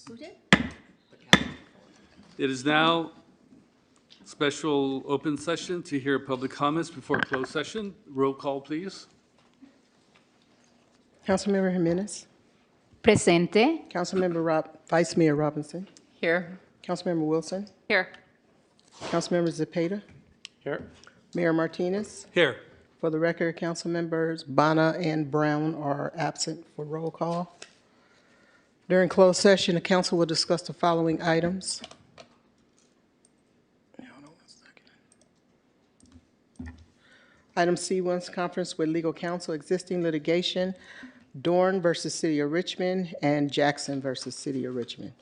Who did? It is now special open session to hear public comments before closed session. Roll call, please. Councilmember Jimenez. Presente. Councilmember Vice Mayor Robinson. Here. Councilmember Wilson. Here. Councilmember Zepeda. Here. Mayor Martinez. Here. For the record, council members Bonner and Brown are absent for roll call. During closed session, the council will discuss the following items. Hold on 1 second. Item C1's conference with legal counsel, existing litigation, Dorn versus City of Richmond and Jackson versus City of Richmond.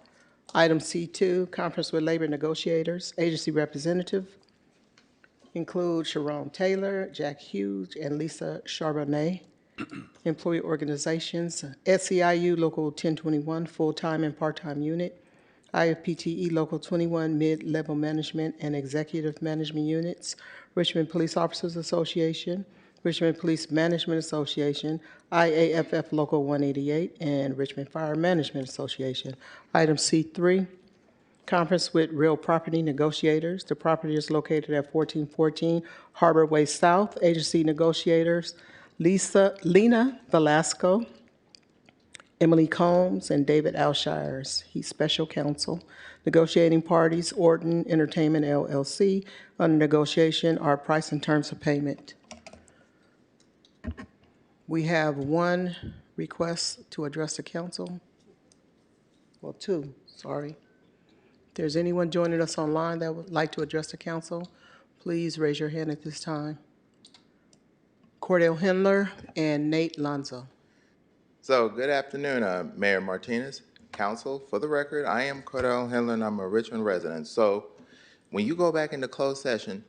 Item C2, conference with labor negotiators, agency representative, include Sharon Taylor, Jack Hughes, and Lisa Charbonnet. Employee organizations, SEIU Local 1021, full-time and part-time unit, IFPTE Local 21, mid-level management and executive management units, Richmond Police Officers Association, Richmond Police Management Association, IAFF Local 188, and Richmond Fire Management Association. Item C3, conference with real property negotiators. The property is located at 1414 Harbor Way South. Agency negotiators, Lena Velasco, Emily Combs, and David Alshires. He's special counsel. Negotiating parties, Orton Entertainment LLC. Under negotiation are price and terms of payment. We have one request to address the council. Well, two, sorry. If there's anyone joining us online that would like to address the council, please raise your hand at this time. Cordell Hendler and Nate Lonzo. So, good afternoon, Mayor Martinez, Council. For the record, I am Cordell Hendler and I'm a Richmond resident. So, when you go back into closed session,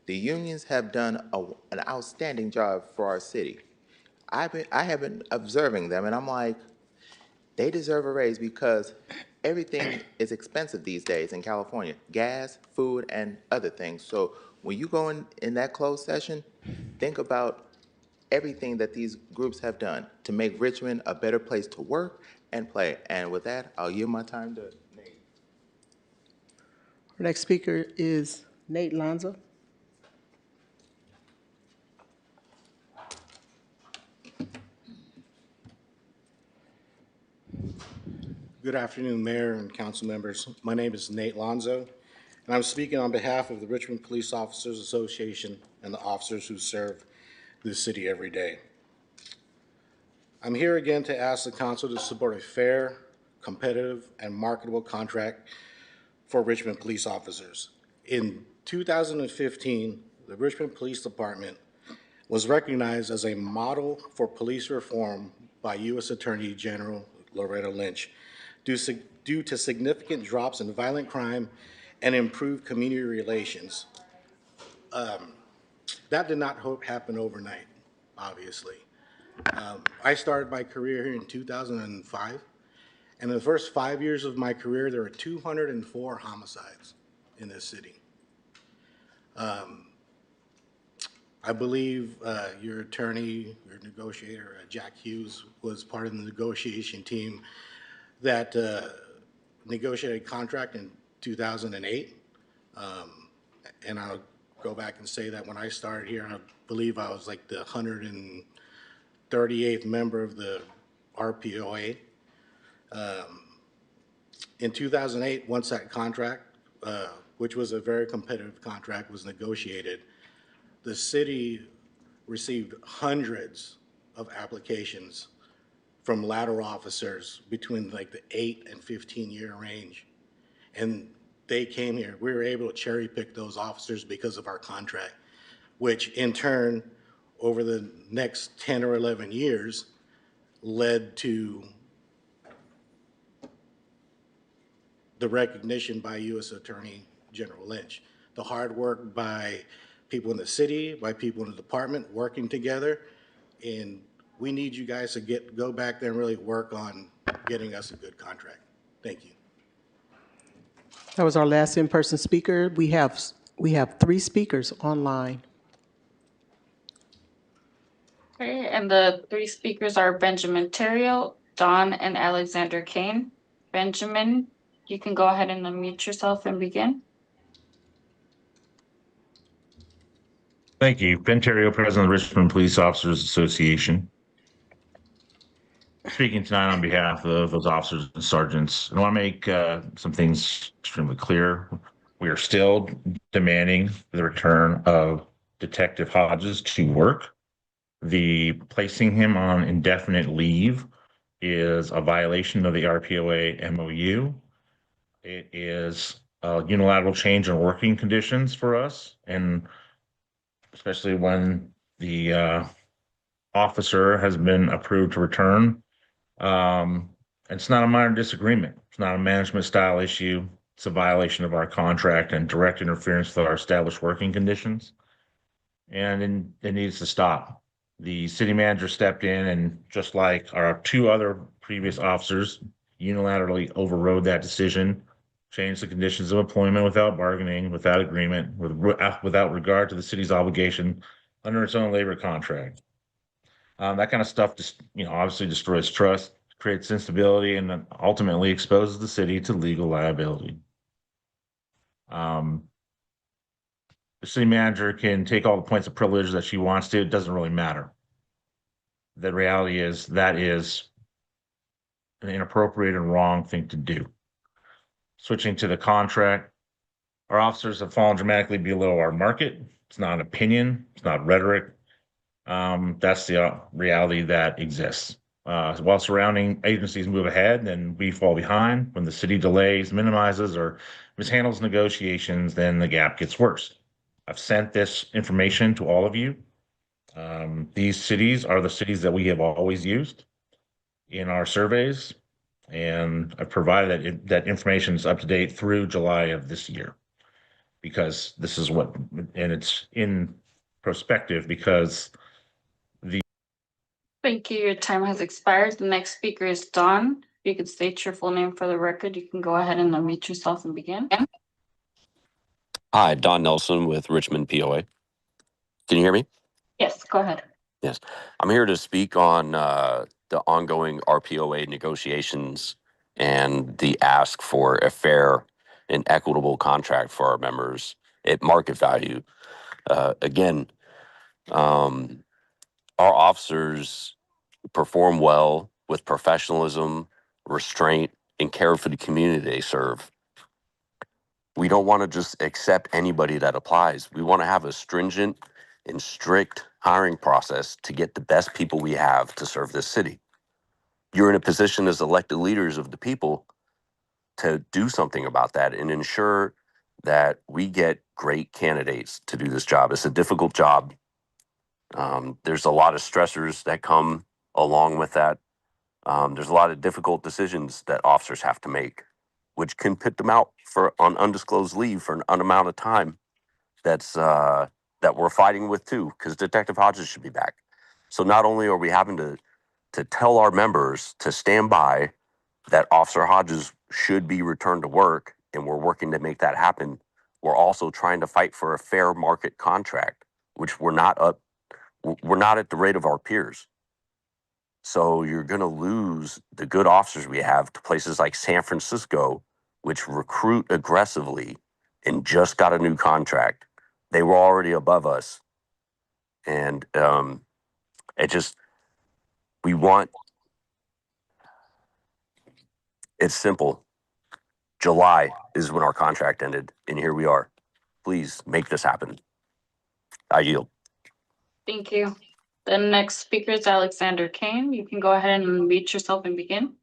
the unions have done an outstanding job for our city. I have been observing them and I'm like, they deserve a raise because everything is expensive these days in California. Gas, food, and other things. So when you go in that closed session, think about everything that these groups have done to make Richmond a better place to work and play. And with that, I'll yield my time to Nate. Our next speaker is Nate Lonzo. Good afternoon, Mayor and council members. My name is Nate Lonzo, and I'm speaking on behalf of the Richmond Police Officers Association and the officers who serve this city every day. I'm here again to ask the council to support a fair, competitive, and marketable contract for Richmond police officers. In 2015, the Richmond Police Department was recognized as a model for police reform by U.S. Attorney General Loretta Lynch due to significant drops in violent crime and improved community relations. That did not happen overnight, obviously. I started my career here in 2005, and in the first 5 years of my career, there were 204 homicides in this city. I believe your attorney, your negotiator, Jack Hughes, was part of the negotiation team that negotiated a contract in 2008. And I'll go back and say that when I started here, I believe I was like the 138th member of the RPOA. In 2008, once that contract, which was a very competitive contract, was negotiated, the city received hundreds of applications from lateral officers between like the 8 and 15-year range. And they came here. We were able to cherry pick those officers because of our contract, which in turn, over the next 10 or 11 years, led to the recognition by U.S. Attorney General Lynch. The hard work by people in the city, by people in the department working together, and we need you guys to go back there and really work on getting us a good contract. Thank you. That was our last in-person speaker. We have 3 speakers online. Okay, and the 3 speakers are Benjamin Terrio, Don, and Alexander Kane. Benjamin, you can go ahead and unmute yourself and begin. Thank you. Ben Terrio, President of the Richmond Police Officers Association. Speaking tonight on behalf of those officers and sergeants, I want to make some things extremely clear. We are still demanding the return of Detective Hodges to work. The placing him on indefinite leave is a violation of the RPOA MOU. It is a unilateral change in working conditions for us, and especially when the officer has been approved to return. It's not a minor disagreement. It's not a management style issue. It's a violation of our contract and direct interference with our established working conditions. And it needs to stop. The city manager stepped in and, just like our two other previous officers, unilaterally overrode that decision, changed the conditions of employment without bargaining, without agreement, without regard to the city's obligation under its own labor contract. That kind of stuff just, obviously destroys trust, creates instability, and then ultimately exposes the city to legal liability. The city manager can take all the points of privilege that she wants to. It doesn't really matter. The reality is that is an inappropriate and wrong thing to do. Switching to the contract, our officers have fallen dramatically below our market. It's not an opinion. It's not rhetoric. That's the reality that exists. While surrounding agencies move ahead, then we fall behind. When the city delays, minimizes, or mishandles negotiations, then the gap gets worse. I've sent this information to all of you. These cities are the cities that we have always used in our surveys, and I've provided that information is up to date through July of this year, because this is what, and it's in prospective because Thank you. Your time has expired. The next speaker is Don. If you could state your full name for the record, you can go ahead and unmute yourself and begin. Hi, Don Nelson with Richmond POA. Can you hear me? Yes, go ahead. Yes. I'm here to speak on the ongoing RPOA negotiations and the ask for a fair and equitable contract for our members at market value. Again, our officers perform well with professionalism, restraint, and care for the community they serve. We don't want to just accept anybody that applies. We want to have a stringent and strict hiring process to get the best people we have to serve this city. You're in a position as elected leaders of the people to do something about that and ensure that we get great candidates to do this job. It's a difficult job. There's a lot of stressors that come along with that. There's a lot of difficult decisions that officers have to make, which can put them out on undisclosed leave for an amount of time that we're fighting with too, because Detective Hodges should be back. So not only are we having to tell our members to stand by that Officer Hodges should be returned to work, and we're working to make that happen, we're also trying to fight for a fair market contract, which we're not at the rate of our peers. So you're going to lose the good officers we have to places like San Francisco, which recruit aggressively and just got a new contract. They were already above us. And it's simple. July is when our contract ended, and here we are. Please make this happen. I yield. Thank you. The next speaker is Alexander Kane. You can go ahead and unmute yourself and begin.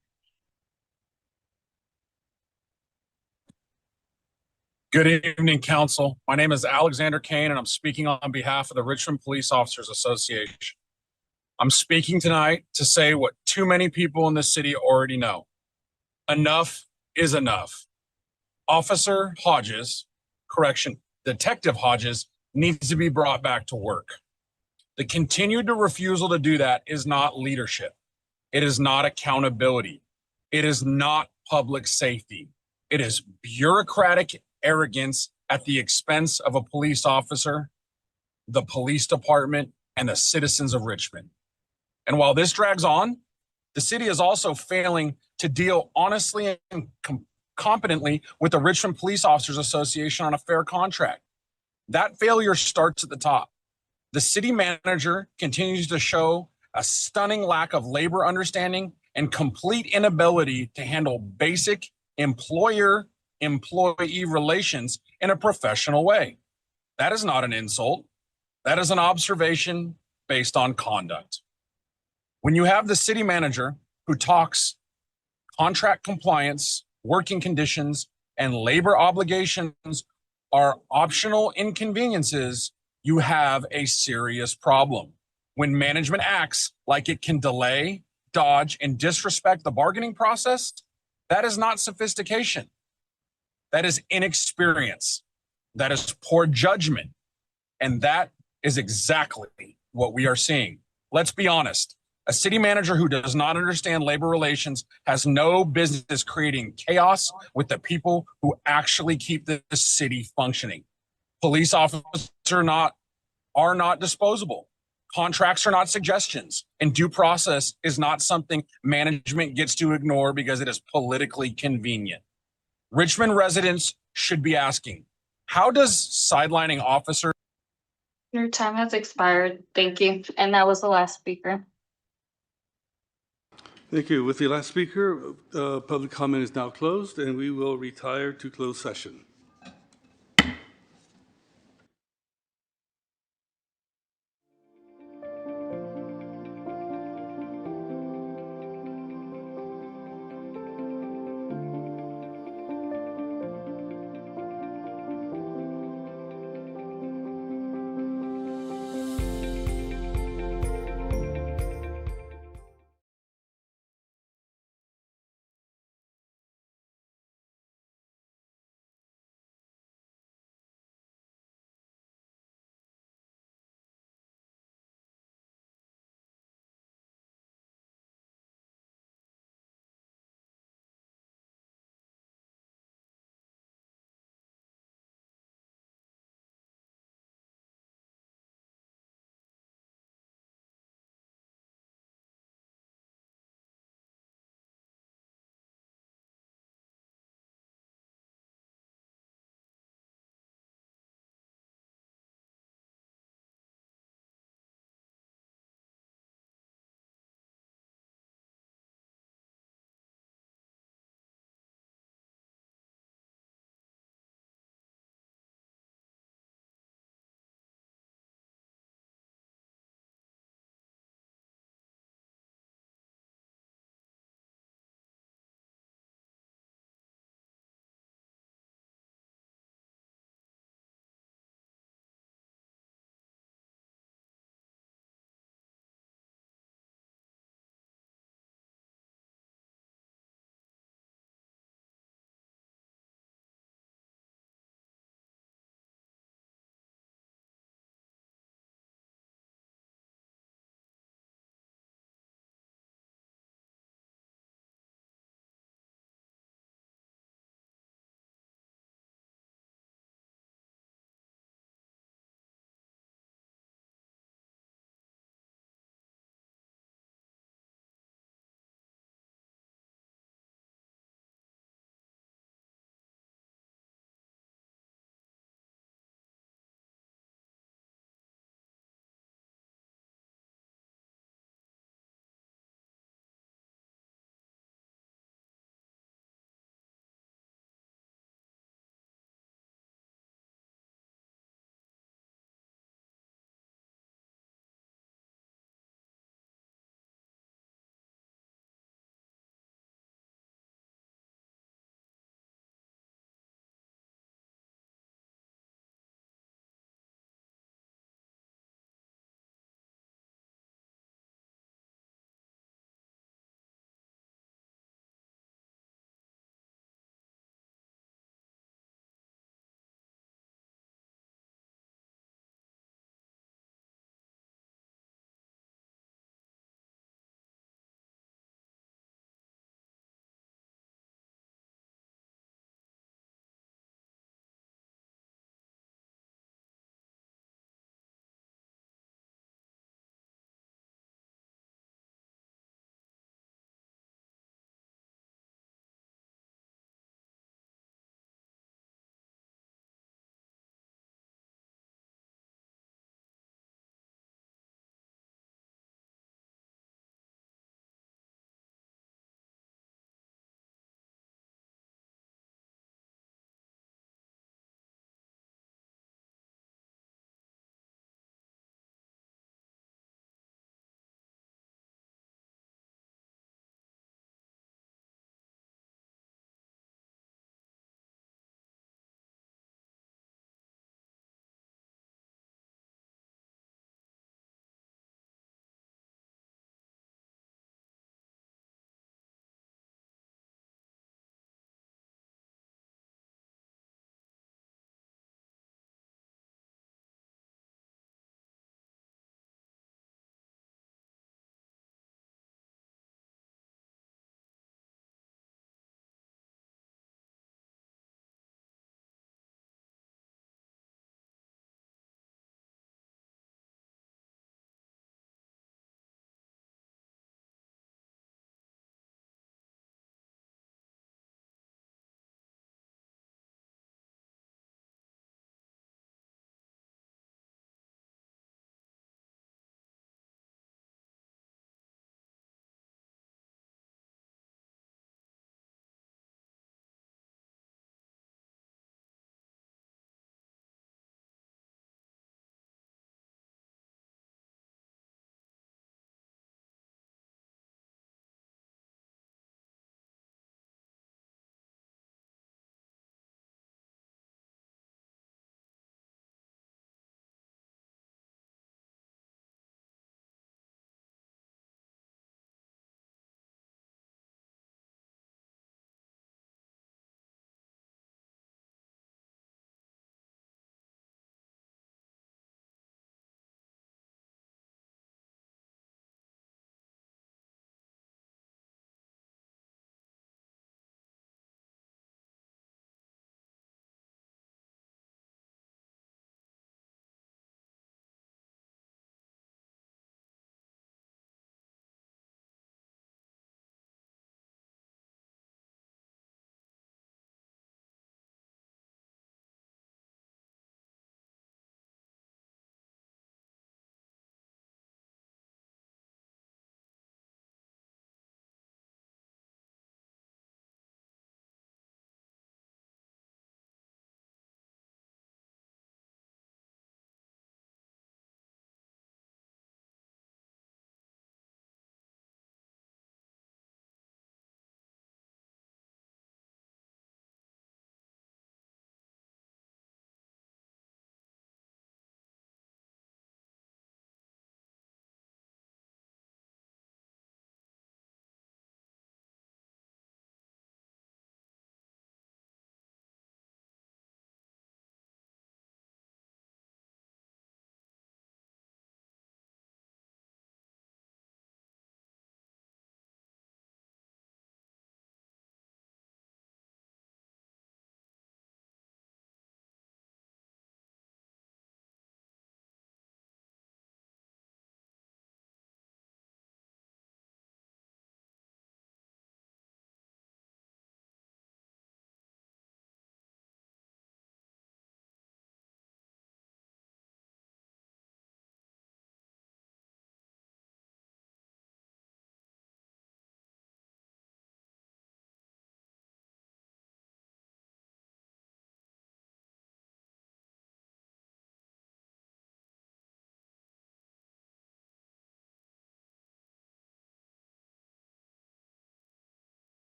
Good evening, Council. My name is Alexander Kane, and I'm speaking on behalf of the Richmond Police Officers Association. I'm speaking tonight to say what too many people in this city already know. Enough is enough. Officer Hodges, Detective Hodges needs to be brought back to work. The continued refusal to do that is not leadership. It is not accountability. It is not public safety. It is bureaucratic arrogance at the expense of a police officer, the police department, and the citizens of Richmond. And while this drags on, the city is also failing to deal honestly and competently with the Richmond Police Officers Association on a fair contract. That failure starts at the top. The city manager continues to show a stunning lack of labor understanding and complete inability to handle basic employer-employee relations in a professional way. That is not an insult. That is an observation based on conduct. When you have the city manager who talks contract compliance, working conditions, and labor obligations are optional inconveniences, you have a serious problem. When management acts like it can delay, dodge, and disrespect the bargaining process, that is not sophistication. That is inexperience. That is poor judgment. And that is exactly what we are seeing. Let's be honest. A city manager who does not understand labor relations has no business creating chaos with the people who actually keep the city functioning. Police officers are not disposable. Contracts are not suggestions, and due process is not something management gets to ignore because it is politically convenient. Richmond residents should be asking, how does sidelining officers? Your time has expired. Thank you. And that was the last speaker. Thank you. With the last speaker, public comment is now closed, and we will retire to closed session.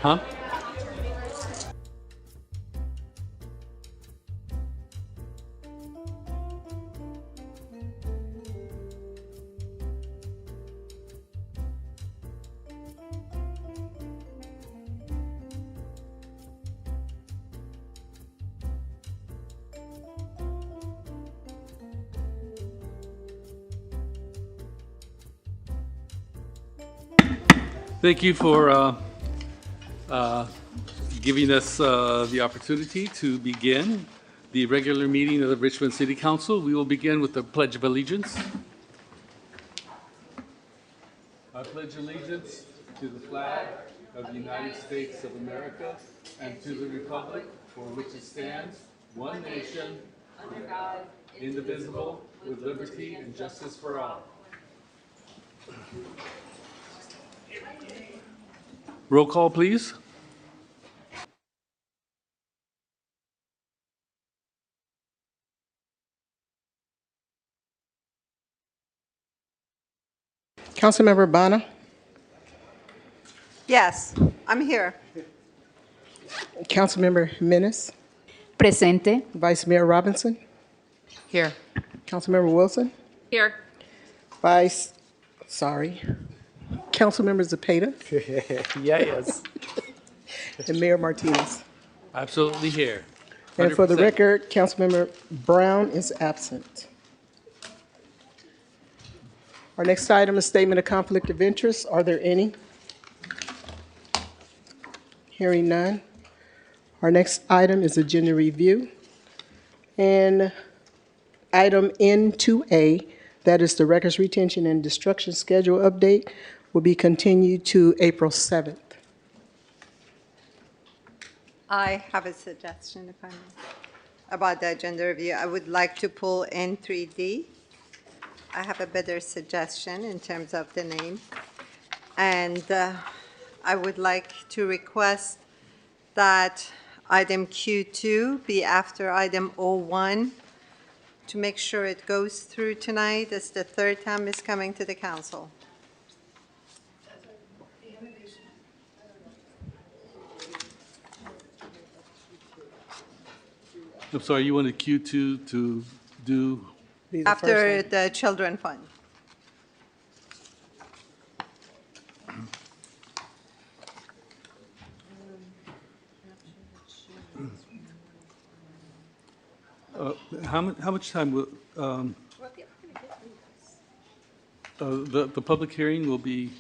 Huh? Thank you for giving us the opportunity to begin the regular meeting of the Richmond City Council. We will begin with the Pledge of Allegiance. I pledge allegiance to the flag of the United States of America and to the republic for which it stands, one nation, under God, indivisible, with liberty and justice for all. Roll call, please. Councilmember Bonner, Yes, I'm here. Councilmember Menace, Presente. Vice Mayor Robinson, Here. Councilmember Wilson, Here. Councilmember Zepeda, Yes. and Mayor Martinez. Absolutely here. And for the 100%. record, Councilmember Brown is absent. Our next item is statement of conflict of interest. Are there any? Hearing none. Our next item is agenda review. And item N2A, that is the records retention and destruction schedule update, will be continued to April 7th. I have a suggestion, if I may, about the agenda review. I would like to pull N3D. I have a better suggestion in terms of the name. And I would like to request that item Q2 be after item O1 to make sure it goes through tonight. It's the third time it's coming to the council. I'm sorry, you wanted Q2 to do, Be the After first the children fund. how much time will, the public hearing will be,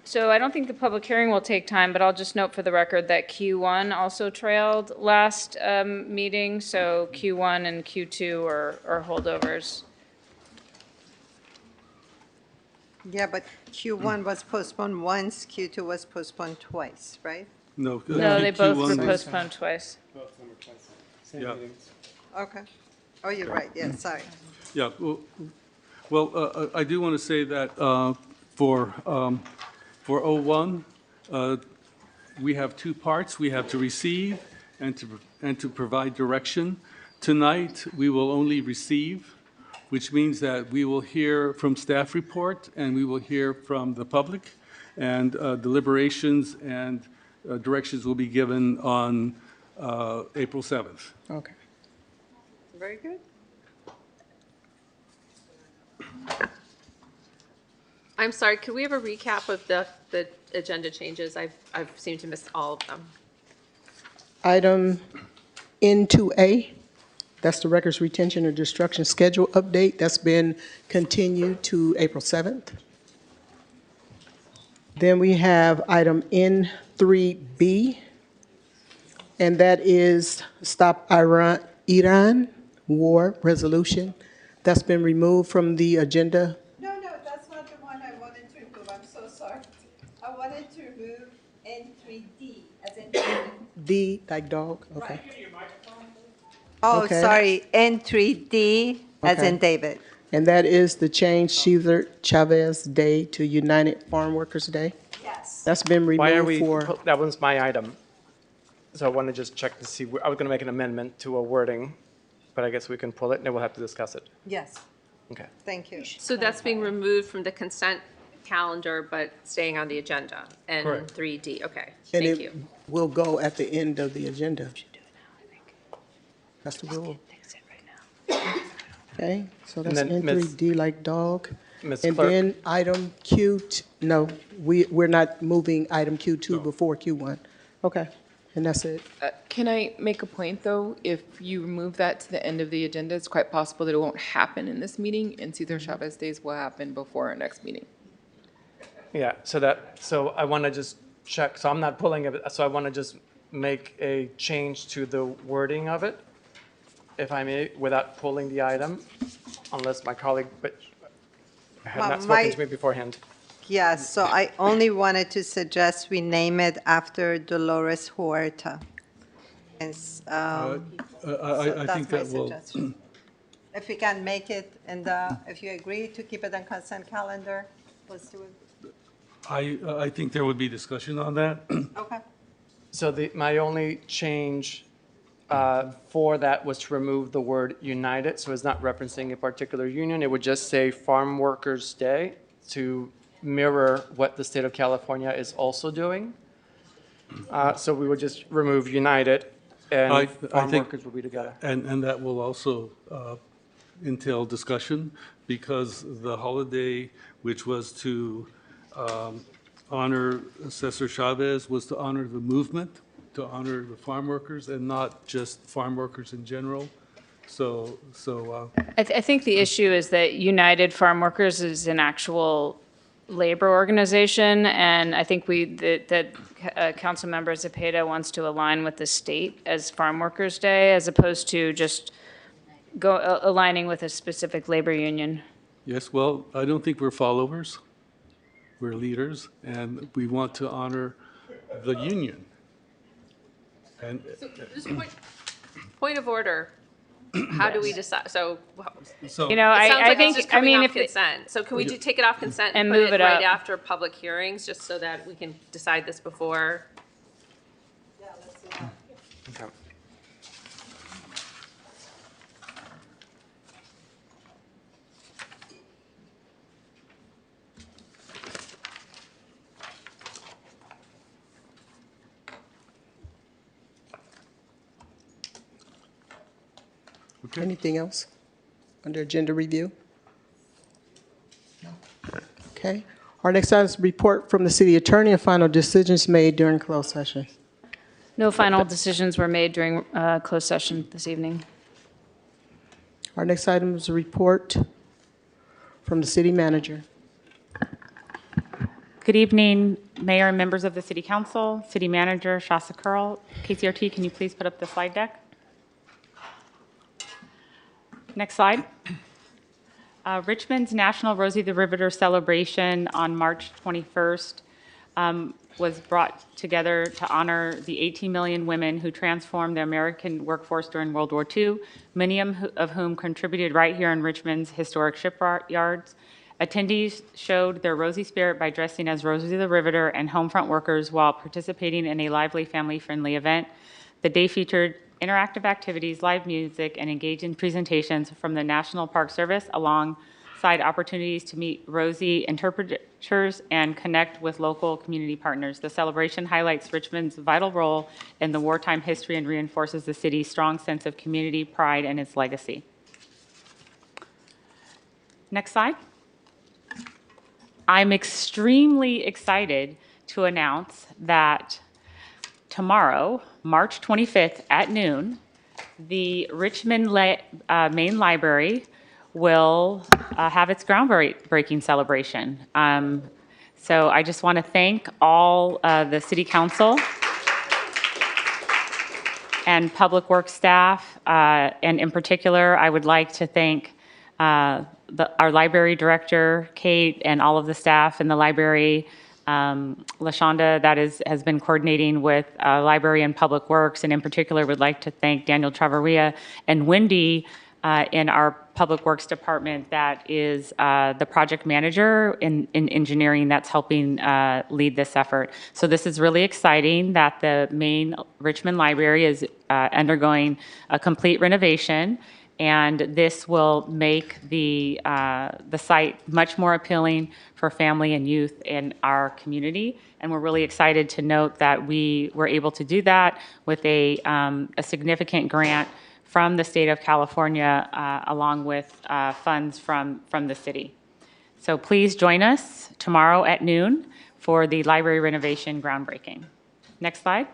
So I don't think the public hearing will take time, but I'll just note for the record that Q1 also trailed last meeting, so Q1 and Q2 are holdovers. Yeah, but Q1 was postponed once, Q2 was postponed twice, right? no. No, they both were Q1 postponed twice. Yeah. Okay. Oh, you're right, yes, sorry. Yeah, well, I do want to say that for O1, we have two parts. We have to receive and to provide direction. Tonight, we will only receive, which means that we will hear from staff report and we will hear from the public, and deliberations and directions will be given on April 7th. Okay. Very good. I'm sorry, could we have a recap of the agenda changes? I've seemed to miss all of them. Item N2A, that's the records retention and destruction schedule update. That's been continued to April 7th. Then we have item N3B, and that is Stop Iran War Resolution. That's been removed from the agenda. No, that's not the one I wanted to remove, I'm so sorry. I wanted to remove N3D, as in. D, like dog, okay. Oh, Okay. sorry, N3D, as in Okay. David. And that is the change Cesar Chavez Day to United Farm Workers Day. Yes. That's been Why are removed we, for, that one's my item. So I want to just check to see, I was going to make an amendment to a wording, but I guess we can pull it and then we'll have to discuss it. Yes, Okay. thank you. So that's being removed from the consent calendar, but staying on the agenda. And Correct. 3D, okay, And thank it you. will go at the end of the agenda. That's the rule. Okay, so that's then, N3D like dog. Ms. And Clerk. then item no, we're not moving item Q2 before Q1. Okay, and that's it. Can I make a point, though? If you move that to the end of the agenda, it's quite possible that it won't happen in this meeting, and Cesar Chavez Days will happen before our next meeting. Yeah, so I want to just check, so I'm not pulling it, so I want to just make a change to the wording of it, if I may, without pulling the item, unless my colleague, but had not spoken to me beforehand. Yes, so I only wanted to suggest we name it after Dolores Huerta. And, I that's think my that will, suggestion. If we can make it if you agree to keep it on consent calendar, let's do it. I think there would be discussion on that. Okay. So my only change for that was to remove the word united, so it's not referencing a particular union. It would just say Farm Workers Day to mirror what the state of California is also doing. So we would just remove united, and farm think- workers will be together. And that will also entail discussion, because the holiday, which was to honor Cesar Chavez, was to honor the movement, to honor the farm workers, and not just farm workers in general. So I think the issue is that United Farm Workers is an actual labor organization, and I think Councilmember Zepeda wants to align with the state as Farm Workers Day, as opposed to just aligning with a specific labor union. yes, well, I don't think we're followers. We're leaders, and we want to honor the union. And So just point of order. How do we decide? So so You know, it sounds I like think, it's just I coming mean, off consent. So can we take it off consent And and put move it it right up. after public hearings, just so that we can decide this before? Okay. Anything else under agenda review? No. Okay. Our next item is report from the city attorney and final decisions made during closed session. No final decisions were made during closed session this evening. Our next item is a report from the city manager. Good evening, Mayor and members of the City Council, City Manager Shasa Curl. KCRT, can you please put up the slide deck? Next slide. Richmond's National Rosie the Riveter celebration on March 21st was brought together to honor the 18 million women who transformed the American workforce during World War II, many of whom contributed right here in Richmond's historic shipyards. Attendees showed their Rosie spirit by dressing as Rosie the Riveter and homefront workers while participating in a lively, family-friendly event. The day featured interactive activities, live music, and engaging presentations from the National Park Service, alongside opportunities to meet Rosie interpreters and connect with local community partners. The celebration highlights Richmond's vital role in the wartime history and reinforces the city's strong sense of community pride and its legacy. Next slide. I'm extremely excited to announce that tomorrow, March 25th at noon, the Richmond Main Library will have its groundbreaking celebration. So I just want to thank all the City Council and Public Works staff, and in particular, I would like to thank our library director, Kate, and all of the staff in the library, LaShonda, that has been coordinating with Library and Public Works, and in particular would like to thank Daniel Chavarria and Wendy in our Public Works Department, that is the project manager in engineering that's helping lead this effort. So this is really exciting that the main Richmond Library is undergoing a complete renovation, And this will make the site much more appealing for family and youth in our community. And we're really excited to note that we were able to do that with a significant grant from the state of California, along with funds from the city. So please join us tomorrow at noon for the library renovation groundbreaking. Next slide.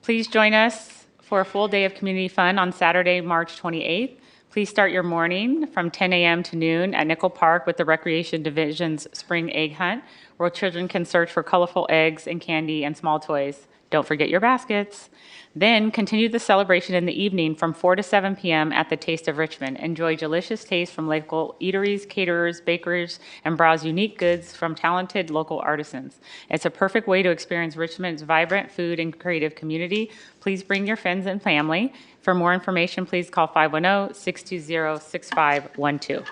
Please join us for a full day of community fun on Saturday, March 28th. Please start your morning from 10 a.m. to noon at Nickel Park with the Recreation Division's Spring Egg Hunt, where children can search for colorful eggs and candy and small toys. Don't forget your baskets. Then continue the celebration in the evening from 4 to 7 p.m. at the Taste of Richmond. Enjoy delicious tastes from local eateries, caterers, bakers, and browse unique goods from talented local artisans. It's a perfect way to experience Richmond's vibrant food and creative community. Please bring your friends and family. For more information, please call 510-620-6512.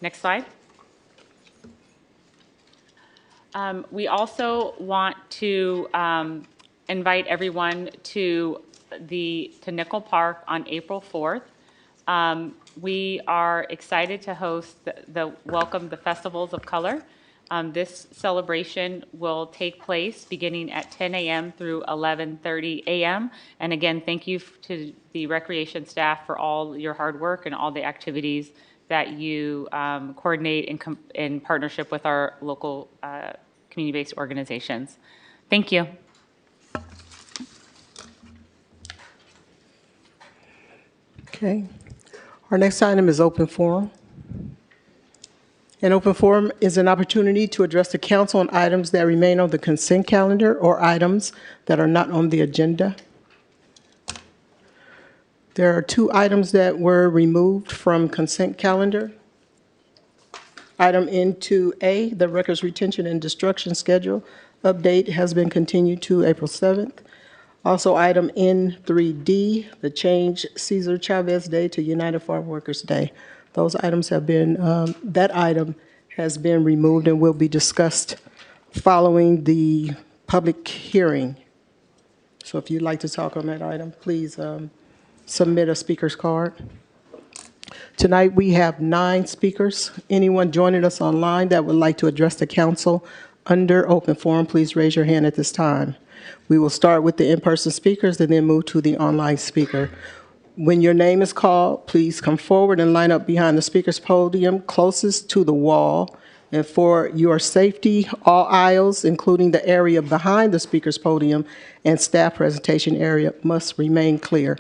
Next slide. We also want to invite everyone to Nickel Park on April 4th. We are excited to host the Festivals of Color. This celebration will take place beginning at 10 a.m. through 11:30 a.m. And again, thank you to the recreation staff for all your hard work and all the activities that you coordinate in partnership with our local community-based organizations. Thank you. Okay. Our next item is open forum. An open forum is an opportunity to address the council on items that remain on the consent calendar or items that are not on the agenda. There are 2 items that were removed from consent calendar. Item N2A, the records retention and destruction schedule update has been continued to April 7th. Also, item N3D, the change Cesar Chavez Day to United Farm Workers Day. Those items have been, that item has been removed and will be discussed following the public hearing. So if you'd like to talk on that item, please submit a speaker's card. Tonight, we have 9 speakers. Anyone joining us online that would like to address the council under open forum, please raise your hand at this time. We will start with the in-person speakers and then move to the online speaker. When your name is called, please come forward and line up behind the speaker's podium closest to the wall. And for your safety, all aisles, including the area behind the speaker's podium and staff presentation area, must remain clear.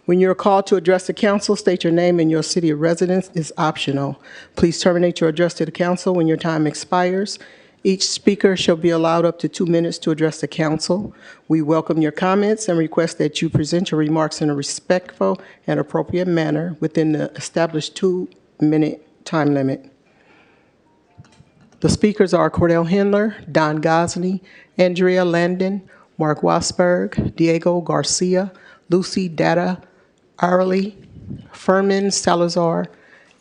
When you're called to address the council, state your name and your city of residence is optional. Please terminate your address to the council when your time expires. Each speaker shall be allowed up to 2 minutes to address the council. We welcome your comments and request that you present your remarks in a respectful and appropriate manner within the established 2-minute time limit. The speakers are Cordell Hendler, Don Gosney, Andrea Landon, Mark Wasberg, Diego Garcia, Lucy Data Arley, Furman Salazar,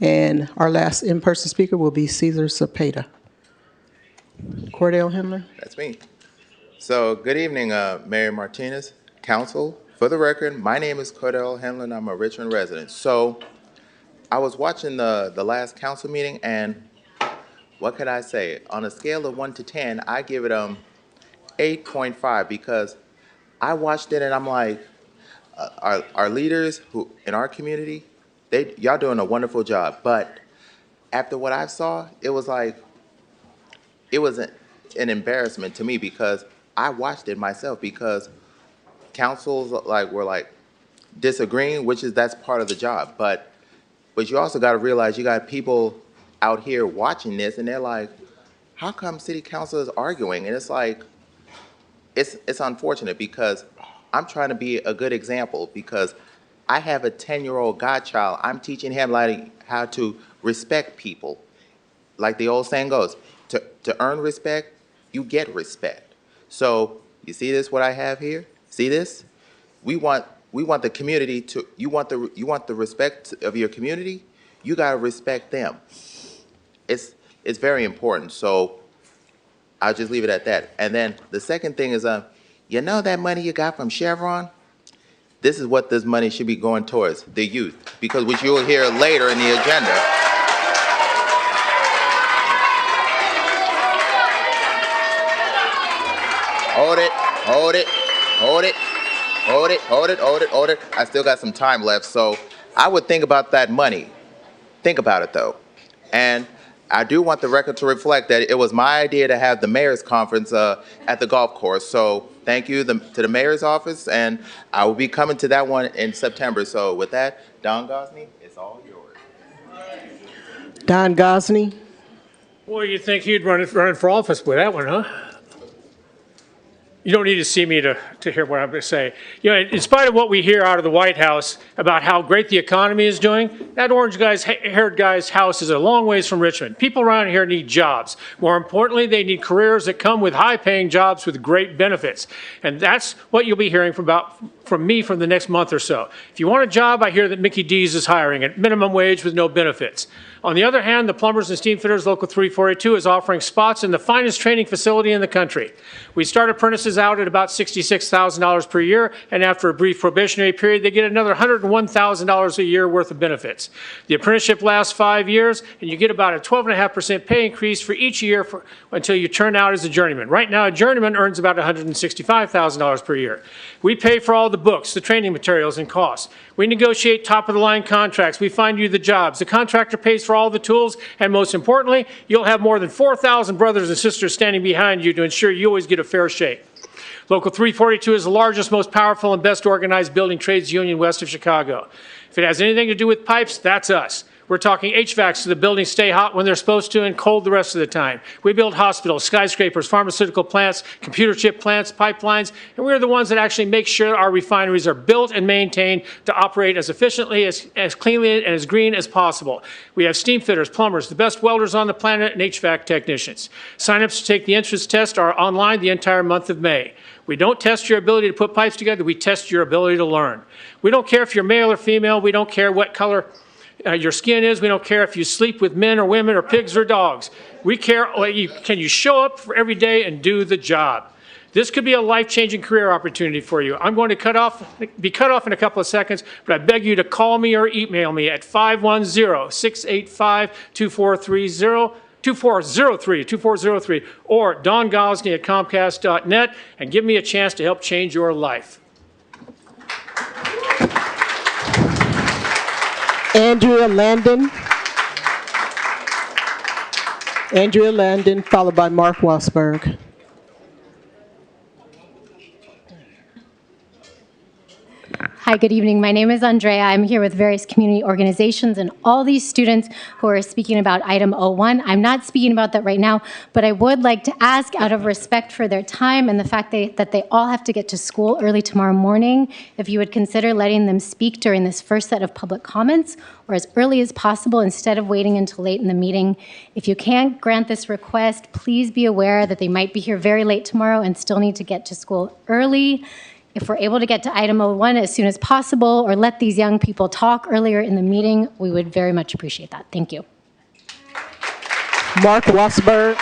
and our last in-person speaker will be Cesar Cepeda. Cordell Hendler. That's me. So good evening, Mayor Martinez, council. For the record, my name is Cordell Hendler and I'm a Richmond resident. So I was watching the last council meeting and what could I say? On a scale of 1 to 10, I give it 8.5 because I watched it and I'm like, our leaders who in our community, y'all doing a wonderful job. But after what I saw, it was like, it was an embarrassment to me because I watched it myself because councils were disagreeing, that's part of the job. But you also got to realize you got people out here watching this and they're like, how come city council is arguing? And it's like, it's unfortunate because I'm trying to be a good example because I have a 10-year-old godchild. I'm teaching him how to respect people. Like the old saying goes, to earn respect, you get respect. So you see this, what I have here? See this? We want the community to, you want the respect of your community, you gotta respect them. It's very important. So I'll just leave it at that. And then the second thing is, you know that money you got from Chevron? this is what this money should be going towards, the youth, because which you will hear later in the agenda. Hold it, hold it, hold it, hold it, hold it, hold it, hold it. I still got some time left, so I would think about that money. Think about it, though. And I do want the record to reflect that it was my idea to have the mayor's conference at the golf course. So thank you to the mayor's office, and I will be coming to that one in September. So with that, Don Gosney, it's all yours. Don Gosney. Well, you'd think he'd run for office with that one, huh? You don't need to see me to hear what I'm going to say. You know, in spite of what we hear out of the White House about how great the economy is doing, that orange-haired guy's house is a long ways from Richmond. People around here need jobs. More importantly, they need careers that come with high-paying jobs with great benefits. And that's what you'll be hearing from me for the next month or so. If you want a job, I hear that Mickey D's is hiring at minimum wage with no benefits. On the other hand, the Plumbers and Steam Fitters Local 3482 is offering spots in the finest training facility in the country. We start apprentices out at about $66,000 per year, and after a brief probationary period, they get another $101,000 a year worth of benefits. The apprenticeship lasts 5 years, and you get about a 12.5% pay increase for each year until you turn out as a journeyman. Right now, a journeyman earns about $165,000 per year. We pay for all the books, the training materials, and costs. We negotiate top-of-the-line contracts. We find you the jobs. The contractor pays for all the tools, and most importantly, you'll have more than 4,000 brothers and sisters standing behind you to ensure you always get a fair shake. Local 342 is the largest, most powerful, and best organized building trades union west of Chicago. If it has anything to do with pipes, that's us. We're talking HVACs so the buildings stay hot when they're supposed to and cold the rest of the time. We build hospitals, skyscrapers, pharmaceutical plants, computer chip plants, pipelines, and we're the ones that actually make sure our refineries are built and maintained to operate as efficiently, as cleanly, and as green as possible. We have steam fitters, plumbers, the best welders on the planet, and HVAC technicians. Sign-ups to take the entrance test are online the entire month of May. We don't test your ability to put pipes together, we test your ability to learn. We don't care if you're male or female, we don't care what color your skin is, we don't care if you sleep with men or women or pigs or dogs. We care, can you show up for every day and do the job? This could be a life-changing career opportunity for you. I'm going to be cut off in a couple of seconds, but I beg you to call me or email me at 510-685-2430. 2403 or dongosney@comcast.net and give me a chance to help change your life. Andrea Landon, followed by Mark Wassberg. Hi, good evening. My name is Andrea. I'm here with various community organizations and all these students who are speaking about item 01. I'm not speaking about that right now, but I would like to ask, out of respect for their time and the fact that they all have to get to school early tomorrow morning, if you would consider letting them speak during this first set of public comments or as early as possible instead of waiting until late in the meeting. If you can't grant this request, please be aware that they might be here very late tomorrow and still need to get to school early. If we're able to get to item 01 as soon as possible or let these young people talk earlier in the meeting, we would very much appreciate that. Thank you. Mark Wassberg.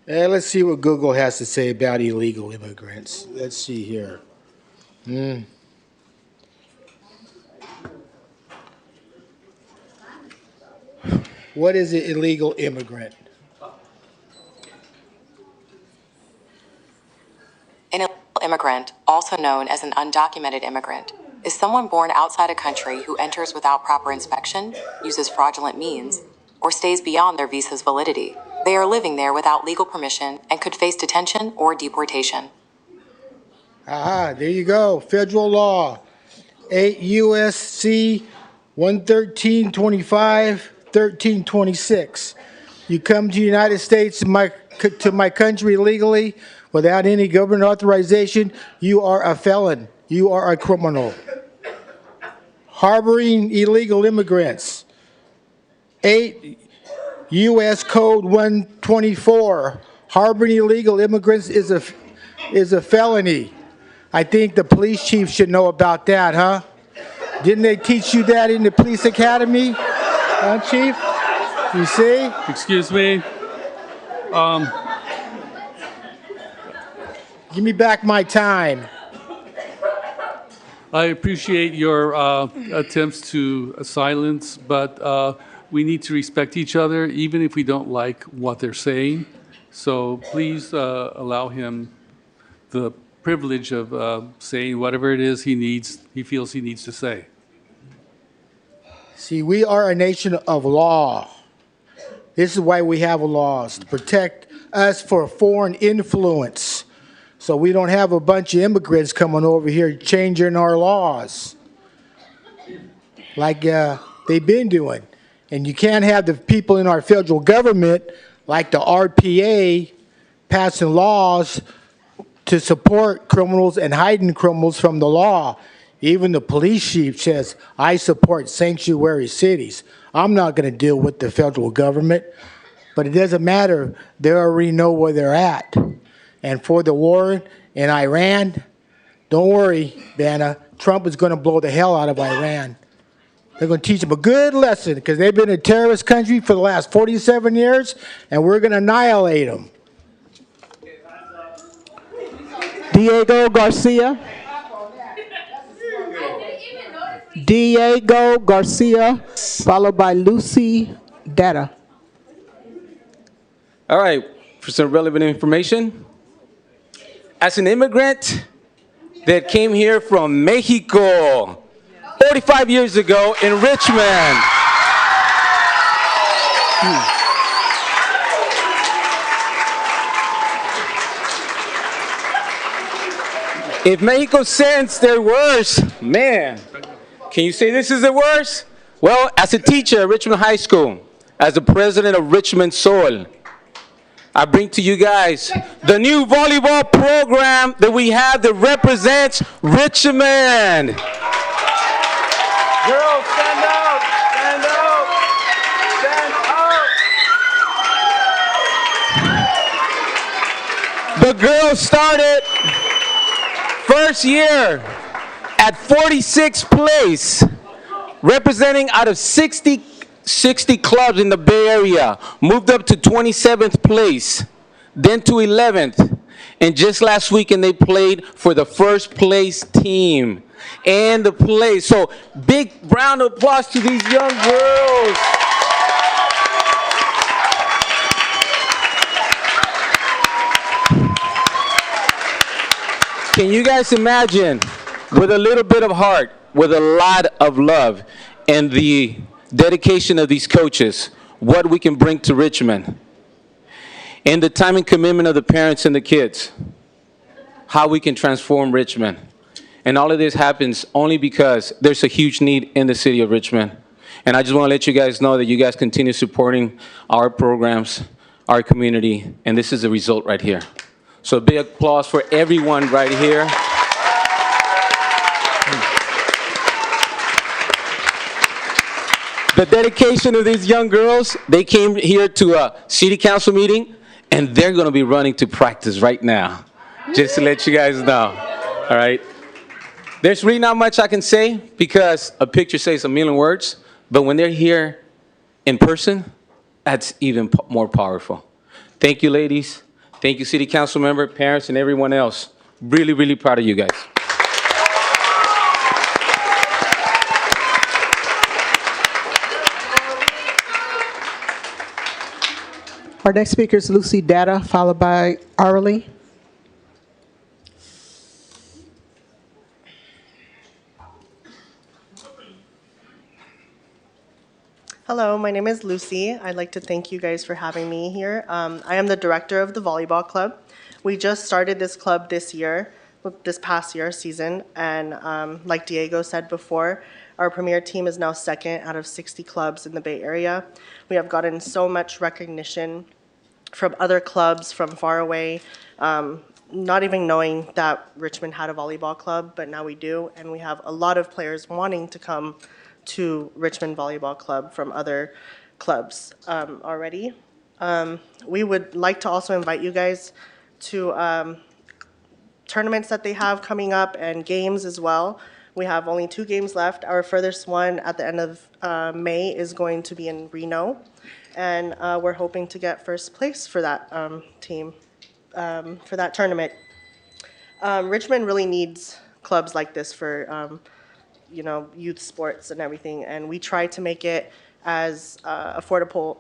Let's see what Google has to say about illegal immigrants. Let's see here. What is an illegal immigrant? An illegal immigrant, also known as an undocumented immigrant, is someone born outside a country who enters without proper inspection, uses fraudulent means, or stays beyond their visa's validity. They are living there without legal permission and could face detention or deportation. Aha, there you go. Federal law. 8 U.S.C. 11325, 1326. You come to the United States, to my country illegally, without any government authorization, you are a felon. You are a criminal. Harboring illegal immigrants. 8 U.S. Code 124. Harboring illegal immigrants is a felony. I think the police chief should know about that, huh? Didn't they teach you that in the police academy, huh, Chief? You see? Excuse me. Give me back my time. I appreciate your attempts to silence, but we need to respect each other, even if we don't like what they're saying. So please allow him the privilege of saying whatever it is he feels he needs to say. See, we are a nation of law. This is why we have laws, to protect us for foreign influence. So we don't have a bunch of immigrants coming over here changing our laws like they've been doing. And you can't have the people in our federal government, like the RPA, passing laws to support criminals and hiding criminals from the law. Even the police chief says, I support sanctuary cities. I'm not going to deal with the federal government. But it doesn't matter. They already know where they're at. And for the war in Iran, don't worry, Vanna. Trump is going to blow the hell out of Iran. They're going to teach them a good lesson because they've been a terrorist country for the last 47 years, and we're going to annihilate them. Diego Garcia. Diego Garcia, followed by Lucy Data. All right, for some relevant information. As an immigrant that came here from Mexico 45 years ago in Richmond. If Mexico sends their worst, man, can you say this is the worst? Well, as a teacher at Richmond High School, as the president of Richmond Sol, I bring to you guys the new volleyball program that we have that represents Richmond. Girls, stand up, stand up, stand up. The girls started first year at 46th place, representing out of 60 clubs in the Bay Area, moved up to 27th place, then to 11th, and just last weekend they played for the first place team and the play. So big round of applause to these young girls. Can you guys imagine, with a little bit of heart, with a lot of love, and the dedication of these coaches, what we can bring to Richmond, and the time and commitment of the parents and the kids, how we can transform Richmond. And all of this happens only because there's a huge need in the city of Richmond. And I just want to let you guys know that you guys continue supporting our programs, our community, and this is the result right here. So a big applause for everyone right here. The dedication of these young girls, they came here to a city council meeting, and they're going to be running to practice right now, just to let you guys know, all right? There's really not much I can say because a picture says a million words, but when they're here in person, that's even more powerful. Thank you, ladies. Thank you, city council member, parents, and everyone else. Really, really proud of you guys. Our next speaker is Lucy Data, followed by Arlie. Hello, my name is Lucy. I'd like to thank you guys for having me here. I am the director of the volleyball club. We just started this club this past year season, and like Diego said before, our premier team is now second out of 60 clubs in the Bay Area. We have gotten so much recognition from other clubs from far away, not even knowing that Richmond had a volleyball club, but now we do, and we have a lot of players wanting to come to Richmond Volleyball Club from other clubs already. We would like to also invite you guys to tournaments that they have coming up and games as well. We have only 2 games left. Our furthest one at the end of May is going to be in Reno, and we're hoping to get first place for that team, for that tournament. Richmond really needs clubs like this for, youth sports and everything, and we try to make it as affordable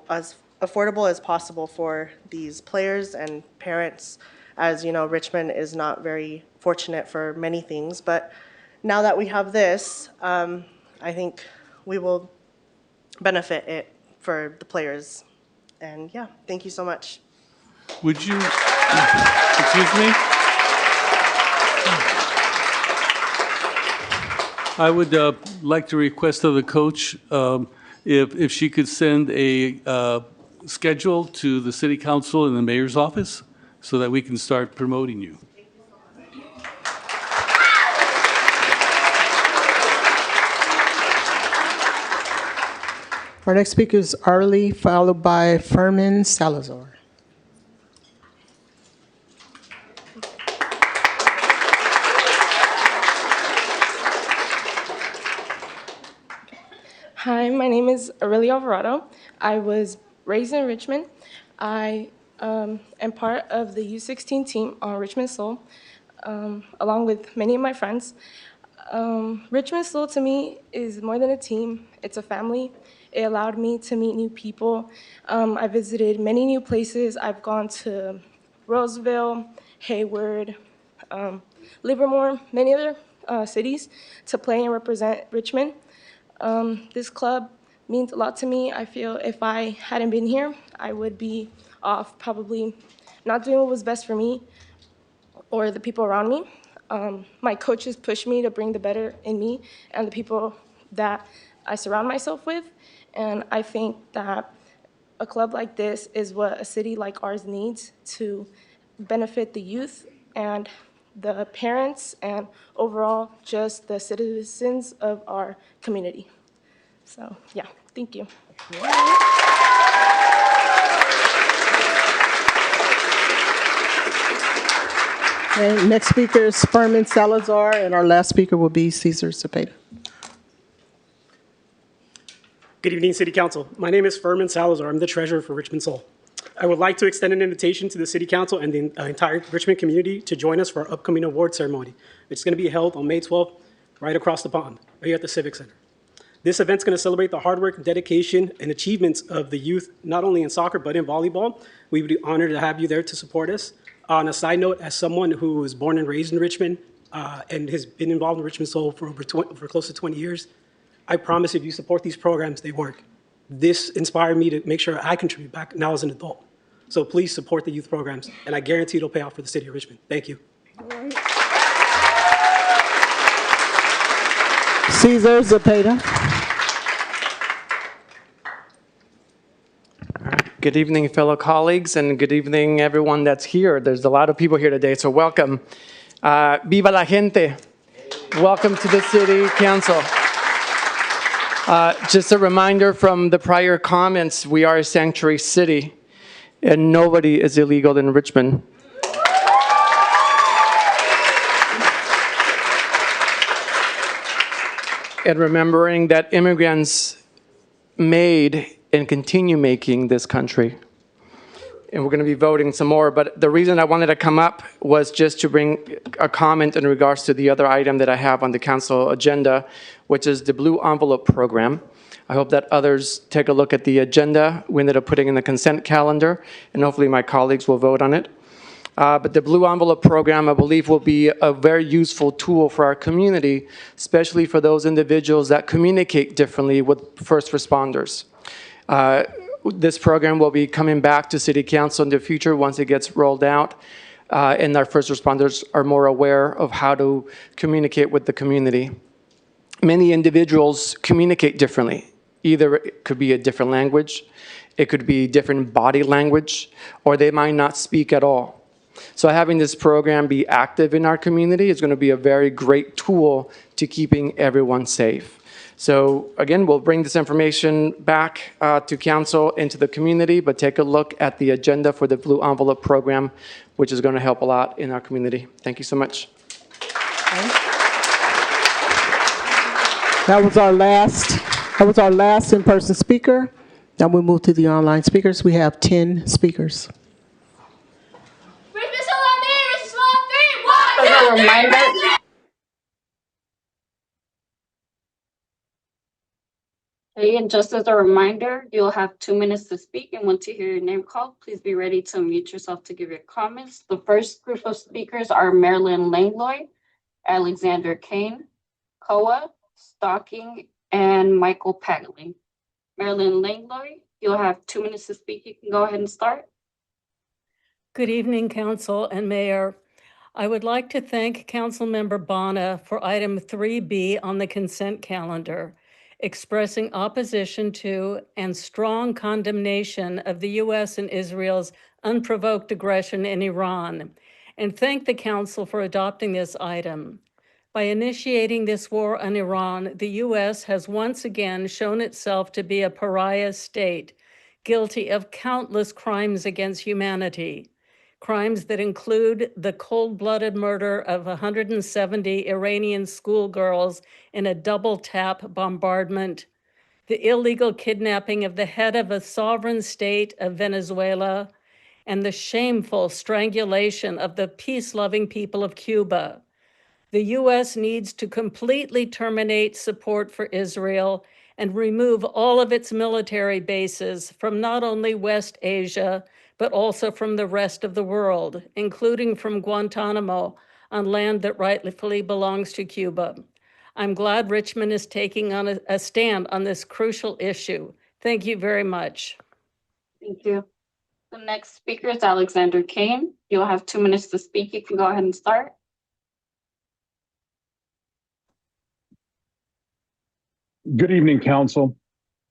as possible for these players and parents. As you know, Richmond is not very fortunate for many things, but now that we have this, I think we will benefit it for the players. And yeah, thank you so much. Would you, excuse me? I would like to request of the coach if she could send a schedule to the city council and the mayor's office so that we can start promoting you. Our next speaker is Arlie, followed by Furman Salazar. Hi, my name is Aurelia Alvarado. I was raised in Richmond. I am part of the U16 team on Richmond Soul, along with many of my friends. Richmond Soul to me is more than a team, it's a family. It allowed me to meet new people. I visited many new places. I've gone to Roseville, Hayward, Livermore, many other cities to play and represent Richmond. This club means a lot to me. I feel if I hadn't been here, I would be off probably not doing what was best for me or the people around me. My coaches pushed me to bring the better in me and the people that I surround myself with. And I think that a club like this is what a city like ours needs to benefit the youth and the parents and overall just the citizens of our community. So yeah, thank you. Okay, next speaker is Furman Salazar, and our last speaker will be Cesar Cepeda. Good evening, City Council. My name is Furman Salazar. I'm the treasurer for Richmond Soul. I would like to extend an invitation to the City Council and the entire Richmond community to join us for our upcoming award ceremony. It's going to be held on May 12th, right across the pond, right here at the Civic Center. This event's going to celebrate the hard work, dedication, and achievements of the youth, not only in soccer, but in volleyball. We would be honored to have you there to support us. On a side note, as someone who was born and raised in Richmond and has been involved in Richmond Soul for for close to 20 years, I promise if you support these programs, they work. This inspired me to make sure I contribute back now as an adult. So please support the youth programs, and I guarantee it'll pay off for the city of Richmond. Thank you. Cesar Cepeda. Good evening, fellow colleagues, and good evening, everyone that's here. There's a lot of people here today, so welcome. Viva la gente. Welcome to the City Council. Just a reminder from the prior comments, we are a sanctuary city, and nobody is illegal in Richmond. And remembering that immigrants made and continue making this country. And we're going to be voting some more, but the reason I wanted to come up was just to bring a comment in regards to the other item that I have on the council agenda, which is the Blue Envelope Program. I hope that others take a look at the agenda. We ended up putting in the consent calendar, and hopefully my colleagues will vote on it. But the Blue Envelope Program, I believe, will be a very useful tool for our community, especially for those individuals that communicate differently with first responders. This program will be coming back to City Council in the future once it gets rolled out, and our first responders are more aware of how to communicate with the community. Many individuals communicate differently. Either it could be a different language, it could be different body language, or they might not speak at all. So having this program be active in our community is going to be a very great tool to keeping everyone safe. So again, we'll bring this information back to council and to the community, but take a look at the agenda for the Blue Envelope Program, which is going to help a lot in our community. Thank you so much. That was our last in-person speaker. Now we move to the online speakers. We have 10 speakers. As a reminder, okay, and just as a reminder, you'll have 2 minutes to speak, and once you hear your name called, please be ready to unmute yourself to give your comments. The first group of speakers are Marilyn Langlois, Alexander Kane, Koa, Stocking, and Michael Pagling. Marilyn Langlois, you'll have 2 minutes to speak. You can go ahead and start. Good evening, Council and Mayor. I would like to thank Councilmember Bonner for item 3B on the consent calendar, expressing opposition to and strong condemnation of the U.S. and Israel's unprovoked aggression in Iran, and thank the Council for adopting this item. By initiating this war on Iran, the U.S. has once again shown itself to be a pariah state, guilty of countless crimes against humanity. Crimes that include the cold-blooded murder of 170 Iranian schoolgirls in a double-tap bombardment, the illegal kidnapping of the head of a sovereign state of Venezuela, and the shameful strangulation of the peace-loving people of Cuba. The U.S. needs to completely terminate support for Israel and remove all of its military bases from not only West Asia, but also from the rest of the world, including from Guantanamo, on land that rightfully belongs to Cuba. I'm glad Richmond is taking on a stand on this crucial issue. Thank you very much. Thank you. The next speaker is Alexander Kane. You'll have 2 minutes to speak. You can go ahead and start. Good evening, Council.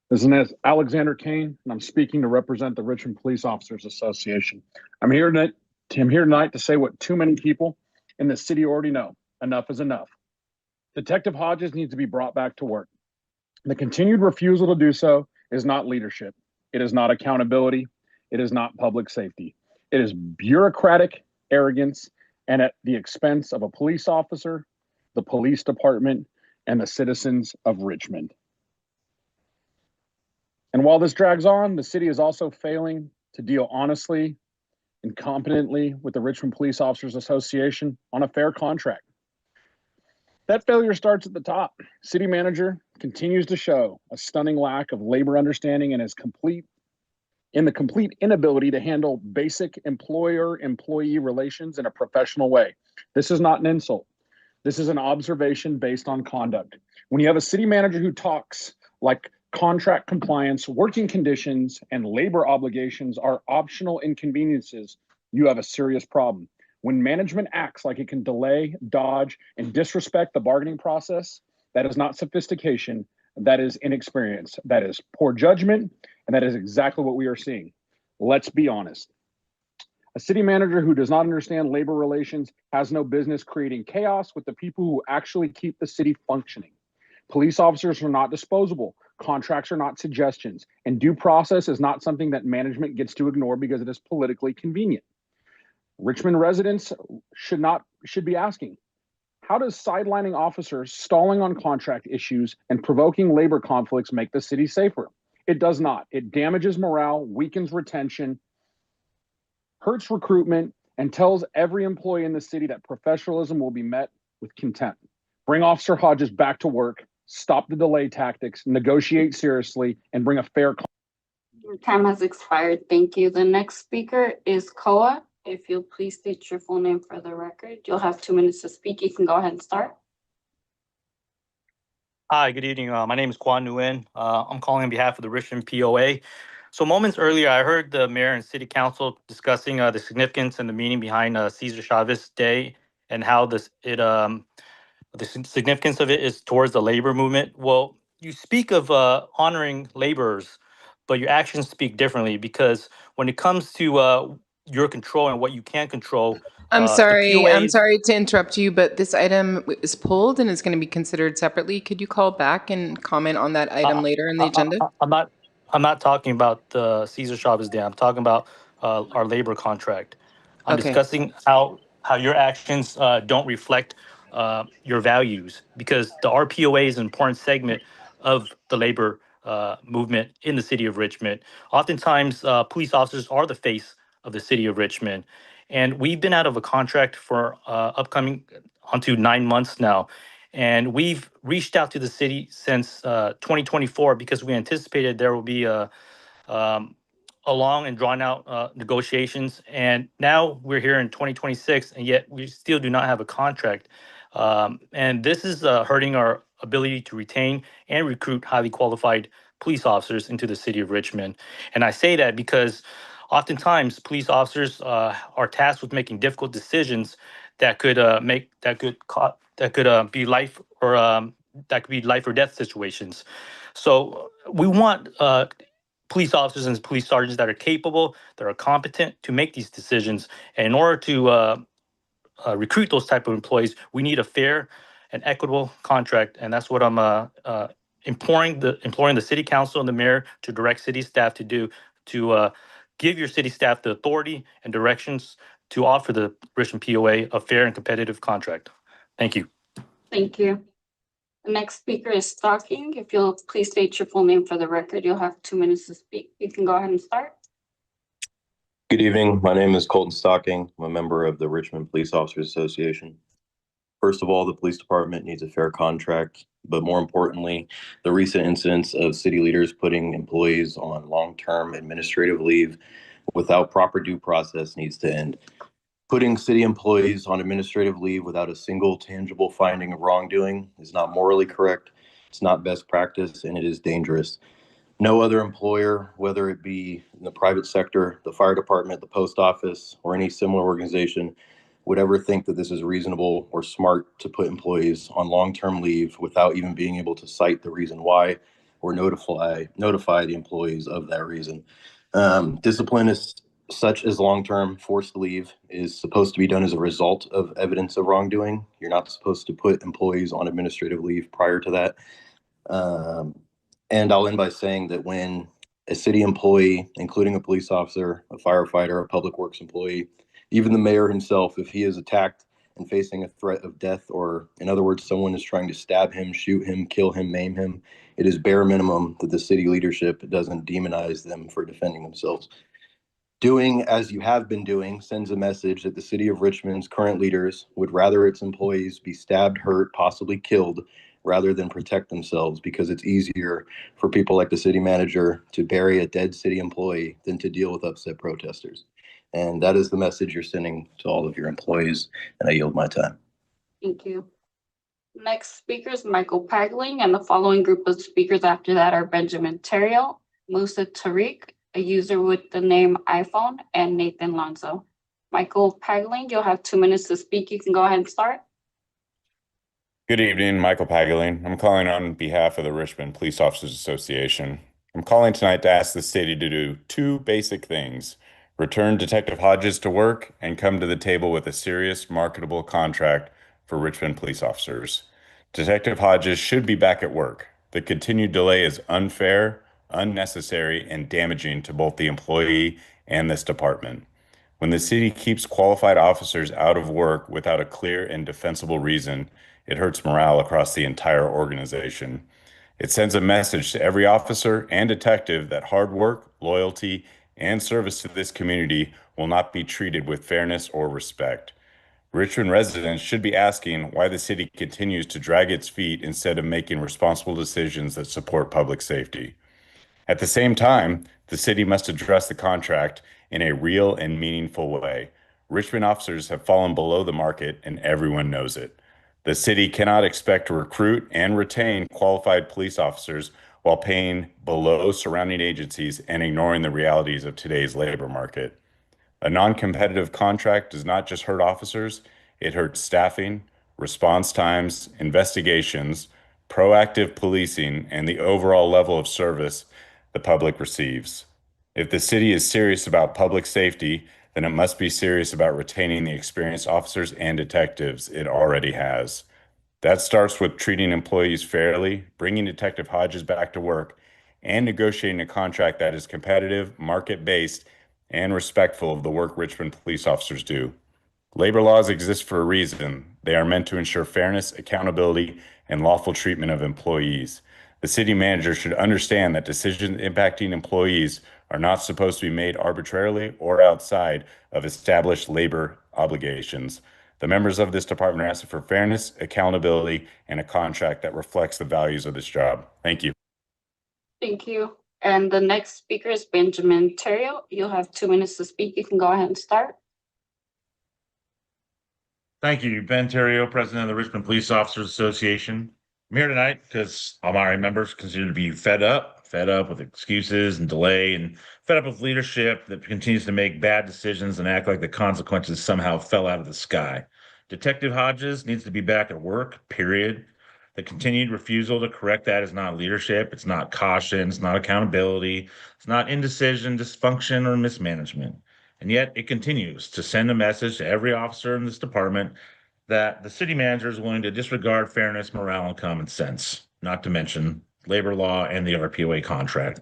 This is Alexander Kane, and I'm speaking to represent the Richmond Police Officers Association. I'm here tonight to say what too many people in the city already know. Enough is enough. Detective Hodges needs to be brought back to work. The continued refusal to do so is not leadership. It is not accountability. It is not public safety. It is bureaucratic arrogance and at the expense of a police officer, the police department, and the citizens of Richmond. And while this drags on, the city is also failing to deal honestly and competently with the Richmond Police Officers Association on a fair contract. That failure starts at the top. City manager continues to show a stunning lack of labor understanding and the complete inability to handle basic employer-employee relations in a professional way. This is not an insult. This is an observation based on conduct. When you have a city manager who talks like contract compliance, working conditions, and labor obligations are optional inconveniences, you have a serious problem. When management acts like it can delay, dodge, and disrespect the bargaining process, that is not sophistication, that is inexperience, that is poor judgment, and that is exactly what we are seeing. Let's be honest. A city manager who does not understand labor relations has no business creating chaos with the people who actually keep the city functioning. Police officers are not disposable. Contracts are not suggestions. And due process is not something that management gets to ignore because it is politically convenient. Richmond residents should be asking, how does sidelining officers, stalling on contract issues, and provoking labor conflicts make the city safer? It does not. It damages morale, weakens retention, hurts recruitment, and tells every employee in the city that professionalism will be met with contempt. Bring Officer Hodges back to work, stop the delay tactics, negotiate seriously, and bring a fair. Your time has expired. Thank you. The next speaker is Koa. If you'll please state your full name for the record. You'll have 2 minutes to speak. You can go ahead and start. Hi, good evening. My name is Kwan Nguyen. I'm calling on behalf of the Richmond POA. So moments earlier, I heard the mayor and city council discussing the significance and the meaning behind Cesar Chavez Day and how the significance of it is towards the labor movement. Well, you speak of honoring laborers, but your actions speak differently because when it comes to your control and what you can control, I'm sorry POAs to interrupt you, but this item is pulled and is going to be considered separately. Could you call back and comment on that item later in the agenda? I'm not talking about the Cesar Chavez Day. I'm talking about our labor contract. I'm Okay. discussing how your actions don't reflect your values, because the RPOA is an important segment of the labor movement in the city of Richmond. Oftentimes, police officers are the face of the city of Richmond, and we've been out of a contract for upcoming onto 9 months now. And we've reached out to the city since 2024 because we anticipated there will be um, a long and drawn out negotiations. And now we're here in 2026, and yet we still do not have a contract. And this is hurting our ability to retain and recruit highly qualified police officers into the city of Richmond. And I say that because oftentimes police officers are tasked with making difficult decisions that could be life or that could be life or death situations. So we want police officers and police sergeants that are capable, that are competent to make these decisions. And in order to recruit those type of employees, we need a fair and equitable contract, and that's what I'm imploring the city council and the mayor to direct city staff to do, to give your city staff the authority and directions to offer the Richmond POA a fair and competitive contract. Thank you. Thank you. The next speaker is Stocking. If you'll please state your full name for the record, you'll have 2 minutes to speak. You can go ahead and start. Good evening. My name is Colton Stocking. I'm a member of the Richmond Police Officers Association. First of all, the police department needs a fair contract, but more importantly, the recent incidents of city leaders putting employees on long-term administrative leave without proper due process needs to end. Putting city employees on administrative leave without a single tangible finding of wrongdoing is not morally correct, it's not best practice, and it is dangerous. No other employer, whether it be in the private sector, the fire department, the post office, or any similar organization, would ever think that this is reasonable or smart to put employees on long-term leave without even being able to cite the reason why or notify the employees of that reason. Discipline is such as long-term forced leave is supposed to be done as a result of evidence of wrongdoing. You're not supposed to put employees on administrative leave prior to that. And I'll end by saying that when a city employee, including a police officer, a firefighter, a public works employee, even the mayor himself, if he is attacked and facing a threat of death, or in other words, someone is trying to stab him, shoot him, kill him, maim him, it is bare minimum that the city leadership doesn't demonize them for defending themselves. Doing as you have been doing sends a message that the city of Richmond's current leaders would rather its employees be stabbed, hurt, possibly killed, rather than protect themselves, because it's easier for people like the city manager to bury a dead city employee than to deal with upset protesters. And that is the message you're sending to all of your employees, and I yield my time. Thank you. Next speaker is Michael Pagling, and the following group of speakers after that are Benjamin Terrio, Musa Tariq, a user with the name iPhone, and Nathan Lonzo. Michael Pagling, you'll have 2 minutes to speak. You can go ahead and start. Good evening, Michael Pagling. I'm calling on behalf of the Richmond Police Officers Association. I'm calling tonight to ask the city to do 2 basic things: return Detective Hodges to work and come to the table with a serious, marketable contract for Richmond police officers. Detective Hodges should be back at work. The continued delay is unfair, unnecessary, and damaging to both the employee and this department. When the city keeps qualified officers out of work without a clear and defensible reason, it hurts morale across the entire organization. It sends a message to every officer and detective that hard work, loyalty, and service to this community will not be treated with fairness or respect. Richmond residents should be asking why the city continues to drag its feet instead of making responsible decisions that support public safety. At the same time, the city must address the contract in a real and meaningful way. Richmond officers have fallen below the market, and everyone knows it. The city cannot expect to recruit and retain qualified police officers while paying below surrounding agencies and ignoring the realities of today's labor market. A non-competitive contract does not just hurt officers, it hurts staffing, response times, investigations, proactive policing, and the overall level of service the public receives. If the city is serious about public safety, then it must be serious about retaining the experienced officers and detectives it already has. That starts with treating employees fairly, bringing Detective Hodges back to work, and negotiating a contract that is competitive, market-based, and respectful of the work Richmond police officers do. Labor laws exist for a reason. They are meant to ensure fairness, accountability, and lawful treatment of employees. The city manager should understand that decisions impacting employees are not supposed to be made arbitrarily or outside of established labor obligations. The members of this department are asking for fairness, accountability, and a contract that reflects the values of this job. Thank you. Thank you. And the next speaker is Benjamin Terrio. You'll have 2 minutes to speak. You can go ahead and start. Thank you. Ben Terrio, President of the Richmond Police Officers Association. I'm here tonight because all my members consider to be fed up with excuses and delay, and fed up with leadership that continues to make bad decisions and act like the consequences somehow fell out of the sky. Detective Hodges needs to be back at work, period. The continued refusal to correct that is not leadership. It's not caution. It's not accountability. It's not indecision, dysfunction, or mismanagement. And yet it continues to send a message to every officer in this department that the city manager is willing to disregard fairness, morale, and common sense, not to mention labor law and the RPOA contract.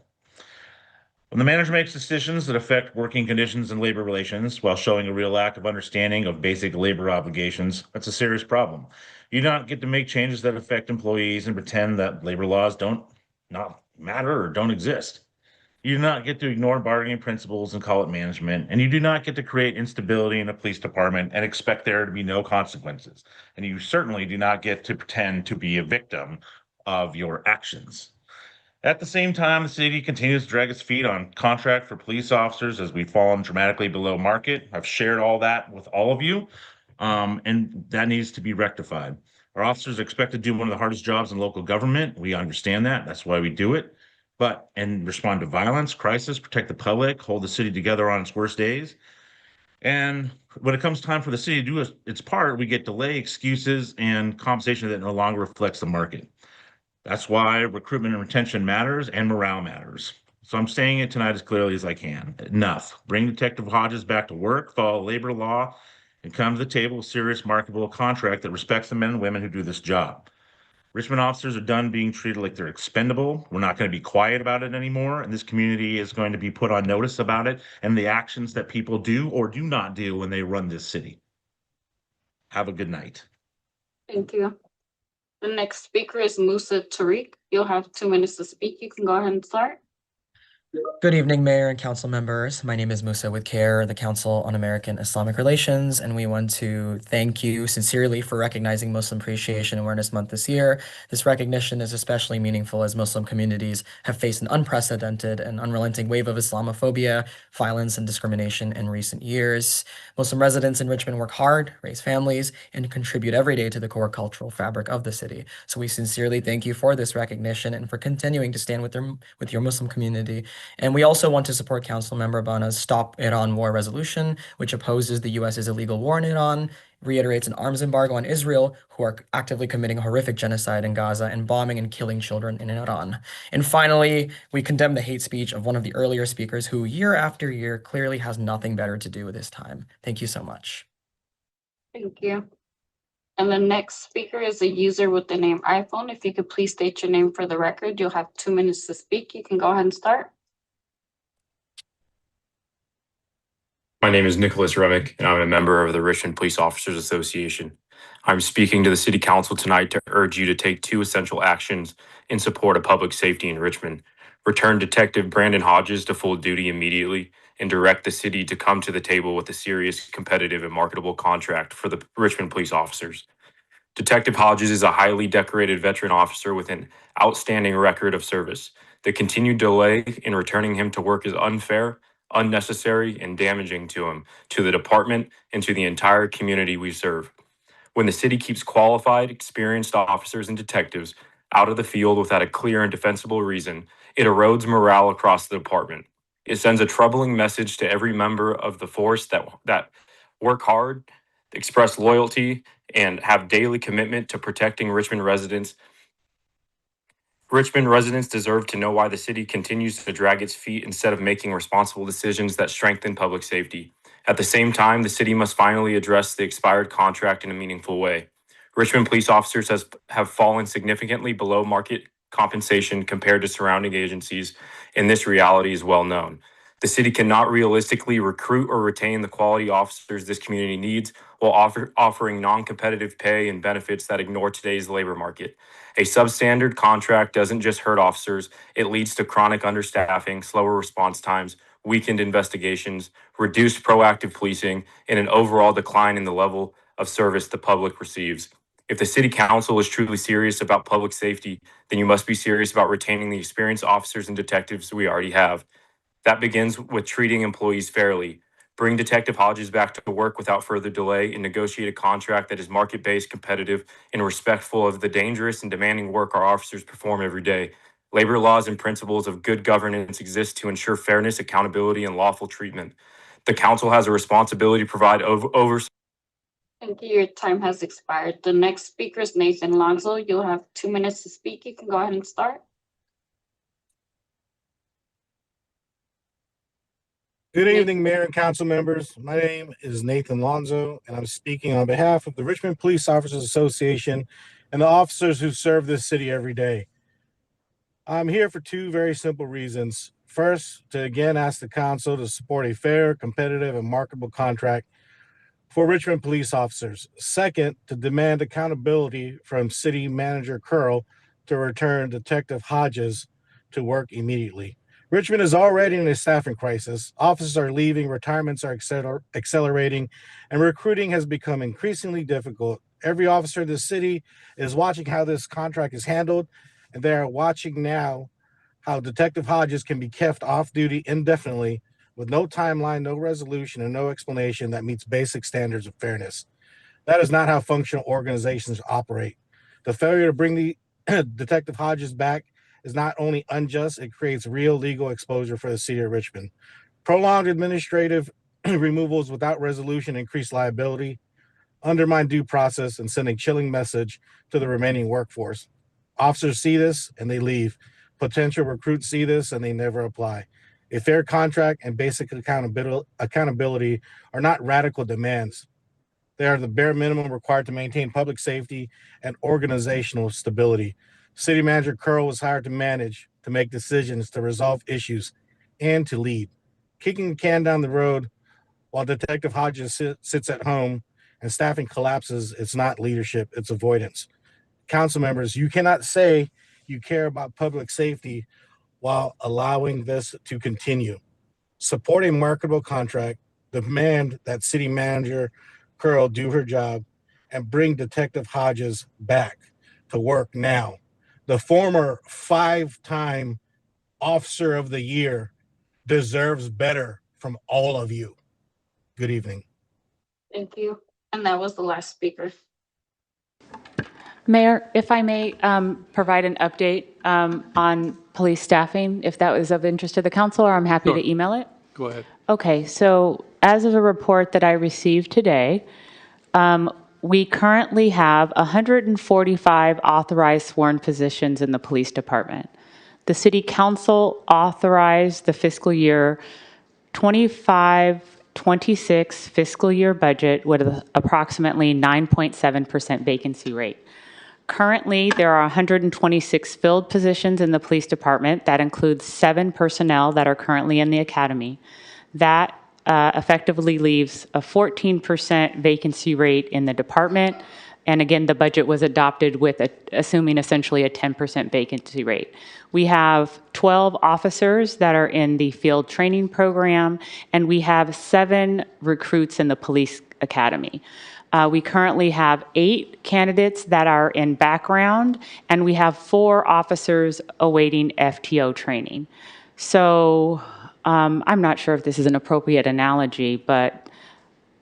When the manager makes decisions that affect working conditions and labor relations while showing a real lack of understanding of basic labor obligations, that's a serious problem. You do not get to make changes that affect employees and pretend that labor laws don't not matter or don't exist. You do not get to ignore bargaining principles and call it management, and you do not get to create instability in a police department and expect there to be no consequences. And you certainly do not get to pretend to be a victim of your actions. At the same time, the city continues to drag its feet on contract for police officers as we've fallen dramatically below market. I've shared all that with all of you, and that needs to be rectified. Our officers are expected to do one of the hardest jobs in local government. We understand that. That's why we do it. And respond to violence, crisis, protect the public, hold the city together on its worst days. And when it comes time for the city to do its part, we get delay, excuses, and compensation that no longer reflects the market. That's why recruitment and retention matters and morale matters. So I'm saying it tonight as clearly as I can. Enough. Bring Detective Hodges back to work, follow labor law, and come to the table with serious, marketable contract that respects the men and women who do this job. Richmond officers are done being treated like they're expendable. We're not going to be quiet about it anymore, and this community is going to be put on notice about it and the actions that people do or do not do when they run this city. Have a good night. Thank you. The next speaker is Musa Tariq. You'll have 2 minutes to speak. You can go ahead and start. Good evening, Mayor and Council members. My name is Musa with CARE, the Council on American Islamic Relations, and we want to thank you sincerely for recognizing Muslim Appreciation Awareness Month this year. This recognition is especially meaningful as Muslim communities have faced an unprecedented and unrelenting wave of Islamophobia, violence, and discrimination in recent years. Muslim residents in Richmond work hard, raise families, and contribute every day to the core cultural fabric of the city. So we sincerely thank you for this recognition and for continuing to stand with your Muslim community. And we also want to support Councilmember Bana's Stop Iran War resolution, which opposes the U.S.'s illegal war in Iran, reiterates an arms embargo on Israel, who are actively committing horrific genocide in Gaza and bombing and killing children in Iran. And finally, we condemn the hate speech of one of the earlier speakers who, year after year, clearly has nothing better to do with his time. Thank you so much. Thank you. And the next speaker is a user with the name iPhone. If you could please state your name for the record, you'll have 2 minutes to speak. You can go ahead and start. My name is Nicholas Remick, and I'm a member of the Richmond Police Officers Association. I'm speaking to the City Council tonight to urge you to take 2 essential actions in support of public safety in Richmond. Return Detective Brandon Hodges to full duty immediately and direct the city to come to the table with a serious, competitive, and marketable contract for the Richmond police officers. Detective Hodges is a highly decorated veteran officer with an outstanding record of service. The continued delay in returning him to work is unfair, unnecessary, and damaging to him, to the department, and to the entire community we serve. When the city keeps qualified, experienced officers and detectives out of the field without a clear and defensible reason, it erodes morale across the department. It sends a troubling message to every member of the force that work hard, express loyalty, and have daily commitment to protecting Richmond residents. Richmond residents deserve to know why the city continues to drag its feet instead of making responsible decisions that strengthen public safety. At the same time, the city must finally address the expired contract in a meaningful way. Richmond police officers have fallen significantly below market compensation compared to surrounding agencies, and this reality is well known. The city cannot realistically recruit or retain the quality officers this community needs while offering non-competitive pay and benefits that ignore today's labor market. A substandard contract doesn't just hurt officers, it leads to chronic understaffing, slower response times, weakened investigations, reduced proactive policing, and an overall decline in the level of service the public receives. If the city council is truly serious about public safety, then you must be serious about retaining the experienced officers and detectives we already have. That begins with treating employees fairly. Bring Detective Hodges back to work without further delay and negotiate a contract that is market-based, competitive, and respectful of the dangerous and demanding work our officers perform every day. Labor laws and principles of good governance exist to ensure fairness, accountability, and lawful treatment. The council has a responsibility to provide oversight. Thank you. Your time has expired. The next speaker is Nathan Lonzo. You'll have 2 minutes to speak. You can go ahead and start. Good evening, Mayor and council members. My name is Nathan Lonzo, and I'm speaking on behalf of the Richmond Police Officers Association and the officers who serve this city every day. I'm here for two very simple reasons. First, to again ask the council to support a fair, competitive, and marketable contract for Richmond police officers. Second, to demand accountability from City Manager Curl to return Detective Hodges to work immediately. Richmond is already in a staffing crisis. Officers are leaving, retirements are accelerating, and recruiting has become increasingly difficult. Every officer in the city is watching how this contract is handled, and they are watching now how Detective Hodges can be kept off duty indefinitely with no timeline, no resolution, and no explanation that meets basic standards of fairness. That is not how functional organizations operate. The failure to bring the Detective Hodges back is not only unjust, it creates real legal exposure for the city of Richmond. Prolonged administrative removals without resolution increase liability, undermine due process, and send a chilling message to the remaining workforce. Officers see this and they leave. Potential recruits see this and they never apply. A fair contract and basic accountability are not radical demands. They are the bare minimum required to maintain public safety and organizational stability. City Manager Curl was hired to manage, to make decisions, to resolve issues, and to lead. Kicking the can down the road while Detective Hodges sits at home and staffing collapses, it's not leadership, it's avoidance. Council members, you cannot say you care about public safety while allowing this to continue. Support a marketable contract, demand that City Manager Curl do her job, and bring Detective Hodges back to work now. The former 5-time Officer of the Year deserves better from all of you. Good evening. Thank you. And that was the last speaker. Mayor, if I may provide an update on police staffing, if that was of interest to the council, or I'm happy Sure. to email it. Go ahead. Okay, so as of a report that I received today, we currently have 145 authorized sworn positions in the police department. The city council authorized the fiscal year 25-26 fiscal year budget with approximately 9.7% vacancy rate. Currently, there are 126 filled positions in the police department. That includes 7 personnel that are currently in the academy. That effectively leaves a 14% vacancy rate in the department. And again, the budget was adopted with assuming essentially a 10% vacancy rate. We have 12 officers that are in the field training program, and we have 7 recruits in the police academy. We currently have 8 candidates that are in background, and we have 4 officers awaiting FTO training. So I'm not sure if this is an appropriate analogy, but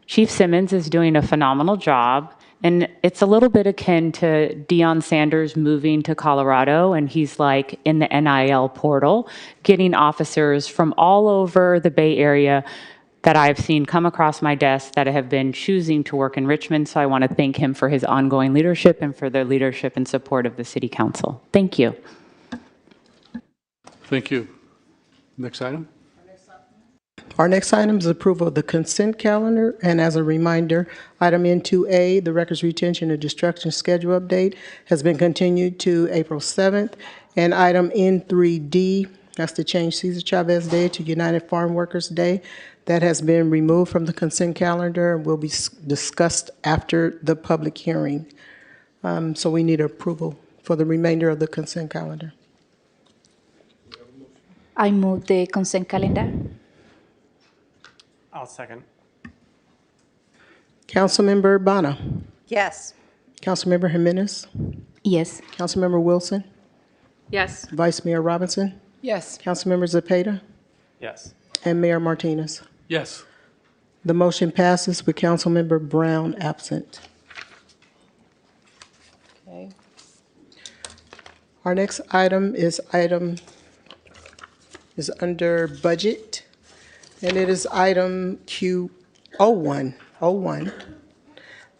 Chief Simmons is doing a phenomenal job. And it's a little bit akin to Deion Sanders moving to Colorado, and he's like in the NIL portal, getting officers from all over the Bay Area that I've seen come across my desk that have been choosing to work in Richmond. So I want to thank him for his ongoing leadership and for their leadership and support of the City Council. Thank you. Thank you. Next item. Our next item is approval of the consent calendar. And as a reminder, item N2A, the records retention and destruction schedule update, has been continued to April 7th. And item N3D, That's to change Cesar Chavez Day to United Farm Workers Day. That has been removed from the consent calendar and will be discussed after the public hearing. So we need approval for the remainder of the consent calendar. I move the consent calendar. I'll second. Councilmember Bonner. Yes. Councilmember Jimenez. Yes. Councilmember Wilson. Yes. Vice Mayor Robinson. Yes. Councilmember Zepeda. Yes. And Mayor Martinez. Yes. The motion passes with Councilmember Brown absent. Okay. Our next item is under budget, and it is item Q01.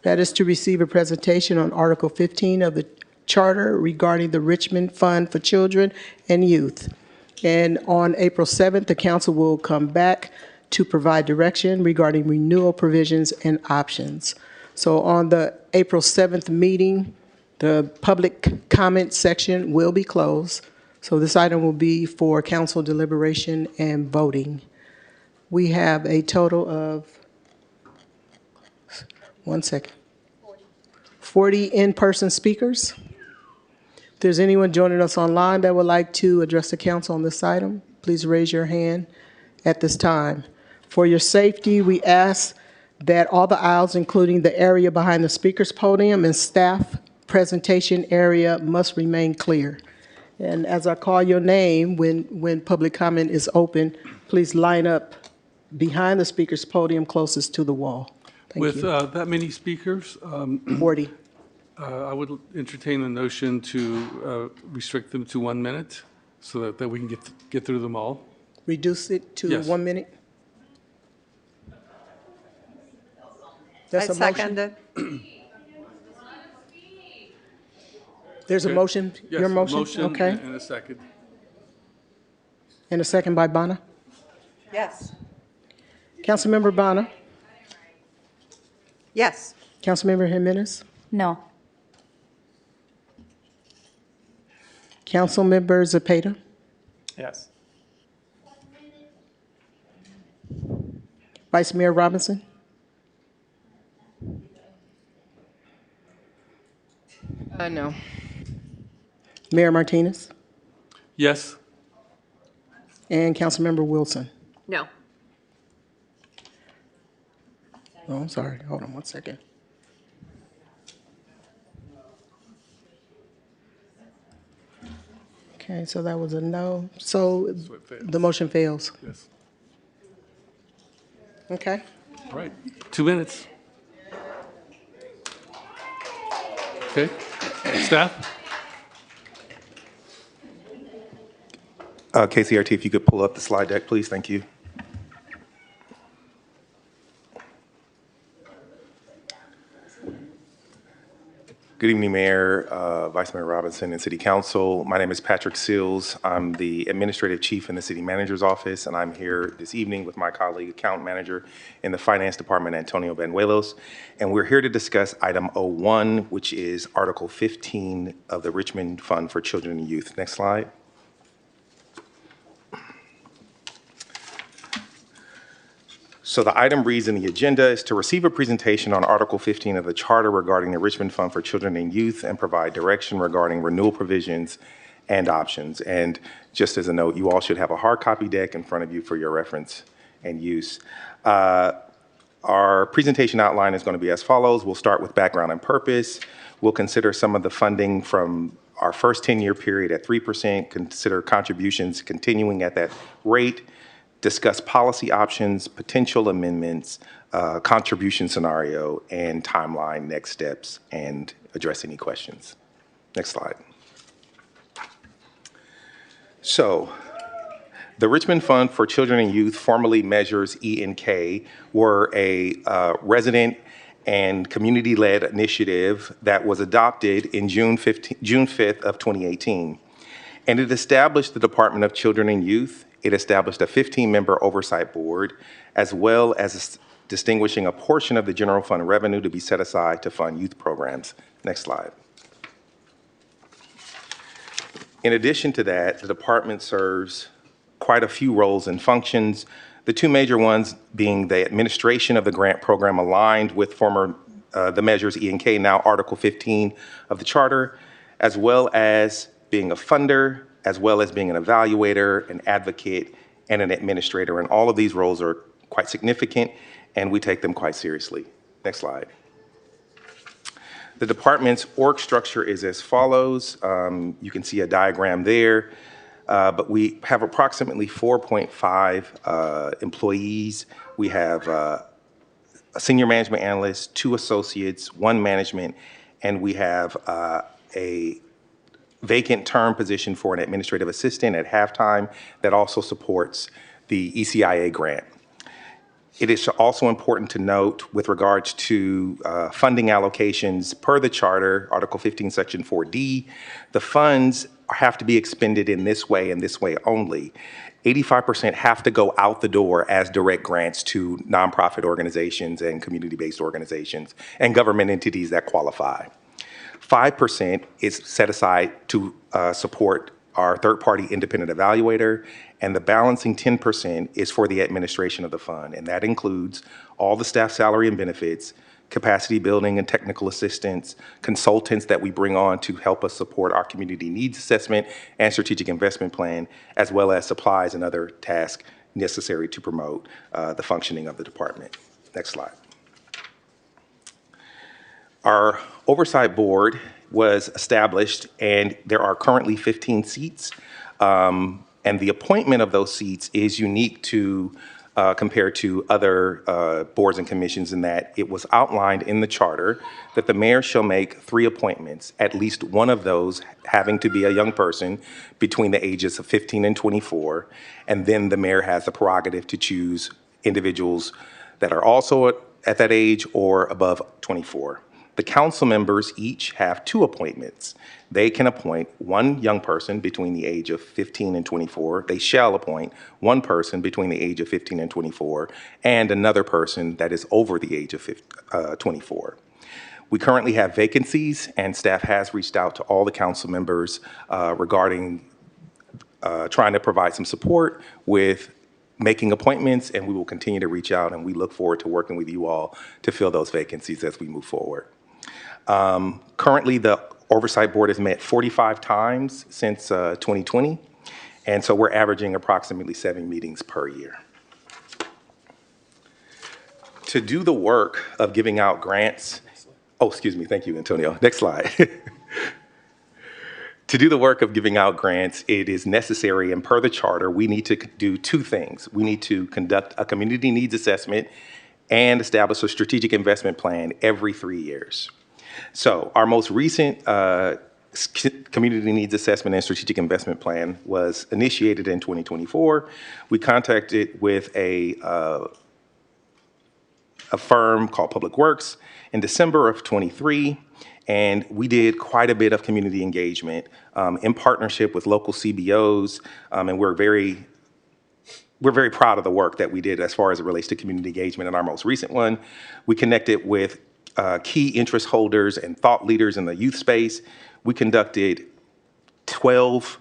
That is to receive a presentation on Article 15 of the Charter regarding the Richmond Fund for Children and Youth. And on April 7th, the council will come back to provide direction regarding renewal provisions and options. So on the April 7th meeting, the public comment section will be closed. So this item will be for council deliberation and voting. We have a total of, 40 in-person speakers. If there's anyone joining us online that would like to address the council on this item, please raise your hand at this time. For your safety, we ask that all the aisles, including the area behind the speaker's podium and staff presentation area, must remain clear. And as I call your name, when public comment is open, please line up behind the speaker's podium closest to the wall. Thank With you. that many speakers, 40. I would entertain the notion to restrict them to 1 minute so that we can get through them all. Reduce it to Yes. 1 minute? That's a motion? second it. There's a Okay. motion? Yes, Your a motion? Okay. and a second. And a second by Bonner? Yes. Councilmember Bonner? Yes. Councilmember Jimenez? No. Councilmember Zepeda? Yes. Vice Mayor Robinson? No. Mayor Martinez? Yes. And Councilmember Wilson? No. Oh, I'm sorry. Hold on 1 second. Okay, so that was a no. So it fails. the motion fails. Yes. Okay. All right. 2 minutes. Okay. Staff? KCRT, if you could pull up the slide deck, please. Thank you. Good evening, Mayor, Vice Mayor Robinson, and City Council. My name is Patrick Seals. I'm the Administrative Chief in the City Manager's Office, and I'm here this evening with my colleague, Account Manager in the Finance Department, Antonio Banuelos. And we're here to discuss item 01, which is Article 15 of the Richmond Fund for Children and Youth. Next slide. So the item reads in the agenda is to receive a presentation on Article 15 of the Charter regarding the Richmond Fund for Children and Youth and provide direction regarding renewal provisions and options. And just as a note, you all should have a hard copy deck in front of you for your reference and use. Our presentation outline is going to be as follows. We'll start with background and purpose. We'll consider some of the funding from our first 10-year period at 3%, consider contributions continuing at that rate, discuss policy options, potential amendments, contribution scenario, and timeline, next steps, and address any questions. Next slide. So, the Richmond Fund for Children and Youth, formerly Measures E and K, were a resident and community-led initiative that was adopted in June 5th of 2018. And it established the Department of Children and Youth. It established a 15-member oversight board, as well as distinguishing a portion of the general fund revenue to be set aside to fund youth programs. Next slide. In addition to that, the department serves quite a few roles and functions. The two major ones being the administration of the grant program aligned with the measures E and K, now Article 15 of the Charter, as well as being a funder, as well as being an evaluator, an advocate, and an administrator. And all of these roles are quite significant, and we take them quite seriously. Next slide. The department's org structure is as follows. You can see a diagram there, but we have approximately 4.5 employees. We have a senior management analyst, 2 associates, 1 management, and we have a vacant term position for an administrative assistant at halftime that also supports the ECIA grant. It is also important to note with regards to funding allocations per the Charter, Article 15, Section 4D, the funds have to be expended in this way and this way only. 85% have to go out the door as direct grants to nonprofit organizations and community-based organizations and government entities that qualify. 5% is set aside to support our third-party independent evaluator, and the balancing 10% is for the administration of the fund, and that includes all the staff salary and benefits, capacity building and technical assistance, consultants that we bring on to help us support our community needs assessment and strategic investment plan, as well as supplies and other tasks necessary to promote the functioning of the department. Next slide. Our oversight board was established, and there are currently 15 seats. And the appointment of those seats is unique to compared to other boards and commissions in that it was outlined in the charter that the mayor shall make 3 appointments, at least one of those having to be a young person between the ages of 15 and 24. And then the mayor has the prerogative to choose individuals that are also at that age or above 24. The council members each have 2 appointments. They can appoint 1 young person between the age of 15 and 24. They shall appoint 1 person between the age of 15 and 24, and another person that is over the age of 24. We currently have vacancies, and staff has reached out to all the council members regarding trying to provide some support with making appointments, and we will continue to reach out, and we look forward to working with you all to fill those vacancies as we move forward. Currently, the Oversight Board has met 45 times since 2020, and so we're averaging approximately 7 meetings per year. To do the work of giving out grants, excuse me, thank you, Antonio. Next slide. To do the work of giving out grants, it is necessary, and per the charter, we need to do 2 things. We need to conduct a community needs assessment and establish a strategic investment plan every 3 years. So our most recent community needs assessment and strategic investment plan was initiated in 2024. We contacted with a firm called Public Works in December of 23, and we did quite a bit of community engagement in partnership with local CBOs, and we're very proud of the work that we did as far as it relates to community engagement. In our most recent one, we connected with key interest holders and thought leaders in the youth space. We conducted 12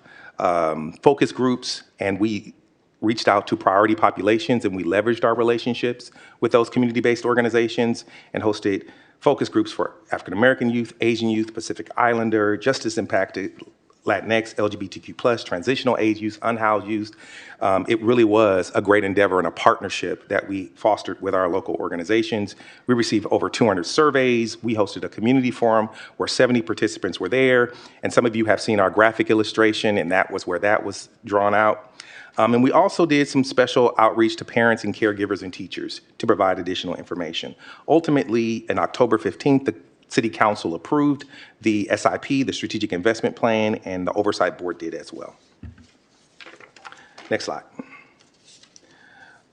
focus groups, and we reached out to priority populations, and we leveraged our relationships with those community-based organizations and hosted focus groups for African American youth, Asian youth, Pacific Islander, justice impacted, Latinx, LGBTQ+, transitional age youth, unhoused youth. It really was a great endeavor and a partnership that we fostered with our local organizations. We received over 200 surveys. We hosted a community forum where 70 participants were there. And some of you have seen our graphic illustration, and that was where that was drawn out. And we also did some special outreach to parents and caregivers and teachers to provide additional information. Ultimately, on October 15th, the City Council approved the SIP, the Strategic Investment Plan, and the Oversight Board did as well. Next slide.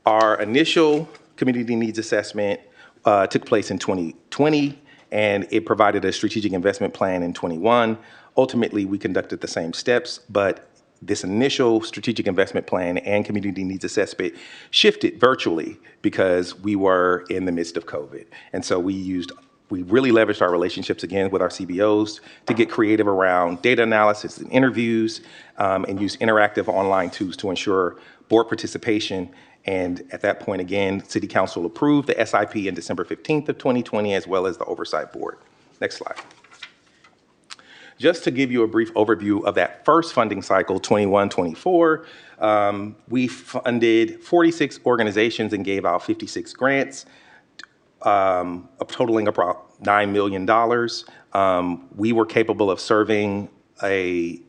Our initial community needs assessment took place in 2020, and it provided a strategic investment plan in 21. Ultimately, we conducted the same steps, but this initial strategic investment plan and community needs assessment shifted virtually because we were in the midst of COVID. And so we used We really leveraged our relationships again with our CBOs to get creative around data analysis and interviews, and use interactive online tools to ensure board participation. And at that point, again, City Council approved the SIP in December 15th of 2020, as well as the Oversight Board. Next slide. Just to give you a brief overview of that first funding cycle, 21-24, we funded 46 organizations and gave out 56 grants, totaling about $9 million. We were capable of serving a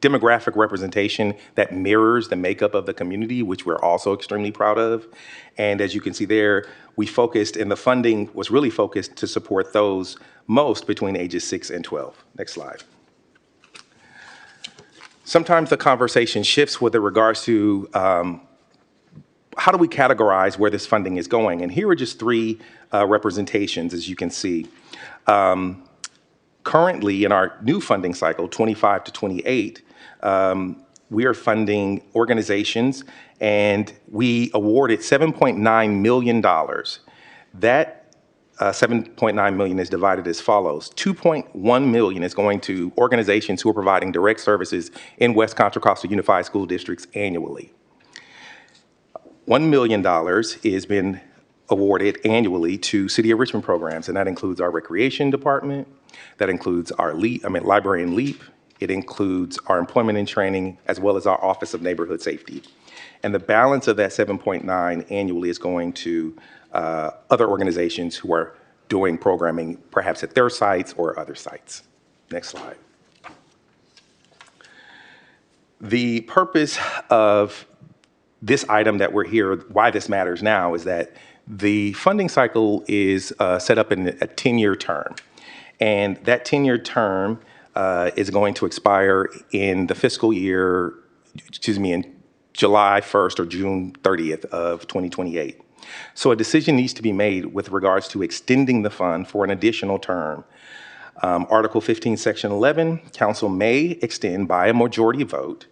demographic representation that mirrors the makeup of the community, which we're also extremely proud of. And as you can see there, we focused, and the funding was really focused to support those most between ages 6 and 12. Next slide. Sometimes the conversation shifts with regards to how do we categorize where this funding is going? And here are just three representations, as you can see. Currently, in our new funding cycle, 25 to 28, we are funding organizations, and we awarded $7.9 million. That $7.9 million is divided as follows. $2.1 million is going to organizations who are providing direct services in West Contra Costa Unified School Districts annually. $1 million is been awarded annually to City of Richmond programs, and that includes our recreation department, that includes our library and LEAP, it includes our employment and training, as well as our Office of Neighborhood Safety. And the balance of that 7.9 annually is going to other organizations who are doing programming, perhaps at their sites or other sites. Next slide. The purpose of this item that we're here, why this matters now, is that the funding cycle is set up in a 10-year term. And that 10-year term is going to expire in the fiscal year, in July 1st or June 30th of 2028. So a decision needs to be made with regards to extending the fund for an additional term. Article 15, Section 11, Council may extend by a majority vote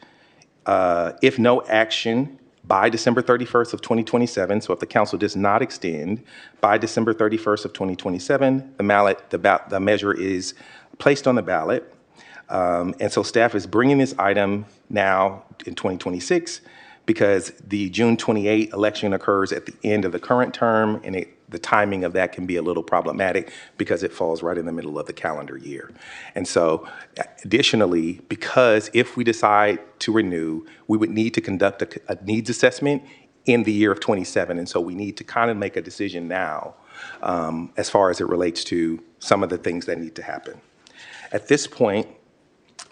if no action by December 31st of 2027. So if the council does not extend by December 31st of 2027, the measure is placed on the ballot. And so staff is bringing this item now in 2026 because the June 28 election occurs at the end of the current term, and the timing of that can be a little problematic because it falls right in the middle of the calendar year. And so additionally, because if we decide to renew, we would need to conduct a needs assessment in the year of 27. And so we need to kind of make a decision now as far as it relates to some of the things that need to happen. At this point,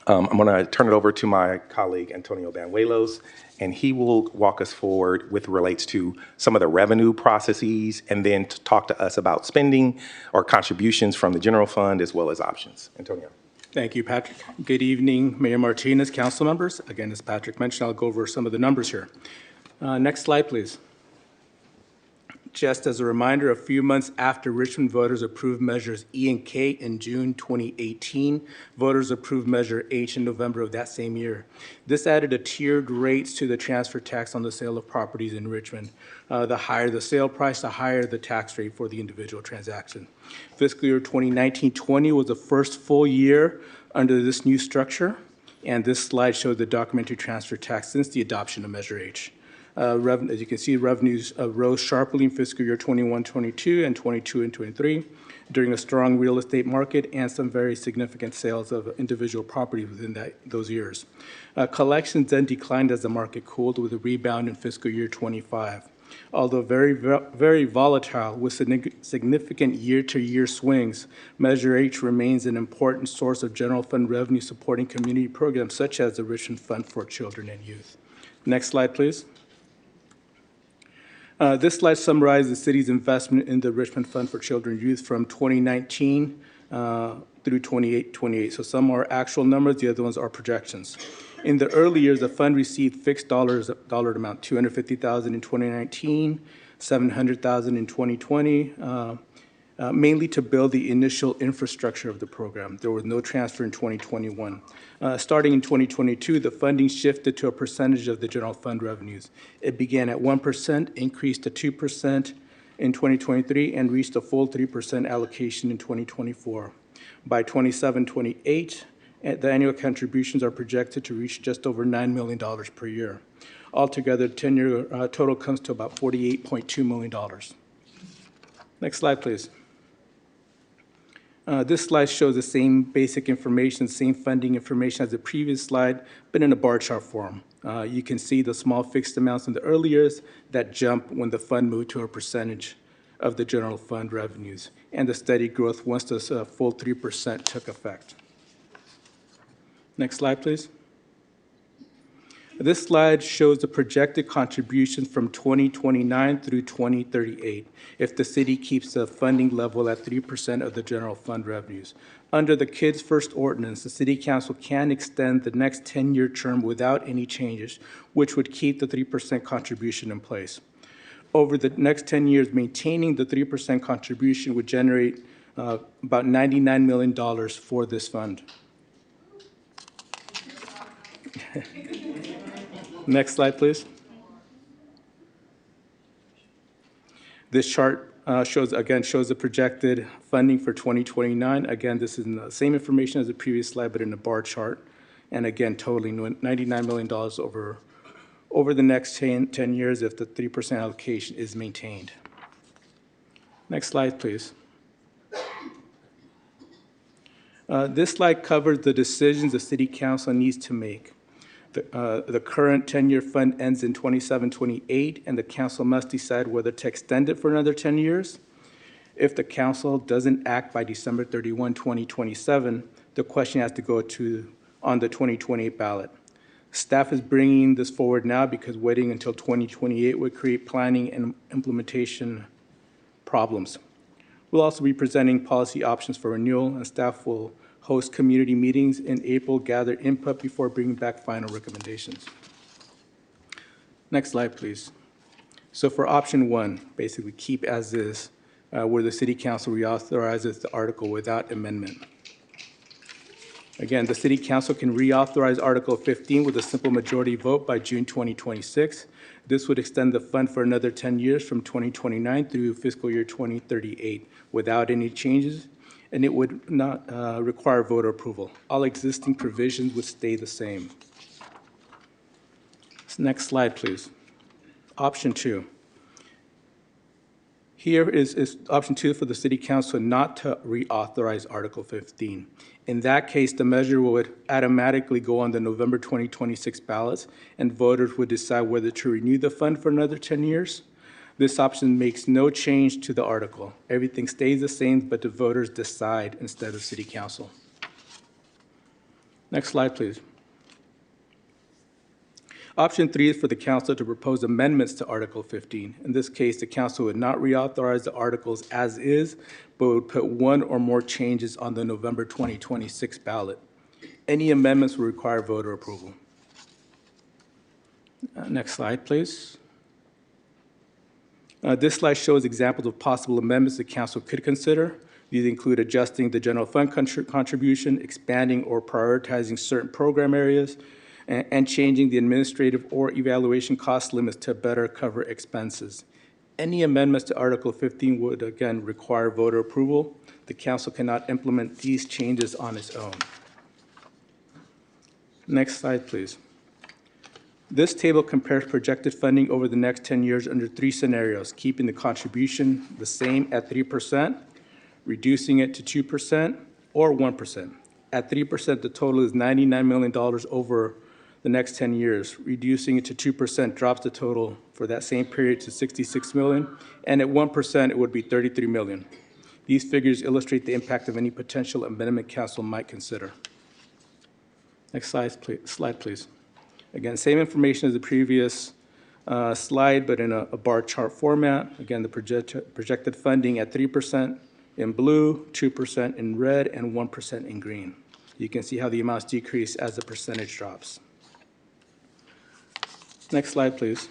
I'm going to turn it over to my colleague, Antonio Banuelos, and he will walk us forward with relates to some of the revenue processes and then to talk to us about spending or contributions from the general fund as well as options. Antonio. Thank you, Patrick. Good evening, Mayor Martinez, council members. Again, as Patrick mentioned, I'll go over some of the numbers here. Next slide, please. Just as a reminder, a few months after Richmond voters approved measures E and K in June 2018, voters approved measure H in November of that same year. This added a tiered rates to the transfer tax on the sale of properties in Richmond. The higher the sale price, the higher the tax rate for the individual transaction. Fiscal year 2019-20 was the first full year under this new structure, and this slide showed the documentary transfer tax since the adoption of Measure H. As you can see, revenues rose sharply in fiscal year 21-22 and 22 and 23 during a strong real estate market and some very significant sales of individual properties within those years. Collections then declined as the market cooled with a rebound in fiscal year 25. Although very volatile with significant year-to-year swings, Measure H remains an important source of general fund revenue supporting community programs such as the Richmond Fund for Children and Youth. Next slide, please. This slide summarizes the city's investment in the Richmond Fund for Children and Youth from 2019 through 28. So some are actual numbers, the other ones are projections. In the early years, the fund received fixed dollar amount, $250,000 in 2019, $700,000 in 2020, mainly to build the initial infrastructure of the program. There was no transfer in 2021. Starting in 2022, the funding shifted to a percentage of the general fund revenues. It began at 1%, increased to 2% in 2023 and reached a full 3% allocation in 2024. By 27-28, the annual contributions are projected to reach just over $9 million per year. Altogether, the 10-year total comes to about $48.2 million. Next slide, please. This slide shows the same basic information, same funding information as the previous slide, but in a bar chart form. You can see the small fixed amounts in the early years that jump when the fund moved to a percentage of the general fund revenues, and the steady growth once this full 3% took effect. Next slide, please. This slide shows the projected contributions from 2029 through 2038 if the city keeps the funding level at 3% of the general fund revenues. Under the Kids First Ordinance, the City Council can extend the next 10-year term without any changes, which would keep the 3% contribution in place. Over the next 10 years, maintaining the 3% contribution would generate about $99 million for this fund. Next slide, please. This chart shows the projected funding for 2029. Again, this is the same information as the previous slide, but in a bar chart. And again, totaling $99 million over the next 10 years if the 3% allocation is maintained. Next slide, please. This slide covers the decisions the City Council needs to make. The current 10-year fund ends in 27-28, and the council must decide whether to extend it for another 10 years. If the council doesn't act by December 31, 2027, the question has to go on the 2028 ballot. Staff is bringing this forward now because waiting until 2028 would create planning and implementation problems. We'll also be presenting policy options for renewal, and staff will host community meetings in April, gather input before bringing back final recommendations. Next slide, please. So for option one, basically keep as is, where the City Council reauthorizes the article without amendment. Again, the City Council can reauthorize Article 15 with a simple majority vote by June 2026. This would extend the fund for another 10 years from 2029 through fiscal year 2038 without any changes, and it would not require voter approval. All existing provisions would stay the same. Next slide, please. Option two. Here is option two for the City Council not to reauthorize Article 15. In that case, the measure would automatically go on the November 2026 ballots, and voters would decide whether to renew the fund for another 10 years. This option makes no change to the article. Everything stays the same, but the voters decide instead of City Council. Next slide, please. Option three is for the council to propose amendments to Article 15. In this case, the council would not reauthorize the articles as is, but would put one or more changes on the November 2026 ballot. Any amendments will require voter approval. Next slide, please. This slide shows examples of possible amendments the council could consider. These include adjusting the general fund contribution, expanding or prioritizing certain program areas, and changing the administrative or evaluation cost limits to better cover expenses. Any amendments to Article 15 would, again, require voter approval. The council cannot implement these changes on its own. Next slide, please. This table compares projected funding over the next 10 years under three scenarios: keeping the contribution the same at 3%, reducing it to 2%, or 1%. At 3%, the total is $99 million over the next 10 years. Reducing it to 2% drops the total for that same period to $66 million, and at 1%, it would be $33 million. These figures illustrate the impact of any potential amendment council might consider. Next slide, please. Again, same information as the previous slide, but in a bar chart format. Again, the projected funding at 3% in blue, 2% in red, and 1% in green. You can see how the amounts decrease as the percentage drops. Next slide, please.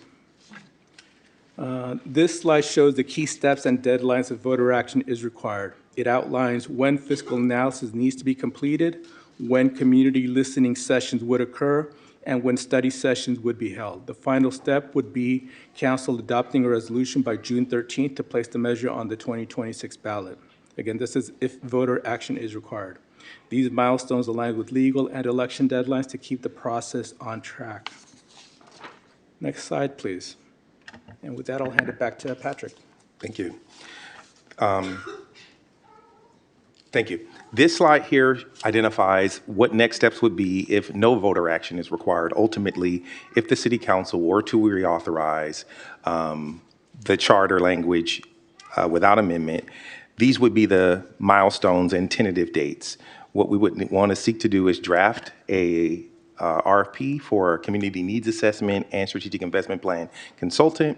This slide shows the key steps and deadlines if voter action is required. It outlines when fiscal analysis needs to be completed, when community listening sessions would occur, and when study sessions would be held. The final step would be council adopting a resolution by June 13th to place the measure on the 2026 ballot. Again, this is if voter action is required. These milestones align with legal and election deadlines to keep the process on track. Next slide, please. And with that, I'll hand it back to Patrick. Thank you. Thank you. This slide here identifies what next steps would be if no voter action is required. Ultimately, if the City Council were to reauthorize the charter language without amendment, these would be the milestones and tentative dates. What we would want to seek to do is draft a RFP for community needs assessment and strategic investment plan consultant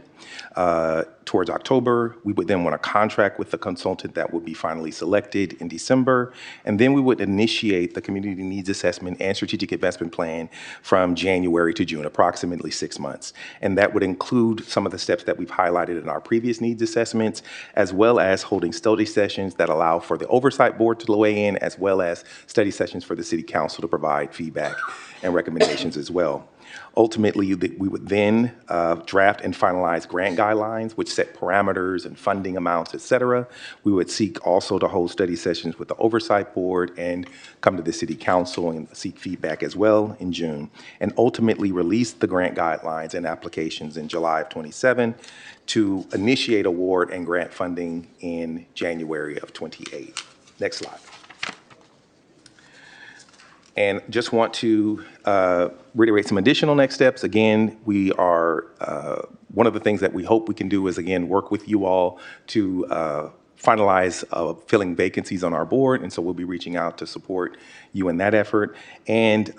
towards October. We would then want to contract with the consultant that would be finally selected in December. And then we would initiate the community needs assessment and strategic investment plan from January to June, approximately 6 months. And that would include some of the steps that we've highlighted in our previous needs assessments, as well as holding study sessions that allow for the oversight board to weigh in, as well as study sessions for the City Council to provide feedback and recommendations as well. Ultimately, we would then draft and finalize grant guidelines, which set parameters and funding amounts, et cetera. We would seek also to hold study sessions with the Oversight Board and come to the City Council and seek feedback as well in June, and ultimately release the grant guidelines and applications in July of 27 to initiate award and grant funding in January of 28. Next slide. And just want to reiterate some additional next steps. Again, we are, one of the things that we hope we can do is, again, work with you all to finalize filling vacancies on our board. And so we'll be reaching out to support you in that effort. And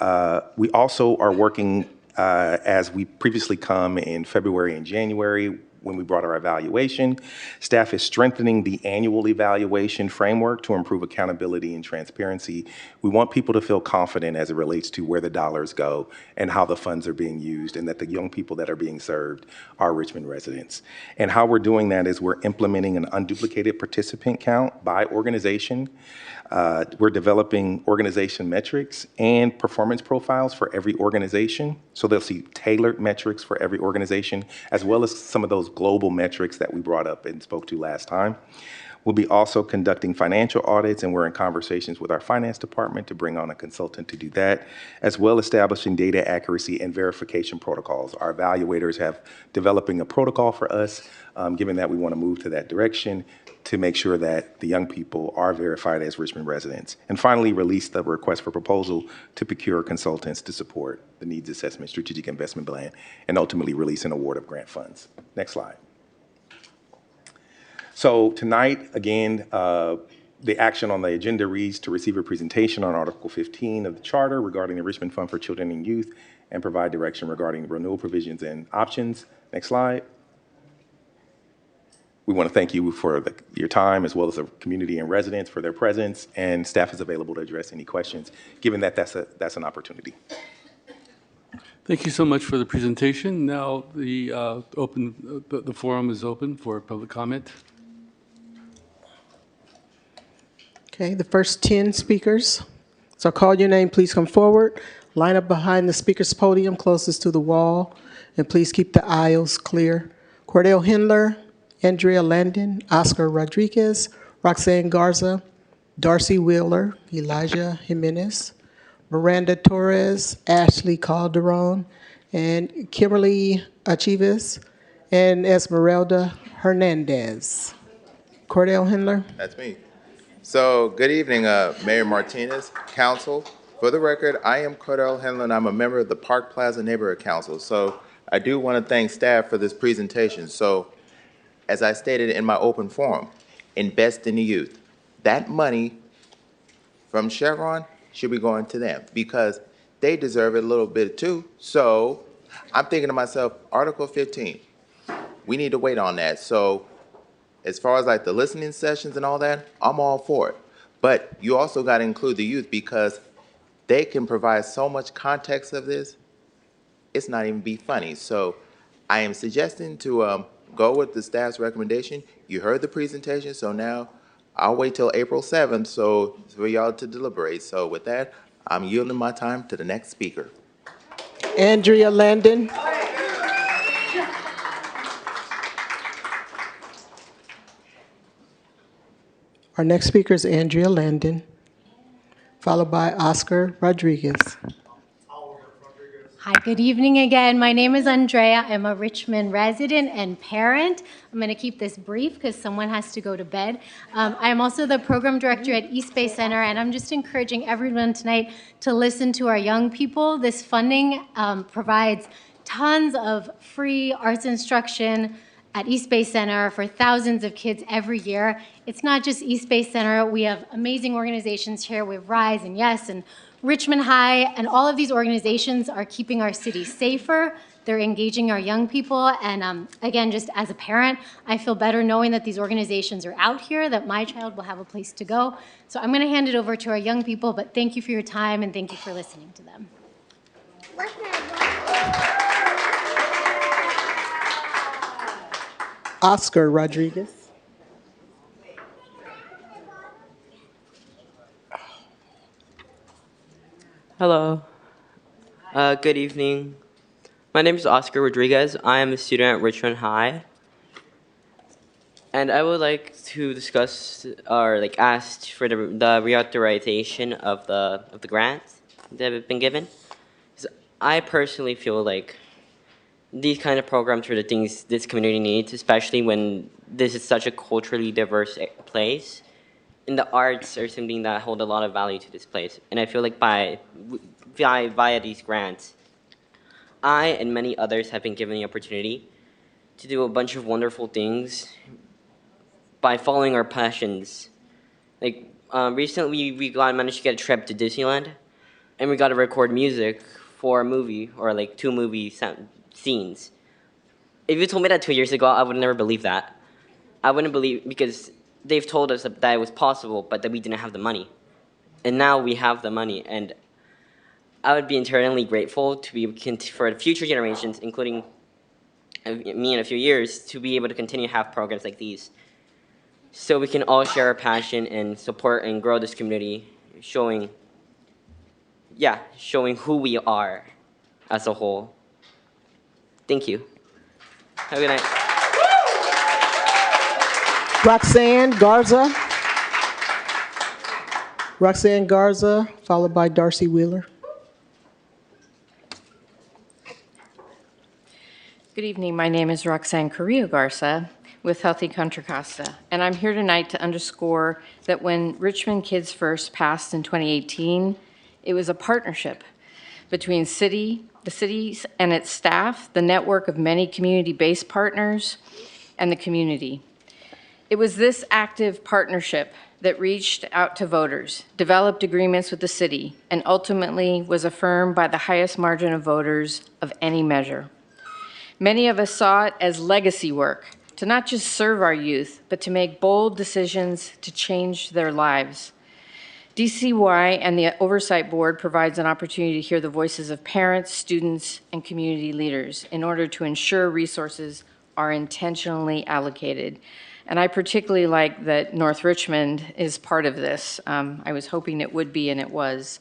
we also are working, as we previously come in February and January, when we brought our evaluation. Staff is strengthening the annual evaluation framework to improve accountability and transparency. We want people to feel confident as it relates to where the dollars go and how the funds are being used, and that the young people that are being served are Richmond residents. And how we're doing that is we're implementing an unduplicated participant count by organization. We're developing organization metrics and performance profiles for every organization. So they'll see tailored metrics for every organization, as well as some of those global metrics that we brought up and spoke to last time. We'll be also conducting financial audits, and we're in conversations with our finance department to bring on a consultant to do that, as well as establishing data accuracy and verification protocols. Our evaluators have developing a protocol for us, given that we want to move to that direction, to make sure that the young people are verified as Richmond residents. And finally, release the request for proposal to procure consultants to support the needs assessment strategic investment plan, and ultimately release an award of grant funds. Next slide. So tonight, again, the action on the agenda reads to receive a presentation on Article 15 of the Charter regarding the Richmond Fund for Children and Youth, and provide direction regarding renewal provisions and options. Next slide. We want to thank you for your time, as well as the community and residents for their presence, and staff is available to address any questions, given that that's an opportunity. Thank you so much for the presentation. Now the forum is open for public comment. Okay, the first 10 speakers. So I'll call your name, please come forward. Line up behind the speaker's podium closest to the wall, and please keep the aisles clear. Cordell Hindler, Andrea Landon, Oscar Rodriguez, Roxanne Garza, Darcy Wheeler, Elijah Jimenez, Miranda Torres, Ashley Calderon, and Kimberly Achives, and Esmeralda Hernandez. Cordell Hindler. That's me. So, good evening, Mayor Martinez, Council. For the record, I am Cordell Hindler, and I'm a member of the Park Plaza Neighborhood Council. So, I do want to thank staff for this presentation. So, as I stated in my open forum, invest in the youth. That money from Chevron should be going to them, because they deserve it a little bit too. So I'm thinking to myself, Article 15, we need to wait on that. So as far as like the listening sessions and all that, I'm all for it. But you also got to include the youth, because they can provide so much context of this, it's not even be funny. So I am suggesting to go with the staff's recommendation. You heard the presentation, so now I'll wait till April 7th for y'all to deliberate. So with that, I'm yielding my time to the next speaker. Andrea Landon. Our next speaker is Andrea Landon, followed by Oscar Rodriguez. Hi, good evening again. My name is Andrea. I'm a Richmond resident and parent. I'm going to keep this brief because someone has to go to bed. I'm also the program director at East Bay Center, and I'm just encouraging everyone tonight to listen to our young people. This funding provides tons of free arts instruction at East Bay Center for thousands of kids every year. It's not just East Bay Center. We have amazing organizations here. We have RISE and YES and Richmond High, and all of these organizations are keeping our city safer. They're engaging our young people. And again, just as a parent, I feel better knowing that these organizations are out here, that my child will have a place to go. So I'm going to hand it over to our young people, but thank you for your time and thank you for listening to them. Oscar Rodriguez. Hello. Good evening. My name is Oscar Rodriguez. I am a student at Richmond High. And I would like to discuss or ask for the reauthorization of the grants that have been given. 'Cause I personally feel like these kind of programs are the things this community needs, especially when this is such a culturally diverse place. And the arts are something that hold a lot of value to this place. And I feel like via these grants, I and many others have been given the opportunity to do a bunch of wonderful things by following our passions. Recently, we managed to get a trip to Disneyland, and we got to record music for a movie or two movie scenes. If you told me that 2 years ago, I would never believe that. I wouldn't believe because they've told us that it was possible, but that we didn't have the money. And now we have the money, and I would be eternally grateful for the future generations, including me in a few years, to be able to continue to have programs like these. So we can all share our passion and support and grow this community, showing who we are as a whole. Thank you. Have a good night. Roxanne Garza, followed by Darcy Wheeler. Good evening. My name is Roxanne Carrillo Garza with Healthy Contra Costa, and I'm here tonight to underscore that when Richmond Kids First passed in 2018, it was a partnership between the cities and its staff, the network of many community-based partners, and the community. It was this active partnership that reached out to voters, developed agreements with the city, and ultimately was affirmed by the highest margin of voters of any measure. Many of us saw it as legacy work, to not just serve our youth, but to make bold decisions to change their lives. DCY and the Oversight Board provides an opportunity to hear the voices of parents, students, and community leaders in order to ensure resources are intentionally allocated. And I particularly like that North Richmond is part of this. I was hoping it would be, and it was.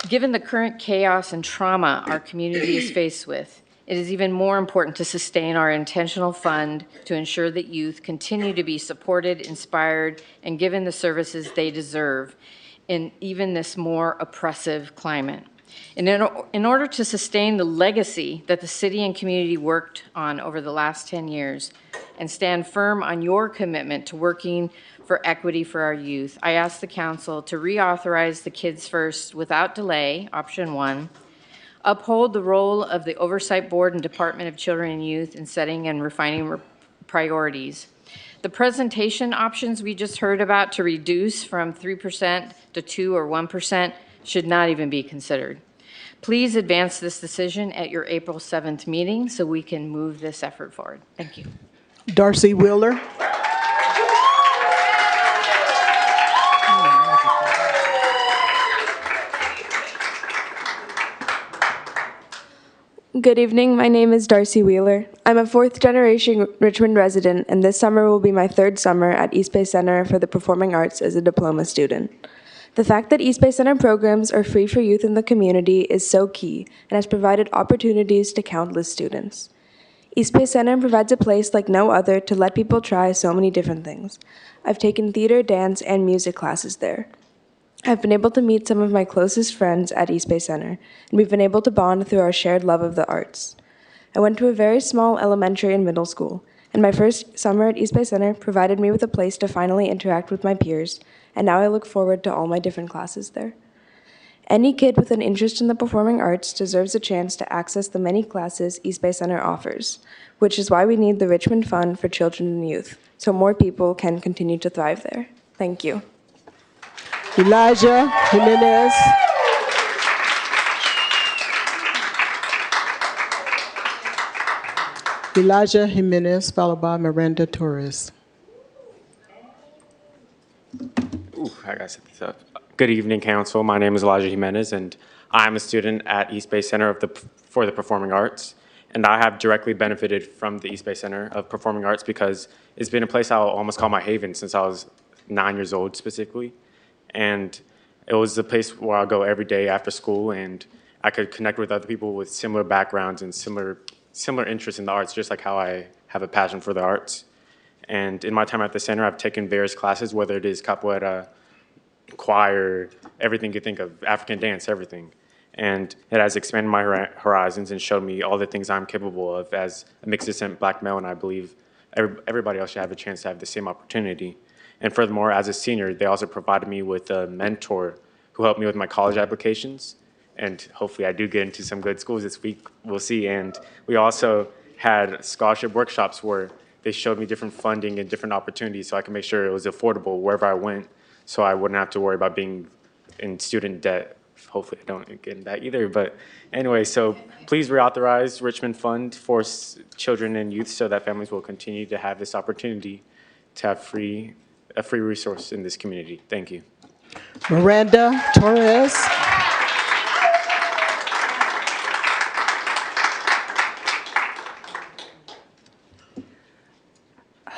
Given the current chaos and trauma our community is faced with, it is even more important to sustain our intentional fund to ensure that youth continue to be supported, inspired, and given the services they deserve in even this more oppressive climate. And in order to sustain the legacy that the city and community worked on over the last 10 years and stand firm on your commitment to working for equity for our youth, I ask the council to reauthorize the Kids First without delay, option 1, uphold the role of the Oversight Board and Department of Children and Youth in setting and refining priorities. The presentation options we just heard about to reduce from 3% to 2 or 1% should not even be considered. Please advance this decision at your April 7th meeting so we can move this effort forward. Thank you. Darcy Wheeler. Good evening, my name is Darcy Wheeler. I'm a fourth generation Richmond resident, and this summer will be my third summer at East Bay Center for the Performing Arts as a diploma student. The fact that East Bay Center programs are free for youth in the community is so key and has provided opportunities to countless students. East Bay Center provides a place like no other to let people try so many different things. I've taken theater, dance, and music classes there. I've been able to meet some of my closest friends at East Bay Center, and we've been able to bond through our shared love of the arts. I went to a very small elementary and middle school, and my first summer at East Bay Center provided me with a place to finally interact with my peers, and now I look forward to all my different classes there. Any kid with an interest in the performing arts deserves a chance to access the many classes East Bay Center offers, which is why we need the Richmond Fund for Children and Youth, so more people can continue to thrive there. Thank you. Elijah Jimenez. Elijah Jimenez, followed by Miranda Torres. Ooh, I gotta set this up. Good evening, Council. My name is Elijah Jimenez, and I'm a student at East Bay Center for the Performing Arts. And I have directly benefited from the East Bay Center of Performing Arts because it's been a place I'll almost call my haven since I was 9 years old specifically. And it was a place where I'll go every day after school, and I could connect with other people with similar backgrounds and similar interests in the arts, just like how I have a passion for the arts. And in my time at the center, I've taken various classes, whether it is capoeira, choir, everything you think of, African dance, everything. And it has expanded my horizons and showed me all the things I'm capable of as a mixed descent black male, and I believe everybody else should have a chance to have the same opportunity. And furthermore, as a senior, they also provided me with a mentor who helped me with my college applications. And hopefully I do get into some good schools this week, we'll see. And we also had scholarship workshops where they showed me different funding and different opportunities so I can make sure it was affordable wherever I went, so I wouldn't have to worry about being in student debt. Hopefully I don't get in that either. But anyway, so please reauthorize Richmond Fund for Children and Youth so that families will continue to have this opportunity to have a free resource in this community. Thank you. Miranda Torres.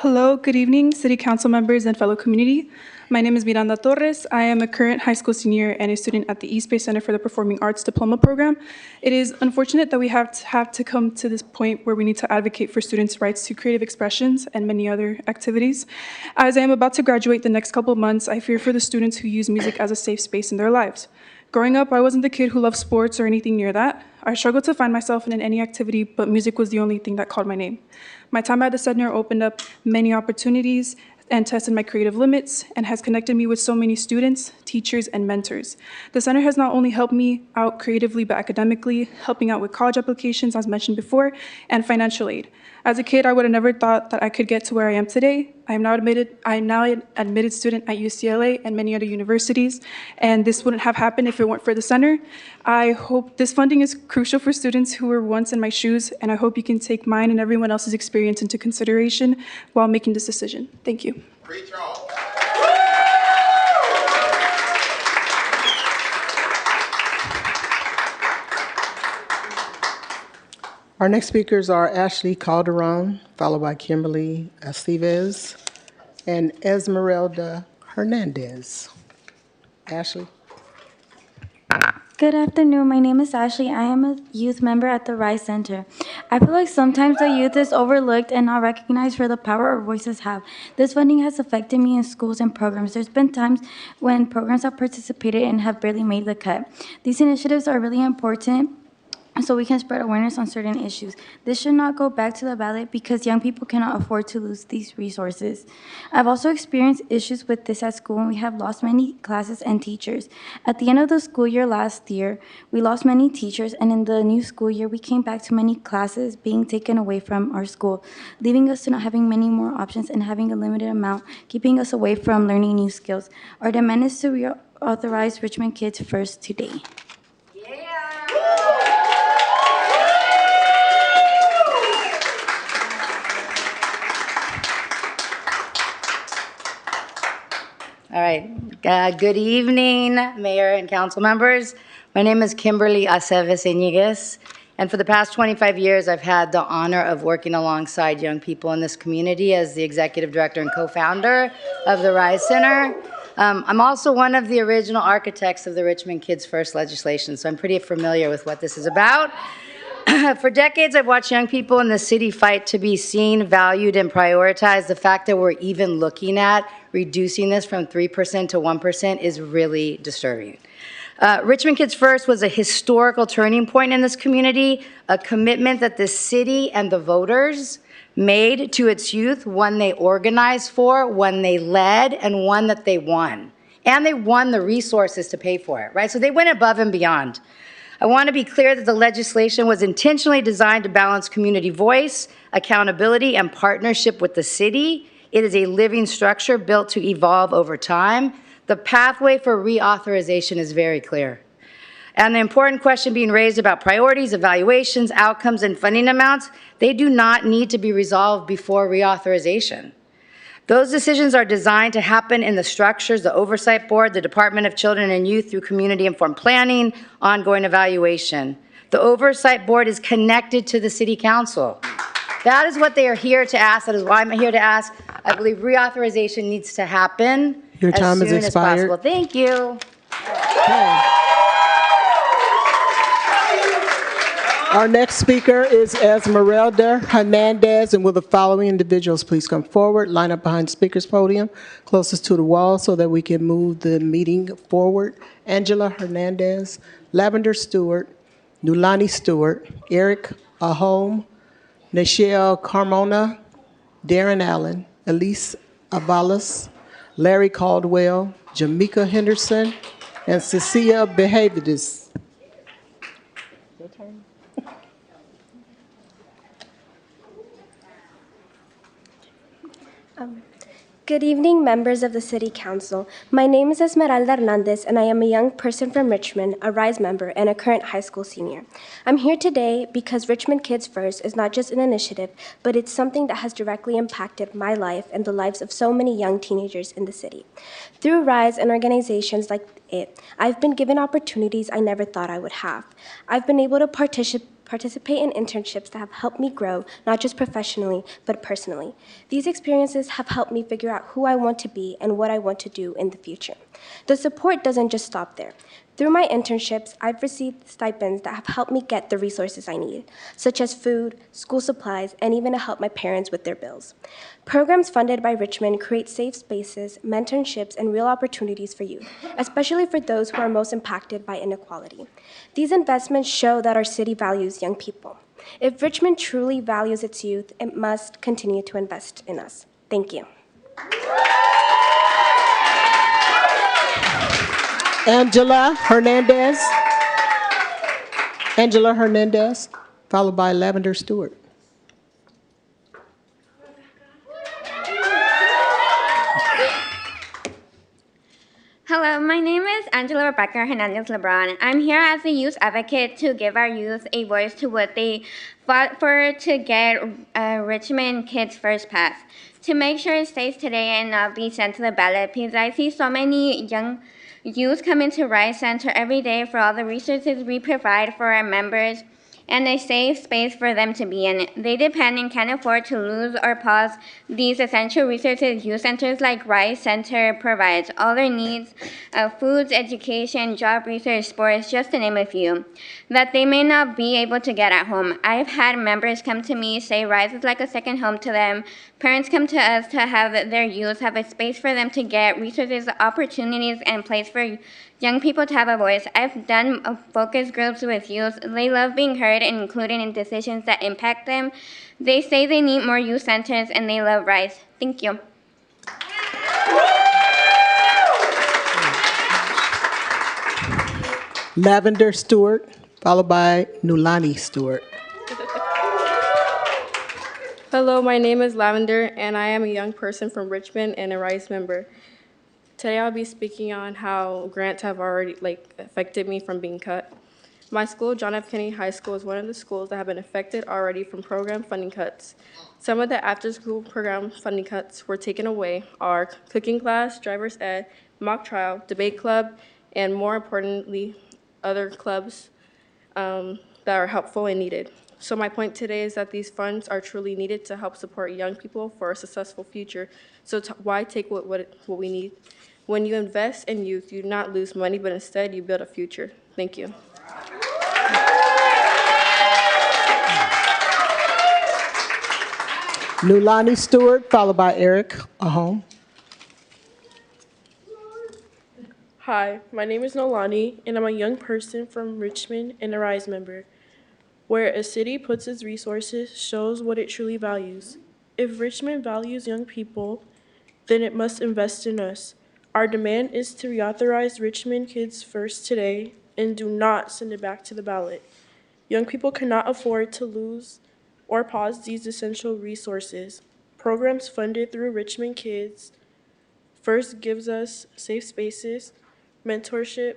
Hello, good evening, City Council members and fellow community. My name is Miranda Torres. I am a current high school senior and a student at the East Bay Center for the Performing Arts Diploma Program. It is unfortunate that we have to come to this point where we need to advocate for students' rights to creative expressions and many other activities. As I am about to graduate the next couple of months, I fear for the students who use music as a safe space in their lives. Growing up, I wasn't the kid who loved sports or anything near that. I struggled to find myself in any activity, but music was the only thing that called my name. My time at the center opened up many opportunities and tested my creative limits and has connected me with so many students, teachers, and mentors. The center has not only helped me out creatively, but academically, helping out with college applications, as mentioned before, and financial aid. As a kid, I would have never thought that I could get to where I am today. I am now an admitted student at UCLA and many other universities, and this wouldn't have happened if it weren't for the center. I hope this funding is crucial for students who were once in my shoes, and I hope you can take mine and everyone else's experience into consideration while making this decision. Thank you. Our next speakers are Ashley Calderon, followed by Kimberly Estevez, and Esmeralda Hernandez. Ashley. Good afternoon. My name is Ashley. I am a youth member at the Rise Center. I feel like sometimes the youth is overlooked and not recognized for the power our voices have. This funding has affected me in schools and programs. There's been times when programs I've participated in have barely made the cut. These initiatives are really important so we can spread awareness on certain issues. This should not go back to the ballot because young people cannot afford to lose these resources. I've also experienced issues with this at school, and we have lost many classes and teachers. At the end of the school year last year, we lost many teachers, and in the new school year, we came back to many classes being taken away from our school, leaving us to not having many more options and having a limited amount, keeping us away from learning new skills. Our demand is to reauthorize Richmond Kids First today. All right. Good evening, Mayor and council members. My name is Kimberly Aceves Iñiguez, and for the past 25 years, I've had the honor of working alongside young people in this community as the executive director and co-founder of the Rise Center. I'm also one of the original architects of the Richmond Kids First legislation, so I'm pretty familiar with what this is about. For decades, I've watched young people in the city fight to be seen, valued, and prioritized. The fact that we're even looking at reducing this from 3% to 1% is really disturbing. Richmond Kids First was a historical turning point in this community, a commitment that the city and the voters made to its youth, one they organized for, one they led, and one that they won. And they won the resources to pay for it, right? So they went above and beyond. I want to be clear that the legislation was intentionally designed to balance community voice, accountability, and partnership with the city. It is a living structure built to evolve over time. The pathway for reauthorization is very clear. And the important question being raised about priorities, evaluations, outcomes, and funding amounts, they do not need to be resolved before reauthorization. Those decisions are designed to happen in the structures, the Oversight Board, the Department of Children and Youth through community-informed planning, ongoing evaluation. The Oversight Board is connected to the City Council. That is what they are here to ask. That is why I'm here to ask. I believe reauthorization needs to happen Your time as soon has as possible. expired. Thank you. Okay. Our next speaker is Esmeralda Hernandez, and will the following individuals please come forward, line up behind the speaker's podium, closest to the wall so that we can move the meeting forward. Angela Hernandez, Lavender Stewart, Nulani Stewart, Eric Ahome, Nichelle Carmona, Darren Allen, Elise Avalos, Larry Caldwell, Jamaica Henderson, and Cecilia Behavides. Good evening, members of the City Council. My name is Esmeralda Hernandez, and I am a young person from Richmond, a RISE member, and a current high school senior. I'm here today because Richmond Kids First is not just an initiative, but it's something that has directly impacted my life and the lives of so many young teenagers in the city. Through RISE and organizations like it, I've been given opportunities I never thought I would have. I've been able to participate in internships that have helped me grow, not just professionally, but personally. These experiences have helped me figure out who I want to be and what I want to do in the future. The support doesn't just stop there. Through my internships, I've received stipends that have helped me get the resources I need, such as food, school supplies, and even to help my parents with their bills. Programs funded by Richmond create safe spaces, mentorships, and real opportunities for youth, especially for those who are most impacted by inequality. These investments show that our city values young people. If Richmond truly values its youth, it must continue to invest in us. Thank you. Angela Hernandez. Angela Hernandez, followed by Lavender Stewart. Hello, my name is Angela Rebecca Hernandez Lebron. I'm here as a youth advocate to give our youth a voice to what they fought for to get Richmond Kids First passed. To make sure it stays today and not be sent to the ballot, because I see so many young youth come into Rice Center every day for all the resources we provide for our members and a safe space for them to be in. They depend and can't afford to lose or pause these essential resources youth centers like Rice Center provides. All their needs, foods, education, job research, sports, just to name a few, that they may not be able to get at home. I've had members come to me say Rice is like a second home to them. Parents come to us to have their youth have a space for them to get resources, opportunities, and place for young people to have a voice. I've done focus groups with youth. They love being heard and included in decisions that impact them. They say they need more youth centers and they love Rice. Thank you. Lavender Stewart, followed by Nulani Stewart. Hello, my name is Lavender, and I am a young person from Richmond and a RISE member. Today I'll be speaking on how grants have already affected me from being cut. My school, John F. Kennedy High School, is one of the schools that have been affected already from program funding cuts. Some of the after-school program funding cuts were taken away are cooking class, driver's ed, mock trial, debate club, and more importantly, other clubs that are helpful and needed. So my point today is that these funds are truly needed to help support young people for a successful future. So why take what we need? When you invest in youth, you do not lose money, but instead you build a future. Thank you. Nulani Stewart, followed by Eric Ahom. Hi, my name is Nolani, and I'm a young person from Richmond and a RISE member. Where a city puts its resources shows what it truly values. If Richmond values young people, then it must invest in us. Our demand is to reauthorize Richmond Kids First today and do not send it back to the ballot. Young people cannot afford to lose or pause these essential resources. Programs funded through Richmond Kids First gives us safe spaces, mentorship,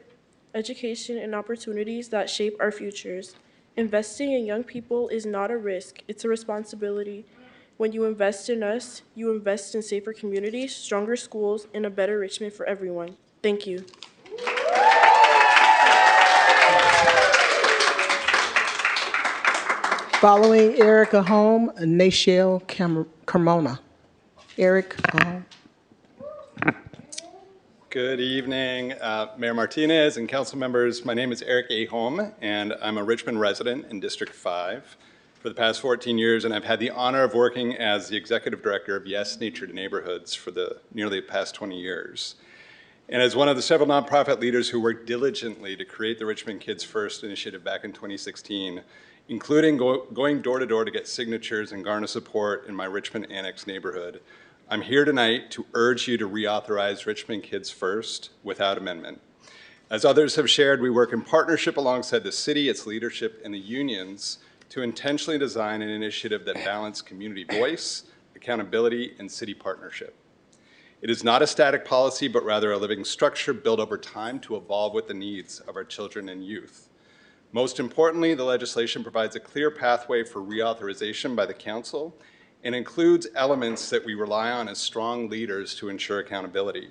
education, and opportunities that shape our futures. Investing in young people is not a risk, it's a responsibility. When you invest in us, you invest in safer communities, stronger schools, and a better Richmond for everyone. Thank you. Following Eric Ahom, Nashel Carmona. Eric Ahom. Good evening, Mayor Martinez and council members. My name is Eric Ahom, and I'm a Richmond resident in District 5 for the past 14 years, and I've had the honor of working as the executive director of Yes Nature to Neighborhoods for the nearly past 20 years. And as one of the several nonprofit leaders who worked diligently to create the Richmond Kids First initiative back in 2016, including going door to door to get signatures and garner support in my Richmond Annex neighborhood, I'm here tonight to urge you to reauthorize Richmond Kids First without amendment. As others have shared, we work in partnership alongside the city, its leadership, and the unions to intentionally design an initiative that balances community voice, accountability, and city partnership. It is not a static policy, but rather a living structure built over time to evolve with the needs of our children and youth. Most importantly, the legislation provides a clear pathway for reauthorization by the council and includes elements that we rely on as strong leaders to ensure accountability.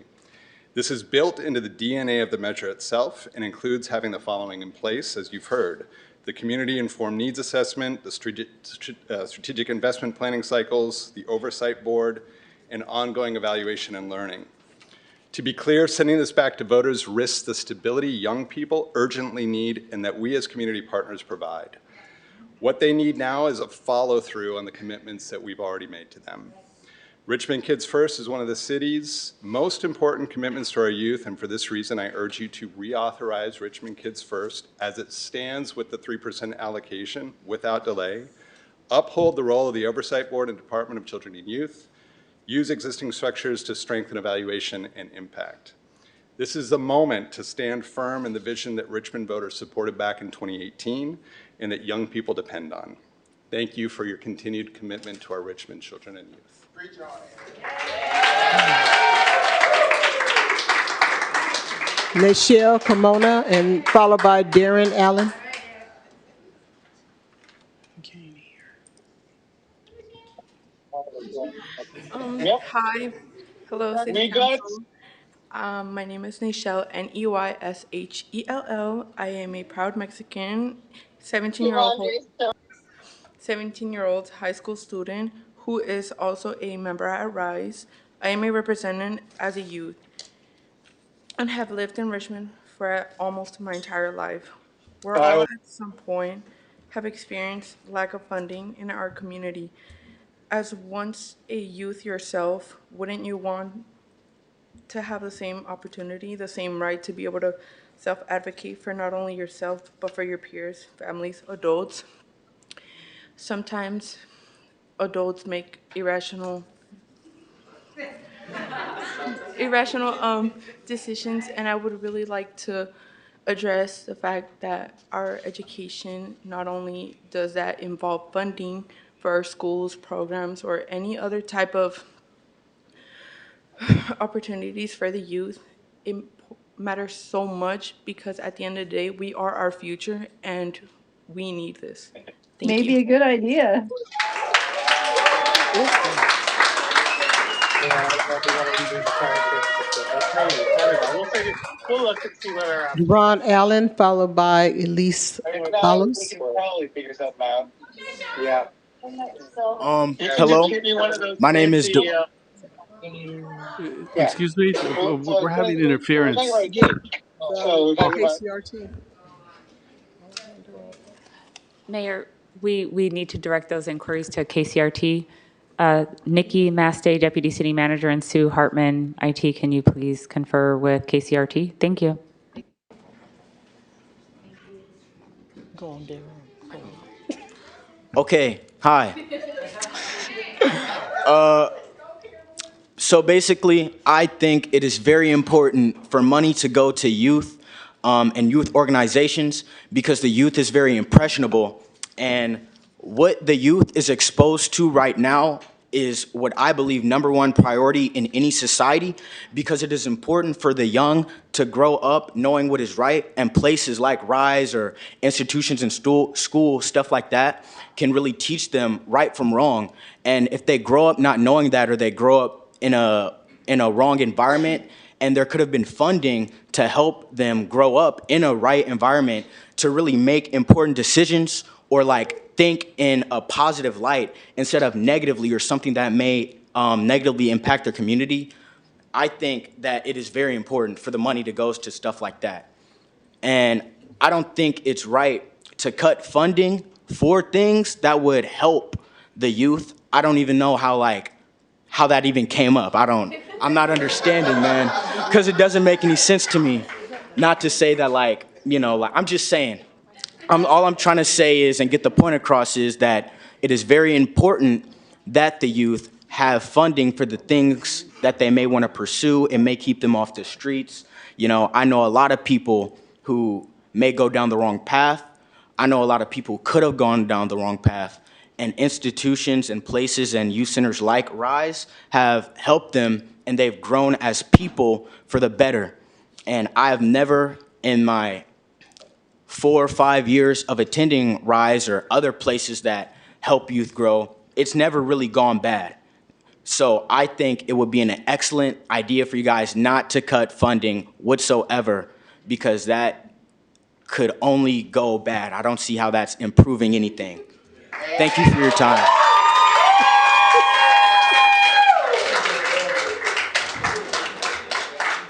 This is built into the DNA of the measure itself and includes having the following in place, as you've heard: the community-informed needs assessment, the strategic investment planning cycles, the oversight board, and ongoing evaluation and learning. To be clear, sending this back to voters risks the stability young people urgently need and that we as community partners provide. What they need now is a follow-through on the commitments that we've already made to them. Richmond Kids First is one of the city's most important commitments to our youth, and for this reason, I urge you to reauthorize Richmond Kids First as it stands with the 3% allocation without delay, uphold the role of the Oversight Board and Department of Children and Youth, use existing structures to strengthen evaluation and impact. This is the moment to stand firm in the vision that Richmond voters supported back in 2018 and that young people depend on. Thank you for your continued commitment to our Richmond children and youth. Nashel Carmona, and followed by Darren Allen. Hi. Hello, City Council. My name is Neyshell, Neysshell. I am a proud Mexican, 17-year-old high school student who is also a member at RISE. I am a representative as a youth and have lived in Richmond for almost my entire life. We're all at some point have experienced lack of funding in our community. As once a youth yourself, wouldn't you want to have the same opportunity, the same right to be able to self-advocate for not only yourself, but for your peers, families, adults? Sometimes adults make irrational decisions, and I would really like to address the fact that our education, not only does that involve funding for our schools, programs, or any other type of opportunities for the youth, it matters so much because at the end of the day, we are our future and we need this. Thank Maybe you. a good idea. Deron Allen, followed by Elise Olives. Hello. My name is Excuse me, we're having interference. KCRT. Mayor, we need to direct those inquiries to KCRT. Nikki Mastay, Deputy City Manager, and Sue Hartman, IT, can you please confer with KCRT? Thank you. Go on, Darren. Okay, hi. So basically, I think it is very important for money to go to youth and youth organizations because the youth is very impressionable. And what the youth is exposed to right now is what I believe #1 priority in any society, because it is important for the young to grow up knowing what is right, and places like RISE or institutions in school, stuff like that, can really teach them right from wrong. And if they grow up not knowing that, or they grow up in a wrong environment, and there could have been funding to help them grow up in a right environment to really make important decisions, or like think in a positive light instead of negatively, or something that may negatively impact their community, I think that it is very important for the money to go to stuff like that. And I don't think it's right to cut funding for things that would help the youth. I don't even know how that even came up. I'm not understanding, man, because it doesn't make any sense to me. Not to say that, I'm just saying. All I'm trying to say is, and get the point across, is that it is very important that the youth have funding for the things that they may want to pursue. It may keep them off the streets. I know a lot of people who may go down the wrong path. I know a lot of people could have gone down the wrong path. And institutions and places and youth centers like RISE have helped them, and they've grown as people for the better. And I have never, in my 4 or 5 years of attending RISE or other places that help youth grow, it's never really gone bad. So I think it would be an excellent idea for you guys not to cut funding whatsoever, because that could only go bad. I don't see how that's improving anything. Thank you for your time.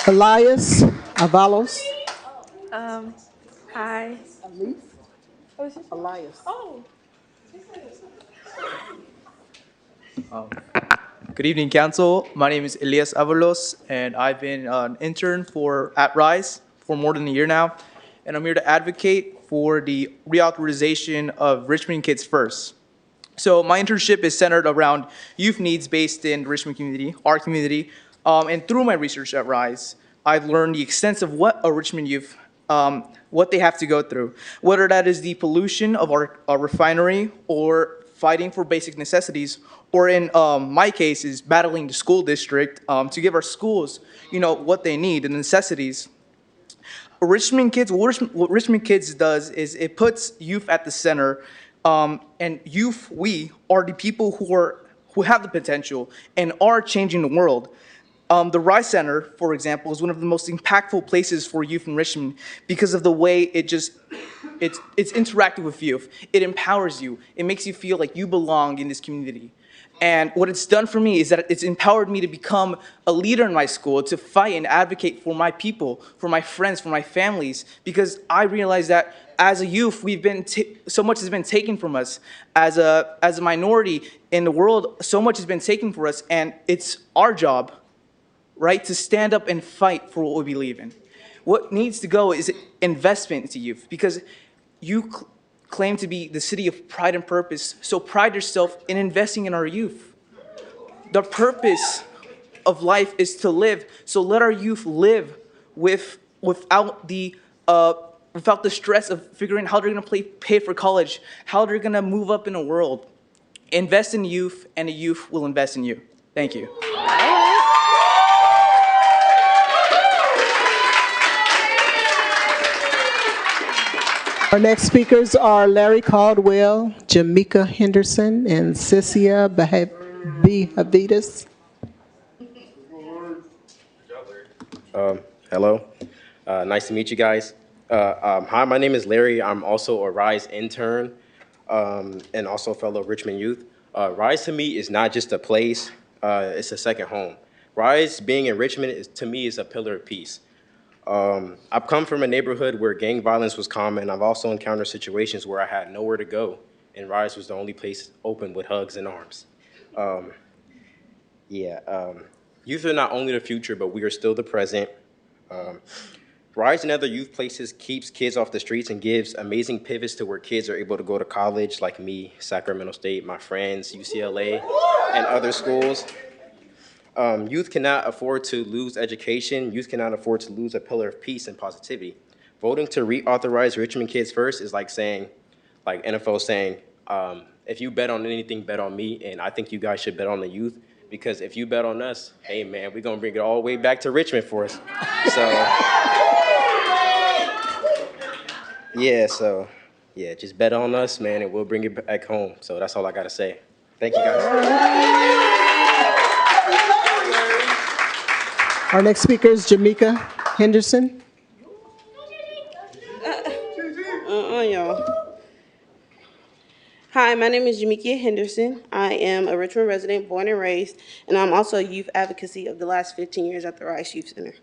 Elias Avalos. Hi. Elias. Oh. Good evening, Council. My name is Elias Avalos, and I've been an intern at RISE for more than a year now. And I'm here to advocate for the reauthorization of Richmond Kids First. So my internship is centered around youth needs based in the Richmond community, our community. And through my research at RISE, I've learned the extent of what a Richmond youth, what they have to go through, whether that is the pollution of our refinery, or fighting for basic necessities, or in my case is battling the school district to give our schools, what they need, the necessities. What Richmond Kids does is it puts youth at the center, and youth, we are the people who have the potential and are changing the world. The RISE Center, for example, is one of the most impactful places for youth in Richmond because of the way it's interactive with youth. It empowers you. It makes you feel like you belong in this community. And what it's done for me is that it's empowered me to become a leader in my school, to fight and advocate for my people, for my friends, for my families, because I realize that as a youth, so much has been taken from us. As a minority in the world, so much has been taken from us, and it's our job, right, to stand up and fight for what we believe in. What needs to go is investment into youth, because you claim to be the city of pride and purpose, so pride yourself in investing in our youth. The purpose of life is to live, so let our youth live without the stress of figuring how they're going to pay for college, how they're going to move up in the world. Invest in youth, and the youth will invest in you. Thank you. Our next speakers are Larry Caldwell, Jamaica Henderson, and Cecilia Behavides. Hello. Nice to meet you guys. Hi, my name is Larry. I'm also a RISE intern and also a fellow Richmond youth. RISE to me is not just a place, it's a second home. Rise being in Richmond to me is a pillar of peace. I've come from a neighborhood where gang violence was common. I've also encountered situations where I had nowhere to go, and Rise was the only place open with hugs and arms. Youth are not only the future, but we are still the present. Rise and other youth places keeps kids off the streets and gives amazing pivots to where kids are able to go to college, like me, Sacramento State, my friends, UCLA, and other schools. Youth cannot afford to lose education. Youth cannot afford to lose a pillar of peace and positivity. Voting to reauthorize Richmond Kids First is like saying, like NFL saying, if you bet on anything, bet on me, and I think you guys should bet on the youth, because if you bet on us, hey man, we're gonna bring it all the way back to Richmond for us. So just bet on us, man, and we'll bring it back home. So that's all I gotta say. Thank you guys. Our next speaker is Jamaica Henderson. Y'all. Hi, my name is Jamaica Henderson. I am a Richmond resident, born and raised, and I'm also a youth advocacy of the last 15 years at the Rice Youth Center.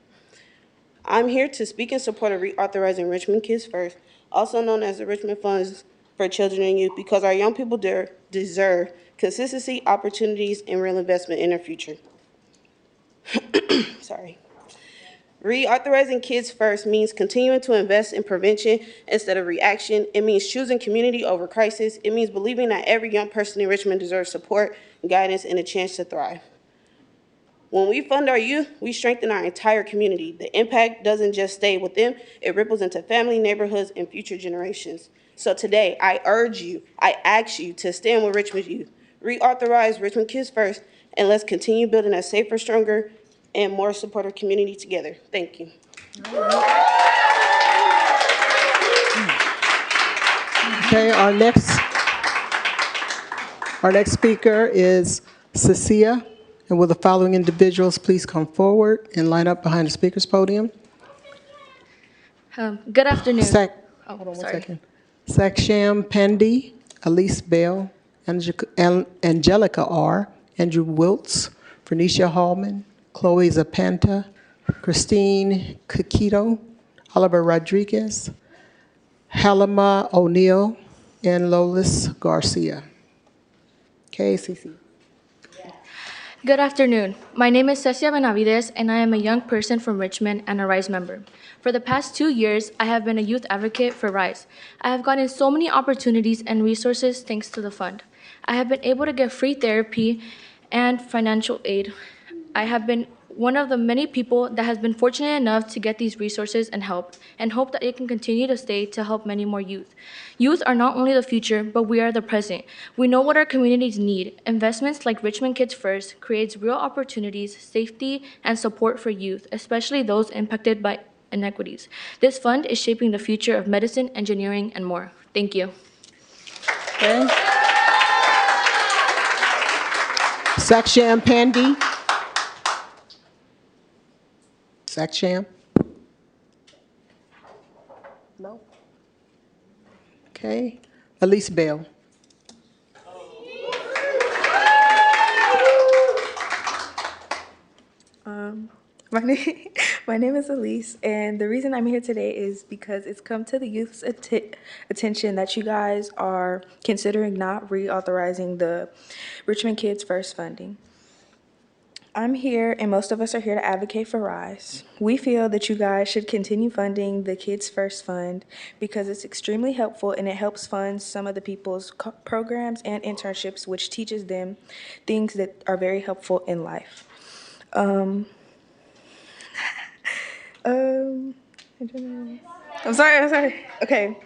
I'm here to speak in support of reauthorizing Richmond Kids First, also known as the Richmond Funds for Children and Youth, because our young people deserve consistency, opportunities, and real investment in their future. Sorry. Reauthorizing Kids First means continuing to invest in prevention instead of reaction. It means choosing community over crisis. It means believing that every young person in Richmond deserves support, guidance, and a chance to thrive. When we fund our youth, we strengthen our entire community. The impact doesn't just stay with them, it ripples into family, neighborhoods, and future generations. So today, I urge you, I ask you to stand with Richmond youth. Reauthorize Richmond Kids First, and let's continue building a safer, stronger, and more supportive community together. Thank you. Okay, our next speaker is Cecilia. And will the following individuals please come forward and line up behind the speaker's podium? Good afternoon. Hold on one second. Saksham Pandey, Elise Bell, Angelica R., Andrew Wiltz, Vernicia Hallman, Chloe Zapanta, Christine Kikito, Oliver Rodriguez, Halima O'Neill, and Lolis Garcia. Okay, Cece. Good afternoon. My name is Cecia Benavides, and I am a young person from Richmond and a RISE member. For the past 2 years, I have been a youth advocate for RISE. I have gotten so many opportunities and resources thanks to the fund. I have been able to get free therapy and financial aid. I have been one of the many people that has been fortunate enough to get these resources and hope that it can continue to stay to help many more youth. Youth are not only the future, but we are the present. We know what our communities need. Investments like Richmond Kids First creates real opportunities, safety, and support for youth, especially those impacted by inequities. This fund is shaping the future of medicine, engineering, and more. Thank you. Okay. Saksham Pandey. Saksham? No. Okay. Elise Bell. My name is Elise, and the reason I'm here today is because it's come to the youth's attention that you guys are considering not reauthorizing the Richmond Kids First funding. I'm here, and most of us are here to advocate for RISE. We feel that you guys should continue funding the Kids First Fund because it's extremely helpful and it helps fund some of the people's programs and internships, which teaches them things that are very helpful in life. I'm sorry. Okay.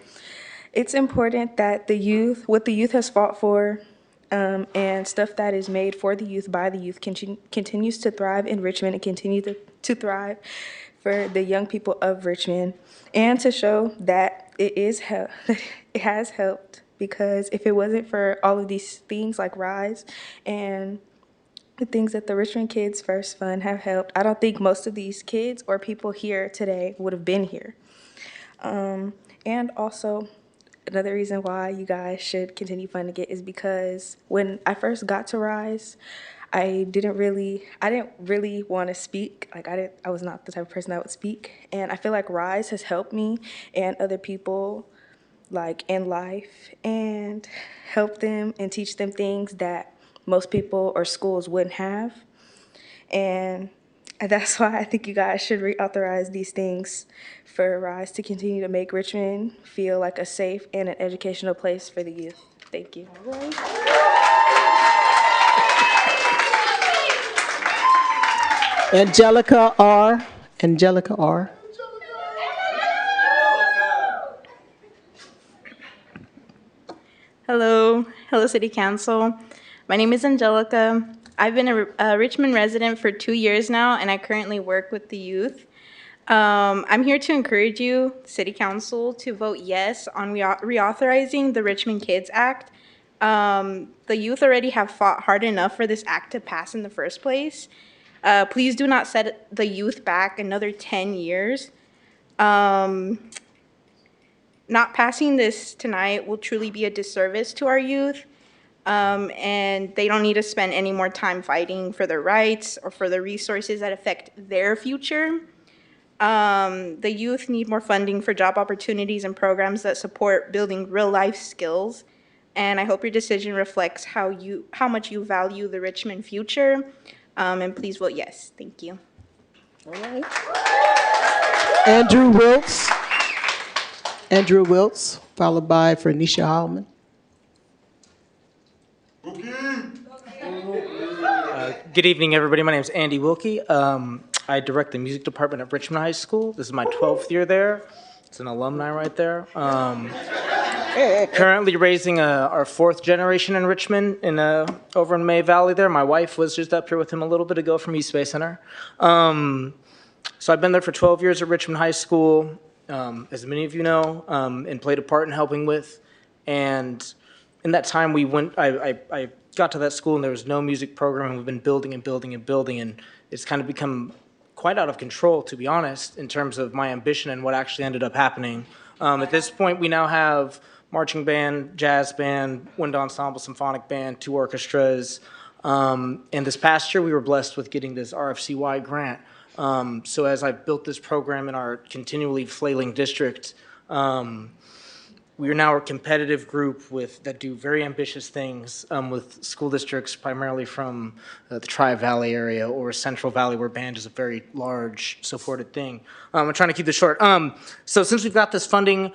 It's important that what the youth has fought for, and stuff that is made for the youth by the youth continues to thrive in Richmond and continue to thrive for the young people of Richmond, and to show that it has helped, because if it wasn't for all of these things like RISE and the things that the Richmond Kids First Fund have helped, I don't think most of these kids or people here today would have been here. And also, another reason why you guys should continue funding it is because when I first got to Rise, I didn't really want to speak. I was not the type of person that would speak. And I feel like Rise has helped me and other people in life and help them and teach them things that most people or schools wouldn't have. And that's why I think you guys should reauthorize these things for Rise to continue to make Richmond feel like a safe and an educational place for the youth. Thank you. Angelica R. Angelica R. Hello, City Council. My name is Angelica. I've been a Richmond resident for 2 years now, and I currently work with the youth. I'm here to encourage you, City Council, to vote yes on reauthorizing the Richmond Kids Act. The youth already have fought hard enough for this act to pass in the first place. Please do not set the youth back another 10 years. Not passing this tonight will truly be a disservice to our youth, and they don't need to spend any more time fighting for their rights or for the resources that affect their future. The youth need more funding for job opportunities and programs that support building real-life skills, and I hope your decision reflects how much you value the Richmond future, and please vote yes. Thank you. All right. Andrew Wiltz. Andrew Wiltz, followed by Fernisha Hallman. Good evening, everybody. My name is Andy Wilkie. I direct the music department at Richmond High School. This is my 12th year there. It's an alumni right there. Currently raising our 4th generation in Richmond, over in May Valley there. My wife was just up here with him a little bit ago from East Bay Center. So I've been there for 12 years at Richmond High School. As many of you know, and played a part in helping with. And in that time, I got to that school and there was no music program, and we've been building and building and building, and it's kind of become quite out of control, to be honest, in terms of my ambition and what actually ended up happening. At this point, we now have marching band, jazz band, wind ensemble, symphonic band, 2 orchestras. And this past year, we were blessed with getting this RFCY grant. So as I've built this program in our continually flailing district, we are now a competitive group that do very ambitious things with school districts primarily from the Tri-Valley area or Central Valley, where band is a very large supported thing. I'm trying to keep this short. So since we've got this funding,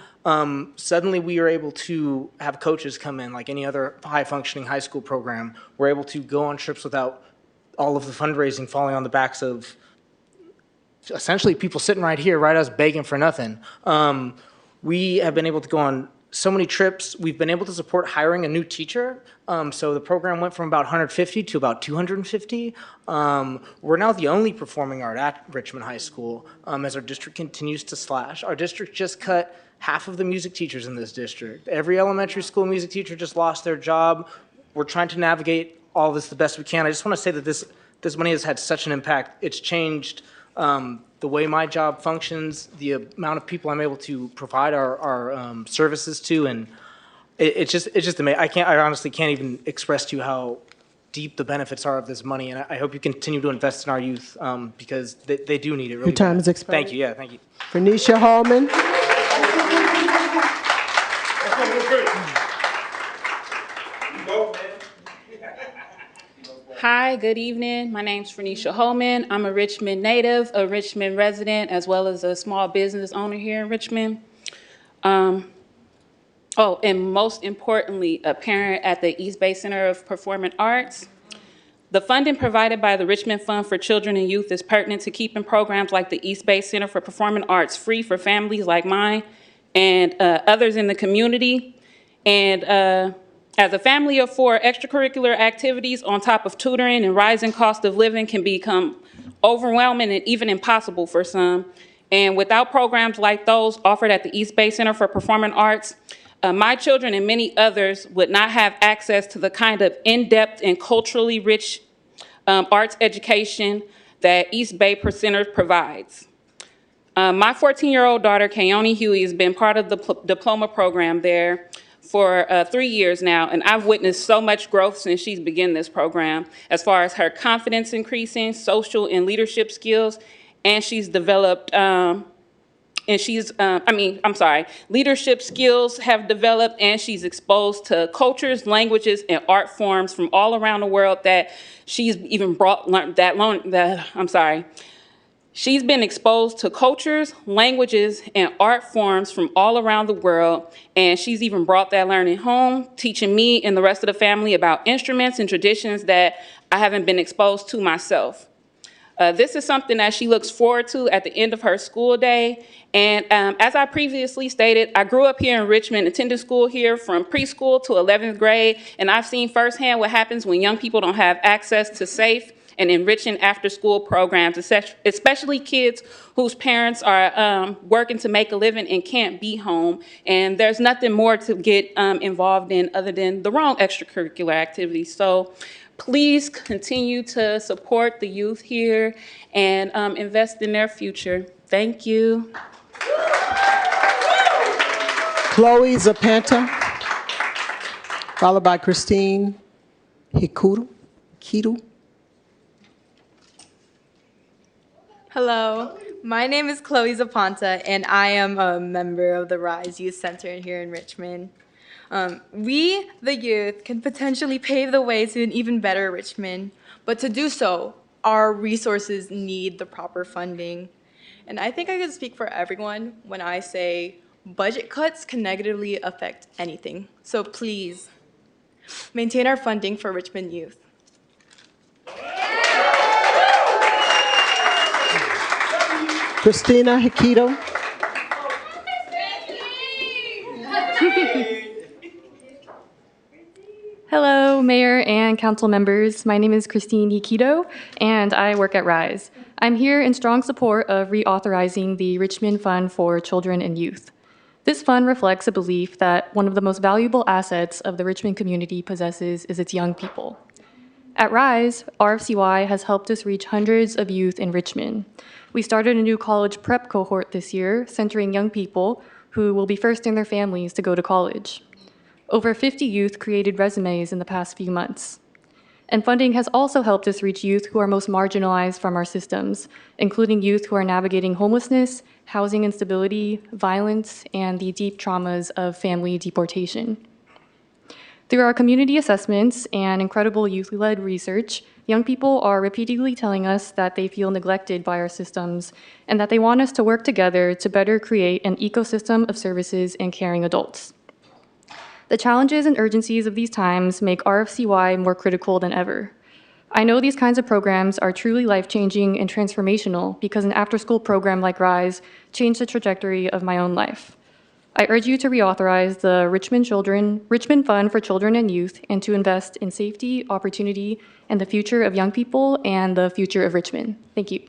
suddenly we are able to have coaches come in like any other high-functioning high school program. We're able to go on trips without all of the fundraising falling on the backs of essentially people sitting right here, right, us begging for nothing. We have been able to go on so many trips. We've been able to support hiring a new teacher. So the program went from about 150 to about 250. We're now the only performing art at Richmond High School as our district continues to slash. Our district just cut half of the music teachers in this district. Every elementary school music teacher just lost their job. We're trying to navigate all this the best we can. I just want to say that this money has had such an impact. It's changed the way my job functions, the amount of people I'm able to provide our services to, and it's just amazing. I honestly can't even express to you how deep the benefits are of this money, and I hope you continue to invest in our youth because they do need it really Your time bad. is expired. Thank you. Yeah, thank you. Fernisha Hallman. Hi, good evening. My name's Fernisha Holman. I'm a Richmond native, a Richmond resident, as well as a small business owner here in Richmond. And most importantly, a parent at the East Bay Center of Performing Arts. The funding provided by the Richmond Fund for Children and Youth is pertinent to keeping programs like the East Bay Center for Performing Arts free for families like mine and others in the community. And as a family of 4, extracurricular activities on top of tutoring and rising cost of living can become overwhelming and even impossible for some. And without programs like those offered at the East Bay Center for Performing Arts, my children and many others would not have access to the kind of in-depth and culturally rich arts education that East Bay Center provides. My 14-year-old daughter, Kayoni Huey, has been part of the diploma program there for 3 years now, and I've witnessed so much growth since she's begun this program, as far as her confidence increasing, social and leadership skills, and she's developed, leadership skills have developed, and she's exposed to cultures, languages, and art forms from all around the world that she's even She's been exposed to cultures, languages, and art forms from all around the world, and she's even brought that learning home, teaching me and the rest of the family about instruments and traditions that I haven't been exposed to myself. This is something that she looks forward to at the end of her school day. And as I previously stated, I grew up here in Richmond, attended school here from preschool to 11th grade, and I've seen firsthand what happens when young people don't have access to safe and enriching after-school programs, especially kids whose parents are working to make a living and can't be home. And there's nothing more to get involved in other than the wrong extracurricular activities. So please continue to support the youth here and invest in their future. Thank you. Chloe Zapanta, followed by Christine Hikudu. Hello, my name is Chloe Zapanta, and I am a member of the RISE Youth Center here in Richmond. We, the youth, can potentially pave the way to an even better Richmond, but to do so, our resources need the proper funding. And I think I can speak for everyone when I say budget cuts can negatively affect anything. So please, maintain our funding for Richmond youth. Christina Hikito. Hello, Mayor and Council members. My name is Christine Hikito, and I work at RISE. I'm here in strong support of reauthorizing the Richmond Fund for Children and Youth. This fund reflects a belief that one of the most valuable assets of the Richmond community possesses is its young people. At RISE, RFCY has helped us reach hundreds of youth in Richmond. We started a new college prep cohort this year, centering young people who will be first in their families to go to college. Over 50 youth created resumes in the past few months. And funding has also helped us reach youth who are most marginalized from our systems, including youth who are navigating homelessness, housing instability, violence, and the deep traumas of family deportation. Through our community assessments and incredible youth-led research, young people are repeatedly telling us that they feel neglected by our systems and that they want us to work together to better create an ecosystem of services and caring adults. The challenges and urgencies of these times make RFCY more critical than ever. I know these kinds of programs are truly life-changing and transformational because an after-school program like RISE changed the trajectory of my own life. I urge you to reauthorize the Richmond Fund for Children and Youth and to invest in safety, opportunity, and the future of young people and the future of Richmond. Thank you.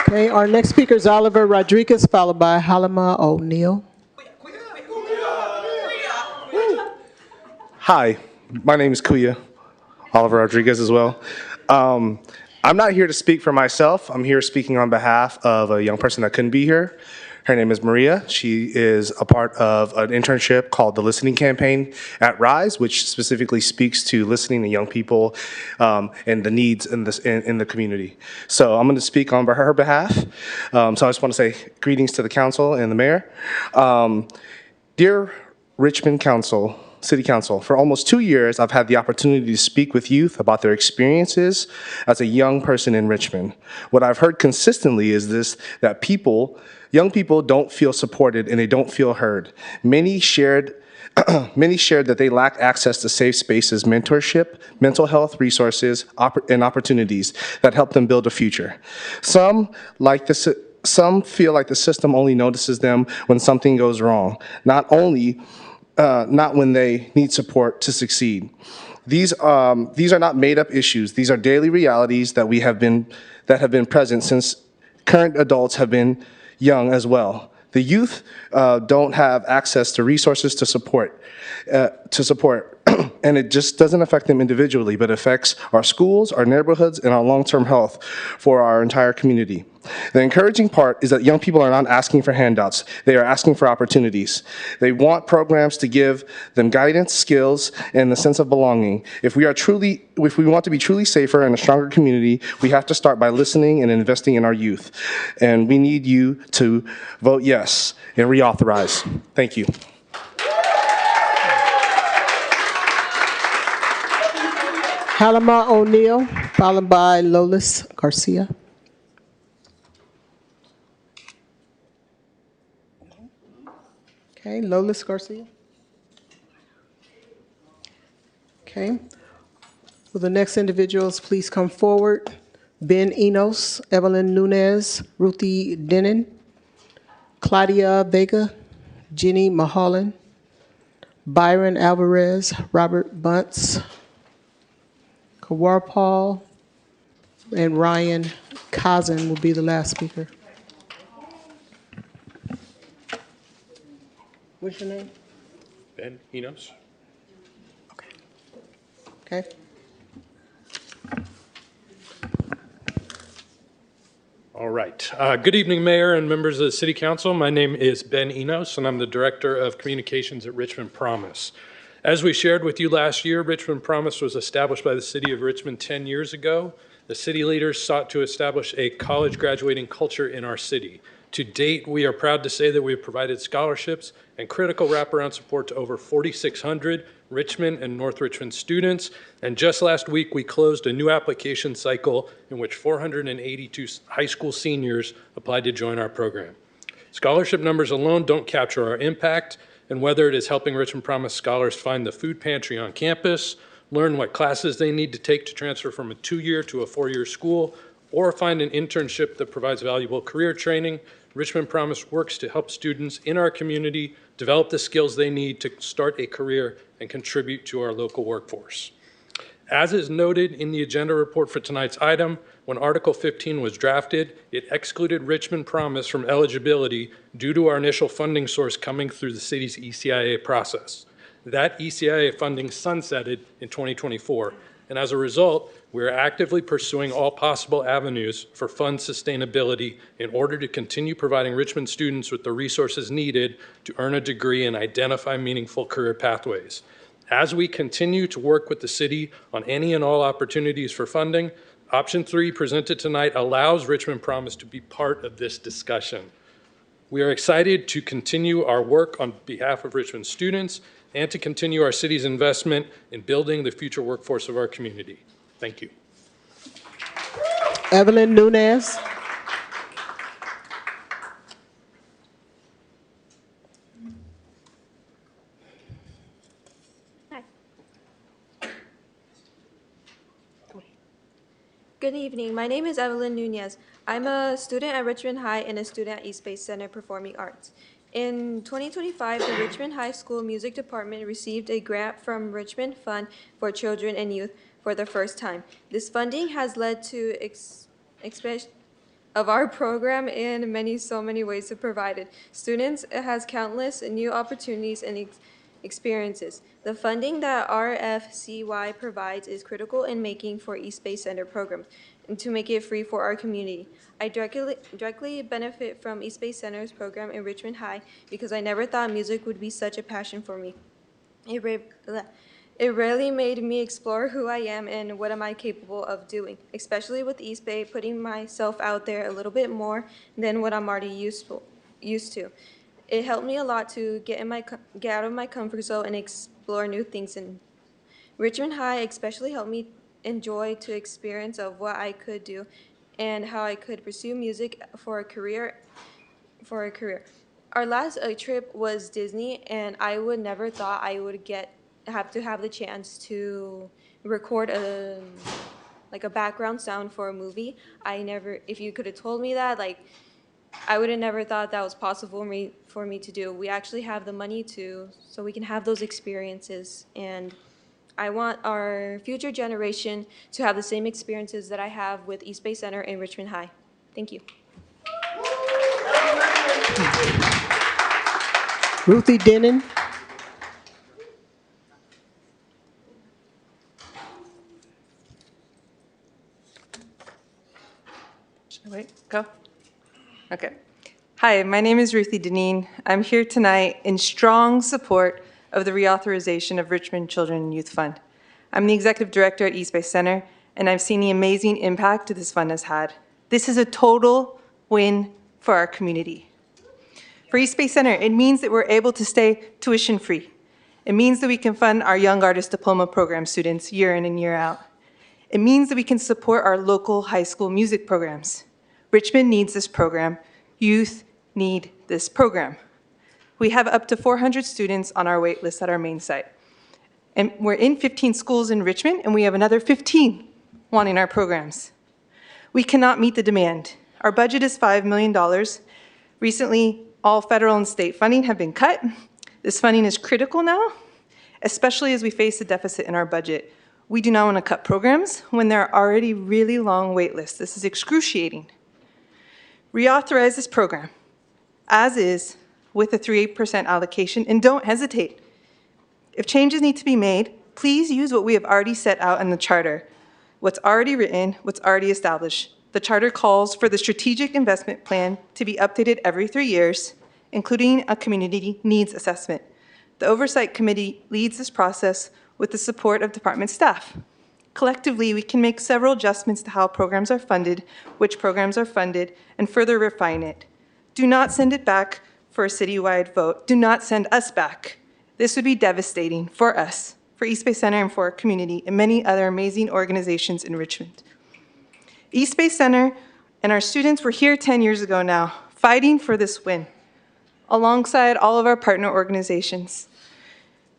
Okay, our next speaker is Oliver Rodriguez, followed by Halima O'Neill. Hi, my name is Kuya, Oliver Rodriguez as well. I'm not here to speak for myself. I'm here speaking on behalf of a young person that couldn't be here. Her name is Maria. She is a part of an internship called the Listening Campaign at RISE, which specifically speaks to listening to young people and the needs in the community. So I'm going to speak on her behalf. So I just want to say greetings to the council and the mayor. Dear Richmond Council, City Council, for almost 2 years, I've had the opportunity to speak with youth about their experiences as a young person in Richmond. What I've heard consistently is this, that young people don't feel supported and they don't feel heard. Many shared that they lack access to safe spaces, mentorship, mental health resources, and opportunities that help them build a future. Some feel like the system only notices them when something goes wrong, not when they need support to succeed. These are not made-up issues. These are daily realities that have been present since current adults have been young as well. The youth don't have access to resources to support And it just doesn't affect them individually, but affects our schools, our neighborhoods, and our long-term health for our entire community. The encouraging part is that young people are not asking for handouts. They are asking for opportunities. They want programs to give them guidance, skills, and the sense of belonging. If we want to be truly safer and a stronger community, we have to start by listening and investing in our youth. And we need you to vote yes and reauthorize. Thank you. Halima O'Neill, followed by Lolis Garcia. Okay, Lolis Garcia. Okay. Will the next individuals please come forward? Ben Enos, Evelyn Nunez, Ruthie Denon, Claudia Vega, Jenny Mahalan, Byron Alvarez, Robert Bunce, Kawar Paul, and Ryan Kazan will be the last speaker. What's your name? Ben Enos. Okay. All right. Good evening, Mayor and members of the City Council. My name is Ben Enos, and I'm the Director of Communications at Richmond Promise. As we shared with you last year, Richmond Promise was established by the City of Richmond 10 years ago. The city leaders sought to establish a college graduating culture in our city. To date, we are proud to say that we have provided scholarships and critical wraparound support to over 4,600 Richmond and North Richmond students. And just last week, we closed a new application cycle in which 482 high school seniors applied to join our program. Scholarship numbers alone don't capture our impact, and whether it is helping Richmond Promise scholars find the food pantry on campus, learn what classes they need to take to transfer from a 2-year to a 4-year school, or find an internship that provides valuable career training, Richmond Promise works to help students in our community develop the skills they need to start a career and contribute to our local workforce. As is noted in the agenda report for tonight's item, when Article 15 was drafted, it excluded Richmond Promise from eligibility due to our initial funding source coming through the city's ECIA process. That ECIA funding sunsetted in 2024, and as a result, we are actively pursuing all possible avenues for fund sustainability in order to continue providing Richmond students with the resources needed to earn a degree and identify meaningful career pathways. As we continue to work with the city on any and all opportunities for funding, Option 3 presented tonight allows Richmond Promise to be part of this discussion. We are excited to continue our work on behalf of Richmond students and to continue our city's investment in building the future workforce of our community. Thank you. Evelyn Nunez. Good evening. My name is Evelyn Nunez. I'm a student at Richmond High and a student at East Bay Center Performing Arts. In 2025, the Richmond High School Music Department received a grant from Richmond Fund for Children and Youth for the first time. This funding has led to expansion of our program in so many ways it provided. Students has countless new opportunities and experiences. The funding that RFCY provides is critical in making for East Bay Center programs and to make it free for our community. I directly benefit from East Bay Center's program in Richmond High because I never thought music would be such a passion for me. It really made me explore who I am and what am I capable of doing, especially with East Bay, putting myself out there a little bit more than what I'm already used to. It helped me a lot to get out of my comfort zone and explore new things. And Richmond High especially helped me enjoy the experience of what I could do and how I could pursue music for a career. Our last trip was Disney, and I would never thought I would have the chance to record a background sound for a movie. If you could have told me that, I would have never thought that was possible for me to do. We actually have the money so we can have those experiences. And I want our future generation to have the same experiences that I have with East Bay Center and Richmond High. Thank you. Ruthie Denon. Wait, go. Okay. Hi, my name is Ruthie Deneen. I'm here tonight in strong support of the reauthorization of Richmond Children and Youth Fund. I'm the executive director at East Bay Center, and I've seen the amazing impact this fund has had. This is a total win for our community. For East Bay Center, it means that we're able to stay tuition-free. It means that we can fund our Young Artist Diploma Program students year in and year out. It means that we can support our local high school music programs. Richmond needs this program. Youth need this program. We have up to 400 students on our wait list at our main site. And we're in 15 schools in Richmond, and we have another 15 wanting our programs. We cannot meet the demand. Our budget is $5 million. Recently, all federal and state funding have been cut. This funding is critical now, especially as we face a deficit in our budget. We do not want to cut programs when there are already really long wait lists. This is excruciating. Reauthorize this program as is with a 3% allocation, and don't hesitate. If changes need to be made, please use what we have already set out in the charter, what's already written, what's already established. The charter calls for the strategic investment plan to be updated every 3 years, including a community needs assessment. The Oversight Committee leads this process with the support of department staff. Collectively, we can make several adjustments to how programs are funded, which programs are funded, and further refine it. Do not send it back for a citywide vote. Do not send us back. This would be devastating for us, for East Bay Center, and for our community, and many other amazing organizations in Richmond. East Bay Center and our students were here 10 years ago now, fighting for this win, alongside all of our partner organizations.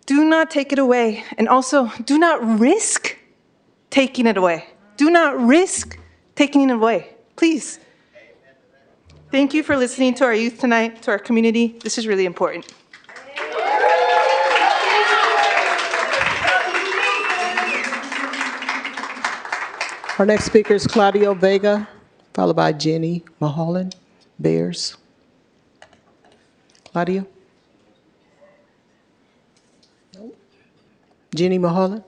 Do not take it away, and also do not risk taking it away. Do not risk taking it away, please. Thank you for listening to our youth tonight, to our community. This is really important. Our next speaker is Claudio Vega, followed by Jenny Mulholland Bears. Claudio? Jenny Mulholland?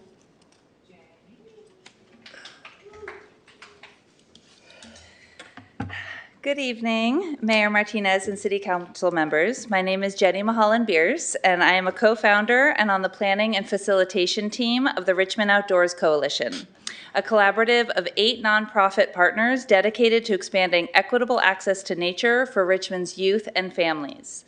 Good evening, Mayor Martinez and City Council members. My name is Jenny Mulholland Beers, and I am a co-founder and on the planning and facilitation team of the Richmond Outdoors Coalition, a collaborative of 8 nonprofit partners dedicated to expanding equitable access to nature for Richmond's youth and families.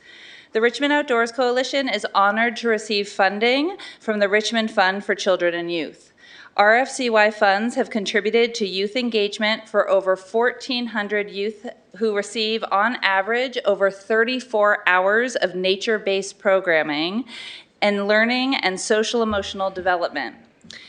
The Richmond Outdoors Coalition is honored to receive funding from the Richmond Fund for Children and Youth. RFCY funds have contributed to youth engagement for over 1,400 youth who receive, on average, over 34 hours of nature-based programming and learning and social-emotional development.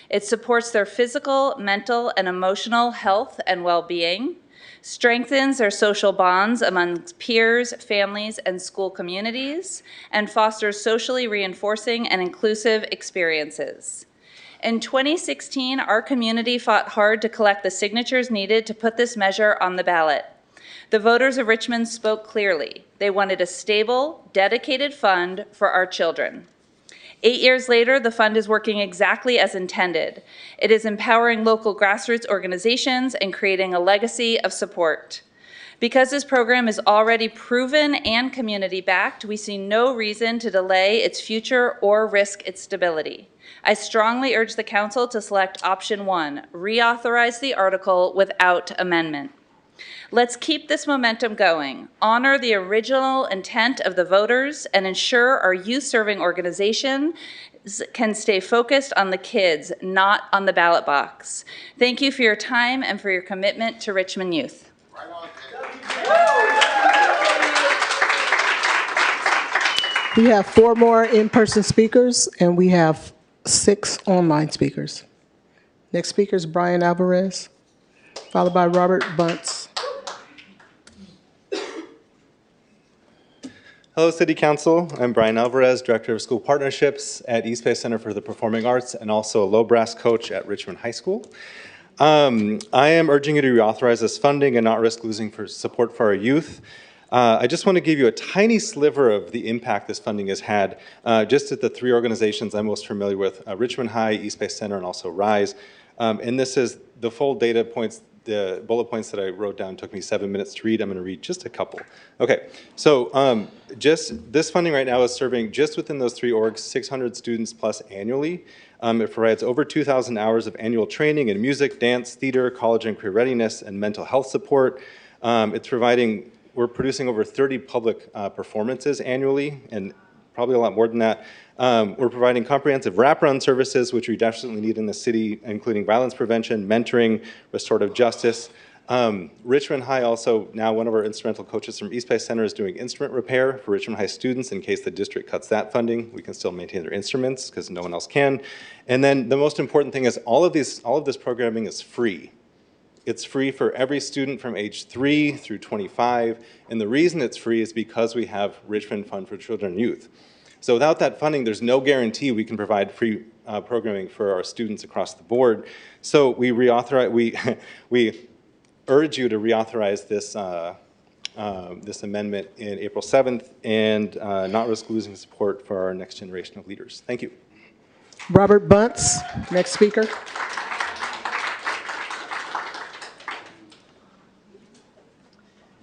It supports their physical, mental, and emotional health and well-being, strengthens their social bonds among peers, families, and school communities, and fosters socially reinforcing and inclusive experiences. In 2016, our community fought hard to collect the signatures needed to put this measure on the ballot. The voters of Richmond spoke clearly. They wanted a stable, dedicated fund for our children. 8 years later, the fund is working exactly as intended. It is empowering local grassroots organizations and creating a legacy of support. Because this program is already proven and community-backed, we see no reason to delay its future or risk its stability. I strongly urge the Council to select option 1, reauthorize the article without amendment. Let's keep this momentum going, honor the original intent of the voters, and ensure our youth-serving organization can stay focused on the kids, not on the ballot box. Thank you for your time and for your commitment to Richmond youth. We have 4 more in-person speakers, and we have 6 online speakers. Next speaker is Brian Alvarez, followed by Robert Bunce. Hello, City Council. I'm Brian Alvarez, Director of School Partnerships at East Bay Center for the Performing Arts and also a low brass coach at Richmond High School. I am urging you to reauthorize this funding and not risk losing support for our youth. I just want to give you a tiny sliver of the impact this funding has had just at the 3 organizations I'm most familiar with, Richmond High, East Bay Center, and also RISE. And this is the full data points the bullet points that I wrote down took me 7 minutes to read. I'm going to read just a couple. Okay, so just this funding right now is serving just within those 3 orgs 600 students plus annually. It provides over 2,000 hours of annual training in music, dance, theater, college and career readiness, and mental health support. We're producing over 30 public performances annually, and probably a lot more than that. We're providing comprehensive wraparound services, which we definitely need in the city, including violence prevention, mentoring, restorative justice. Richmond High also, now one of our instrumental coaches from East Bay Center is doing instrument repair for Richmond High students in case the district cuts that funding. We can still maintain their instruments because no one else can. And then the most important thing is all of this programming is free. It's free for every student from age 3 through 25. And the reason it's free is because we have Richmond Fund for Children and Youth. So without that funding, there's no guarantee we can provide free programming for our students across the board. So we urge you to reauthorize this amendment in April 7th and not risk losing support for our next generation of leaders. Thank you. Robert Bunce, next speaker.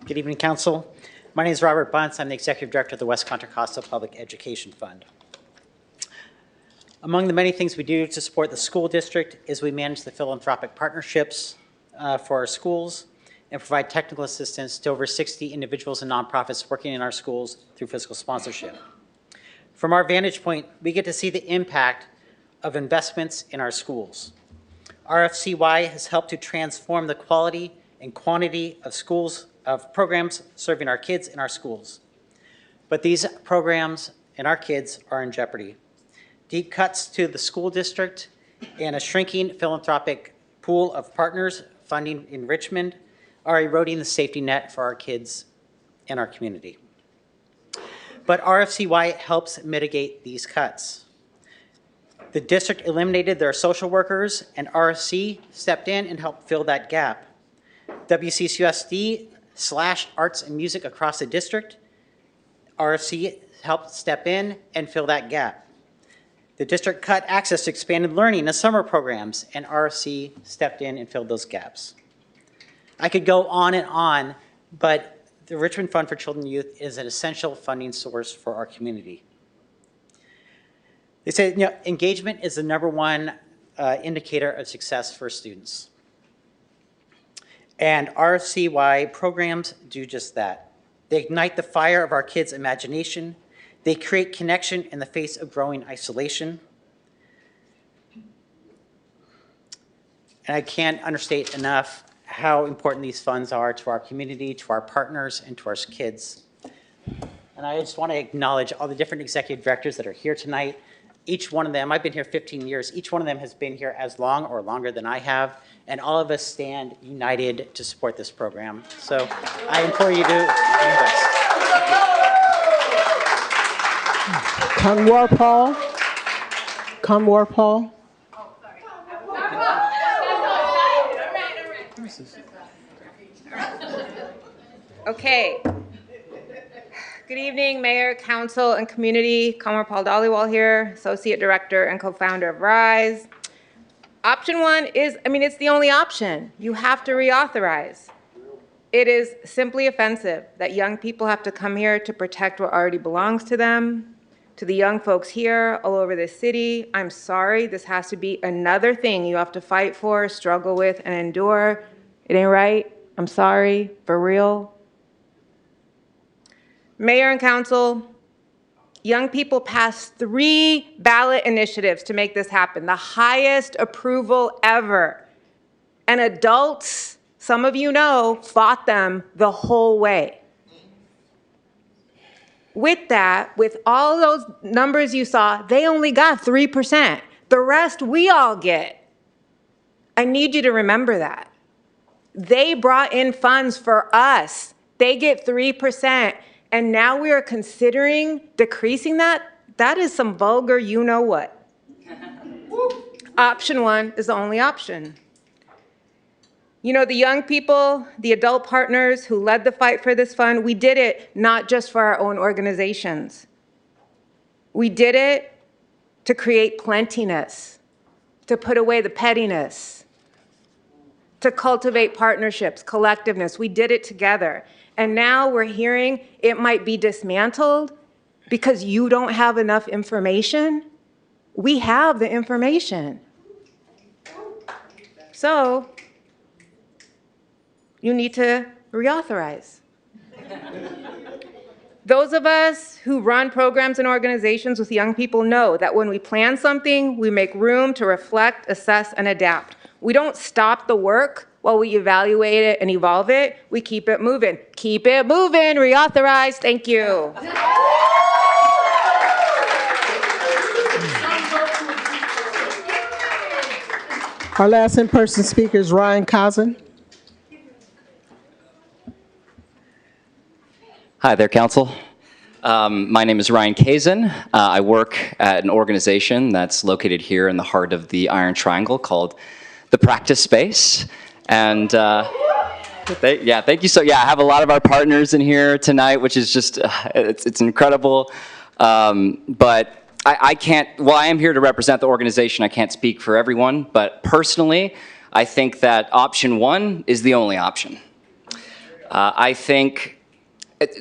Good evening, Council. My name is Robert Bunce. I'm the Executive Director of the West Contra Costa Public Education Fund. Among the many things we do to support the school district is we manage the philanthropic partnerships for our schools and provide technical assistance to over 60 individuals and nonprofits working in our schools through fiscal sponsorship. From our vantage point, we get to see the impact of investments in our schools. RFCY has helped to transform the quality and quantity of programs serving our kids in our schools. But these programs and our kids are in jeopardy. Deep cuts to the school district and a shrinking philanthropic pool of partners funding in Richmond are eroding the safety net for our kids and our community. But RFCY helps mitigate these cuts. The district eliminated their social workers, and RFC stepped in and helped fill that gap. WCCUSD slashed arts and music across the district. RFC helped step in and fill that gap. The district cut access to expanded learning and summer programs, and RFC stepped in and filled those gaps. I could go on, but the Richmond Fund for Children and Youth is an essential funding source for our community. They say engagement is the #1 indicator of success for students. And RFCY programs do just that. They ignite the fire of our kids' imagination. They create connection in the face of growing isolation. And I can't understate enough how important these funds are to our community, to our partners, and to our kids. And I just want to acknowledge all the different executive directors that are here tonight. Each one of them, I've been here 15 years, each one of them has been here as long or longer than I have, and all of us stand united to support this program. So I implore you to invest. Kanwar Paul. Kanwar Paul. Okay. Good evening, Mayor, Council, and Community. Kamar Paul Dhaliwal here, Associate Director and co-founder of RISE. Option 1 is, it's the only option. You have to reauthorize. It is simply offensive that young people have to come here to protect what already belongs to them. To the young folks here all over this city, I'm sorry, this has to be another thing you have to fight for, struggle with, and endure. It ain't right. I'm sorry, for real. Mayor and Council, young people passed 3 ballot initiatives to make this happen, the highest approval ever. And adults, some of you know, fought them the whole way. With that, with all those numbers you saw, they only got 3%. The rest we all get. I need you to remember that. They brought in funds for us. They get 3%. And now we are considering decreasing that? That is some vulgar you-know-what. Option 1 is the only option. You know, the young people, the adult partners who led the fight for this fund, we did it not just for our own organizations. We did it to create plentiness, to put away the pettiness, to cultivate partnerships, collectiveness. We did it together. And now we're hearing it might be dismantled because you don't have enough information. We have the information. So you need to reauthorize. Those of us who run programs and organizations with young people know that when we plan something, we make room to reflect, assess, and adapt. We don't stop the work while we evaluate it and evolve it. We keep it moving. Keep it moving, reauthorize. Thank you. Our last in-person speaker is Ryan Cousin. Hi there, Council. My name is Ryan Kazin. I work at an organization that's located here in the heart of the Iron Triangle called the Practice Space. And thank you. So I have a lot of our partners in here tonight, which is just, it's incredible. But I can't, while I am here to represent the organization, I can't speak for everyone. But personally, I think that option one is the only option. I think,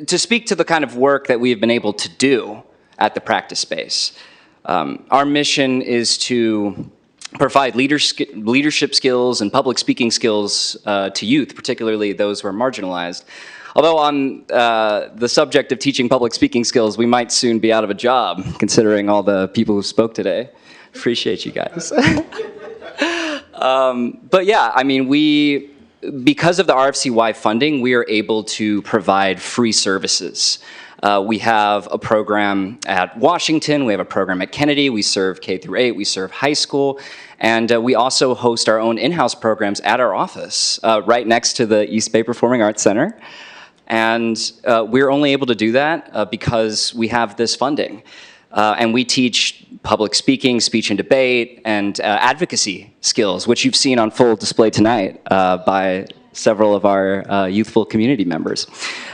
to speak to the kind of work that we have been able to do at the Practice Space, our mission is to provide leadership skills and public speaking skills to youth, particularly those who are marginalized. Although on the subject of teaching public speaking skills, we might soon be out of a job, considering all the people who spoke today. Appreciate you guys. But yeah, I mean, because of the RFCY funding, we are able to provide free services. We have a program at Washington, we have a program at Kennedy, we serve K through 8, we serve high school, and we also host our own in-house programs at our office, right next to the East Bay Performing Arts Center. And we're only able to do that because we have this funding. And we teach public speaking, speech and debate, and advocacy skills, which you've seen on full display tonight by several of our youthful community members.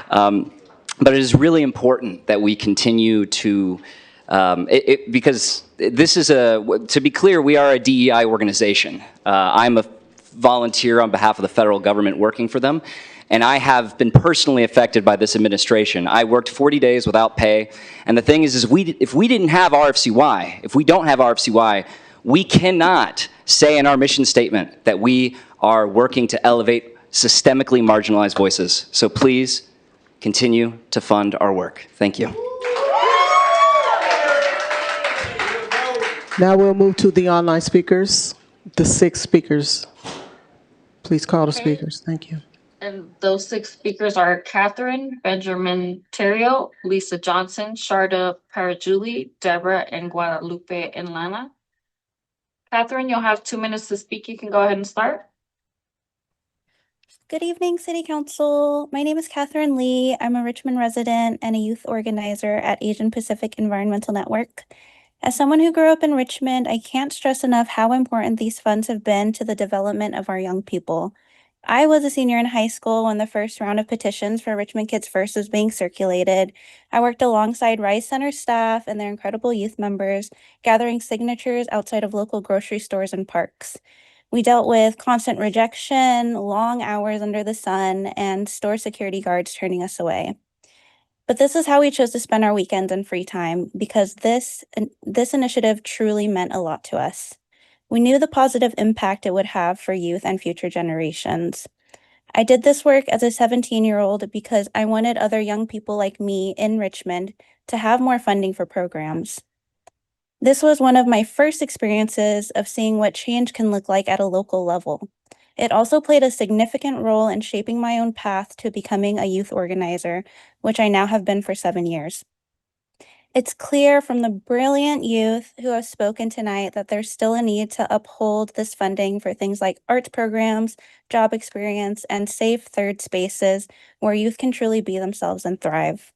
But it is really important that we continue to, because this is to be clear, we are a DEI organization. I'm a volunteer on behalf of the federal government working for them. And I have been personally affected by this administration. I worked 40 days without pay. And the thing is if we didn't have RFCY, if we don't have RFCY, we cannot say in our mission statement that we are working to elevate systemically marginalized voices. So please continue to fund our work. Thank you. Now we'll move to the online speakers, the 6 speakers. Please call the speakers. Thank you. And those 6 speakers are Catherine, Benjamin Terrio, Lisa Johnson, Sharda Parajuli, Deborah, and Guadalupe and Lana. Catherine, you'll have 2 minutes to speak. You can go ahead and start. Good evening, City Council. My name is Catherine Lee. I'm a Richmond resident and a youth organizer at Asian Pacific Environmental Network. As someone who grew up in Richmond, I can't stress enough how important these funds have been to the development of our young people. I was a senior in high school when the first round of petitions for Richmond Kids First was being circulated. I worked alongside Rise Center staff and their incredible youth members, gathering signatures outside of local grocery stores and parks. We dealt with constant rejection, long hours under the sun, and store security guards turning us away. But this is how we chose to spend our weekends and free time, because this initiative truly meant a lot to us. We knew the positive impact it would have for youth and future generations. I did this work as a 17-year-old because I wanted other young people like me in Richmond to have more funding for programs. This was one of my first experiences of seeing what change can look like at a local level. It also played a significant role in shaping my own path to becoming a youth organizer, which I now have been for 7 years. It's clear from the brilliant youth who have spoken tonight that there's still a need to uphold this funding for things like arts programs, job experience, and safe third spaces where youth can truly be themselves and thrive.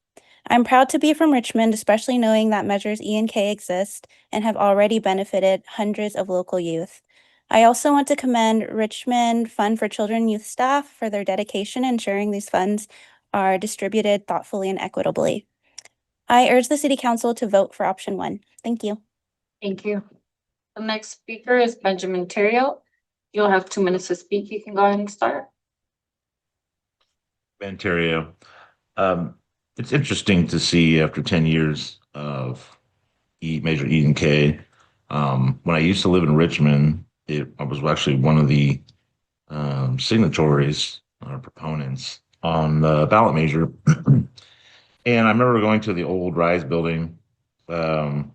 I'm proud to be from Richmond, especially knowing that Measures E and K exist and have already benefited hundreds of local youth. I also want to commend Richmond Fund for Children and Youth staff for their dedication in ensuring these funds are distributed thoughtfully and equitably. I urge the City Council to vote for option 1. Thank you. Thank you. The next speaker is Benjamin Terrio. You'll have 2 minutes to speak. You can go ahead and start. Ontario. It's interesting to see after 10 years of Major E and K. When I used to live in Richmond, I was actually one of the signatories or proponents on the ballot measure. And I remember going to the old Rise building for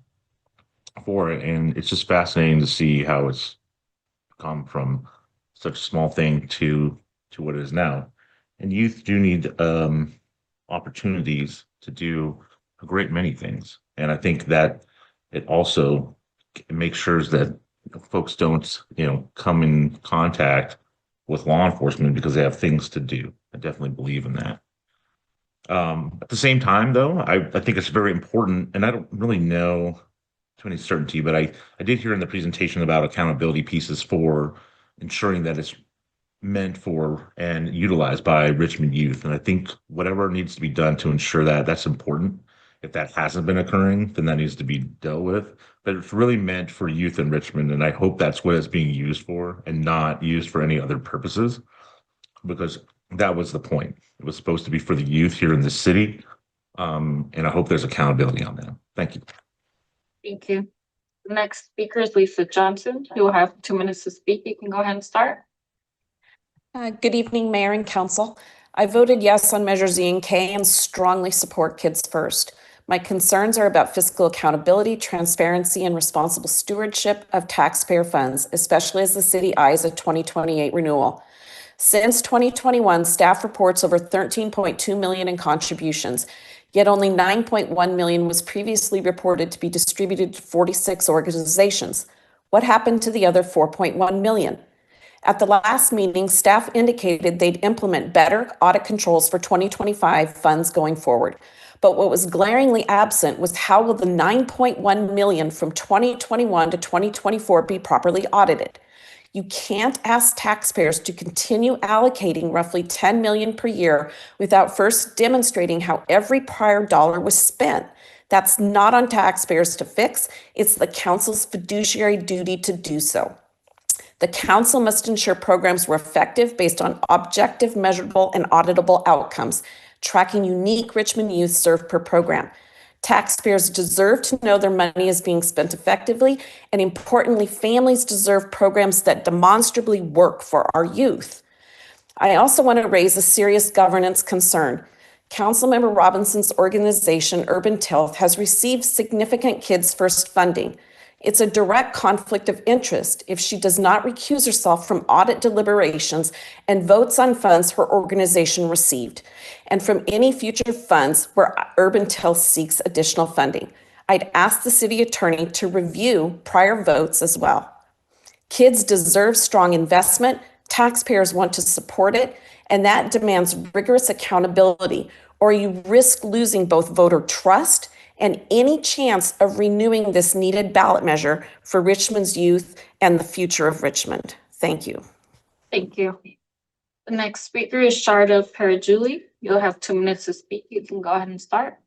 it, and it's just fascinating to see how it's come from such a small thing to what it is now. And youth do need opportunities to do a great many things. And I think that it also makes sure that folks don't, come in contact with law enforcement because they have things to do. I definitely believe in that. At the same time, though, I think it's very important, and I don't really know to any certainty, but I did hear in the presentation about accountability pieces for ensuring that it's meant for and utilized by Richmond youth. And I think whatever needs to be done to ensure that, that's important. If that hasn't been occurring, then that needs to be dealt with. But it's really meant for youth in Richmond, and I hope that's what it's being used for and not used for any other purposes, because that was the point. It was supposed to be for the youth here in the city, and I hope there's accountability on that. Thank you. Thank you. The next speaker is Lisa Johnson. You will have 2 minutes to speak. You can go ahead and start. Good evening, Mayor and Council. I voted yes on Measures E and K and strongly support Kids First. My concerns are about fiscal accountability, transparency, and responsible stewardship of taxpayer funds, especially as the city eyes a 2028 renewal. Since 2021, staff reports over $13.2 million in contributions, yet only $9.1 million was previously reported to be distributed to 46 organizations. What happened to the other $4.1 million? At the last meeting, staff indicated they'd implement better audit controls for 2025 funds going forward. But what was glaringly absent was how will the $9.1 million from 2021 to 2024 be properly audited? You can't ask taxpayers to continue allocating roughly $10 million per year without first demonstrating how every prior dollar was spent. That's not on taxpayers to fix. It's the council's fiduciary duty to do so. The council must ensure programs were effective based on objective, measurable, and auditable outcomes, tracking unique Richmond youth served per program. Taxpayers deserve to know their money is being spent effectively, and importantly, families deserve programs that demonstrably work for our youth. I also want to raise a serious governance concern. Councilmember Robinson's organization, Urban Tilth, has received significant Kids First funding. It's a direct conflict of interest if she does not recuse herself from audit deliberations and votes on funds her organization received, and from any future funds where Urban Tilth seeks additional funding. I'd ask the city attorney to review prior votes as well. Kids deserve strong investment, taxpayers want to support it, and that demands rigorous accountability, or you risk losing both voter trust and any chance of renewing this needed ballot measure for Richmond's youth and the future of Richmond. Thank you. Thank you. The next speaker is Sharda Parajuli. You'll have 2 minutes to speak. You can go ahead and start.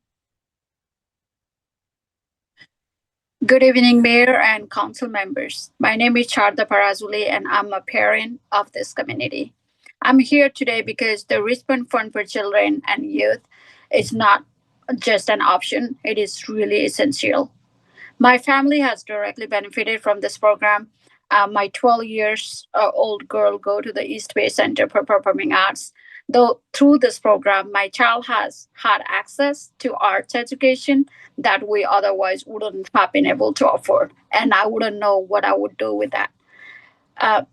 Good evening, Mayor and Council members. My name is Sharda Parajuli, and I'm a parent of this community. I'm here today because the Richmond Fund for Children and Youth is not just an option, it is really essential. My family has directly benefited from this program. My 12 years old girl go to the East Bay Center for Performing Arts. Though through this program, my child has had access to arts education that we otherwise wouldn't have been able to afford. And I wouldn't know what I would do with that.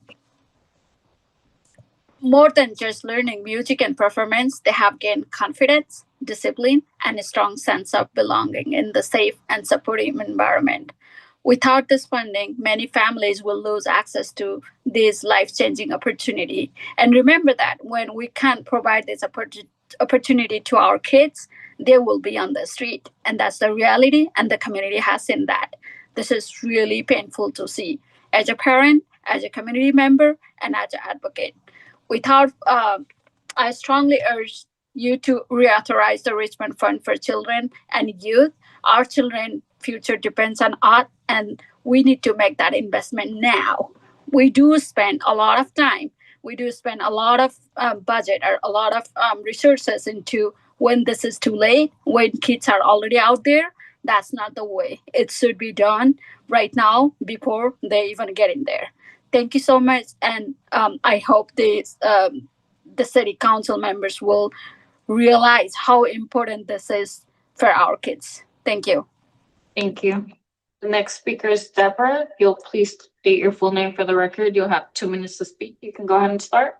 More than just learning music and performance, they have gained confidence, discipline, and a strong sense of belonging in the safe and supportive environment. Without this funding, many families will lose access to this life-changing opportunity. And remember that when we can't provide this opportunity to our kids, they will be on the street. And that's the reality, and the community has seen that. This is really painful to see as a parent, as a community member, and as an advocate. I strongly urge you to reauthorize the Richmond Fund for Children and Youth. Our children's future depends on art, and we need to make that investment now. we do spend a lot of time, we do spend a lot of budget or a lot of resources into when this is too late, when kids are already out there. That's not the way. It should be done right now before they even get in there. Thank you so much, and I hope the city council members will realize how important this is for our kids. Thank you. Thank you. The next speaker is Deborah. If you'll please state your full name for the record. You'll have 2 minutes to speak. You can go ahead and start.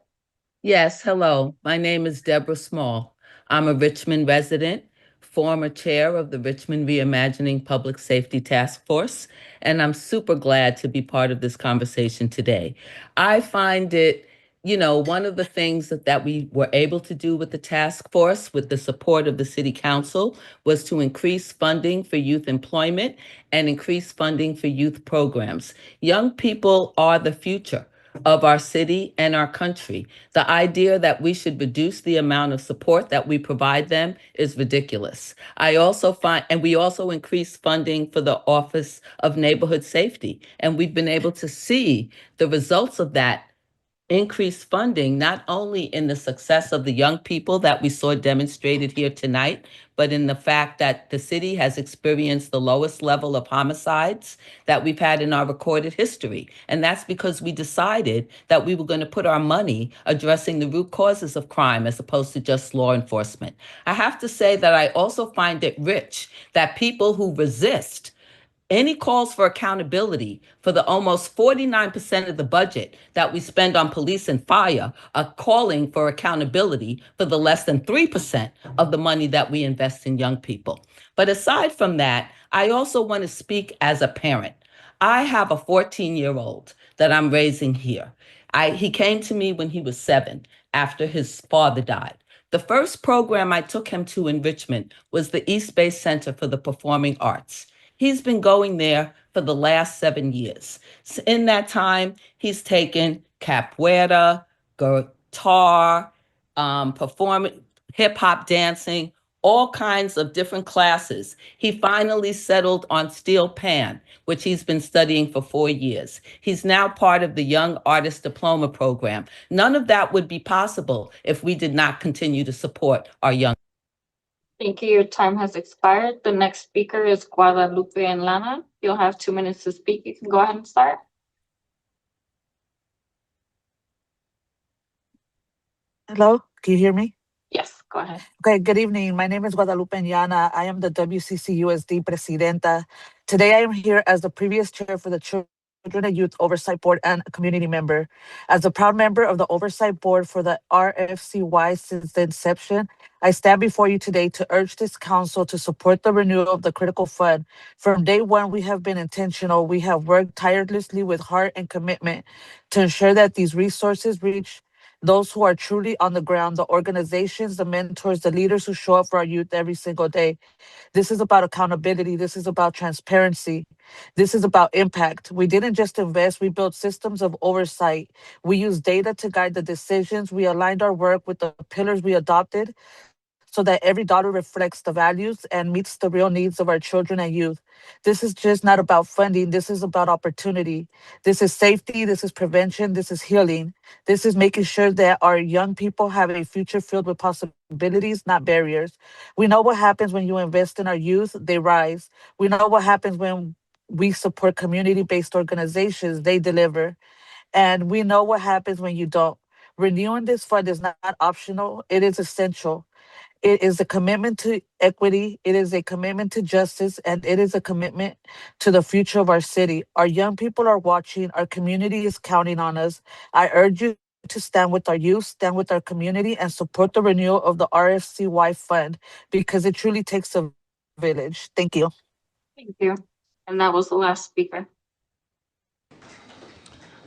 Yes, hello. My name is Deborah Small. I'm a Richmond resident, former chair of the Richmond Reimagining Public Safety Task Force, and I'm super glad to be part of this conversation today. I find it, one of the things that we were able to do with the task force, with the support of the city council, was to increase funding for youth employment and increase funding for youth programs. Young people are the future of our city and our country. The idea that we should reduce the amount of support that we provide them is ridiculous. I also find, and we also increase funding for the Office of Neighborhood Safety, and we've been able to see the results of that increased funding, not only in the success of the young people that we saw demonstrated here tonight, but in the fact that the city has experienced the lowest level of homicides that we've had in our recorded history. And that's because we decided that we were going to put our money addressing the root causes of crime as opposed to just law enforcement. I have to say that I also find it rich that people who resist any calls for accountability for the almost 49% of the budget that we spend on police and fire are calling for accountability for the less than 3% of the money that we invest in young people. But aside from that, I also want to speak as a parent. I have a 14-year-old that I'm raising here. He came to me when he was 7 after his father died. The first program I took him to in Richmond was the East Bay Center for the Performing Arts. He's been going there for the last 7 years. In that time, he's taken capoeira, guitar, performing, hip hop dancing, all kinds of different classes. He finally settled on steel pan, which he's been studying for 4 years. He's now part of the Young Artist Diploma Program. None of that would be possible if we did not continue to support our young. Thank you. Your time has expired. The next speaker is Guadalupe and Lana. You'll have 2 minutes to speak. You can go ahead and start. Hello, can you hear me? Yes, go ahead. Okay, good evening. My name is Guadalupe Yana. I am the WCCUSD Presidenta. Today I am here as the previous chair for the Children and Youth Oversight Board and a community member. As a proud member of the Oversight Board for the RFCY since the inception, I stand before you today to urge this council to support the renewal of the critical fund. From day one, we have been intentional. We have worked tirelessly with heart and commitment to ensure that these resources reach those who are truly on the ground, the organizations, the mentors, the leaders who show up for our youth every single day. This is about accountability. This is about transparency. This is about impact. We didn't just invest, we built systems of oversight. We used data to guide the decisions. We aligned our work with the pillars we adopted so that every dollar reflects the values and meets the real needs of our children and youth. This is just not about funding. This is about opportunity. This is safety. This is prevention. This is healing. This is making sure that our young people have a future filled with possibilities, not barriers. We know what happens when you invest in our youth, they rise. We know what happens when we support community-based organizations, they deliver. And we know what happens when you don't. Renewing this fund is not optional, it is essential. It is a commitment to equity, it is a commitment to justice, and it is a commitment to the future of our city. Our young people are watching, our community is counting on us. I urge you to stand with our youth, stand with our community, and support the renewal of the RFCY fund because it truly takes a village. Thank you. Thank you. And that was the last speaker.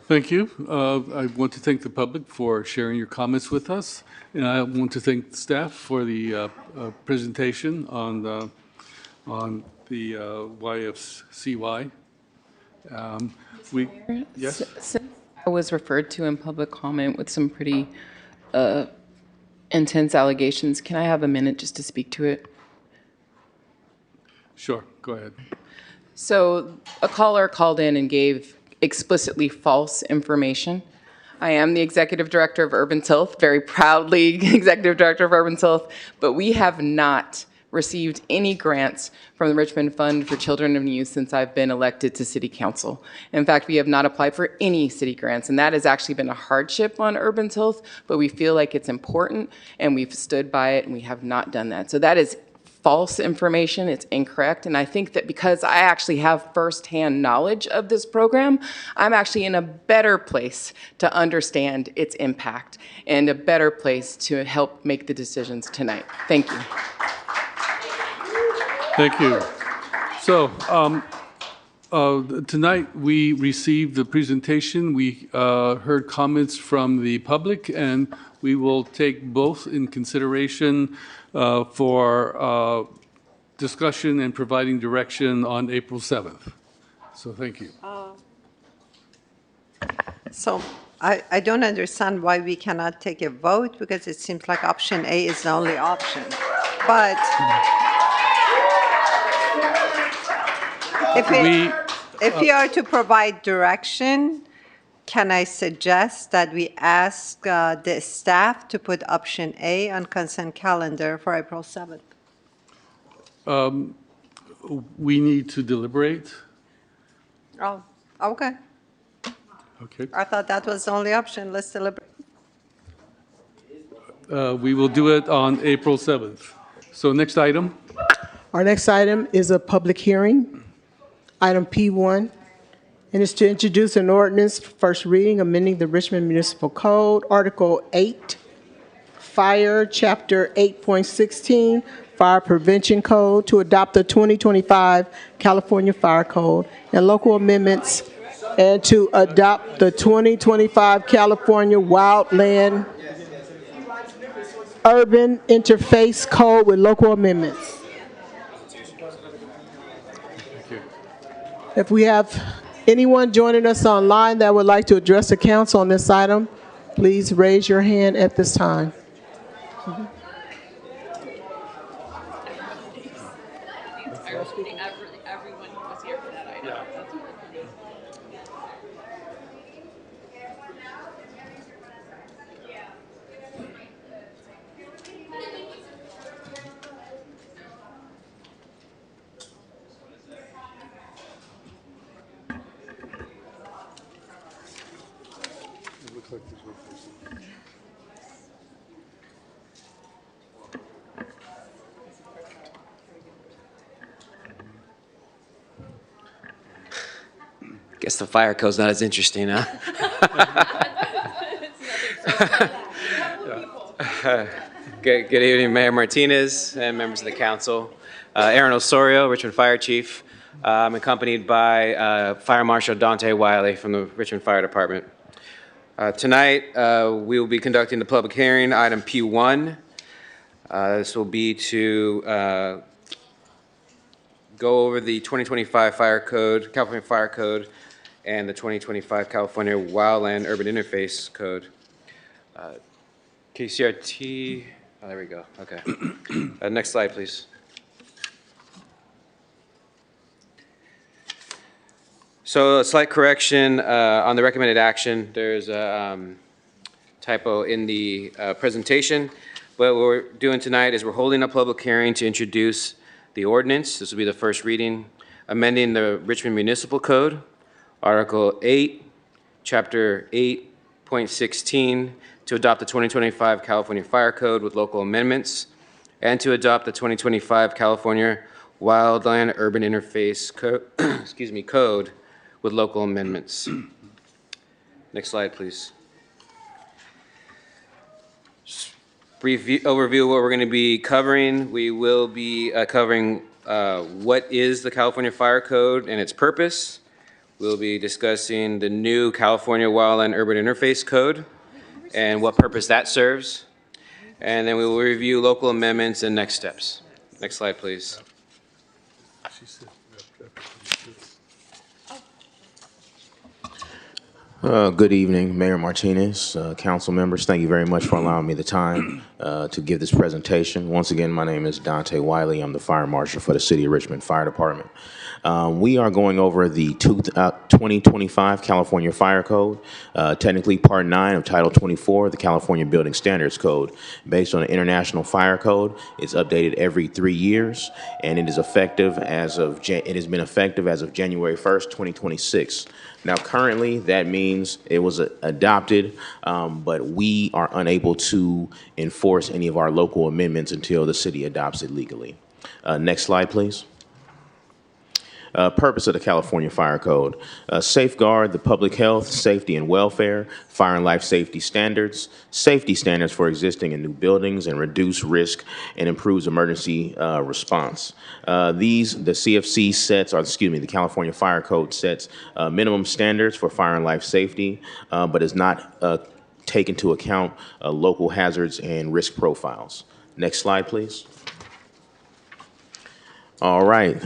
Thank you. I want to thank the public for sharing your comments with us. And I want to thank the staff for the presentation on the YFCY. Yes? Since I was referred to in public comment with some pretty intense allegations, can I have a minute just to speak to it? Sure, go ahead. So a caller called in and gave explicitly false information. I am the Executive Director of Urban Tilth, very proudly Executive Director of Urban Tilth, but we have not received any grants from the Richmond Fund for Children and Youth since I've been elected to City Council. In fact, we have not applied for any city grants, and that has actually been a hardship on Urban Tilth, but we feel like it's important, and we've stood by it, and we have not done that. So that is false information, it's incorrect, and I think that because I actually have firsthand knowledge of this program, I'm actually in a better place to understand its impact and a better place to help make the decisions tonight. Thank you. Thank you. So tonight we received the presentation. We heard comments from the public, and we will take both in consideration for discussion and providing direction on April 7th. So thank you. So I don't understand why we cannot take a vote, because it seems like option A is the only option. But if you are to provide direction, can I suggest that we ask the staff to put option A on consent calendar for April 7th? We need to deliberate. Oh, okay. Okay. I thought that was the only option. Let's deliberate. We will do it on April 7th. So next item. Our next item is a public hearing. Item P1, and it's to introduce an ordinance for first reading, amending the Richmond Municipal Code, Article 8, Fire, Chapter 8.16, Fire Prevention Code, to adopt the 2025 California Fire Code and local amendments, and to adopt the 2025 California Wildland Urban Interface Code with local amendments. If we have anyone joining us online that would like to address the council on this item, please raise your hand at this time. Guess the fire code's not as interesting, huh? Good evening, Mayor Martinez and members of the council. Aaron Osorio, Richmond Fire Chief. I'm accompanied by Fire Marshal Dante Wiley from the Richmond Fire Department. Tonight, we will be conducting the public hearing, item P1. This will be to go over the 2025 Fire Code, California Fire Code, and the 2025 California Wildland Urban Interface Code. KCRT, oh, there we go, okay. Next slide, please. So a slight correction on the recommended action. There's a typo in the presentation. What we're doing tonight is we're holding a public hearing to introduce the ordinance. This will be the first reading, amending the Richmond Municipal Code, Article 8, Chapter 8.16, to adopt the 2025 California Fire Code with local amendments, and to adopt the 2025 California Wildland Urban Interface Code, Code with local amendments. Next slide, please. Brief overview of what we're going to be covering. We will be covering what is the California Fire Code and its purpose. We'll be discussing the new California Wildland Urban Interface Code and what purpose that serves. And then we will review local amendments and next steps. Next slide, please. Good evening, Mayor Martinez, council members. Thank you very much for allowing me the time to give this presentation. Once again, my name is Dante Wiley. I'm the Fire Marshal for the City of Richmond Fire Department. We are going over the 2025 California Fire Code, technically Part 9 of Title 24 of the California Building Standards Code. Based on the International Fire Code, it's updated every 3 years, and it is effective as of it has been effective as of January 1st, 2026. Now, currently, that means it was adopted, but we are unable to enforce any of our local amendments until the city adopts it legally. Next slide, please. Purpose of the California Fire Code: safeguard the public health, safety, and welfare, fire and life safety standards for existing and new buildings, and reduce risk and improves emergency response. The CFC sets, the California Fire Code sets minimum standards for fire and life safety, but does not take into account local hazards and risk profiles. Next slide, please. All right,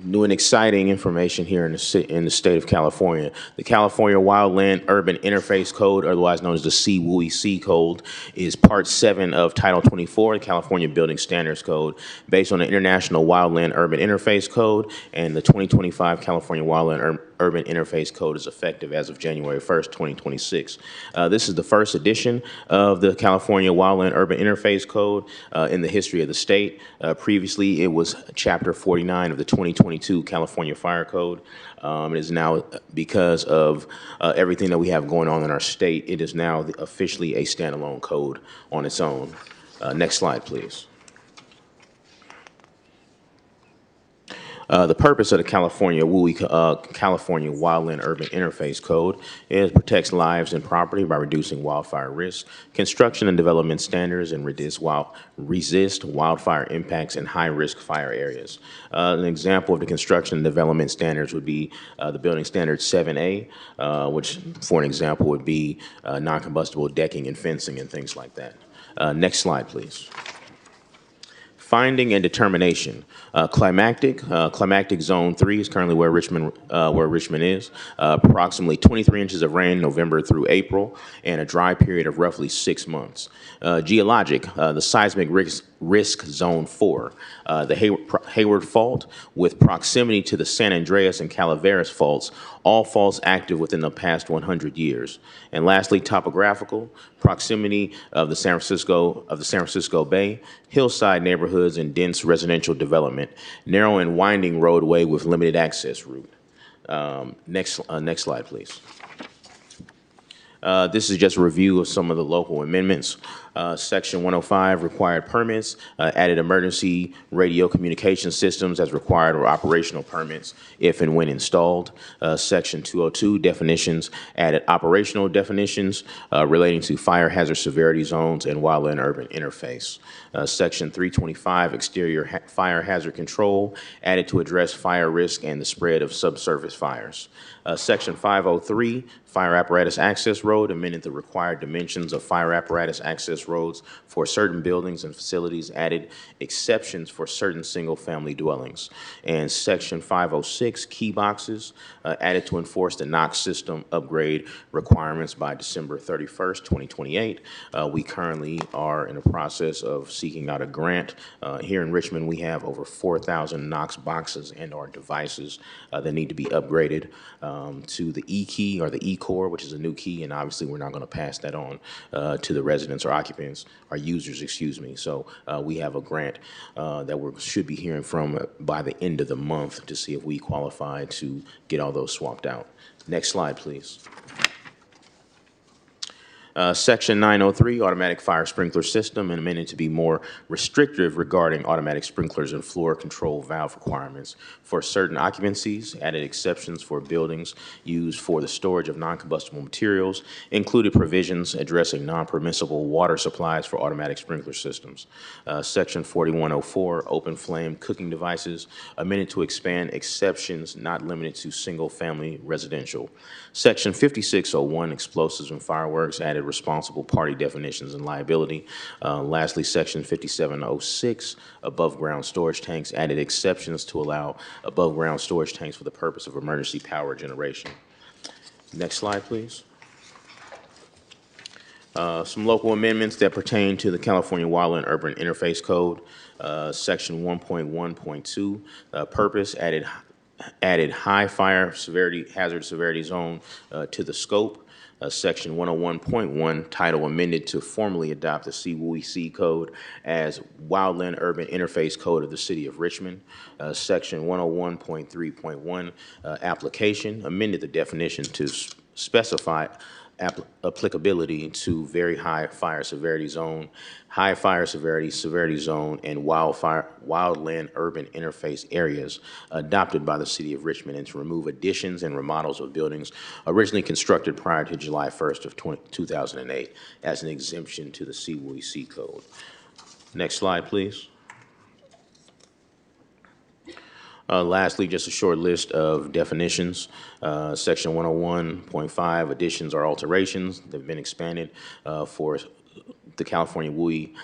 new and exciting information here in the state of California. The California Wildland Urban Interface Code, otherwise known as the CWUI Code, is Part 7 of Title 24, the California Building Standards Code, based on the International Wildland Urban Interface Code, and the 2025 California Wildland Urban Interface Code is effective as of January 1st, 2026. This is the first edition of the California Wildland Urban Interface Code in the history of the state. Previously, it was Chapter 49 of the 2022 California Fire Code. It is now, because of everything that we have going on in our state, it is now officially a standalone code on its own. Next slide, please. The purpose of the California Wildland Urban Interface Code is protects lives and property by reducing wildfire risk, construction and development standards, and resist wildfire impacts in high-risk fire areas. An example of the construction and development standards would be the Building Standard 7A, which, for an example, would be non-combustible decking and fencing and things like that. Next slide, please. Finding and determination. Climactic Zone 3 is currently where Richmond is. Approximately 23 inches of rain November through April, and a dry period of roughly 6 months. Geologic, the seismic risk zone 4, the Hayward Fault with proximity to the San Andreas and Calaveras faults, all faults active within the past 100 years. And lastly, topographical, proximity of the San Francisco Bay, hillside neighborhoods and dense residential development, narrow and winding roadway with limited access route. Next slide, please. This is just a review of some of the local amendments. Section 105, required permits, added emergency radio communication systems as required or operational permits if and when installed. Section 202, definitions, added operational definitions relating to fire hazard severity zones and wildland urban interface. Section 325, exterior fire hazard control, added to address fire risk and the spread of subsurface fires. Section 503, fire apparatus access road, amended the required dimensions of fire apparatus access roads for certain buildings and facilities, added exceptions for certain single-family dwellings. And Section 506, key boxes, added to enforce the NOx system upgrade requirements by December 31st, 2028. We currently are in the process of seeking out a grant. Here in Richmond, we have over 4,000 NOx boxes and or devices that need to be upgraded to the E-key or the E-core, which is a new key, and obviously we're not going to pass that on to the residents or occupants, or users, excuse me. So we have a grant that we should be hearing from by the end of the month to see if we qualify to get all those swapped out. Next slide, please. Section 903, automatic fire sprinkler system, and amended to be more restrictive regarding automatic sprinklers and floor control valve requirements for certain occupancies, added exceptions for buildings used for the storage of non-combustible materials, included provisions addressing non-permissible water supplies for automatic sprinkler systems. Section 4104, open flame cooking devices, amended to expand exceptions not limited to single-family residential. Section 5601, explosives and fireworks, added responsible party definitions and liability. Lastly, Section 5706, above-ground storage tanks, added exceptions to allow above-ground storage tanks for the purpose of emergency power generation. Next slide, please. Some local amendments that pertain to the California Wildland Urban Interface Code, Section 1.1.2, purpose added high fire severity, hazard severity zone to the scope. Section 101.1, title amended to formally adopt the CWC code as Wildland Urban Interface Code of the City of Richmond. Section 101.3.1, application, amended the definition to specify applicability to very high fire severity zone, high fire severity zone, and wildland urban interface areas adopted by the City of Richmond, and to remove additions and remodels of buildings originally constructed prior to July 1st of 2008 as an exemption to the CWC code. Next slide, please. Lastly, just a short list of definitions. Section 101.5, additions or alterations that have been expanded for the California WUI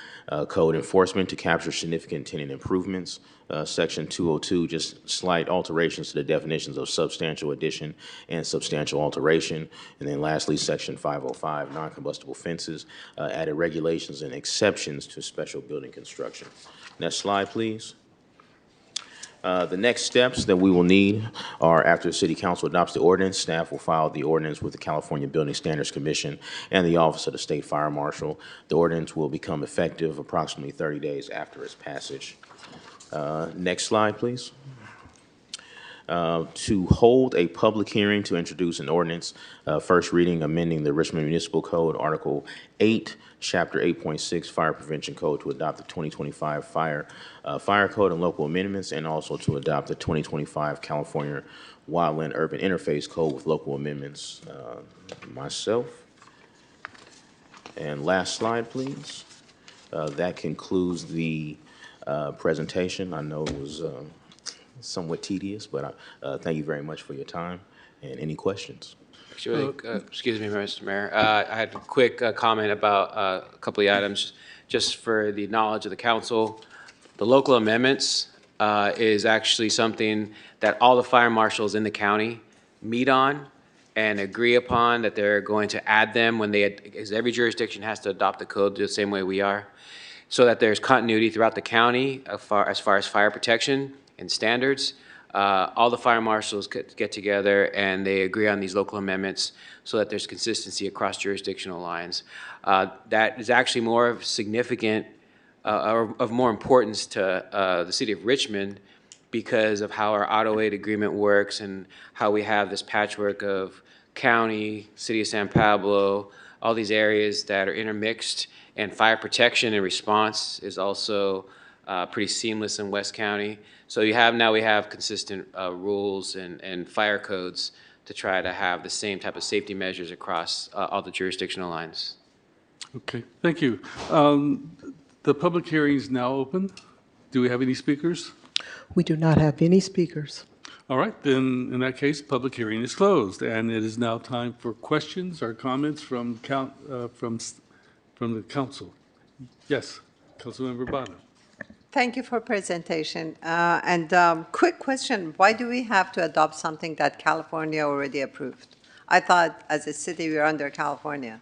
code enforcement to capture significant tenant improvements. Section 202, just slight alterations to the definitions of substantial addition and substantial alteration. And then lastly, Section 505, non-combustible fences, added regulations and exceptions to special building construction. Next slide, please. The next steps that we will need are, after the City Council adopts the ordinance, staff will file the ordinance with the California Building Standards Commission and the Office of the State Fire Marshal. The ordinance will become effective approximately 30 days after its passage. Next slide, please. To hold a public hearing to introduce an ordinance, first reading amending the Richmond Municipal Code, Article 8, Chapter 8.6 Fire Prevention Code, to adopt the 2025 Fire Code and local amendments, and also to adopt the 2025 California Wildland Urban Interface Code with local amendments. Myself. And last slide, please. That concludes the presentation. I know it was somewhat tedious, but thank you very much for your time. And any questions? Actually, excuse me, Mr. Mayor. I had a quick comment about a couple of items, just for the knowledge of the council. The local amendments is actually something that all the fire marshals in the county meet on and agree upon, that they're going to add them when they, because every jurisdiction has to adopt the code the same way we are, so that there's continuity throughout the county as far as fire protection and standards. All the fire marshals get together and they agree on these local amendments so that there's consistency across jurisdictional lines. That is actually more significant or of more importance to the City of Richmond because of how our auto aid agreement works and how we have this patchwork of county, City of San Pablo, all these areas that are intermixed, and fire protection and response is also pretty seamless in West County. So we have consistent rules and fire codes to try to have the same type of safety measures across all the jurisdictional lines. Okay, thank you. The public hearing is now open. Do we have any speakers? We do not have any speakers. All right, then in that case, public hearing is closed, and it is now time for questions or comments from the council. Yes, Councilmember Bottom. Thank you for presentation. Quick question, why do we have to adopt something that California already approved? I thought as a city we're under California.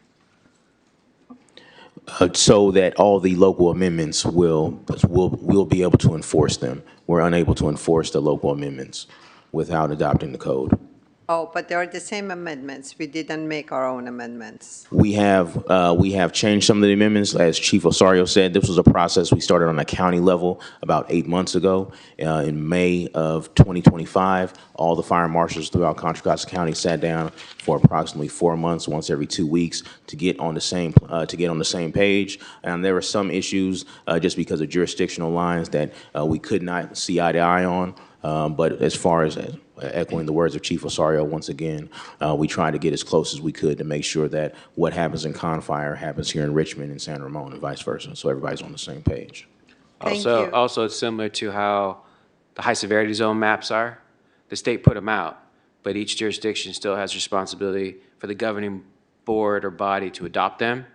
So that all the local amendments we'll be able to enforce them. We're unable to enforce the local amendments without adopting the code. Oh, but they are the same amendments. We didn't make our own amendments. We have changed some of the amendments. As Chief Osorio said, this was a process we started on a county level about 8 months ago. In May of 2025, all the fire marshals throughout Contra Costa County sat down for approximately 4 months, once every 2 weeks, to get on the same page. And there were some issues just because of jurisdictional lines that we could not see eye to eye on. But as far as echoing the words of Chief Osorio, once again, we tried to get as close as we could to make sure that what happens in Confire happens here in Richmond and San Ramon and vice versa, so everybody's on the same page. Also, it's similar to how the high severity zone maps are. The state put them out, but each jurisdiction still has responsibility for the governing board or body to adopt them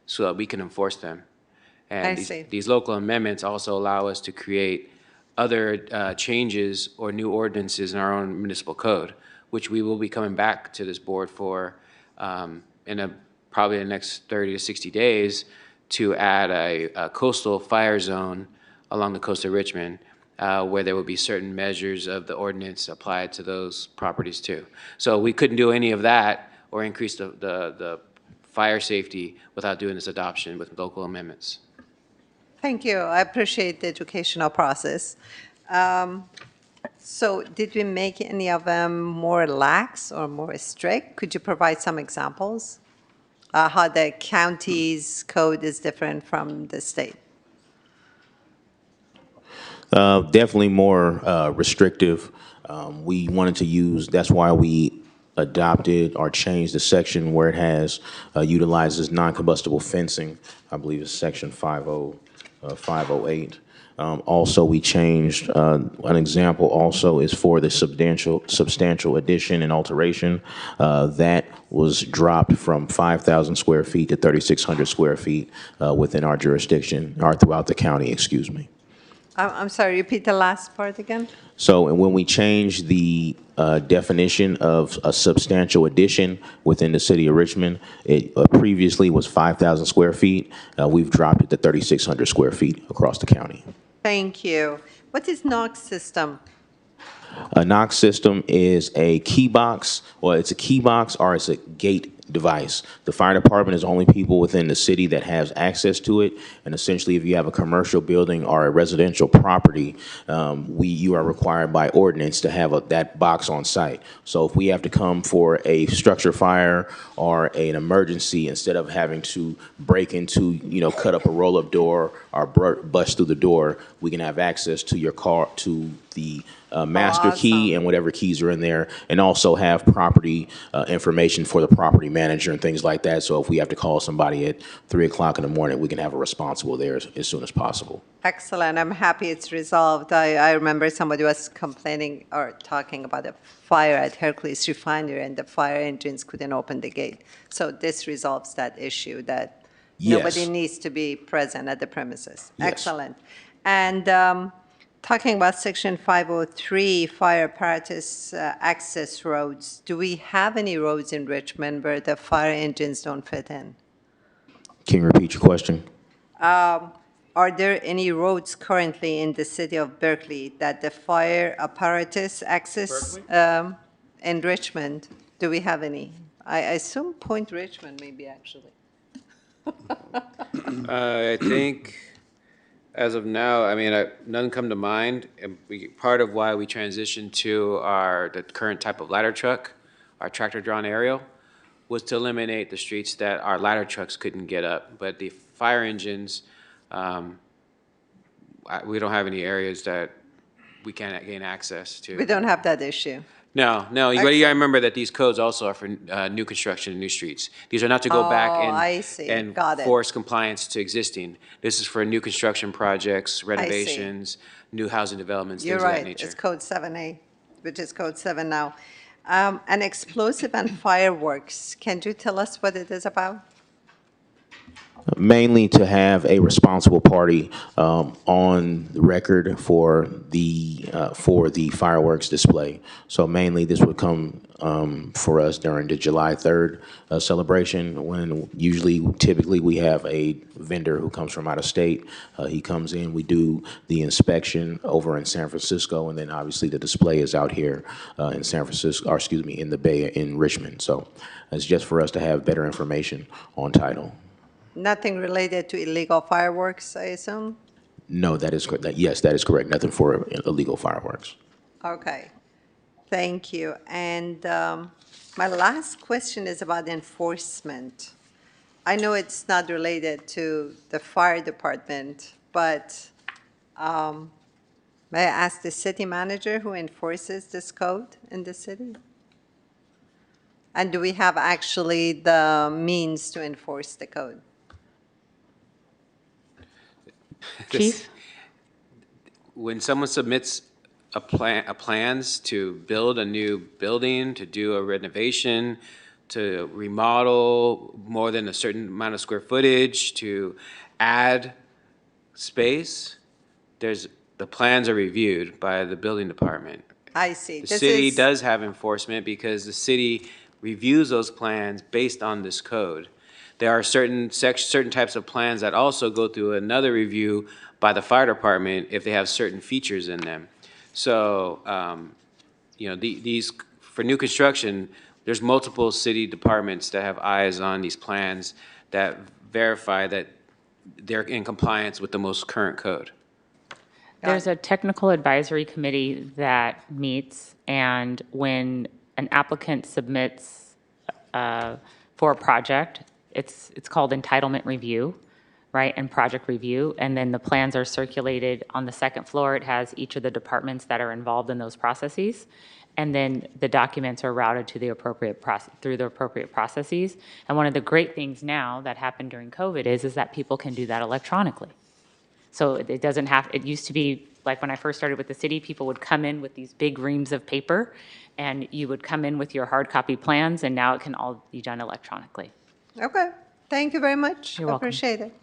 so that we can enforce them. And these local amendments also allow us to create other changes or new ordinances in our own municipal code, which we will be coming back to this board for probably in the next 30 to 60 days to add a coastal fire zone along the coast of Richmond, where there will be certain measures of the ordinance applied to those properties too. So we couldn't do any of that or increase the fire safety without doing this adoption with local amendments. Thank you. I appreciate the educational process. So did we make any of them more lax or more strict? Could you provide some examples? How the county's code is different from the state? Definitely more restrictive. We wanted to use, that's why we adopted or changed the section where it has utilizes non-combustible fencing. I believe it's section 508. Also, we changed, an example also is for the substantial addition and alteration. That was dropped from 5,000 square feet to 3,600 square feet within our jurisdiction, or throughout the county, excuse me. I'm sorry, repeat the last part again? So, and when we changed the definition of a substantial addition within the city of Richmond, it previously was 5,000 square feet. We've dropped it to 3,600 square feet across the county. Thank you. What is NOx system? A NOx system is a key box, or it's a key box or it's a gate device. The fire department is the only people within the city that has access to it. And essentially, if you have a commercial building or a residential property, you are required by ordinance to have that box on site. So if we have to come for a structure fire or an emergency, instead of having to break into, cut up a roll-up door or bust through the door, we can have access to your car, to the master key and whatever keys are in there, and also have property information for the property manager and things like that. So if we have to call somebody at 3 o'clock in the morning, we can have a responsible there as soon as possible. Excellent. I'm happy it's resolved. I remember somebody was complaining or talking about a fire at Hercules Refinery, and the fire engines couldn't open the gate. So this resolves that issue, that nobody needs to be present at the premises. Yes. Excellent. And talking about Section 503, fire apparatus access roads, do we have any roads in Richmond where the fire engines don't fit in? Can you repeat your question? Are there any roads currently in the city of Berkeley that the fire apparatus access in Richmond? Do we have any? I assume Point Richmond maybe, actually. I think as of now, none come to mind. And part of why we transitioned to the current type of ladder truck, our tractor-drawn aerial, was to eliminate the streets that our ladder trucks couldn't get up. But the fire engines, we don't have any areas that we can't gain access to. We don't have that issue. No. You gotta remember that these codes also are for new construction and new streets. These are not to go back and force compliance to existing. This is for new construction projects, renovations, new housing developments, things of that nature. You're right. It's code 7A, which is code 7 now. And explosive and fireworks, can you tell us what it is about? Mainly to have a responsible party on the record for the fireworks display. So mainly this would come for us during the July 3rd celebration, when typically we have a vendor who comes from out of state. He comes in, we do the inspection over in San Francisco, and then obviously the display is out here in San Francisco, or excuse me, in the Bay, in Richmond. So it's just for us to have better information on title. Nothing related to illegal fireworks, I assume? No, that is correct. Yes, that is correct. Nothing for illegal fireworks. Okay. Thank you. And my last question is about enforcement. I know it's not related to the fire department, but may I ask the city manager who enforces this code in the city? And do we have actually the means to enforce the code? Keith? When someone submits plans to build a new building, to do a renovation, to remodel more than a certain amount of square footage, to add space, the plans are reviewed by the building department. I see. The This city is- does have enforcement because the city reviews those plans based on this code. There are certain types of plans that also go through another review by the fire department if they have certain features in them. So, you know, these, for new construction, there's multiple city departments that have eyes on these plans that verify that they're in compliance with the most current code. There's a technical advisory committee that meets, and when an applicant submits for a project, it's called entitlement review, right, and project review, and then the plans are circulated on the second floor. It has each of the departments that are involved in those processes, and then the documents are routed to the appropriate through the appropriate processes. And one of the great things now that happened during COVID is that people can do that electronically. So it doesn't have, it used to be, like when I first started with the city, people would come in with these big reams of paper, and you would come in with your hard copy plans, and now it can all be done electronically. Okay, thank you very much. You're welcome. Appreciate it.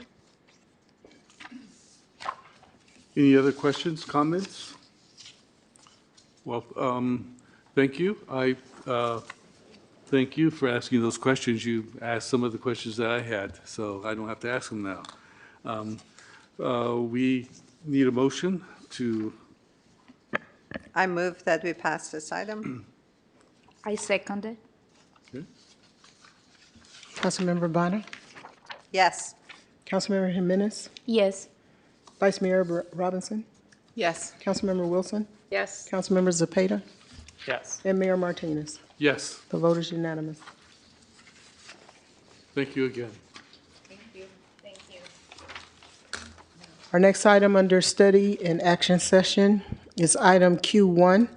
Any other questions, comments? Well, thank you. I thank you for asking those questions. You asked some of the questions that I had, so I don't have to ask them now. We need a motion to, I move that we pass this item. I second it. okay. Councilmember Bonner? Yes. Councilmember Jimenez? Yes. Vice Mayor Robinson? Yes. Councilmember Wilson? Yes. Councilmember Zepeda? Yes. And Mayor Martinez. Yes, The vote is unanimous. thank you again. Thank you. Thank you. Our next item under study and action session is item Q1.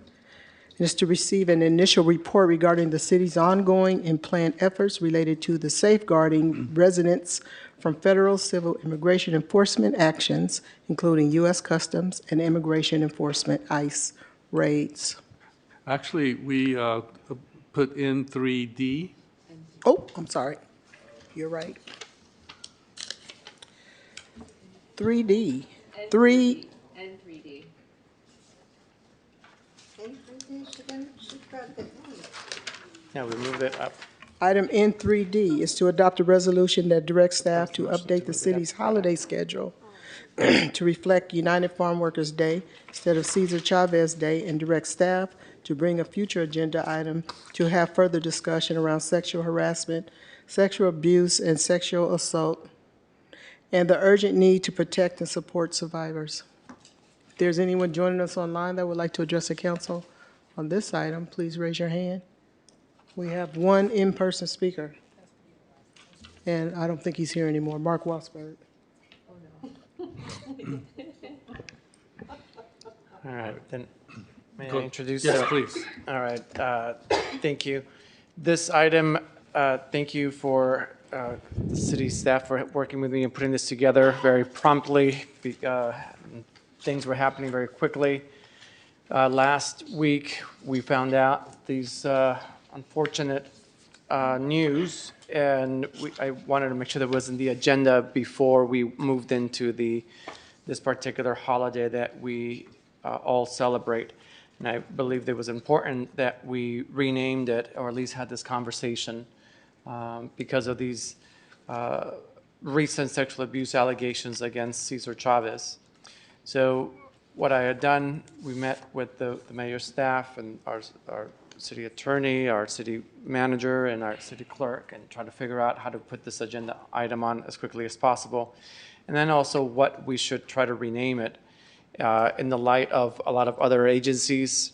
It is to receive an initial report regarding the city's ongoing and planned efforts related to the safeguarding residents from federal civil immigration enforcement actions, including U.S. Customs and Immigration Enforcement ICE raids. Actually, we put in 3D. Oh, I'm sorry. You're right. 3D. Three. And 3D. And 3D, she brought the Yeah, we moved it up. Item N3D is to adopt a resolution that directs staff to update the city's holiday schedule to reflect United Farm Workers Day instead of Cesar Chavez Day, and direct staff to bring a future agenda item to have further discussion around sexual harassment, sexual abuse, and sexual assault, and the urgent need to protect and support survivors. If there's anyone joining us online that would like to address the council on this item, please raise your hand. We have one in-person speaker, and I don't think he's here anymore. Mark Wassberg. All right, then, may I Go- introduce? Yes, please. All right, thank you. This item, thank you for the city staff for working with me and putting this together very promptly. Things were happening very quickly. Last week, we found out these unfortunate news, and I wanted to make sure that was in the agenda before we moved into this particular holiday that we all celebrate. And I believed it was important that we renamed it, or at least had this conversation, because of these recent sexual abuse allegations against Cesar Chavez. So what I had done, we met with the mayor's staff and our city attorney, our city manager, and our city clerk, and try to figure out how to put this agenda item on as quickly as possible. And then also what we should try to rename it in the light of a lot of other agencies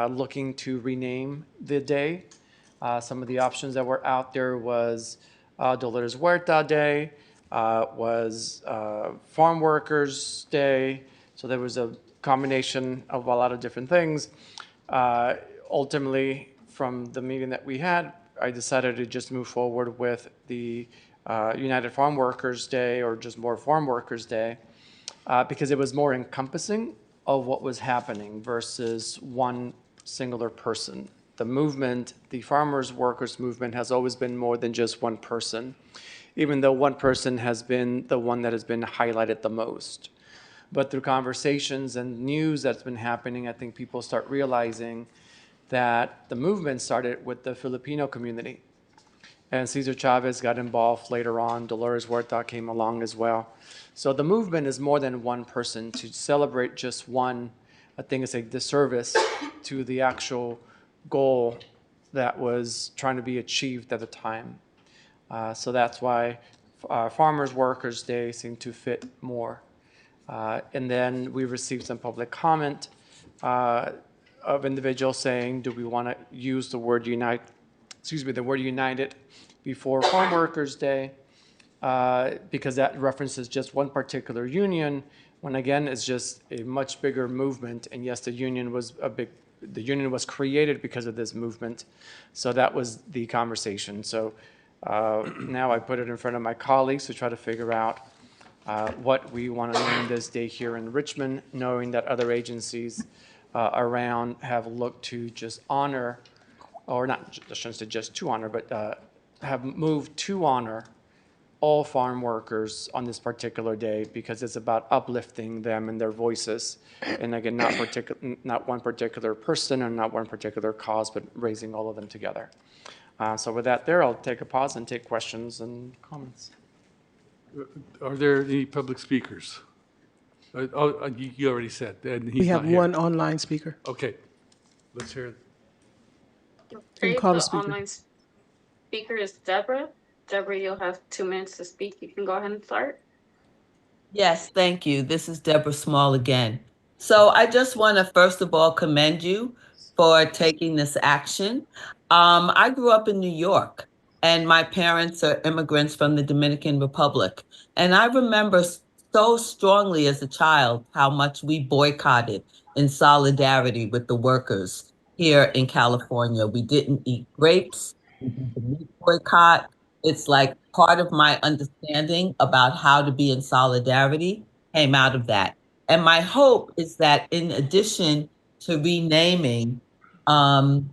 looking to rename the day. Some of the options that were out there was Dolores Huerta Day, was Farm Workers Day. So there was a combination of a lot of different things. Ultimately, from the meeting that we had, I decided to just move forward with the United Farm Workers Day, or just more Farm Workers Day, because it was more encompassing of what was happening versus one singular person. The movement, the farmers workers movement, has always been more than just one person, even though one person has been the one that has been highlighted the most. But through conversations and news that's been happening, I think people start realizing that the movement started with the Filipino community. And Cesar Chavez got involved later on. Dolores Huerta came along as well. So the movement is more than one person. To celebrate just one, I think it's a disservice to the actual goal that was trying to be achieved at the time. So that's why Farmers Workers Day seemed to fit more. And then we received some public comment of individuals saying, do we want to use the word unite, the word united before Farm Workers Day, because that references just one particular union, when again, it's just a much bigger movement. And yes, the union was created because of this movement. So that was the conversation. So now I put it in front of my colleagues to try to figure out what we want to name this day here in Richmond, knowing that other agencies around have looked to just honor, or not, I shouldn't say just to honor, but have moved to honor all farm workers on this particular day, because it's about uplifting them and their voices. And again, not one particular person or not one particular cause, but raising all of them together. So with that there, I'll take a pause and take questions and comments. Are there any public speakers? You already said. And he's We have not here. one online speaker. Okay, let's hear it. Okay, call the the speaker. online speaker is Deborah. Deborah, you'll have 2 minutes to speak. You can go ahead and start. Yes, thank you. This is Deborah Small again. So I just want to first of all commend you for taking this action. I grew up in New York, and my parents are immigrants from the Dominican Republic. And I remember so strongly as a child how much we boycotted in solidarity with the workers here in California. We didn't eat grapes, we did the meat boycott. It's like part of my understanding about how to be in solidarity came out of that. And my hope is that in addition to renaming the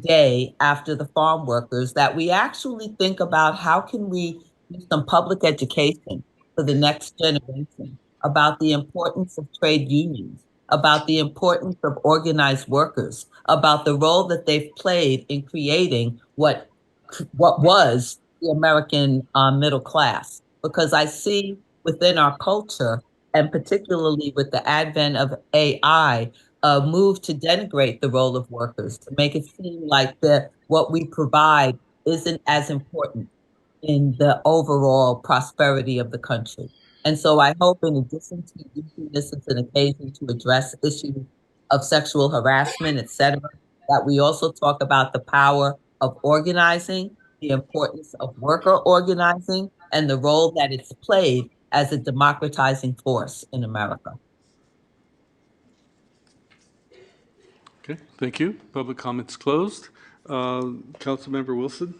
day after the farm workers, that we actually think about how can we do some public education for the next generation about the importance of trade unions, about the importance of organized workers, about the role that they've played in creating what was the American middle class. Because I see within our culture, and particularly with the advent of AI, a move to denigrate the role of workers, to make it seem like what we provide isn't as important in the overall prosperity of the country. And so I hope, in addition to using this as an occasion to address issues of sexual harassment, et cetera, that we also talk about the power of organizing, the importance of worker organizing, and the role that it's played as a democratizing force in America. Okay, thank you. Public comments closed. Councilmember Wilson.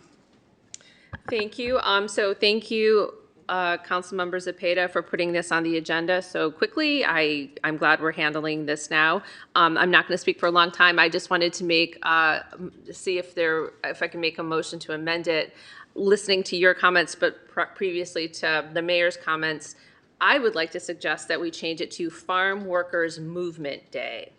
Thank you. So thank you, Councilmember Zepeda, for putting this on the agenda so quickly. I'm glad we're handling this now. I'm not going to speak for a long time. I just wanted to see if I can make a motion to amend it. Listening to your comments, but previously to the mayor's comments, I would like to suggest that we change it to Farm Workers Movement Day.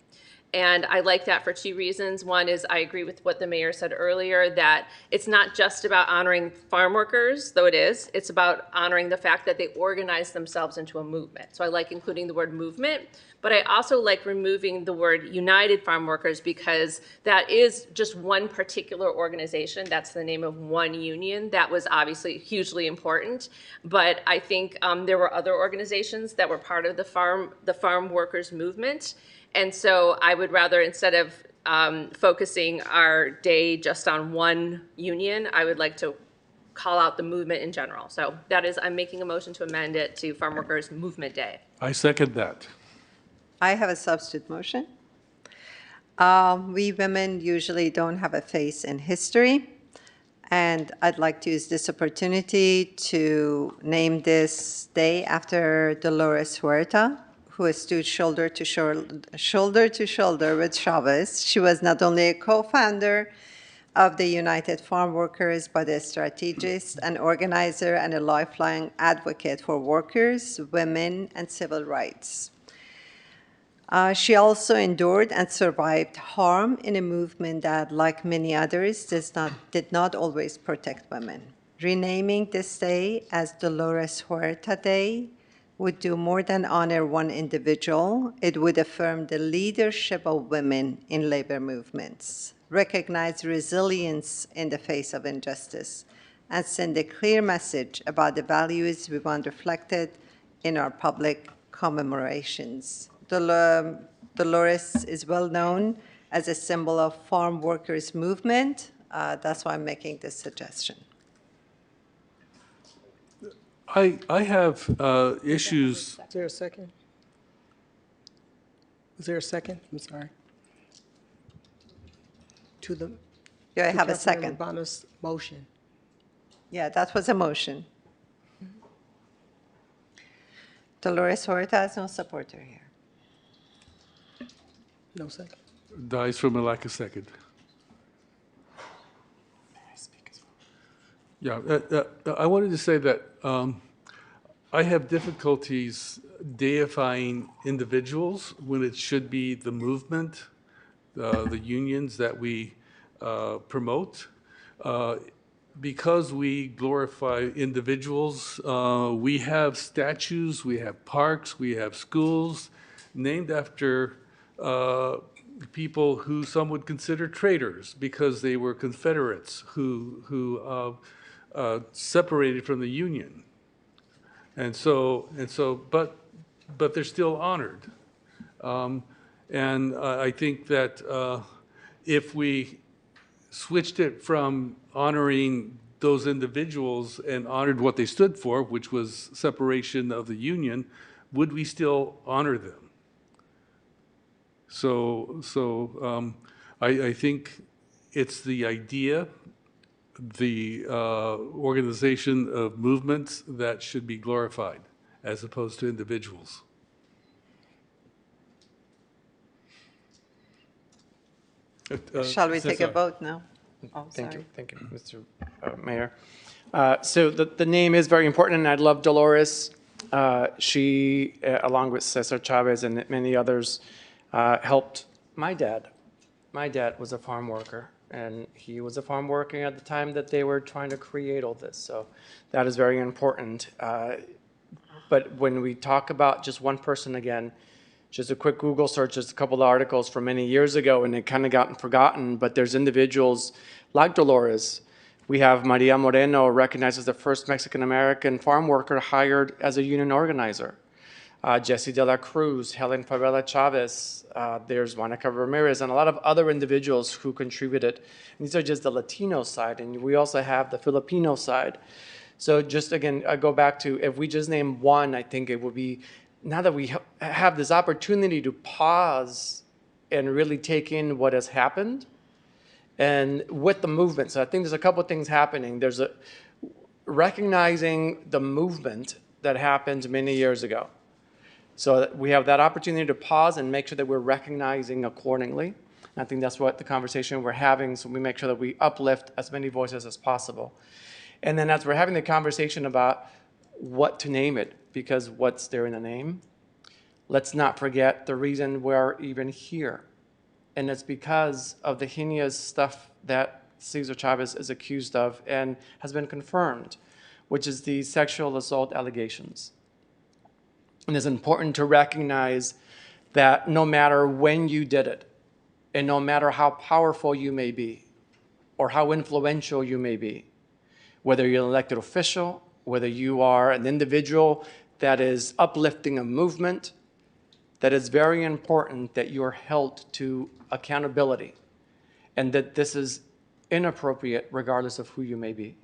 And I like that for 2 reasons. One is I agree with what the mayor said earlier, that it's not just about honoring farm workers, though it is. It's about honoring the fact that they organize themselves into a movement. So I like including the word movement, but I also like removing the word United Farm Workers, because that is just one particular organization. That's the name of one union. That was obviously hugely important. But I think there were other organizations that were part of the farm workers movement. And so I would rather, instead of focusing our day just on one union, I would like to call out the movement in general. So that is, I'm making a motion to amend it to Farm Workers Movement Day. I second that. I have a substitute motion. We women usually don't have a face in history, and I'd like to use this opportunity to name this day after Dolores Huerta, who stood shoulder to shoulder with Chavez. She was not only a co-founder of the United Farm Workers, but a strategist, an organizer, and a lifelong advocate for workers, women, and civil rights. She also endured and survived harm in a movement that, like many others, did not always protect women. Renaming this day as Dolores Huerta Day would do more than honor one individual. It would affirm the leadership of women in labor movements, recognize resilience in the face of injustice, and send a clear message about the values we want reflected in our public commemorations. Dolores is well known as a symbol of farm workers' movement. That's why I'm making this suggestion. I have issues. Is there a second? Is there a second? I'm sorry. To the. Do I to have a Councilmember second? Bonner's motion. Yeah, that was a motion. Dolores Huerta has no supporter here. No second. Dies from a lack of second. Yeah, I wanted to say that I have difficulties deifying individuals when it should be the movement, the unions that we promote. Because we glorify individuals, we have statues, we have parks, we have schools named after people who some would consider traitors because they were Confederates who separated from the Union. But they're still honored. And I think that if we switched it from honoring those individuals and honored what they stood for, which was separation of the Union, would we still honor them? I think it's the idea, the organization of movements that should be glorified as opposed to individuals. Shall we take a vote now? Oh, Thank you, sorry. Mr. Mayor. So the name is very important, and I love Dolores. She, along with Cesar Chavez and many others, helped my dad. My dad was a farm worker, and he was a farm worker at the time that they were trying to create all this. So that is very important. But when we talk about just one person again, just a quick Google search, just a couple of articles from many years ago, and it kind of gotten forgotten, but there's individuals like Dolores. We have Maria Moreno, recognized as the first Mexican-American farm worker hired as a union organizer. Jesse de la Cruz, Helen Favela Chavez, there's Monica Ramirez, and a lot of other individuals who contributed. And these are just the Latino side, and we also have the Filipino side. So just again, I go back to, if we just name one, I think it would be, now that we have this opportunity to pause and really take in what has happened, and with the movement. So I think there's a couple of things happening. There's a recognizing the movement that happened many years ago. So we have that opportunity to pause and make sure that we're recognizing accordingly. And I think that's what the conversation we're having, so we make sure that we uplift as many voices as possible. And then as we're having the conversation about what to name it, because what's there in the name, let's not forget the reason we're even here. And it's because of the heinous stuff that Cesar Chavez is accused of and has been confirmed, which is the sexual assault allegations. And it's important to recognize that no matter when you did it, and no matter how powerful you may be, or how influential you may be, whether you're an elected official, whether you are an individual that is uplifting a movement, that it's very important that you're held to accountability and that this is inappropriate regardless of who you may be.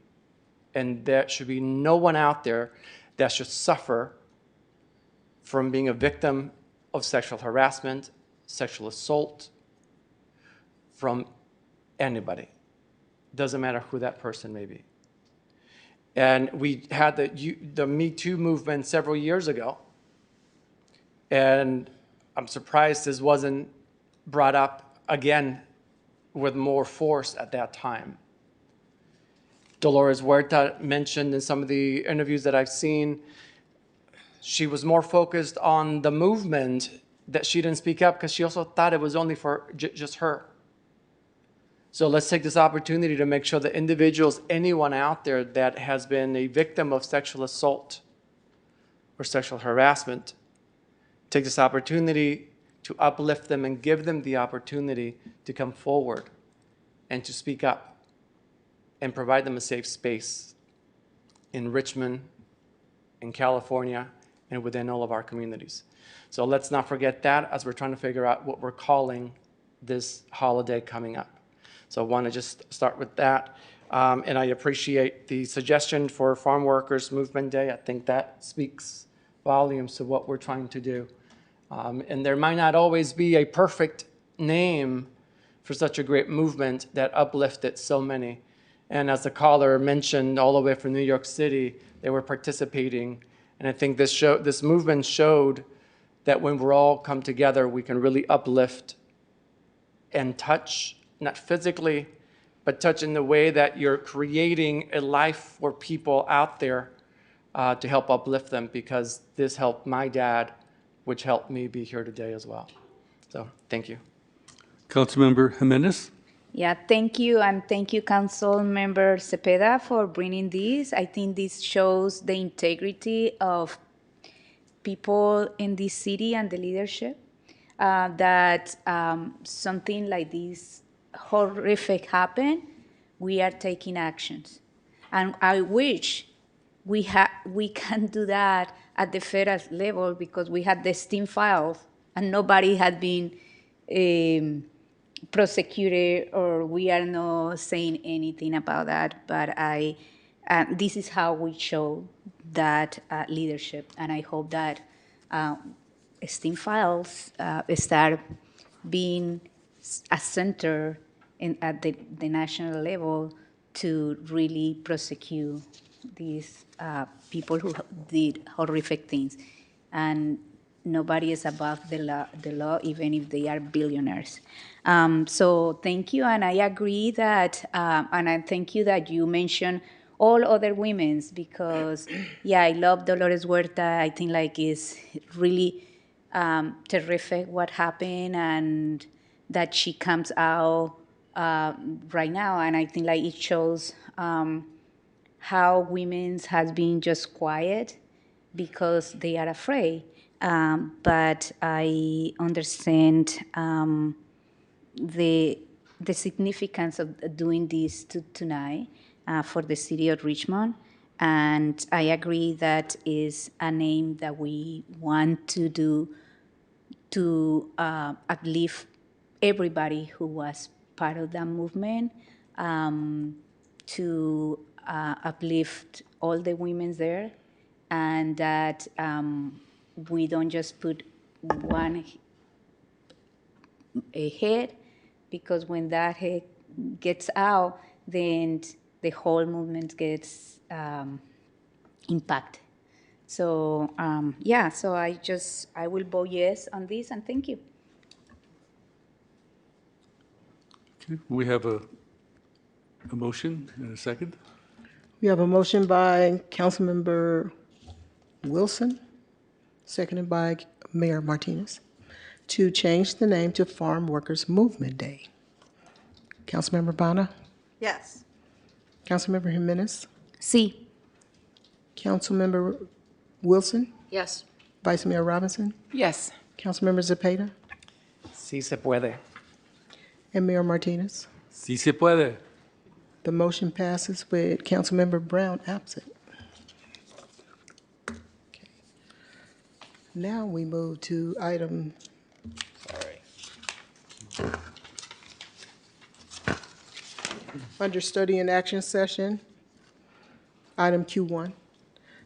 And there should be no one out there that should suffer from being a victim of sexual harassment, sexual assault from anybody. Doesn't matter who that person may be. And we had the Me Too movement several years ago. And I'm surprised this wasn't brought up again with more force at that time. Dolores Huerta mentioned in some of the interviews that I've seen, she was more focused on the movement that she didn't speak up because she also thought it was only for just her. So let's take this opportunity to make sure that individuals, anyone out there that has been a victim of sexual assault or sexual harassment, take this opportunity to uplift them and give them the opportunity to come forward and to speak up and provide them a safe space in Richmond, in California, and within all of our communities. So let's not forget that as we're trying to figure out what we're calling this holiday coming up. So I want to just start with that. And I appreciate the suggestion for Farm Workers Movement Day. I think that speaks volumes to what we're trying to do. And there might not always be a perfect name for such a great movement that uplifted so many. And as the caller mentioned, all the way from New York City, they were participating. And I think this movement showed that when we're all come together, we can really uplift and touch, not physically, but touch in the way that you're creating a life for people out there to help uplift them, because this helped my dad, which helped me be here today as well. So thank you. Councilmember Jimenez? Yeah, thank you, and thank you, Councilmember Cepeda, for bringing this. I think this shows the integrity of people in this city and the leadership, that something like this horrific happened, we are taking actions. And I wish we can do that at the federal level, because we had the steam files and nobody had been prosecuted, or we are not saying anything about that. But this is how we show that leadership, and I hope that steam files start being a center at the national level to really prosecute these people who did horrific things. And nobody is above the law, even if they are billionaires. So thank you, and I agree that, and I thank you that you mentioned all other women's, because, yeah, I love Dolores Huerta. I think like it's really terrific what happened, and that she comes out right now, and I think like it shows how women's has been just quiet because they are afraid. But I understand the significance of doing this tonight for the city of Richmond. And I agree that is a name that we want to do to uplift everybody who was part of that movement, to uplift all the women there, and that we don't just put one head, because when that head gets out, then the whole movement gets impacted. So yeah, so I will vote yes on this, and thank you. Okay, we have a motion and a second. We have a motion by Councilmember Wilson, seconded by Mayor Martinez, to change the name to Farm Workers Movement Day. Councilmember Bana? Yes. Councilmember Jimenez? Sí. Councilmember Wilson? Yes. Vice Mayor Robinson? Yes. Councilmember Zepeda? Sí se puede. And Mayor Martinez? Sí se puede. The motion passes with Councilmember Brown absent. Okay. Now we move to item. Under study and action session, item Q1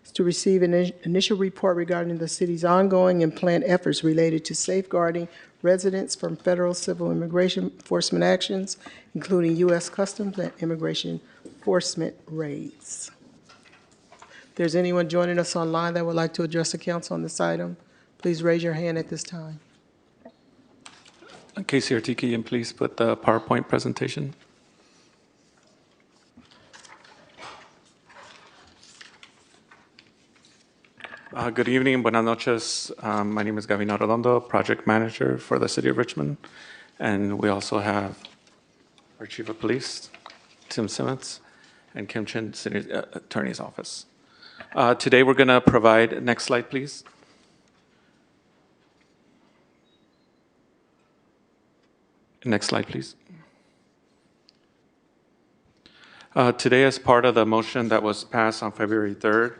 is to receive an initial report regarding the city's ongoing and planned efforts related to safeguarding residents from federal civil immigration enforcement actions, including U.S. Customs and Immigration Enforcement raids. If there's anyone joining us online that would like to address the council on this item, please raise your hand at this time. KCRT, can you please put the PowerPoint presentation? Good evening, buenas noches. My name is Gavino Redondo, Project Manager for the City of Richmond. And we also have our Chief of Police, Tim Simmons, and Kim Chin, City Attorney's Office. Today, we're going to provide, next slide, please. Next slide, please. Today, as part of the motion that was passed on February 3rd,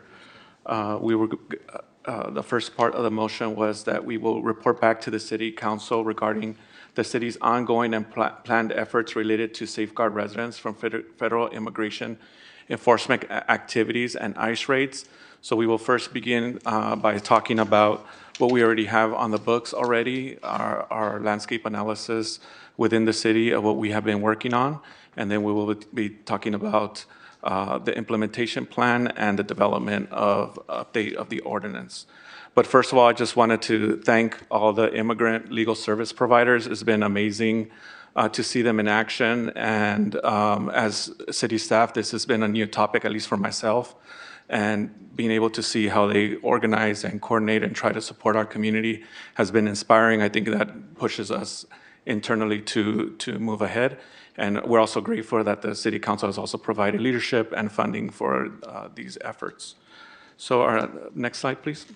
the first part of the motion was that we will report back to the City Council regarding the city's ongoing and planned efforts related to safeguard residents from federal immigration enforcement activities and ICE raids. So we will first begin by talking about what we already have on the books already, our landscape analysis within the city of what we have been working on. And then we will be talking about the implementation plan and the development of update of the ordinance. But first of all, I just wanted to thank all the immigrant legal service providers. It's been amazing to see them in action. And as city staff, this has been a new topic, at least for myself. And being able to see how they organize and coordinate and try to support our community has been inspiring. I think that pushes us internally to move ahead. And we're also grateful that the City Council has also provided leadership and funding for these efforts. So our next slide, please.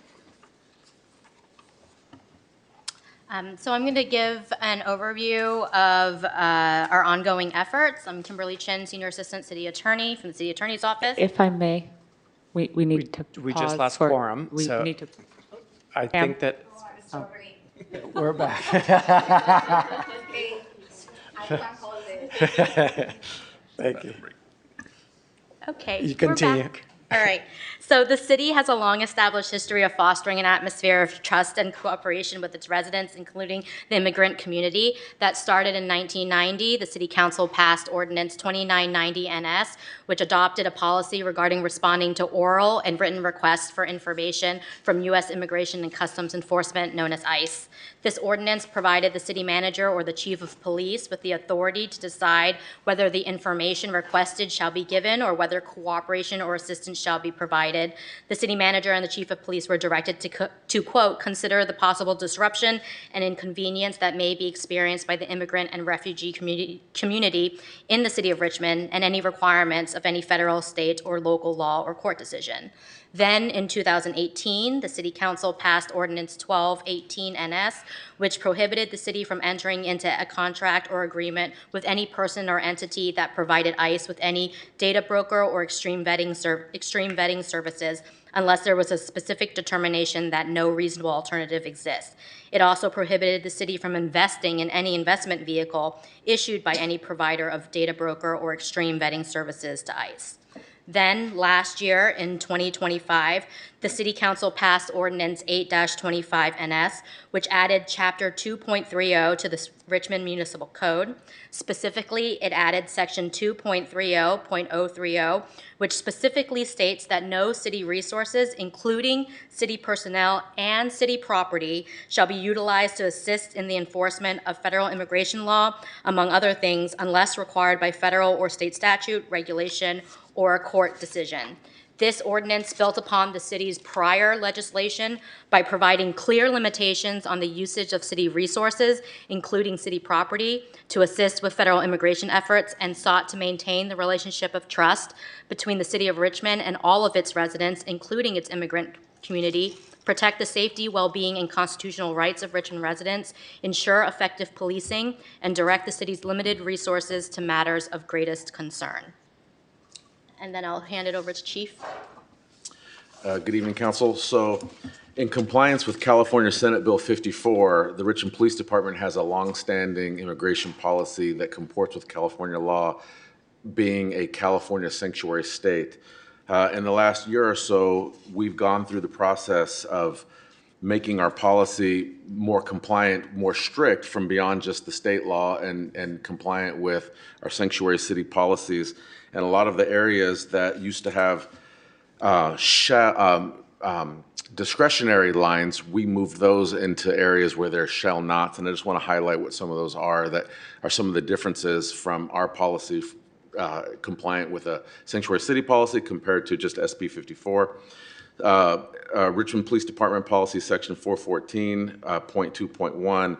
So I'm going to give an overview of our ongoing efforts. I'm Kimberly Chin, Senior Assistant City Attorney from the City Attorney's Office. If I may, we need to We pause just lost for- quorum, We so need to. I think that we're back. Thank you. Okay, You continue. we're back. All right. So the city has a long-established history of fostering an atmosphere of trust and cooperation with its residents, including the immigrant community. That started in 1990. The City Council passed Ordinance 2990 NS, which adopted a policy regarding responding to oral and written requests for information from U.S. Immigration and Customs Enforcement, known as ICE. This ordinance provided the city manager or the chief of police with the authority to decide whether the information requested shall be given or whether cooperation or assistance shall be provided. The city manager and the chief of police were directed to quote, consider the possible disruption and inconvenience that may be experienced by the immigrant and refugee community in the city of Richmond and any requirements of any federal, state, or local law or court decision. Then, in 2018, the City Council passed Ordinance 1218 NS, which prohibited the city from entering into a contract or agreement with any person or entity that provided ICE with any data broker or extreme vetting services unless there was a specific determination that no reasonable alternative exists. It also prohibited the city from investing in any investment vehicle issued by any provider of data broker or extreme vetting services to ICE. Then, last year, in 2025, the City Council passed Ordinance 8-25 NS, which added Chapter 2.30 to the Richmond Municipal Code. Specifically, it added Section 2.30.030, which specifically states that no city resources, including city personnel and city property, shall be utilized to assist in the enforcement of federal immigration law, among other things, unless required by federal or state statute, regulation, or a court decision. This ordinance built upon the city's prior legislation by providing clear limitations on the usage of city resources, including city property, to assist with federal immigration efforts, and sought to maintain the relationship of trust between the city of Richmond and all of its residents, including its immigrant community, protect the safety, well-being, and constitutional rights of Richmond residents, ensure effective policing, and direct the city's limited resources to matters of greatest concern. And then I'll hand it over to Chief. Good evening, Council. So, in compliance with California Senate Bill 54, the Richmond Police Department has a longstanding immigration policy that comports with California law, being a California sanctuary state. In the last year or so, we've gone through the process of making our policy more compliant, more strict from beyond just the state law and compliant with our sanctuary city policies. And a lot of the areas that used to have discretionary lines, we moved those into areas where there shall nots. And I just want to highlight what some of those are, that are some of the differences from our policy compliant with a sanctuary city policy compared to just SB 54. Richmond Police Department Policy Section 414.2.1.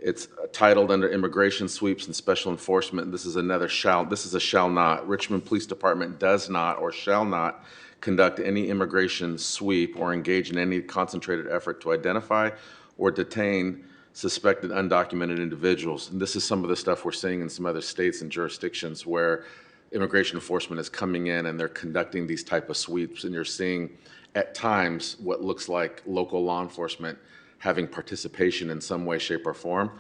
It's titled under Immigration Sweeps and Special Enforcement. This is a shall not. Richmond Police Department does not or shall not conduct any immigration sweep or engage in any concentrated effort to identify or detain suspected undocumented individuals. And this is some of the stuff we're seeing in some other states and jurisdictions where immigration enforcement is coming in and they're conducting these type of sweeps, and you're seeing at times what looks like local law enforcement having participation in some way, shape, or form.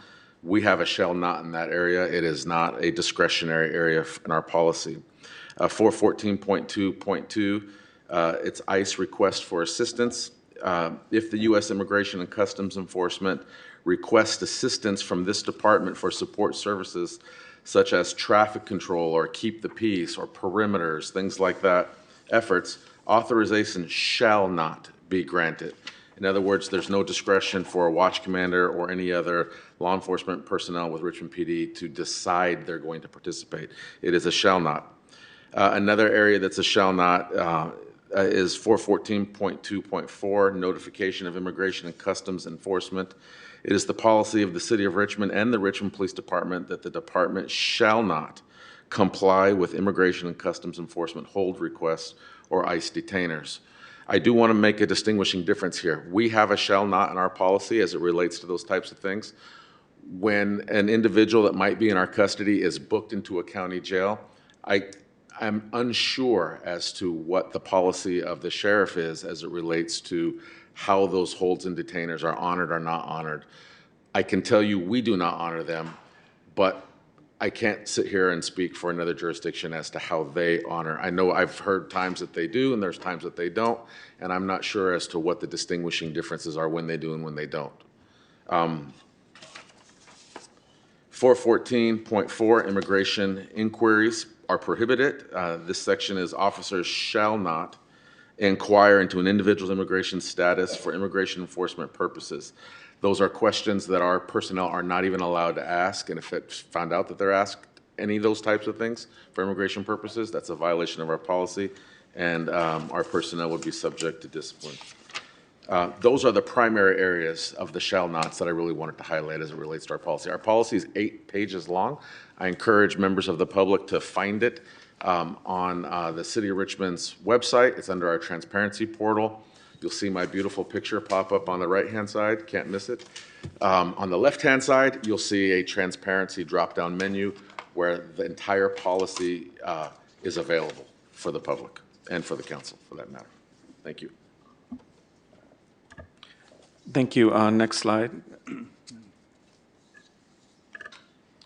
We have a shall not in that area. It is not a discretionary area in our policy. 414.2.2, it's ICE request for assistance. If the U.S. Immigration and Customs Enforcement requests assistance from this department for support services such as traffic control or keep the peace or perimeters, things like that, efforts, authorization shall not be granted. In other words, there's no discretion for a watch commander or any other law enforcement personnel with Richmond PD to decide they're going to participate. It is a shall not. Another area that's a shall not is 414.2.4, notification of Immigration and Customs Enforcement. It is the policy of the City of Richmond and the Richmond Police Department that the department shall not comply with Immigration and Customs Enforcement hold requests or ICE detainers. I do want to make a distinguishing difference here. We have a shall not in our policy as it relates to those types of things. When an individual that might be in our custody is booked into a county jail, I'm unsure as to what the policy of the sheriff is as it relates to how those holds and detainers are honored or not honored. I can tell you we do not honor them, but I can't sit here and speak for another jurisdiction as to how they honor. I know I've heard times that they do and there's times that they don't, and I'm not sure as to what the distinguishing differences are when they do and when they don't. 414.4, immigration inquiries are prohibited. This section is officers shall not inquire into an individual's immigration status for immigration enforcement purposes. Those are questions that our personnel are not even allowed to ask, and if it's found out that they're asked any of those types of things for immigration purposes, that's a violation of our policy, and our personnel would be subject to discipline. Those are the primary areas of the shall nots that I really wanted to highlight as it relates to our policy. Our policy is 8 pages long. I encourage members of the public to find it on the City of Richmond's website. It's under our transparency portal. You'll see my beautiful picture pop up on the right-hand side. Can't miss it. On the left-hand side, you'll see a transparency drop-down menu where the entire policy is available for the public and for the council, for that matter. Thank you. Thank you. Next slide.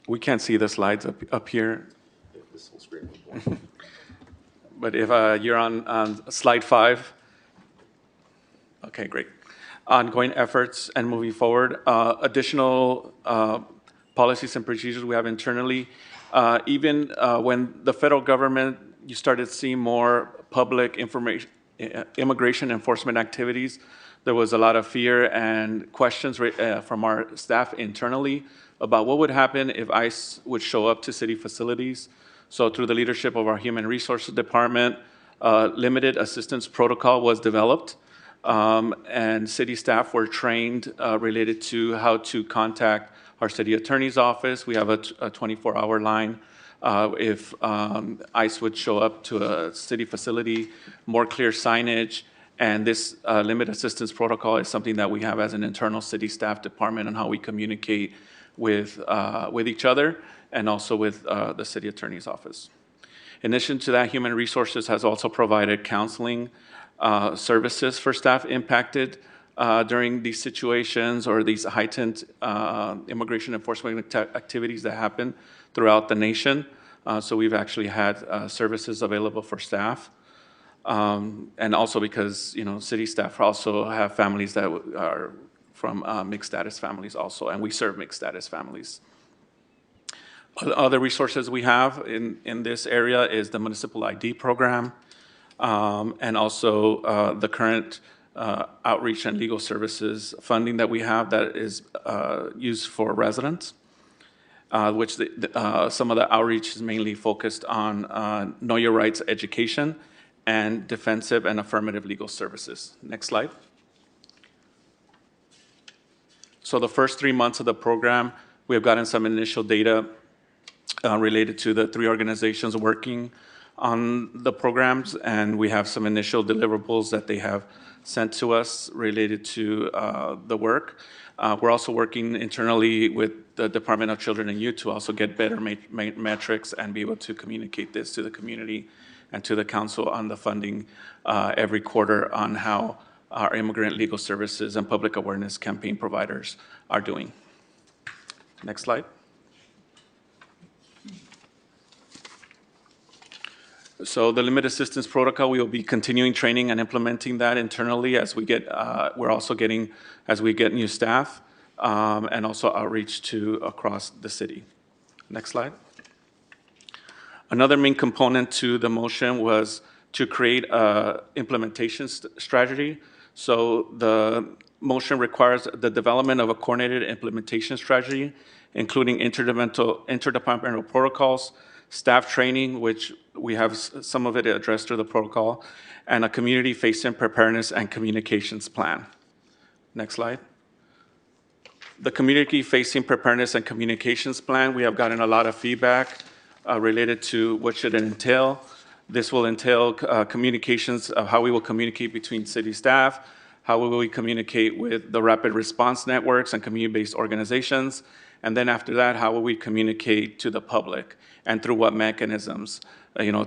We can't see the slides up here. This whole screen. But if you're on slide 5. Okay, great. Ongoing efforts and moving forward. Additional policies and procedures we have internally. Even when the federal government, you started seeing more public immigration enforcement activities, there was a lot of fear and questions from our staff internally about what would happen if ICE would show up to city facilities. So through the leadership of our Human Resources Department, limited assistance protocol was developed. And city staff were trained related to how to contact our city attorney's office. We have a 24-hour line. If ICE would show up to a city facility, more clear signage, and this limited assistance protocol is something that we have as an internal city staff department on how we communicate with each other and also with the city attorney's office. In addition to that, Human Resources has also provided counseling services for staff impacted during these situations or these heightened immigration enforcement activities that happen throughout the nation. So we've actually had services available for staff. And also because, city staff also have families that are from mixed status families also, and we serve mixed status families. Other resources we have in this area is the Municipal ID program, and also the current outreach and legal services funding that we have that is used for residents. which some of the outreach is mainly focused on know your rights education and defensive and affirmative legal services. Next slide. So the first 3 months of the program, we have gotten some initial data related to the 3 organizations working on the programs, and we have some initial deliverables that they have sent to us related to the work. We're also working internally with the Department of Children and Youth to also get better metrics and be able to communicate this to the community and to the council on the funding every quarter on how our immigrant legal services and public awareness campaign providers are doing. Next slide. So the limited assistance protocol, we will be continuing training and implementing that internally as we get, we're also getting, as we get new staff and also outreach to across the city. Next slide. Another main component to the motion was to create a implementation strategy. So the motion requires the development of a coordinated implementation strategy, including interdepartmental protocols, staff training, which we have some of it addressed through the protocol, and a community-facing preparedness and communications plan. Next slide. The community-facing preparedness and communications plan, we have gotten a lot of feedback related to what should it entail. This will entail communications of how we will communicate between city staff, how will we communicate with the rapid response networks and community-based organizations, and then after that, how will we communicate to the public and through what mechanisms?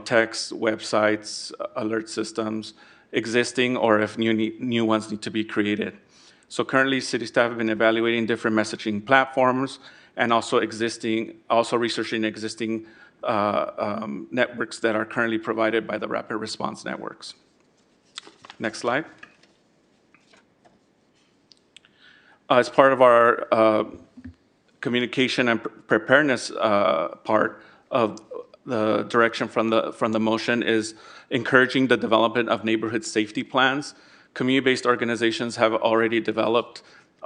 Text, websites, alert systems, existing, or if new ones need to be created. So currently, city staff have been evaluating different messaging platforms and also researching existing networks that are currently provided by the rapid response networks. Next slide. As part of our communication and preparedness part of the direction from the motion is encouraging the development of neighborhood safety plans. Community-based organizations have already developed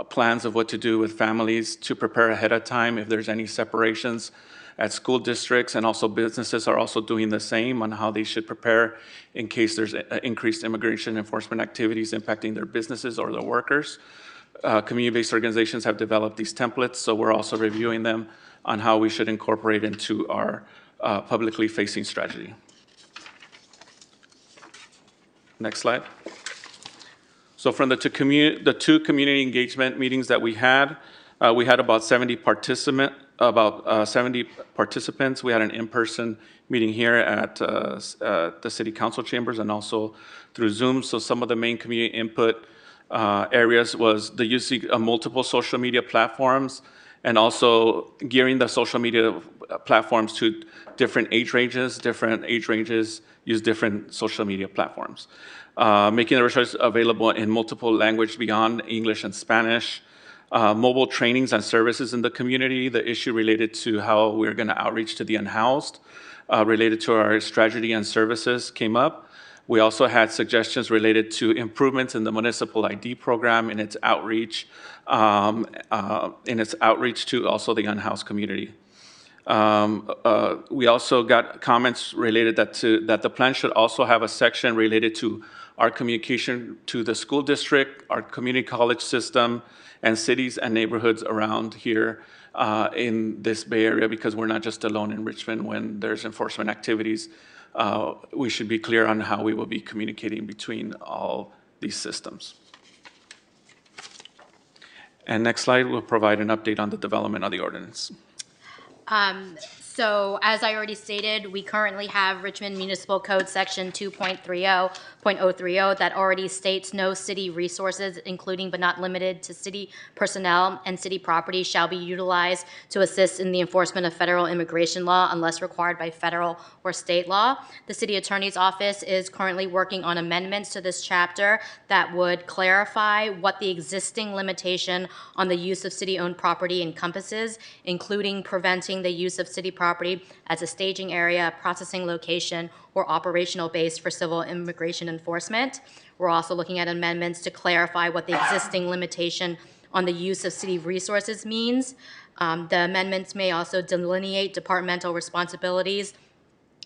plans of what to do with families to prepare ahead of time if there's any separations at school districts, and also businesses are also doing the same on how they should prepare in case there's increased immigration enforcement activities impacting their businesses or their workers. Community-based organizations have developed these templates, so we're also reviewing them on how we should incorporate into our publicly facing strategy. Next slide. So from the two community engagement meetings that we had about 70 participants. We had an in-person meeting here at the city council chambers and also through Zoom. So some of the main community input areas was the use of multiple social media platforms and also gearing the social media platforms to different age ranges. Different age ranges use different social media platforms. Making the resources available in multiple languages beyond English and Spanish. Mobile trainings and services in the community, the issue related to how we're going to outreach to the unhoused, related to our strategy and services came up. We also had suggestions related to improvements in the municipal ID program in its outreach to also the unhoused community. We also got comments related that the plan should also have a section related to our communication to the school district, our community college system, and cities and neighborhoods around here in this Bay Area, because we're not just alone in Richmond when there's enforcement activities. We should be clear on how we will be communicating between all these systems. And next slide will provide an update on the development of the ordinance. So as I already stated, we currently have Richmond Municipal Code Section 2.30.030 that already states no city resources, including but not limited to city personnel and city property, shall be utilized to assist in the enforcement of federal immigration law unless required by federal or state law. The city attorney's office is currently working on amendments to this chapter that would clarify what the existing limitation on the use of city-owned property encompasses, including preventing the use of city property as a staging area, processing location, or operational base for civil immigration enforcement. We're also looking at amendments to clarify what the existing limitation on the use of city resources means. The amendments may also delineate departmental responsibilities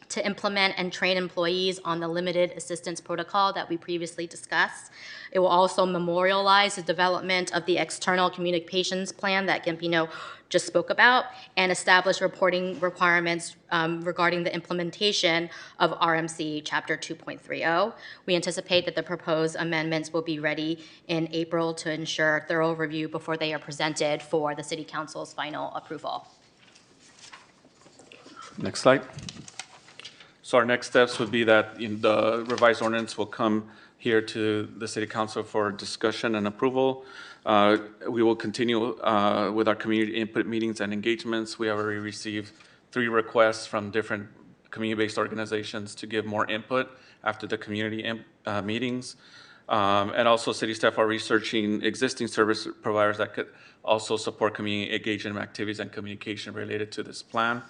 to implement and train employees on the limited assistance protocol that we previously discussed. It will also memorialize the development of the external communications plan that Gambino just spoke about and establish reporting requirements regarding the implementation of RMC Chapter 2.30. We anticipate that the proposed amendments will be ready in April to ensure thorough review before they are presented for the City Council's final approval. Next slide. So our next steps would be that the revised ordinance will come here to the City Council for discussion and approval. We will continue with our community input meetings and engagements. We have already received 3 requests from different community-based organizations to give more input after the community meetings. And also city staff are researching existing service providers that could also support community engagement activities and communication related to this plan.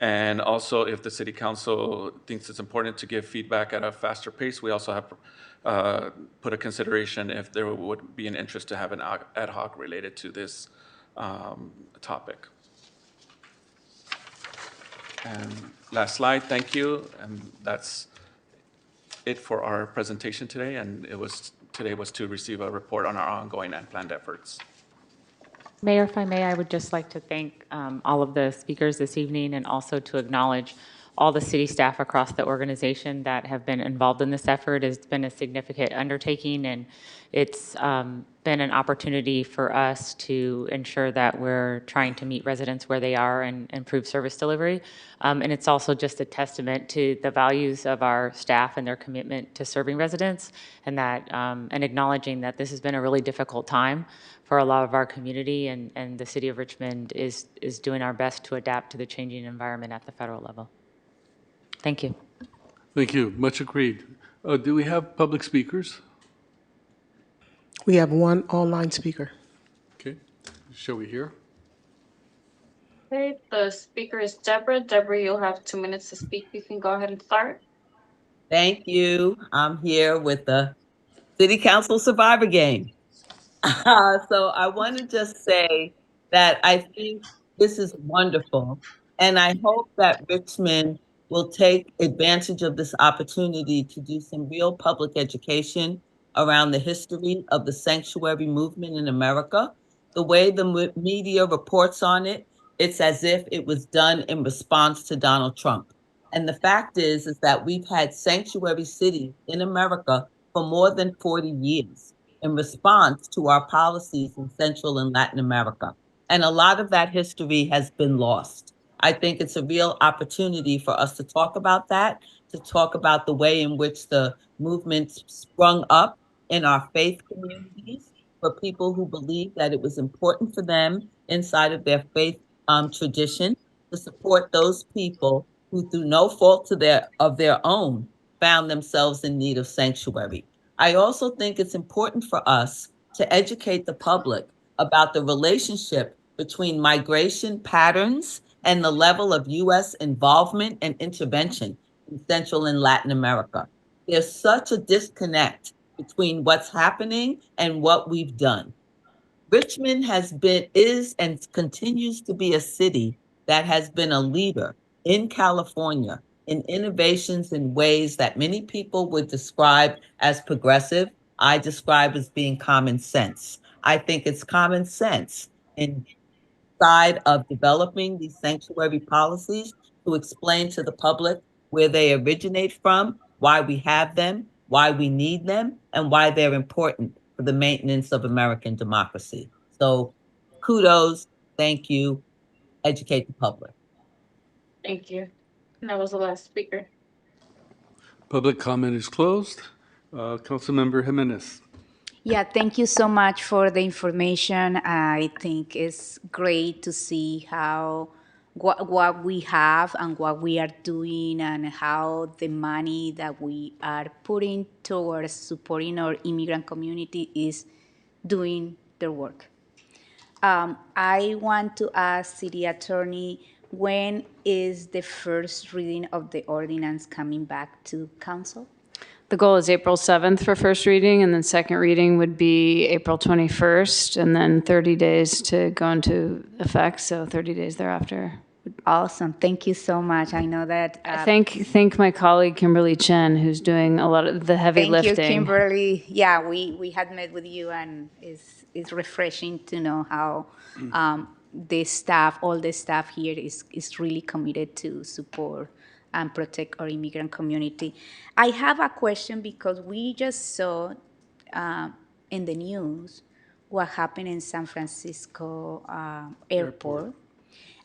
And also, if the City Council thinks it's important to give feedback at a faster pace, we also have put a consideration if there would be an interest to have an ad hoc related to this topic. And last slide, thank you. And that's it for our presentation today. And today was to receive a report on our ongoing and planned efforts. Mayor, if I may, I would just like to thank all of the speakers this evening and also to acknowledge all the city staff across the organization that have been involved in this effort. It's been a significant undertaking, and it's been an opportunity for us to ensure that we're trying to meet residents where they are and improve service delivery. And it's also just a testament to the values of our staff and their commitment to serving residents, and that and acknowledging that this has been a really difficult time for a lot of our community, and the City of Richmond is doing our best to adapt to the changing environment at the federal level. Thank you. Thank you. Much agreed. Do we have public speakers? We have one online speaker. Okay. Shall we hear? Okay, the speaker is Deborah. Deborah, you'll have 2 minutes to speak. You can go ahead and start. Thank you. I'm here with the City Council Survivor Game. So I want to just say that I think this is wonderful, and I hope that Richmond will take advantage of this opportunity to do some real public education around the history of the sanctuary movement in America. The way the media reports on it, it's as if it was done in response to Donald Trump. And the fact is that we've had sanctuary cities in America for more than 40 years in response to our policies in Central and Latin America. And a lot of that history has been lost. I think it's a real opportunity for us to talk about that, to talk about the way in which the movement sprung up in our faith communities for people who believed that it was important for them inside of their faith tradition to support those people who, through no fault of their own, found themselves in need of sanctuary. I also think it's important for us to educate the public about the relationship between migration patterns and the level of U.S. involvement and intervention in Central and Latin America. There's such a disconnect between what's happening and what we've done. Richmond is and continues to be a city that has been a leader in California in innovations in ways that many people would describe as progressive. I describe as being common sense. I think it's common sense inside of developing these sanctuary policies to explain to the public where they originate from, why we have them, why we need them, and why they're important for the maintenance of American democracy. So kudos, thank you, educate the public. Thank you. And that was the last speaker. Public comment is closed. Councilmember Jimenez. Yeah, thank you so much for the information. I think it's great to see how what we have and what we are doing, and how the money that we are putting towards supporting our immigrant community is doing their work. I want to ask City Attorney, when is the first reading of the ordinance coming back to Council? The goal is April 7th for first reading, and then second reading would be April 21st, and then 30 days to go into effect, so 30 days thereafter. Awesome. Thank you so much. I know that. Thank my colleague Kimberly Chen, who's doing a lot of the heavy Thank lifting. you, Kimberly. Yeah, we had met with you, and it's refreshing to know how the staff, all the staff here is really committed to support and protect our immigrant community. I have a question because we just saw in the news what happened in San Francisco airport.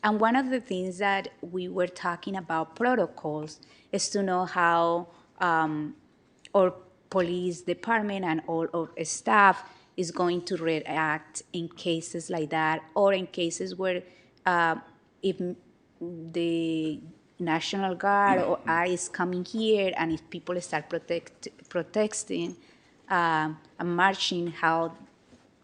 And one of the things that we were talking about protocols is to know how our police department and all of staff is going to react in cases like that, or in cases where if the National Guard or ICE coming here, and if people start protesting and marching,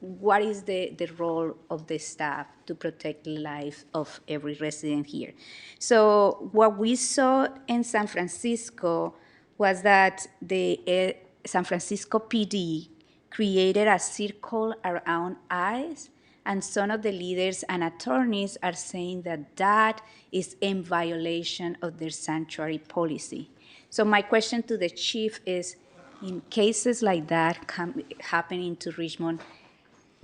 what is the role of the staff to protect the life of every resident here? So what we saw in San Francisco was that the San Francisco PD created a circle around ICE, and some of the leaders and attorneys are saying that that is in violation of their sanctuary policy. So my question to the chief is, in cases like that happening to Richmond,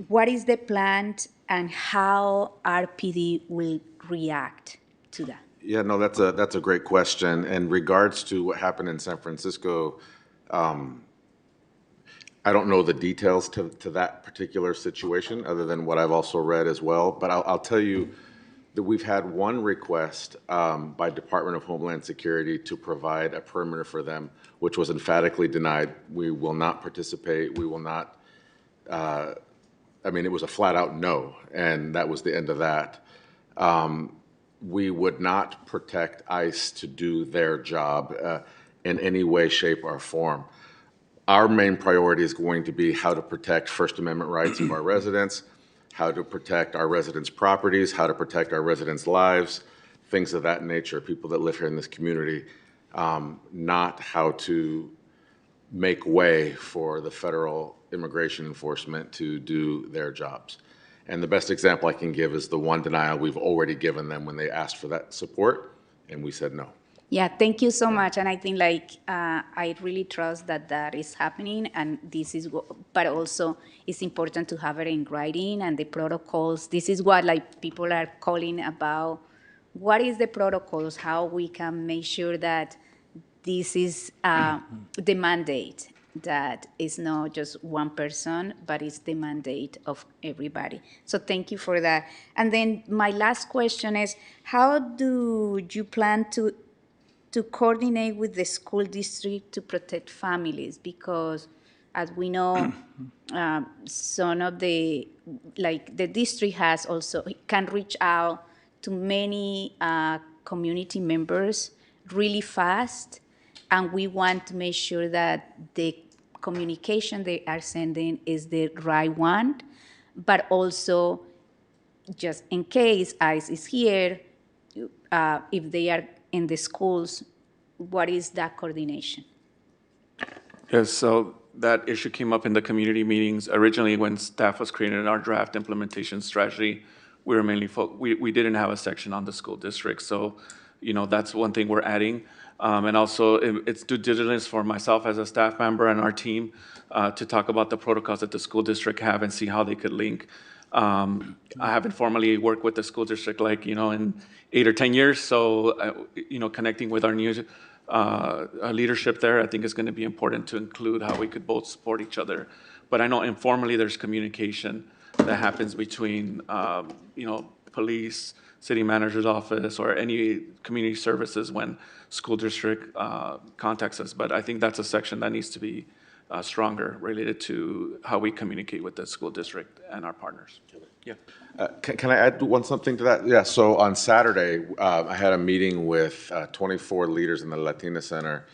what is the plan and how RPD will react to that? Yeah, no, that's a great question. In regards to what happened in San Francisco, I don't know the details to that particular situation, other than what I've also read as well. But I'll tell you that we've had one request by Department of Homeland Security to provide a perimeter for them, which was emphatically denied. We will not participate. We will not. I mean, it was a flat-out no, and that was the end of that. We would not protect ICE to do their job in any way, shape, or form. Our main priority is going to be how to protect First Amendment rights of our residents, how to protect our residents' properties, how to protect our residents' lives, things of that nature, people that live here in this community, not how to make way for the federal immigration enforcement to do their jobs. And the best example I can give is the one denial we've already given them when they asked for that support, and we said no. Yeah, thank you so much. And I think I really trust that that is happening, and this is but also it's important to have it in writing and the protocols. This is what people are calling about. What is the protocols? How we can make sure that this is the mandate, that is not just one person, but it's the mandate of everybody. So thank you for that. And then my last question is, how do you plan to coordinate with the school district to protect families? Because as we know, some of the district has also, can reach out to many community members really fast, and we want to make sure that the communication they are sending is the right one, but also just in case ICE is here, if they are in the schools, what is that coordination? Yes, so that issue came up in the community meetings. Originally, when staff was creating our draft implementation strategy, we were mainly we didn't have a section on the school district. So, that's one thing we're adding. And also, it's due diligence for myself as a staff member and our team to talk about the protocols that the school district have and see how they could link. I haven't formally worked with the school district in 8 or 10 years. So, connecting with our new leadership there, I think is going to be important to include how we could both support each other. But I know informally there's communication that happens between, police, city manager's office, or any community services when school district contacts us. But I think that's a section that needs to be stronger related to how we communicate with the school district and our partners. Yeah. Can I add something to that? Yeah, so on Saturday, I had a meeting with 24 leaders in the Latina Center,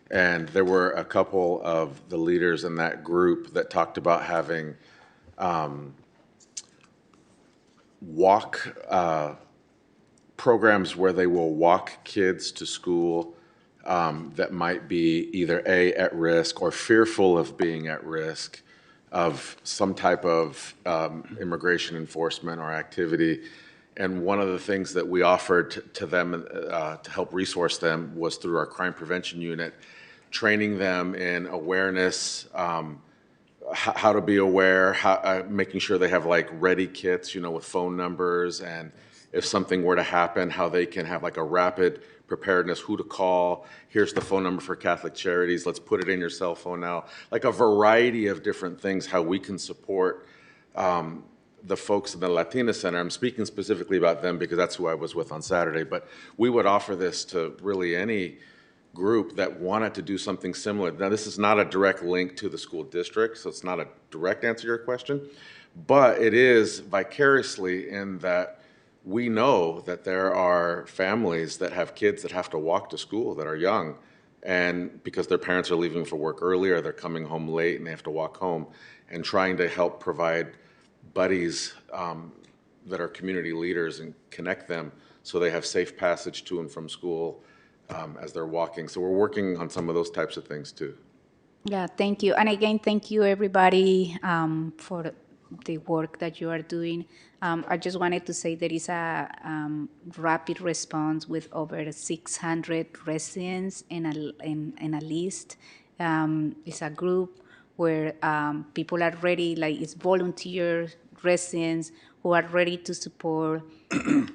and there were a couple of the leaders in that group that talked about having walk programs where they will walk kids to school that might be either A, at risk or fearful of being at risk of some type of immigration enforcement or activity. And one of the things that we offered to them to help resource them was through our crime prevention unit, training them in awareness, how to be aware, making sure they have like ready kits, with phone numbers, and if something were to happen, how they can have like a rapid preparedness, who to call. Here's the phone number for Catholic Charities. Let's put it in your cell phone now. Like a variety of different things, how we can support the folks in the Latina Center. I'm speaking specifically about them because that's who I was with on Saturday, but we would offer this to really any group that wanted to do something similar. Now, this is not a direct link to the school district, so it's not a direct answer to your question, but it is vicariously in that we know that there are families that have kids that have to walk to school that are young, and because their parents are leaving for work earlier, they're coming home late and they have to walk home, and trying to help provide buddies that are community leaders and connect them so they have safe passage to and from school as they're walking. So we're working on some of those types of things too. Yeah, thank you. And again, thank you everybody for the work that you are doing. I just wanted to say there is a rapid response with over 600 residents in a list. It's a group where people are ready, like it's volunteer residents who are ready to support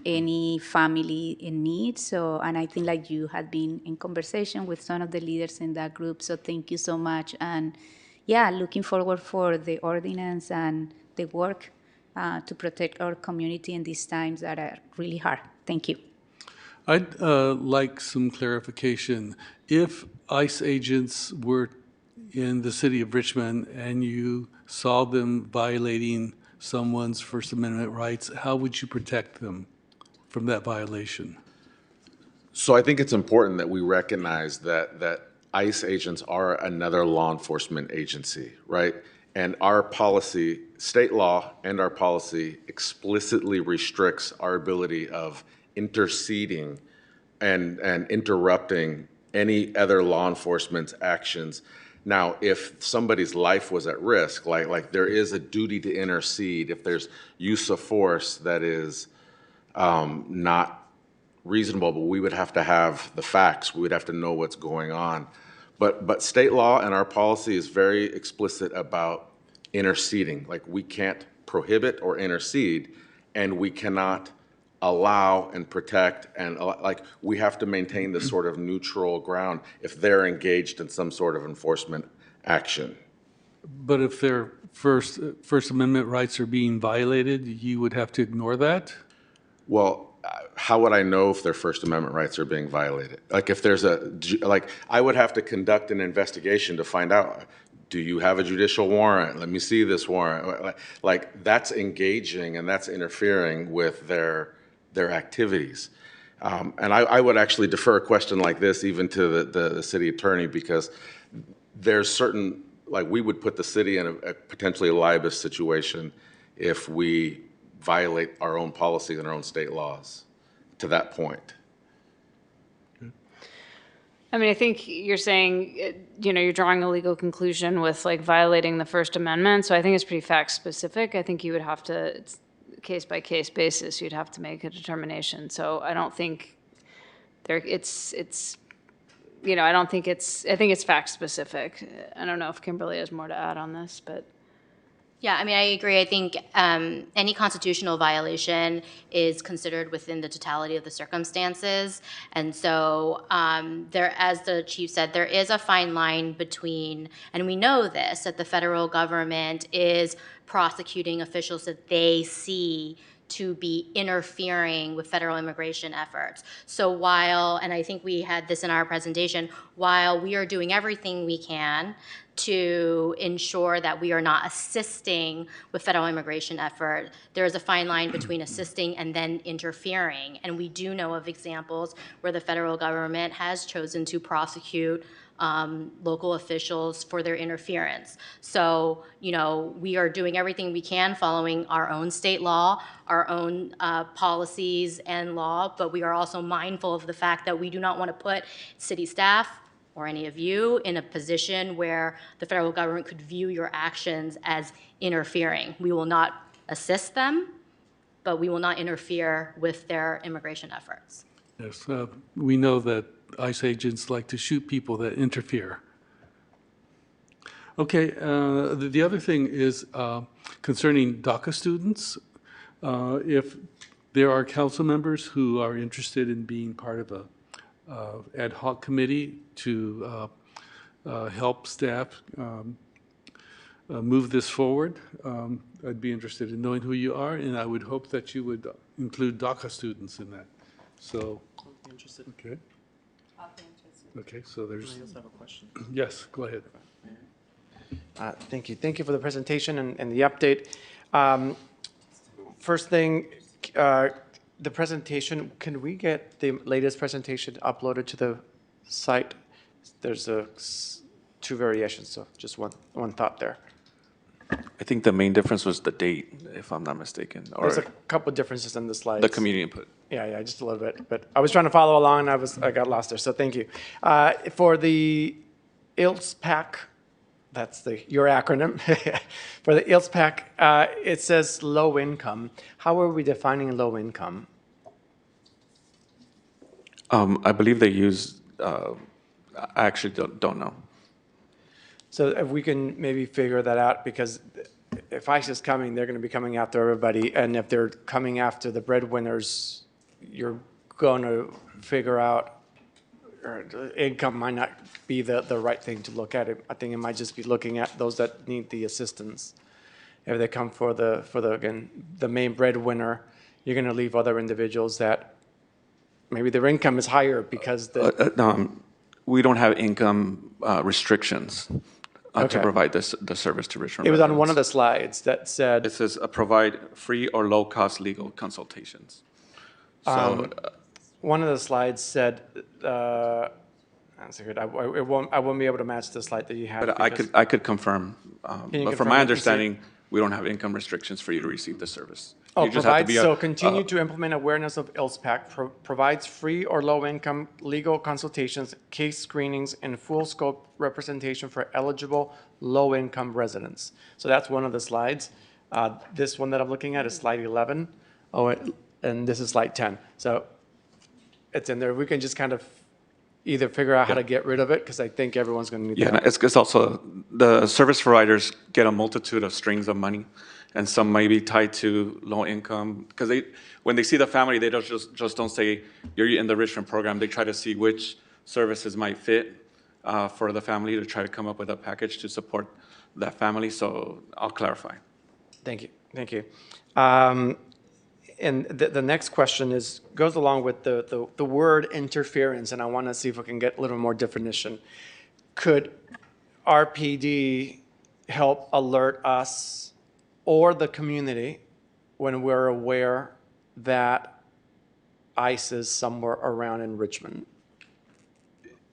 any family in need. So, and I think like you had been in conversation with some of the leaders in that group. So thank you so much. And yeah, looking forward for the ordinance and the work to protect our community in these times that are really hard. Thank you. I'd like some clarification. If ICE agents were in the city of Richmond and you saw them violating someone's First Amendment rights, how would you protect them from that violation? So I think it's important that we recognize that ICE agents are another law enforcement agency, right? And our policy, state law and our policy explicitly restricts our ability of interceding and interrupting any other law enforcement's actions. Now, if somebody's life was at risk, like there is a duty to intercede if there's use of force that is not reasonable, but we would have to have the facts. We would have to know what's going on. But state law and our policy is very explicit about interceding. Like we can't prohibit or intercede, and we cannot allow and protect, and like we have to maintain this sort of neutral ground if they're engaged in some sort of enforcement action. But if their First Amendment rights are being violated, you would have to ignore that? Well, how would I know if their First Amendment rights are being violated? Like if there's I would have to conduct an investigation to find out, do you have a judicial warrant? Let me see this warrant. Like that's engaging and that's interfering with their activities. And I would actually defer a question like this even to the city attorney, because there's certain, like we would put the city in a potentially liability situation if we violate our own policies and our own state laws to that point. I mean, I think you're saying, you're drawing a legal conclusion with like violating the First Amendment. So I think it's pretty fact specific. I think you would have to, it's case by case basis, you'd have to make a determination. So I don't think I think it's fact specific. I don't know if Kimberly has more to add on this, but. Yeah, I mean, I agree. I think any constitutional violation is considered within the totality of the circumstances. And so as the chief said, there is a fine line between, and we know this, that the federal government is prosecuting officials that they see to be interfering with federal immigration efforts. So while, and I think we had this in our presentation, while we are doing everything we can to ensure that we are not assisting with federal immigration effort, there is a fine line between assisting and then interfering. And we do know of examples where the federal government has chosen to prosecute local officials for their interference. So, we are doing everything we can following our own state law, our own policies and law, but we are also mindful of the fact that we do not want to put city staff or any of you in a position where the federal government could view your actions as interfering. We will not assist them, but we will not interfere with their immigration efforts. Yes, we know that ICE agents like to shoot people that interfere. Okay, the other thing is concerning DACA students. If there are council members who are interested in being part of a ad hoc committee to help staff move this forward, I'd be interested in knowing who you are, and I would hope that you would include DACA students in that. So, okay. Okay, so there's. I also have a question. Yes, go ahead. Thank you. Thank you for the presentation and the update. First thing, the presentation, can we get the latest presentation uploaded to the site? There's two variations, so just one thought there. I think the main difference was the date, if I'm not mistaken. Or There's a couple differences in the slides. the community input. Yeah, just a little bit. But I was trying to follow along, and I got lost there, so thank you. For the ILSPAC, that's your acronym. For the ILSPAC, it says low income. How are we defining low income? I believe they use, I actually don't know. So if we can maybe figure that out, because if ICE is coming, they're going to be coming after everybody. And if they're coming after the breadwinners, you're going to figure out income might not be the right thing to look at. I think it might just be looking at those that need the assistance. If they come for again, the main breadwinner, you're going to leave other individuals that maybe their income is higher because we don't have income restrictions to provide the service to Richmond. It was on one of the slides that said. It says provide free or low-cost legal consultations. So one of the slides said, I won't be able to match the slide that you had. But I could confirm. But from my understanding, we don't have income restrictions for you to receive the service. Oh, continue to implement awareness of ILSPAC, provides free or low-income legal consultations, case screenings, and full-scope representation for eligible low-income residents. So that's one of the slides. This one that I'm looking at is slide 11. And this is slide 10. So it's in there. We can just kind of either figure out how to get rid of it, because I think everyone's going to need that. Yeah, it's also the service providers get a multitude of strings of money, and some may be tied to low income, because when they see the family, they don't just don't say you're in the Richmond program. They try to see which services might fit for the family to try to come up with a package to support that family. So I'll clarify. Thank you. And the next question goes along with the word interference, and I want to see if we can get a little more definition. Could RPD help alert us or the community when we're aware that ICE is somewhere around in Richmond?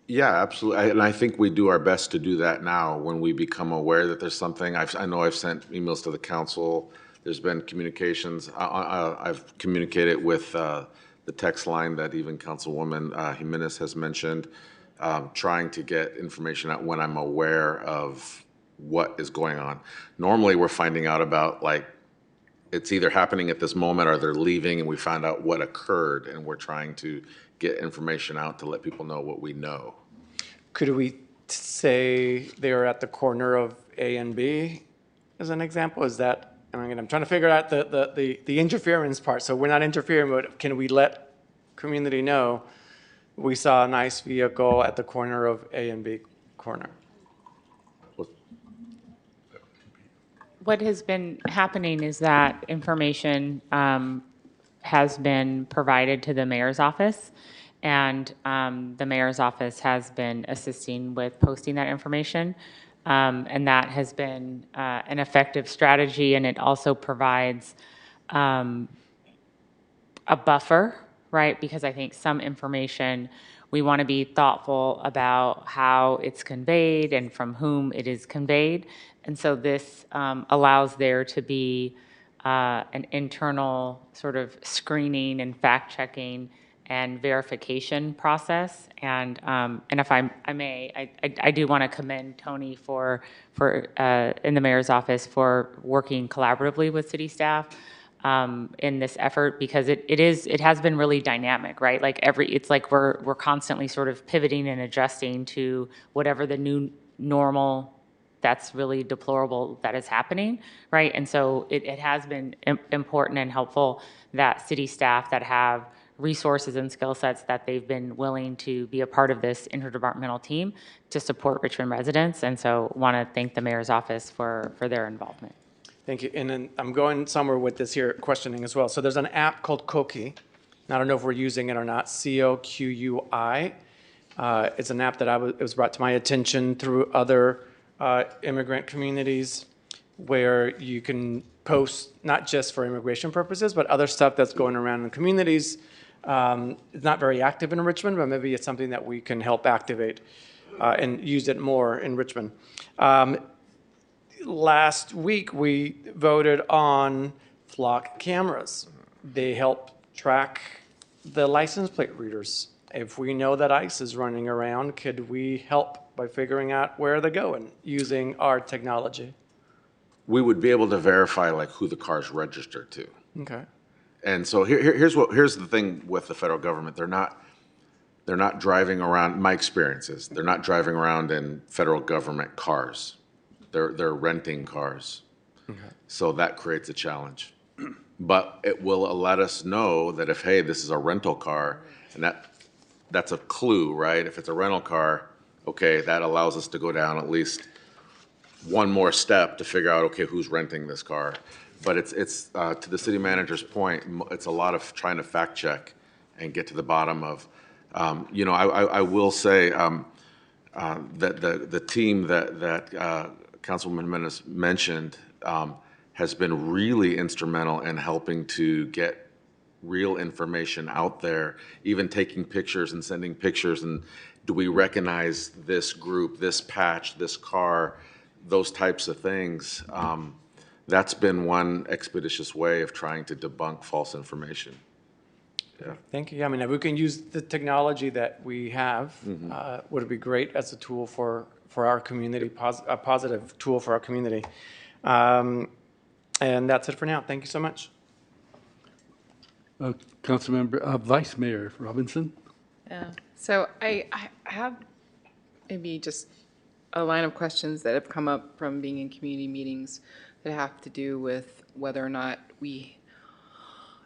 Yeah, absolutely. And I think we do our best to do that now when we become aware that there's something. I know I've sent emails to the council. There's been communications. I've communicated with the text line that even Councilwoman Jimenez has mentioned, trying to get information out when I'm aware of what is going on. Normally, we're finding out about, like, it's either happening at this moment or they're leaving, and we find out what occurred, and we're trying to get information out to let people know what we know. Could we say they're at the corner of A and B as an example? Is that, I'm trying to figure out the interference part. So we're not interfering, but can we let community know we saw a nice vehicle at the corner of A and B corner? What has been happening is that information has been provided to the mayor's office, and the mayor's office has been assisting with posting that information. And that has been an effective strategy, and it also provides a buffer, right? Because I think some information we want to be thoughtful about how it's conveyed and from whom it is conveyed. And so this allows there to be an internal sort of screening and fact-checking and verification process. And if I may, I do want to commend Tony for in the mayor's office for working collaboratively with city staff in this effort, because it has been really dynamic, right? Like it's like we're constantly sort of pivoting and adjusting to whatever the new normal that's really deplorable that is happening, right? And so it has been important and helpful that city staff that have resources and skill sets that they've been willing to be a part of this interdepartmental team to support Richmond residents. And so want to thank the mayor's office for their involvement. Thank you. And then I'm going somewhere with this here questioning as well. So there's an app called Koki. I don't know if we're using it or not, COQUI. It's an app that it was brought to my attention through other immigrant communities, where you can post not just for immigration purposes, but other stuff that's going around in communities. It's not very active in Richmond, but maybe it's something that we can help activate and use it more in Richmond. Last week, we voted on flock cameras. They help track the license plate readers. If we know that ICE is running around, could we help by figuring out where they're going using our technology? We would be able to verify like who the car's registered to. Okay. And so here's the thing with the federal government. They're not driving around, my experience is, they're not driving around in federal government cars. They're renting cars. Okay. So that creates a challenge. But it will let us know that if, hey, this is a rental car, and that's a clue, right? If it's a rental car, okay, that allows us to go down at least one more step to figure out, okay, who's renting this car. But it's to the city manager's point, it's a lot of trying to fact check and get to the bottom of, I will say that the team that Councilwoman Jimenez mentioned has been really instrumental in helping to get real information out there, even taking pictures and sending pictures, and do we recognize this group, this patch, this car, those types of things. That's been one expeditious way of trying to debunk false information. Yeah. Thank you. I mean, if we can use the technology that we have, would it be great as a tool for our community, a positive tool for our community. And that's it for now. Thank you so much. Councilmember, Vice Mayor Robinson. Yeah. So I have maybe just a line of questions that have come up from being in community meetings that have to do with whether or not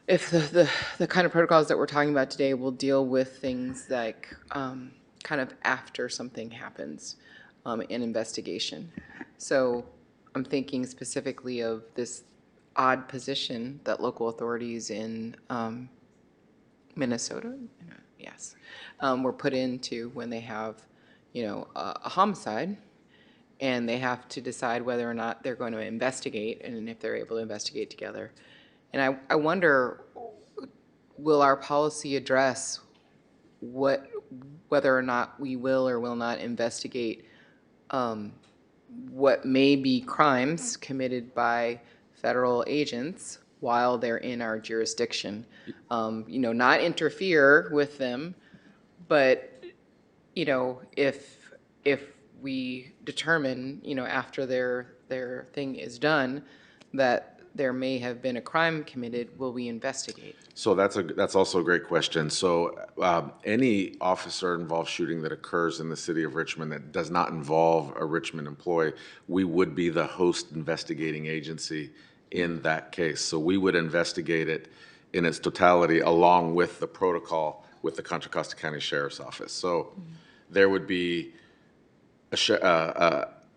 if the kind of protocols that we're talking about today will deal with things like kind of after something happens in investigation. So I'm thinking specifically of this odd position that local authorities in Minnesota, yes, were put into when they have, a homicide, and they have to decide whether or not they're going to investigate, and if they're able to investigate together. And I wonder, will our policy address whether or not we will or will not investigate what may be crimes committed by federal agents while they're in our jurisdiction? Not interfere with them, but if we determine, after their thing is done, that there may have been a crime committed, will we investigate? So that's also a great question. So any officer-involved shooting that occurs in the city of Richmond that does not involve a Richmond employee, we would be the host investigating agency in that case. So we would investigate it in its totality along with the protocol with the Contra Costa County Sheriff's Office. So there would be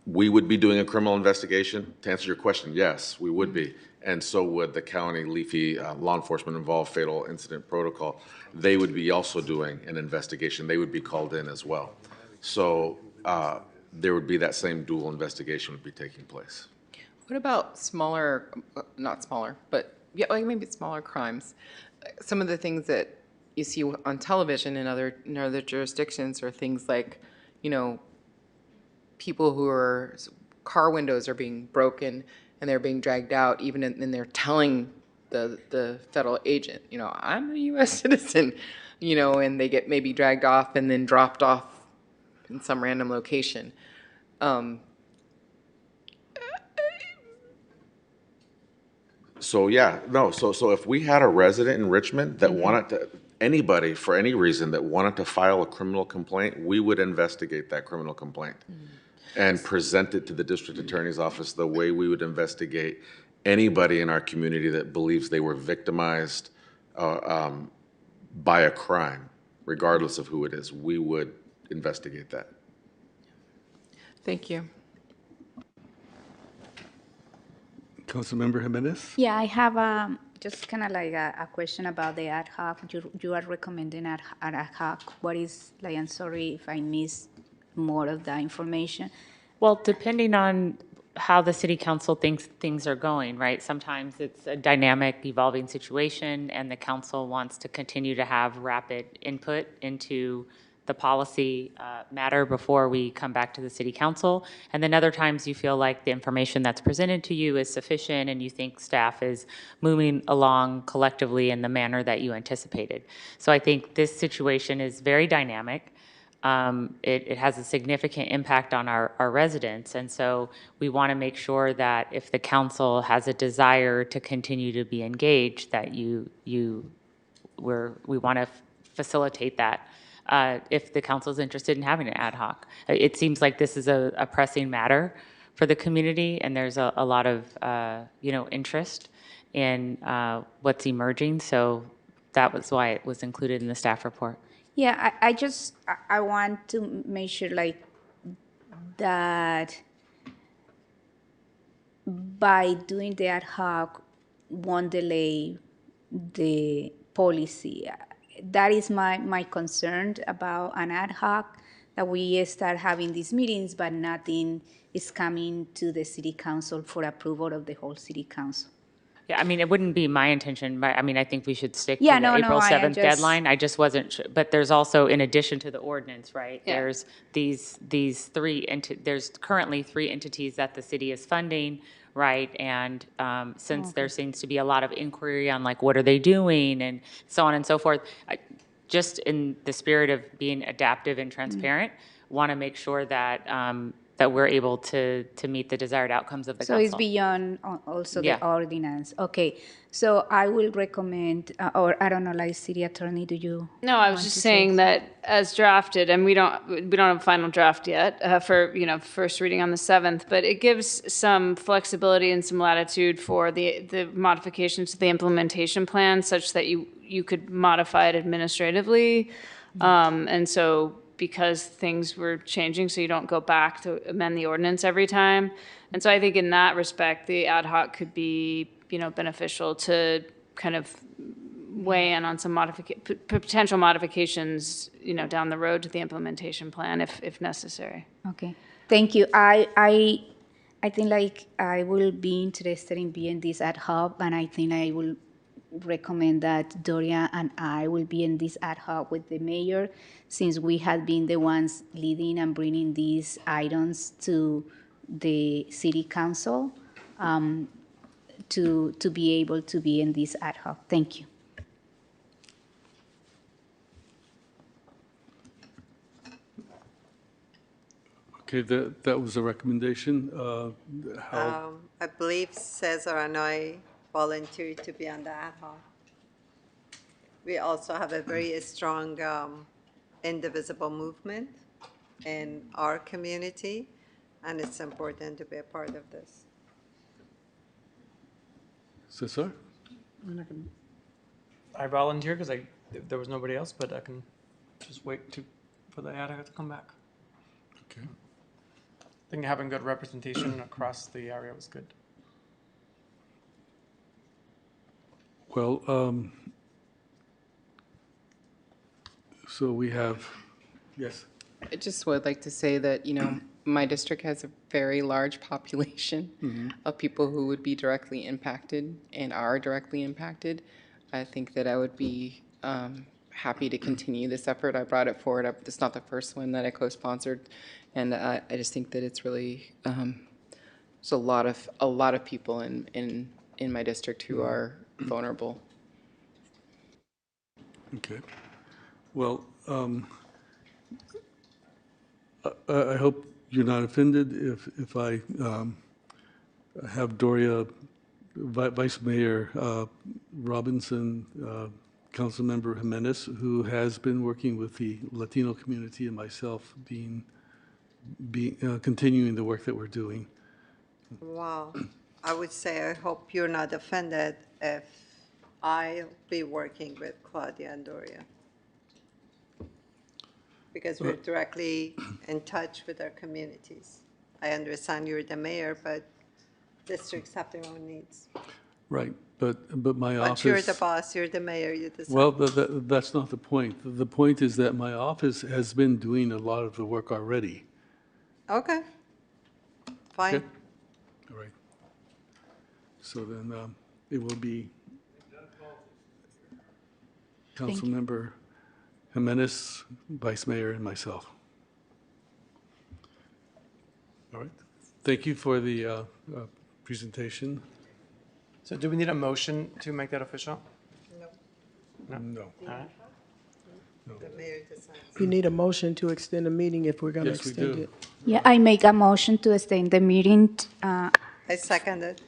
we would be doing a criminal investigation. To answer your question, yes, we would be. And so would the county Leafy law enforcement involved fatal incident protocol. They would be also doing an investigation. They would be called in as well. So there would be that same dual investigation would be taking place. What about smaller, not smaller, but yeah, like maybe smaller crimes? Some of the things that you see on television in other jurisdictions are things like, you know, people who are, car windows are being broken and they're being dragged out, even and they're telling the federal agent, you know, I'm a U.S. citizen, you know, and they get maybe dragged off and then dropped off in some random location. So yeah, no, so if we had a resident in Richmond that wanted to, anybody for any reason that wanted to file a criminal complaint, we would investigate that criminal complaint and present it to the district attorney's office the way we would investigate anybody in our community that believes they were victimized by a crime, regardless of who it is. We would investigate that. Thank you. Councilmember Jimenez? Yeah, I have just kind of like a question about the ad hoc. You are recommending ad hoc. What is, like, I'm sorry if I missed more of the information. Well, depending on how the city council thinks things are going, right? Sometimes it's a dynamic, evolving situation, and the council wants to continue to have rapid input into the policy matter before we come back to the city council. And then other times you feel like the information that's presented to you is sufficient and you think staff is moving along collectively in the manner that you anticipated. So I think this situation is very dynamic. It has a significant impact on our residents. And so we want to make sure that if the council has a desire to continue to be engaged, that we want to facilitate that. If the council is interested in having an ad hoc. It seems like this is a pressing matter for the community, and there's a lot of interest in what's emerging. So that was why it was included in the staff report. Yeah, I want to make sure, like, that by doing the ad hoc won't delay the policy. That is my concern about an ad hoc, that we start having these meetings, but nothing is coming to the city council for approval of the whole city council. Yeah, I mean, it wouldn't be my intention, but I mean, I think we should stick to Yeah, the no, April I 7th just- deadline. I just wasn't sure. But there's also, in addition to the ordinance, right? Yeah. There's these there's currently 3 entities that the city is funding, right? And since there seems to be a lot of inquiry on, like, what are they doing and so on and so forth, just in the spirit of being adaptive and transparent, want to make sure that that we're able to meet the desired outcomes of the So council. it's beyond also Yeah. the ordinance. Okay, so I will recommend, or I don't know, like, city attorney, do you? No, I was want just to saying say- that as drafted, and we don't have a final draft yet for, first reading on the 7th, but it gives some flexibility and some latitude for the modifications to the implementation plan such that you could modify it administratively. And so because things were changing, so you don't go back to amend the ordinance every time. And so I think in that respect, the ad hoc could be, beneficial to kind of weigh in on some potential modifications, down the road to the implementation plan if necessary. Okay, thank you. I think, like, I will be interested in being this ad hoc, and I think I will recommend that Doria and I will be in this ad hoc with the mayor, since we have been the ones leading and bringing these items to the city council, to be able to be in this ad hoc. Thank you. Okay, that was a recommendation. How? I believe Cesar and I volunteered to be on the ad hoc. We also have a very strong indivisible movement in our community, and it's important to be a part of this. Cesar? I volunteer because there was nobody else, but I can just wait for the ad hoc to come back. Okay. I think having good representation across the area was good. Well, so we have, yes. I just would like to say that, my district has a very large population of people who would be directly impacted and are directly impacted. I think that I would be happy to continue this effort. I brought it forward. It's not the first one that I co-sponsored, and I just think that it's really there's a lot of people in my district who are vulnerable. Okay. Well, I hope you're not offended if I have Doria, Vice Mayor Robinson, Councilmember Jimenez, who has been working with the Latino community, and myself continuing the work that we're doing. Wow. I would say I hope you're not offended if I'll be working with Claudia and Doria, because we're directly in touch with our communities. I understand you're the mayor, but districts have their own needs. Right, but my office. But you're the boss, you're the mayor, you decide. Well, that's not the point. The point is that my office has been doing a lot of the work already. Okay. Fine. Okay? All right. So then it will be Councilmember Jimenez, Vice Mayor, and myself. All right. Thank you for the presentation. So do we need a motion to make that official? No. No. All right. The mayor decides. You need a motion to extend the meeting if we're going to Yes, we extend do. it. Yeah, I make a motion to extend the meeting I second it.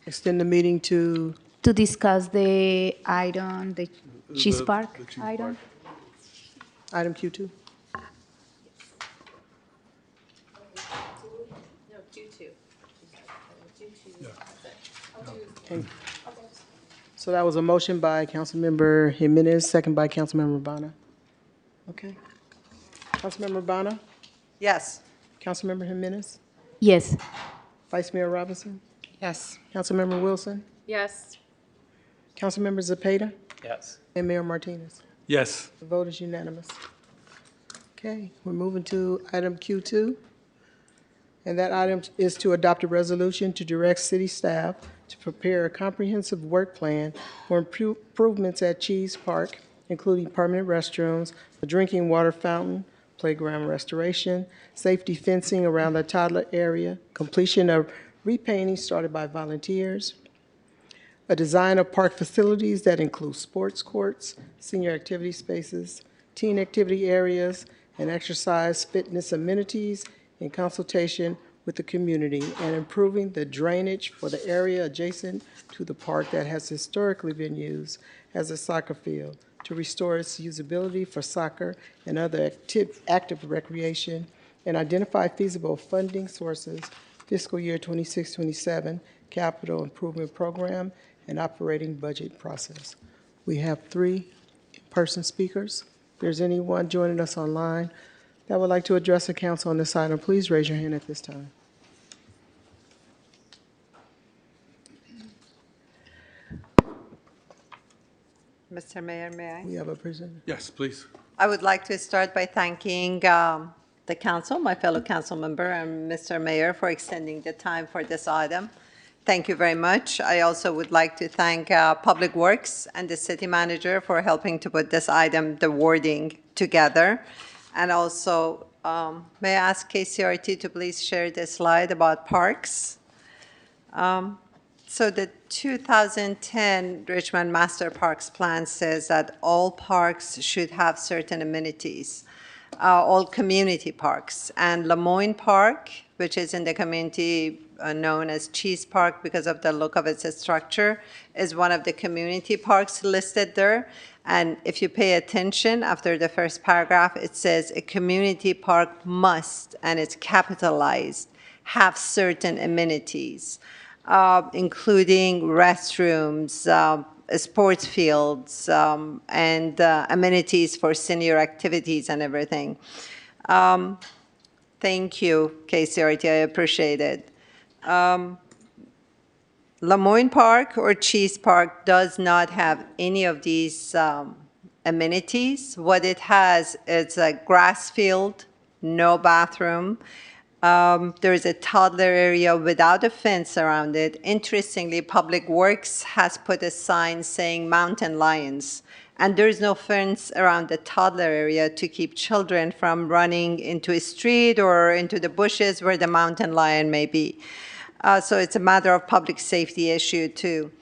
Extend the meeting to, to discuss the item, the cheese park the cheese item. item Q2. Okay. So that was a motion by Councilmember Jimenez, second by Councilmember Urbana. Okay. Councilmember Urbana, Yes. Councilmember Jimenez, Yes. Vice Mayor Robinson, Yes. Councilmember Wilson, Yes. Councilmember Zepeda, Yes. and Mayor Martinez. Yes. The vote is unanimous. Okay, we're moving to item Q2. And that item is to adopt a resolution to direct city staff to prepare a comprehensive work plan for improvements at Cheese Park, including permanent restrooms, a drinking water fountain, playground restoration, safety fencing around the toddler area, completion of repainting started by volunteers, a design of park facilities that include sports courts, senior activity spaces, teen activity areas, and exercise fitness amenities in consultation with the community, and improving the drainage for the area adjacent to the park that has historically been used as a soccer field to restore its usability for soccer and other active recreation, and identify feasible funding sources, fiscal year 26-27 capital improvement program, and operating budget process. We have 3 in-person speakers. If there's anyone joining us online that would like to address the council on this item, please raise your hand at this time. Mr. Mayor, may I? We have a presenter. Yes, please. I would like to start by thanking the council, my fellow council member, and Mr. Mayor for extending the time for this item. Thank you very much. I also would like to thank Public Works and the city manager for helping to put this item, the wording, together. And also, may I ask KCRT to please share the slide about parks? So the 2010 Richmond Master Parks Plan says that all parks should have certain amenities, all community parks. And Lemoyne Park, which is in the community known as Cheese Park because of the look of its structure, is one of the community parks listed there. And if you pay attention, after the first paragraph, it says a community park must, and it's capitalized, have certain amenities, including restrooms, sports fields, and amenities for senior activities and everything. Thank you, KCRT, I appreciate it. Lemoyne Park or Cheese Park does not have any of these amenities. What it has is a grass field, no bathroom. There is a toddler area without a fence around it. Interestingly, Public Works has put a sign saying mountain lions, and there is no fence around the toddler area to keep children from running into a street or into the bushes where the mountain lion may be. So it's a matter of public safety issue too.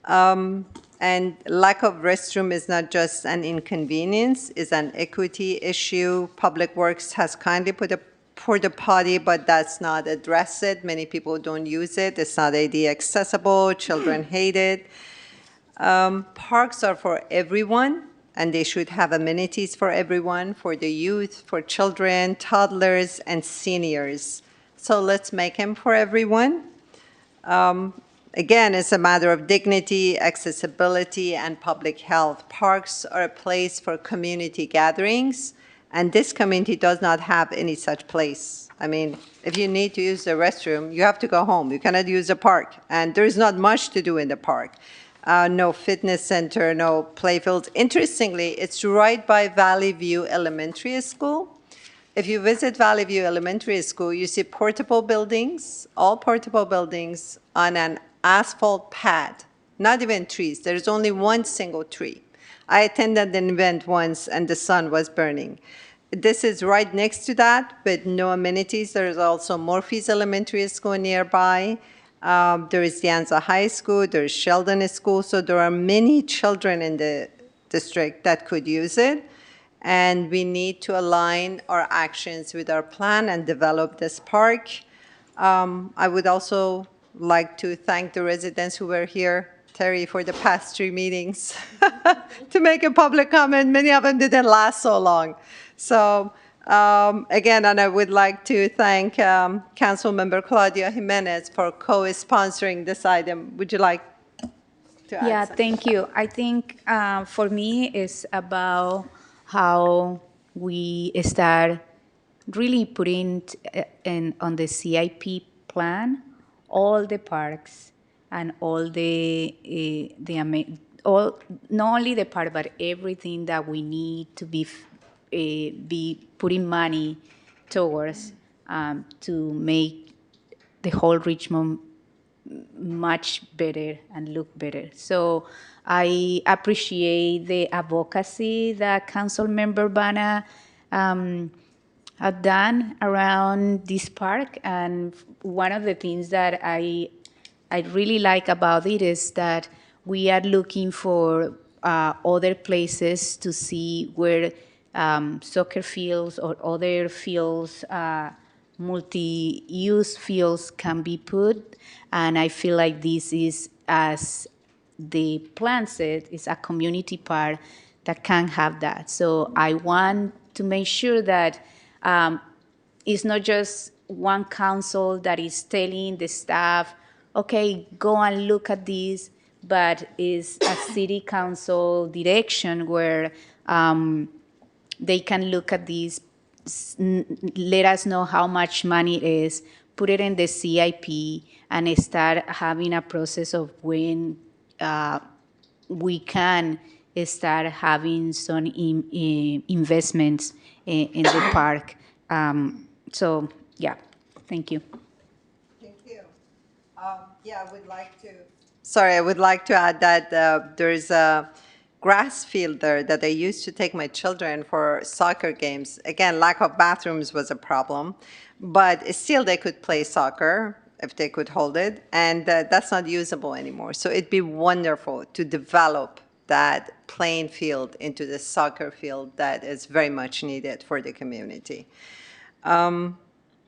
And lack of restroom is not just an inconvenience, it's an equity issue. Public Works has kindly put a porta potty, but that's not addressed it. Many people don't use it. It's not ADA accessible. Children hate it. Parks are for everyone, and they should have amenities for everyone, for the youth, for children, toddlers, and seniors. So let's make them for everyone. Again, it's a matter of dignity, accessibility, and public health. Parks are a place for community gatherings, and this community does not have any such place. I mean, if you need to use the restroom, you have to go home. You cannot use the park, and there is not much to do in the park. No fitness center, no playfields. Interestingly, it's right by Valley View Elementary School. If you visit Valley View Elementary School, you see portable buildings, all portable buildings on an asphalt pad, not even trees. There's only one single tree. I attended an event once and the sun was burning. This is right next to that with no amenities. There is also Morpheus Elementary School nearby. There is Dianza High School, there's Sheldon School, so there are many children in the district that could use it. And we need to align our actions with our plan and develop this park. I would also like to thank the residents who were here, Terry, for the past 3 meetings to make a public comment. Many of them didn't last so long. So again, and I would like to thank Councilmember Claudia Jimenez for co-sponsoring this item. Would you like to add Yeah, something? thank you. I think for me, it's about how we start really putting on the CIP plan all the parks and all all, not only the park, but everything that we need to be putting money towards to make the whole Richmond much better and look better. So I appreciate the advocacy that Councilmember Bana had done around this park. And one of the things that I really like about it is that we are looking for other places to see where soccer fields or other fields, multi-use fields can be put. And I feel like this is, as the plan said, is a community park that can have that. So I want to make sure that it's not just one council that is telling the staff, okay, go and look at this, but is a city council direction where they can look at this, let us know how much money it is, put it in the CIP, and start having a process of when we can start having some investments in the park. So, yeah, thank you. Thank you. Yeah, I would like to. Sorry, I would like to add that there's a grass field there that I used to take my children for soccer games. Again, lack of bathrooms was a problem, but still they could play soccer if they could hold it, and that's not usable anymore. So it'd be wonderful to develop that playing field into the soccer field that is very much needed for the community.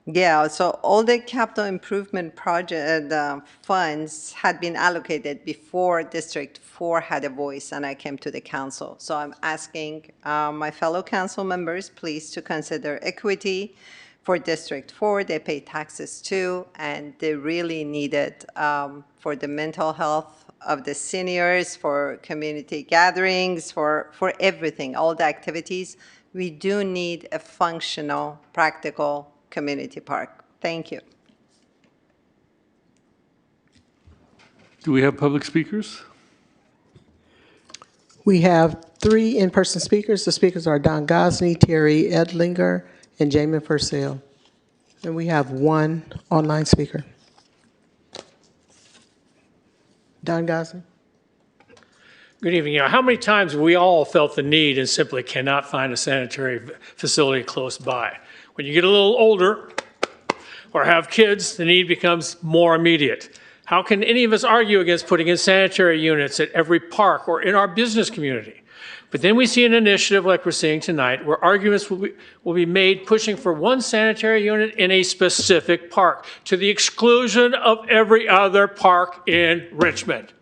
Yeah, so all the capital improvement project funds had been allocated before District 4 had a voice, and I came to the council. So I'm asking my fellow council members, please, to consider equity for District 4. They pay taxes too, and they really need it for the mental health of the seniors, for community gatherings, for everything, all the activities. We do need a functional, practical community park. Thank you. Do we have public speakers? We have 3 in-person speakers. The speakers are Don Gosney, Terry Edlinger, and Jamin Purcell. And we have 1 online speaker. Don Gosney. Good evening. How many times have we all felt the need and simply cannot find a sanitary facility close by? When you get a little older or have kids, the need becomes more immediate. How can any of us argue against putting in sanitary units at every park or in our business community? But then we see an initiative like we're seeing tonight where arguments will be made pushing for one sanitary unit in a specific park to the exclusion of every other park in Richmond.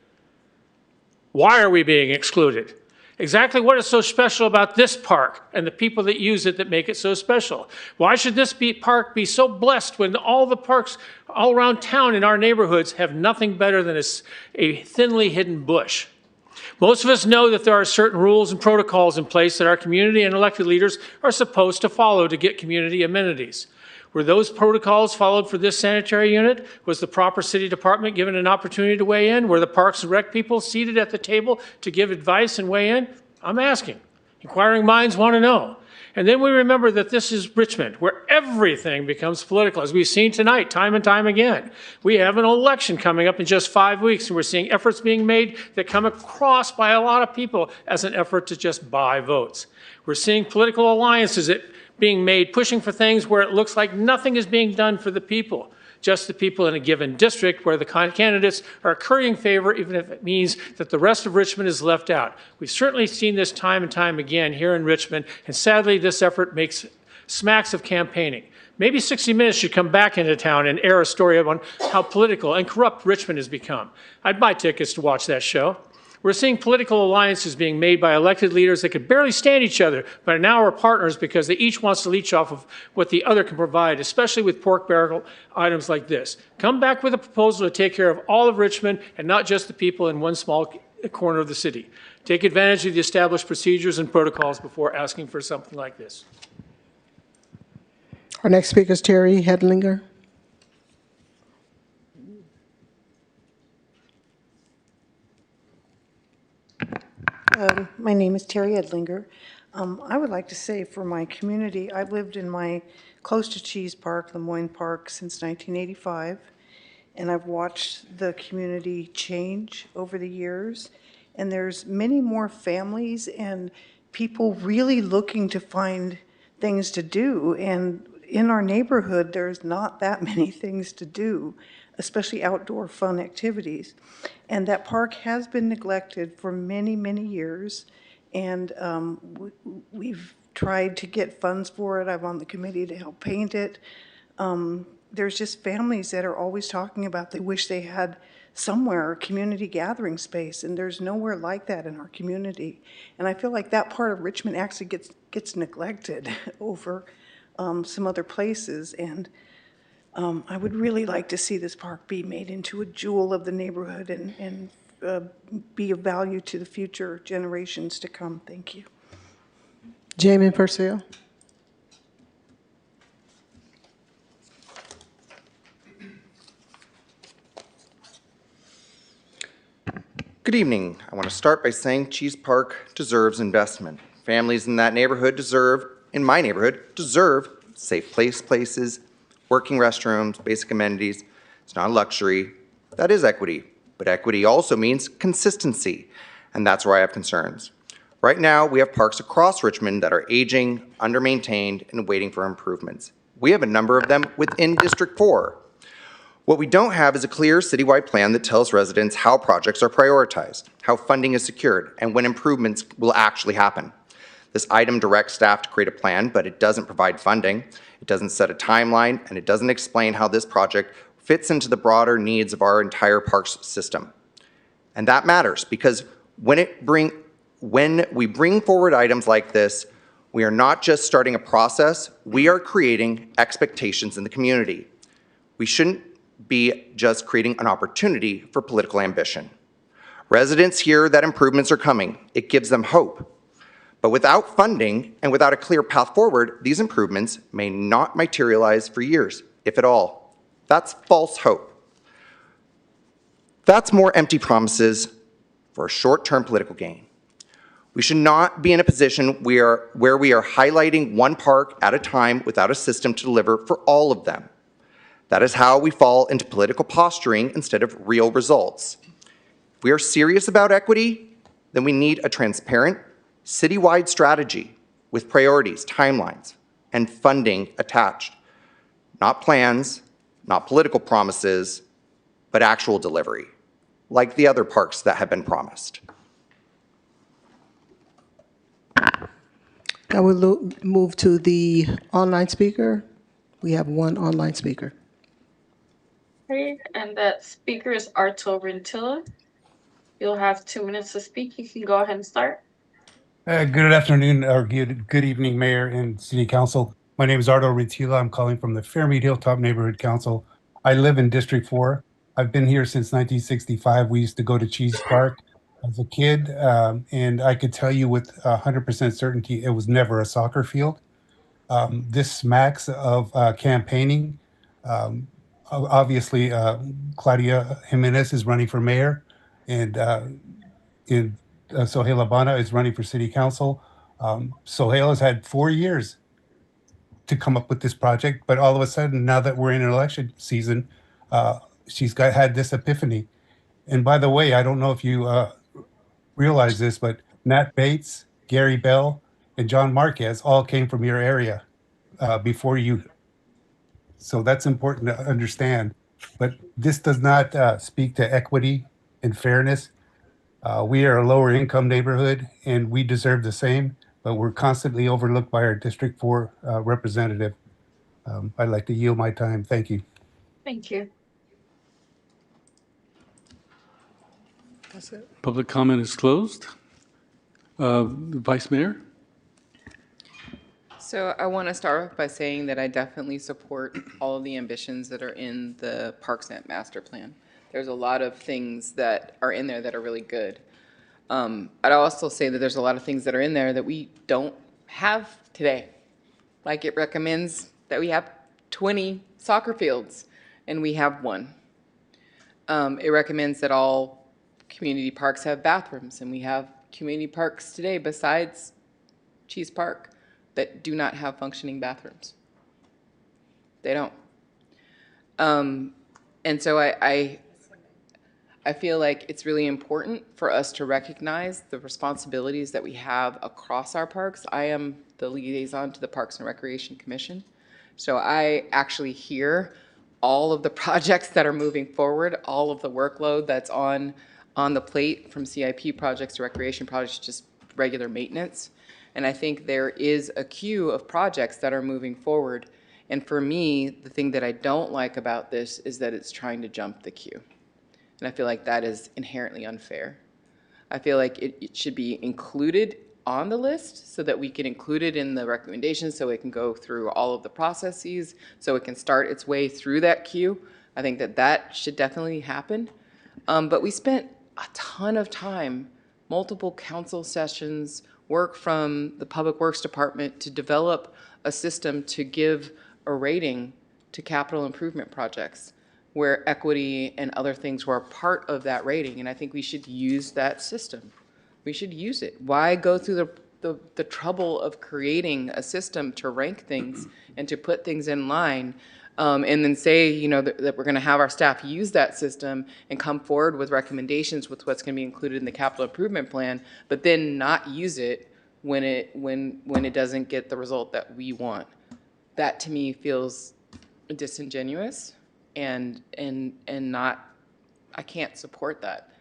Why are we being excluded? Exactly what is so special about this park and the people that use it that make it so special? Why should this park be so blessed when all the parks all around town in our neighborhoods have nothing better than a thinly hidden bush? Most of us know that there are certain rules and protocols in place that our community and elected leaders are supposed to follow to get community amenities. Were those protocols followed for this sanitary unit? Was the proper city department given an opportunity to weigh in? Were the Parks and Rec people seated at the table to give advice and weigh in? I'm asking. Inquiring minds want to know. And then we remember that this is Richmond, where everything becomes political, as we've seen tonight, time and time again. We have an election coming up in just 5 weeks, and we're seeing efforts being made that come across by a lot of people as an effort to just buy votes. We're seeing political alliances that being made, pushing for things where it looks like nothing is being done for the people, just the people in a given district where the candidates are currying favor, even if it means that the rest of Richmond is left out. We've certainly seen this time and time again here in Richmond, and sadly this effort smacks of campaigning. Maybe 60 Minutes should come back into town and air a story on how political and corrupt Richmond has become. I'd buy tickets to watch that show. We're seeing political alliances being made by elected leaders that could barely stand each other, but now are partners because they each wants to leech off of what the other can provide, especially with pork barrel items like this. Come back with a proposal to take care of all of Richmond and not just the people in one small corner of the city. Take advantage of the established procedures and protocols before asking for something like this. Our next speaker is Terry Hedlinger. My name is Terry Edlinger. I would like to say for my community, I've lived in my close to Cheese Park, Lemoyne Park, since 1985, and I've watched the community change over the years, and there's many more families and people really looking to find things to do, and in our neighborhood, there's not that many things to do, especially outdoor fun activities. And that park has been neglected for many, many years. And we've tried to get funds for it. I'm on the committee to help paint it. There's just families that are always talking about they wish they had somewhere a community gathering space, and there's nowhere like that in our community. And I feel like that part of Richmond actually gets neglected over some other places. And I would really like to see this park be made into a jewel of the neighborhood and be of value to the future generations to come. Thank you. Jamie Purcell. Good evening. I want to start by saying Cheese Park deserves investment. Families in that neighborhood in my neighborhood, deserve safe places, working restrooms, basic amenities. It's not a luxury. That is equity. But equity also means consistency, and that's where I have concerns. Right now, we have parks across Richmond that are aging, under-maintained, and waiting for improvements. We have a number of them within District 4. What we don't have is a clear citywide plan that tells residents how projects are prioritized, how funding is secured, and when improvements will actually happen. This item directs staff to create a plan, but it doesn't provide funding, it doesn't set a timeline, and it doesn't explain how this project fits into the broader needs of our entire parks system. And that matters because when we bring forward items like this, we are not just starting a process, we are creating expectations in the community. We shouldn't be just creating an opportunity for political ambition. Residents hear that improvements are coming. It gives them hope. But without funding and without a clear path forward, these improvements may not materialize for years, if at all. That's false hope. That's more empty promises for a short-term political gain. We should not be in a position where we are highlighting one park at a time without a system to deliver for all of them. That is how we fall into political posturing instead of real results. If we are serious about equity, then we need a transparent, citywide strategy with priorities, timelines, and funding attached. Not plans, not political promises, but actual delivery, like the other parks that have been promised. I will move to the online speaker. We have one online speaker. Okay, and that speaker is Arto Rintilla. You'll have 2 minutes to speak. You can go ahead and start. Good afternoon, or good evening, Mayor and City Council. My name is Ardo Rintila. I'm calling from the Fairmead Hilltop Neighborhood Council. I live in District 4. I've been here since 1965. We used to go to Cheese Park as a kid, and I could tell you with 100% certainty it was never a soccer field. This smacks of campaigning. Obviously, Claudia Jimenez is running for mayor, and Sohail Habana is running for city council. Sohail has had 4 years to come up with this project, but all of a sudden, now that we're in an election season, she's had this epiphany. And by the way, I don't know if you realize this, but Nat Bates, Gary Bell, and John Marquez all came from your area before you. So that's important to understand. But this does not speak to equity and fairness. We are a lower income neighborhood and we deserve the same, but we're constantly overlooked by our District 4 representative. I'd like to yield my time. Thank you. Thank you. That's it. Public comment is closed. Vice Mayor? So I want to start off by saying that I definitely support all of the ambitions that are in the ParksNet master plan. There's a lot of things that are in there that are really good. I'd also say that there's a lot of things that are in there that we don't have today. Like it recommends that we have 20 soccer fields and we have one. It recommends that all community parks have bathrooms and we have community parks today besides Cheese Park that do not have functioning bathrooms. They don't. And so I feel like it's really important for us to recognize the responsibilities that we have across our parks. I am the liaison to the Parks and Recreation Commission. So I actually hear all of the projects that are moving forward, all of the workload that's on the plate from CIP projects to recreation projects, just regular maintenance. And I think there is a queue of projects that are moving forward. And for me, the thing that I don't like about this is that it's trying to jump the queue. And I feel like that is inherently unfair. I feel like it should be included on the list so that we can include it in the recommendations so it can go through all of the processes, so it can start its way through that queue. I think that that should definitely happen. But we spent a ton of time, multiple council sessions, work from the Public Works Department to develop a system to give a rating to capital improvement projects where equity and other things were a part of that rating. And I think we should use that system. We should use it. Why go through the trouble of creating a system to rank things and to put things in line and then say, you know, that we're going to have our staff use that system and come forward with recommendations with what's going to be included in the capital improvement plan, but then not use it when it doesn't get the result that we want. That to me feels disingenuous and not, I can't support that.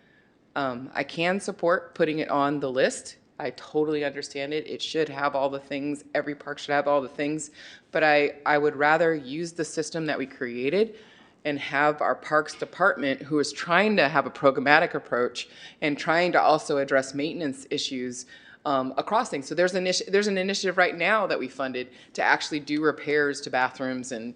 I can support putting it on the list. I totally understand it. It should have all the things. Every park should have all the things. But I would rather use the system that we created and have our Parks Department, who is trying to have a programmatic approach and trying to also address maintenance issues across things. So there's an initiative right now that we funded to actually do repairs to bathrooms and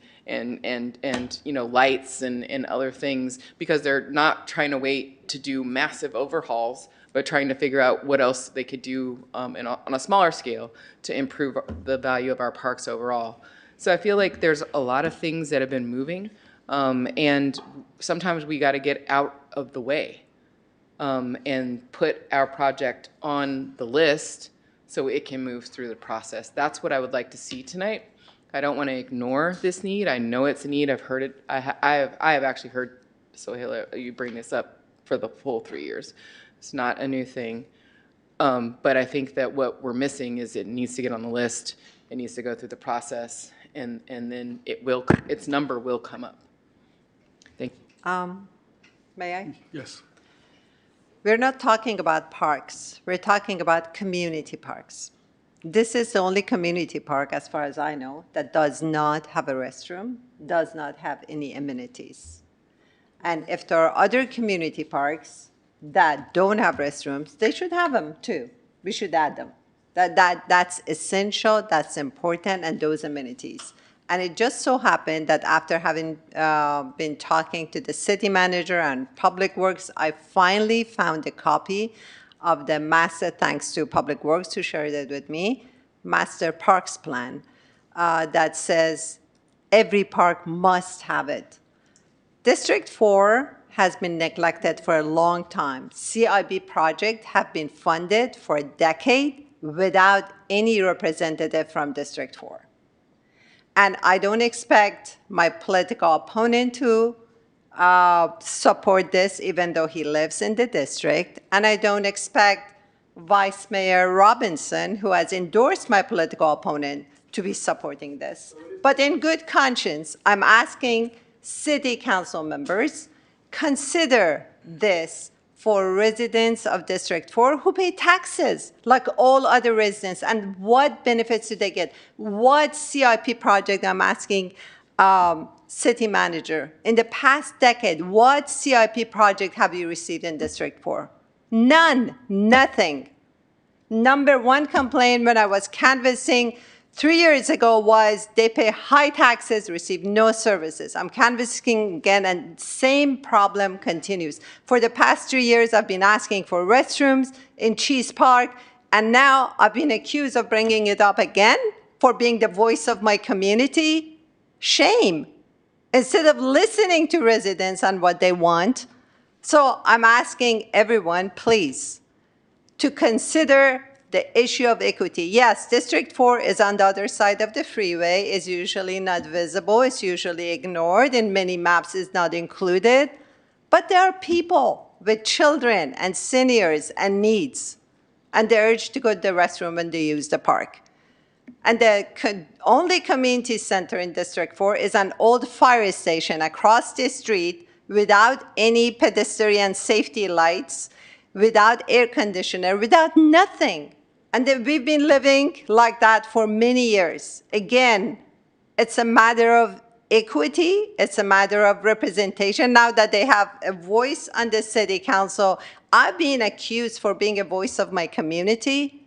you know, lights and other things, because they're not trying to wait to do massive overhauls, but trying to figure out what else they could do on a smaller scale to improve the value of our parks overall. So I feel like there's a lot of things that have been moving, and sometimes we got to get out of the way and put our project on the list so it can move through the process. That's what I would like to see tonight. I don't want to ignore this need. I know it's a need. I've heard it. I have actually heard Sohail, you bring this up for the full 3 years. It's not a new thing. But I think that what we're missing is it needs to get on the list, it needs to go through the process, and then its number will come up. Thank you. May I? Yes. We're not talking about parks. We're talking about community parks. This is the only community park, as far as I know, that does not have a restroom, does not have any amenities. And if there are other community parks that don't have restrooms, they should have them too. We should add them. That's essential, that's important, and those amenities. And it just so happened that after having been talking to the city manager and Public Works, I finally found a copy of the master, thanks to Public Works who shared it with me, master parks plan that says every park must have it. District 4 has been neglected for a long time. CIB projects have been funded for a decade without any representative from District 4. And I don't expect my political opponent to support this, even though he lives in the district. And I don't expect Vice Mayor Robinson, who has endorsed my political opponent, to be supporting this. But in good conscience, I'm asking city council members, consider this for residents of District 4 who pay taxes like all other residents. And what benefits do they get? What CIP project, I'm asking city manager, in the past decade, what CIP project have you received in District 4? None, nothing. Number one complaint when I was canvassing 3 years ago was they pay high taxes, receive no services. I'm canvassing again, and same problem continues. For the past 3 years, I've been asking for restrooms in Cheese Park, and now I've been accused of bringing it up again for being the voice of my community. Shame. Instead of listening to residents and what they want. So I'm asking everyone, please, to consider the issue of equity. Yes, District 4 is on the other side of the freeway, is usually not visible, it's usually ignored, in many maps is not included. But there are people with children and seniors and needs, and they're urged to go to the restroom when they use the park. And the only community center in District 4 is an old fire station across the street without any pedestrian safety lights, without air conditioner, without nothing. And we've been living like that for many years. Again, it's a matter of equity, it's a matter of representation. Now that they have a voice on the city council, I've been accused for being a voice of my community.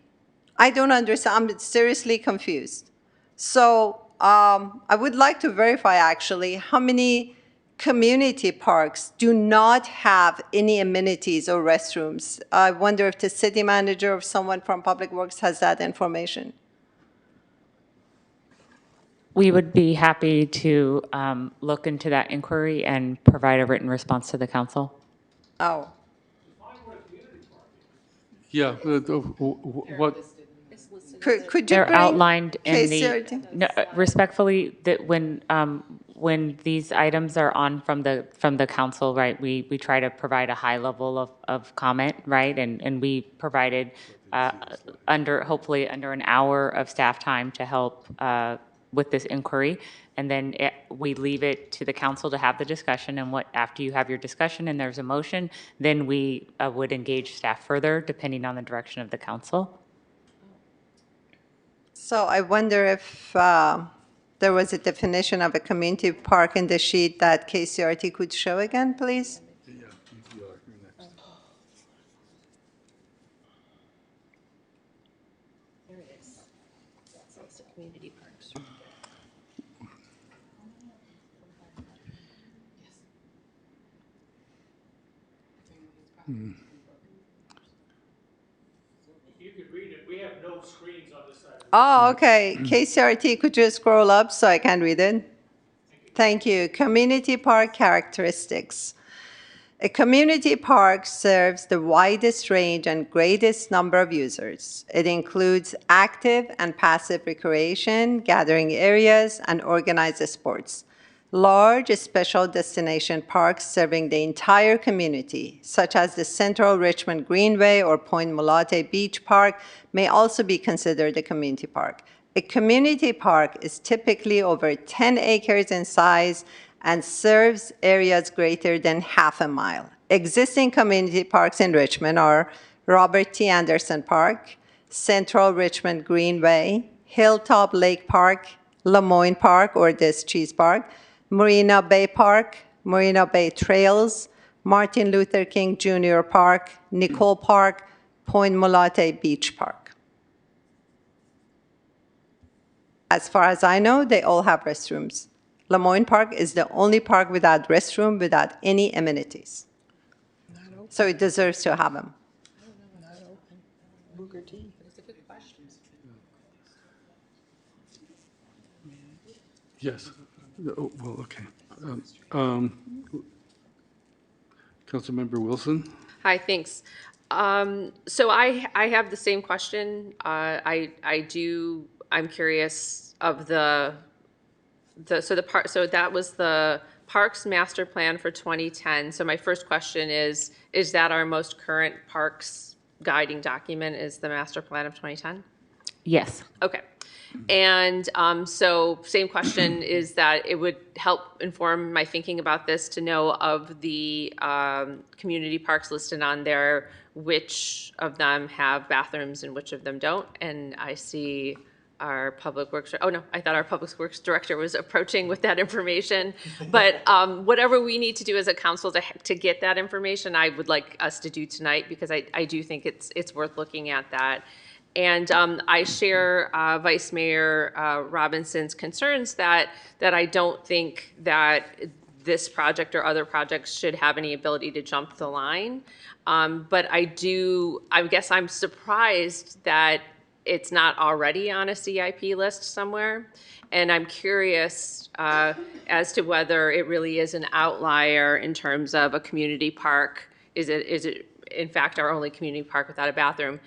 I don't understand, I'm seriously confused. So I would like to verify actually how many community parks do not have any amenities or restrooms. I wonder if the city manager or someone from Public Works has that information. We would be happy to look into that inquiry and provide a written response to the council. Oh. Yeah, what? Could you They're bring outlined in KCRT? no, respectfully, that when these items are on from the council, right, we try to provide a high level of comment, right, and we provided hopefully under an hour of staff time to help with this inquiry, and then we leave it to the council to have the discussion, and after you have your discussion and there's a motion, then we would engage staff further depending on the direction of the council. So I wonder if there was a definition of a community park in the sheet that KCRT could show again, please? There it is. That's community parks. You could read it. We have no screens on this side. Oh, okay. KCRT, could you scroll up so I can read it? Thank you. Community park characteristics. A community park serves the widest range and greatest number of users. It includes active and passive recreation, gathering areas, and organized sports. large special destination parks serving the entire community, such as the Central Richmond Greenway or Point Mulate Beach Park, may also be considered a community park. A community park is typically over 10 acres in size and serves areas greater than half a mile. Existing community parks in Richmond are Robert T. Anderson Park, Central Richmond Greenway, Hilltop Lake Park, Lemoyne Park or this Cheese Park, Marina Bay Park, Marina Bay Trails, Martin Luther King Jr. Park, Nicole Park, Point Mulate Beach Park. As far as I know, they all have restrooms. Lemoyne Park is the only park without restroom, without any amenities. So it deserves to have them. Booker T. Yes. Oh, well, okay. Councilmember Wilson? Hi, thanks. So I have the same question. I'm curious of so that was the Parks Master Plan for 2010. So my first question is that our most current parks guiding document is the Master Plan of 2010? Yes. Okay. And so same question is that it would help inform my thinking about this to know of the community parks listed on there, which of them have bathrooms and which of them don't. And I see our Public Works, oh no, I thought our Public Works Director was approaching with that information. But whatever we need to do as a council to get that information, I would like us to do tonight because I do think it's worth looking at that. And I share Vice Mayor Robinson's concerns that I don't think that this project or other projects should have any ability to jump the line. But I guess I'm surprised that it's not already on a CIP list somewhere. And I'm curious as to whether it really is an outlier in terms of a community park. Is it in fact our only community park without a bathroom?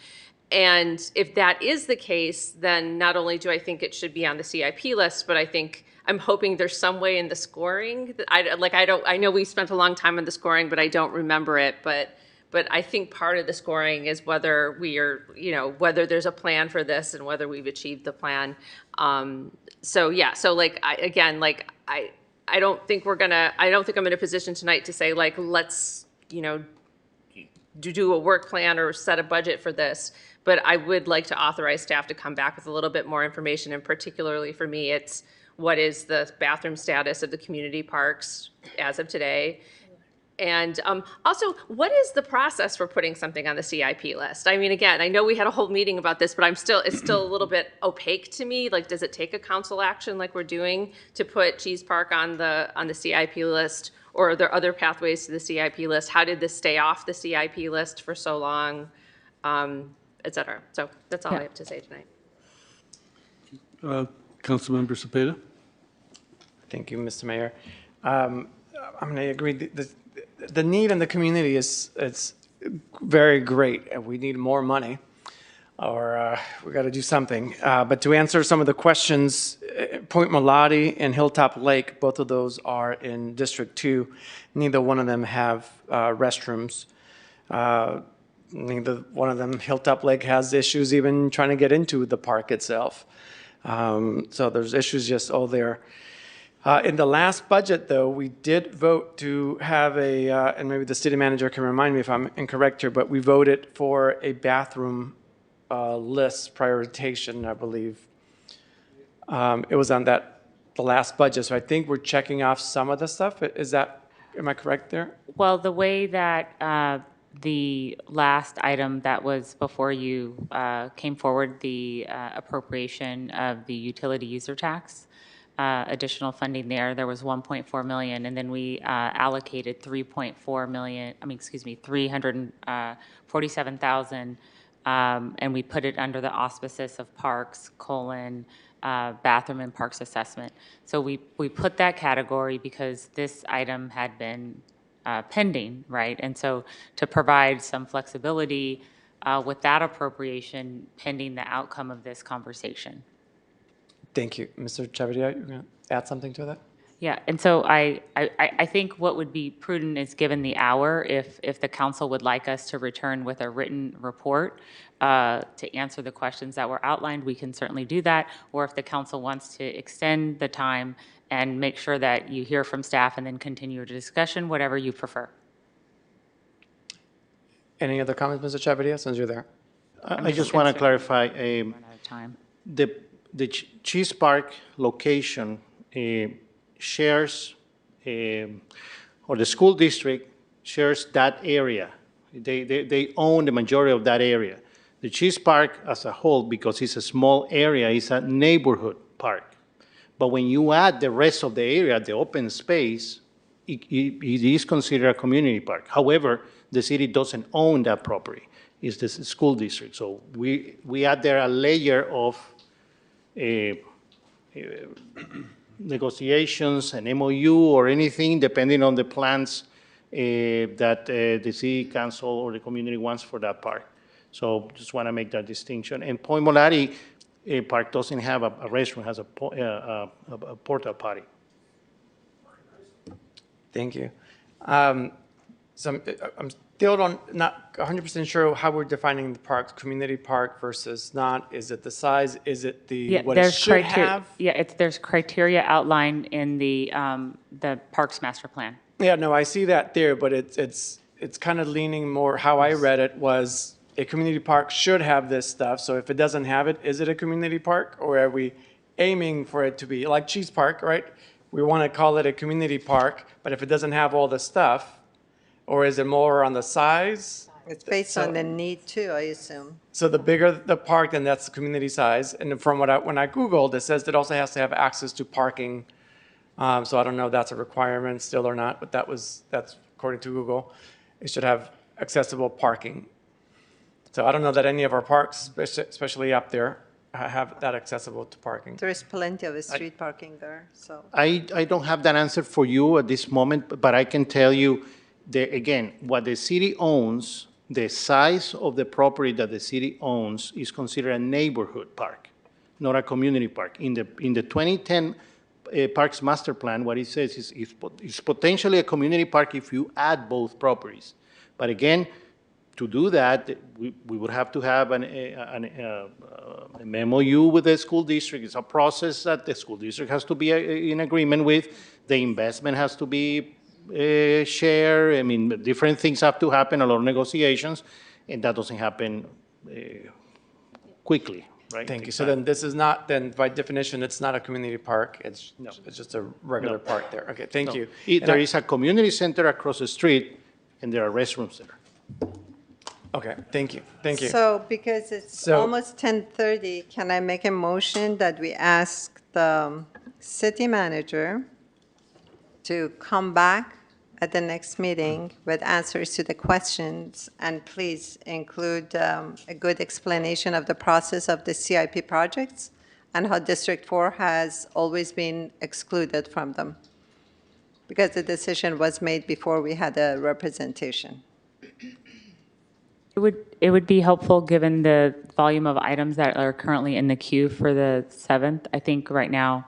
And if that is the case, then not only do I think it should be on the CIP list, but I'm hoping there's some way in the scoring that I know we spent a long time on the scoring, but I don't remember it. But I think part of the scoring is whether whether there's a plan for this and whether we've achieved the plan. So yeah, so I don't think I'm in a position tonight to say let's do a work plan or set a budget for this. But I would like to authorize staff to come back with a little bit more information, and particularly for me, it's what is the bathroom status of the community parks as of today? And also, what is the process for putting something on the CIP list? I mean, again, I know we had a whole meeting about this, but it's still a little bit opaque to me. Does it take a council action like we're doing to put Cheese Park on the CIP list? Or are there other pathways to the CIP list? How did this stay off the CIP list for so long, et cetera? So that's all I have to say tonight. Councilmember Cepeda? Thank you, Mr. Mayor. I'm going to agree. The need in the community is very great, and we need more money, or we got to do something. But to answer some of the questions, Point Mulate and Hilltop Lake, both of those are in District 2. Neither one of them have restrooms. Neither one of them, Hilltop Lake, has issues even trying to get into the park itself. So there's issues just all there. In the last budget, though, we did vote to have and maybe the city manager can remind me if I'm incorrect here, but we voted for a bathroom list prioritization, I believe. It was on the last budget, so I think we're checking off some of the stuff. Am I correct there? Well, the way that the last item that was before you came forward, the appropriation of the utility user tax, additional funding there was 1.4 million, and then we allocated 347,000, and we put it under the auspices of parks, bathroom and parks assessment. So we put that category because this item had been pending, right? And so to provide some flexibility with that appropriation pending the outcome of this conversation. Thank you. Mr. Chavarria, you're going to add something to that? Yeah, and so I think what would be prudent is, given the hour, if the council would like us to return with a written report to answer the questions that were outlined, we can certainly do that. Or if the council wants to extend the time and make sure that you hear from staff and then continue your discussion, whatever you prefer. Any other comments, Mr. Chavarria, since you're there? I just want to clarify, Run out of time. the Cheese Park location shares, or the school district shares that area. They own the majority of that area. The Cheese Park as a whole, because it's a small area, is a neighborhood park. But when you add the rest of the area, the open space, it is considered a community park. However, the city doesn't own that property. It's the school district. So we add there a layer of negotiations, an MOU or anything, depending on the plans that the city council or the community wants for that park. So just want to make that distinction. And Point Molari Park doesn't have a restroom, has a porta potty. Thank you. So I'm still not 100% sure how we're defining the park, community park versus not. Is it the size? Is it the what it should have? Yeah, there's criteria outlined in the Parks Master Plan. Yeah, no, I see that there, but it's kind of leaning more. How I read it was a community park should have this stuff. So if it doesn't have it, is it a community park, or are we aiming for it to be like Cheese Park, right? We want to call it a community park, but if it doesn't have all the stuff, or is it more on the size? It's based on the need too, I assume. So the bigger the park, then that's the community size. And from when I Googled, it says it also has to have access to parking. So I don't know if that's a requirement still or not, but that's according to Google. It should have accessible parking. So I don't know that any of our parks, especially up there, have that accessible to parking. There is plenty of street parking there, so. I don't have that answer for you at this moment, but I can tell you that, again, what the city owns, the size of the property that the city owns is considered a neighborhood park, not a community park. In the 2010 Parks Master Plan, what it says is it's potentially a community park if you add both properties. But again, to do that, we would have to have an MOU with the school district. It's a process that the school district has to be in agreement with. The investment has to be shared. I mean, different things have to happen, a lot of negotiations, and that doesn't happen quickly, right? Thank you. So then this is not, then by definition, it's not a community park. It's just a regular park there. Okay, thank you. There is a community center across the street, and there are restrooms there. Okay, thank you, thank you. So because it's almost 10:30, can I make a motion that we ask the city manager to come back at the next meeting with answers to the questions, and please include a good explanation of the process of the CIP projects and how District 4 has always been excluded from them, because the decision was made before we had a representation. It would be helpful, given the volume of items that are currently in the queue for the 7th. I think right now,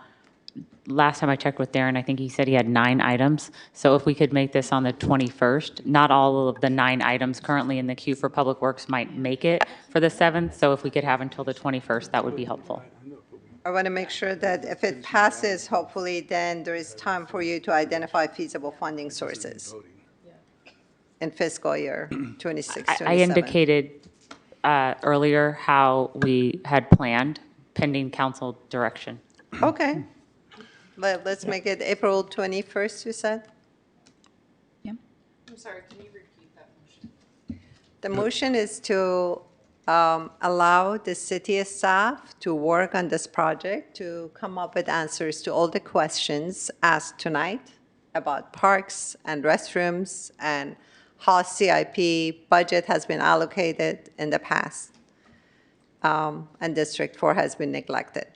last time I checked with Darren, I think he said he had 9 items. So if we could make this on the 21st, not all of the 9 items currently in the queue for Public Works might make it for the 7th. So if we could have until the 21st, that would be helpful. I want to make sure that if it passes, hopefully, then there is time for you to identify feasible funding sources in fiscal year 26, 27. I indicated earlier how we had planned pending council direction. Okay. Let's make it April 21st, you said? Yeah. I'm sorry, can you repeat that motion? The motion is to allow the city staff to work on this project, to come up with answers to all the questions asked tonight about parks and restrooms and how CIP budget has been allocated in the past, and District 4 has been neglected,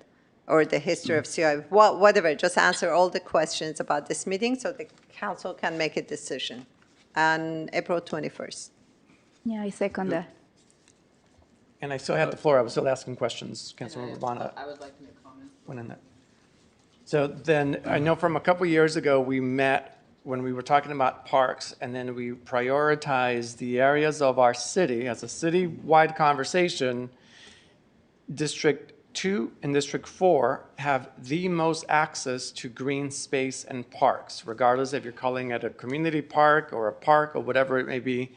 or the history of CIP, whatever. Just answer all the questions about this meeting so the council can make a decision on April 21st. Yeah, I second that. And I still had the floor. I was still asking questions. Councilmember Urbana. I would like to make a comment. Went in that. So then, I know from a couple years ago, we met when we were talking about parks, and then we prioritized the areas of our city as a city-wide conversation. District 2 and District 4 have the most access to green space and parks, regardless if you're calling it a community park or a park or whatever it may be.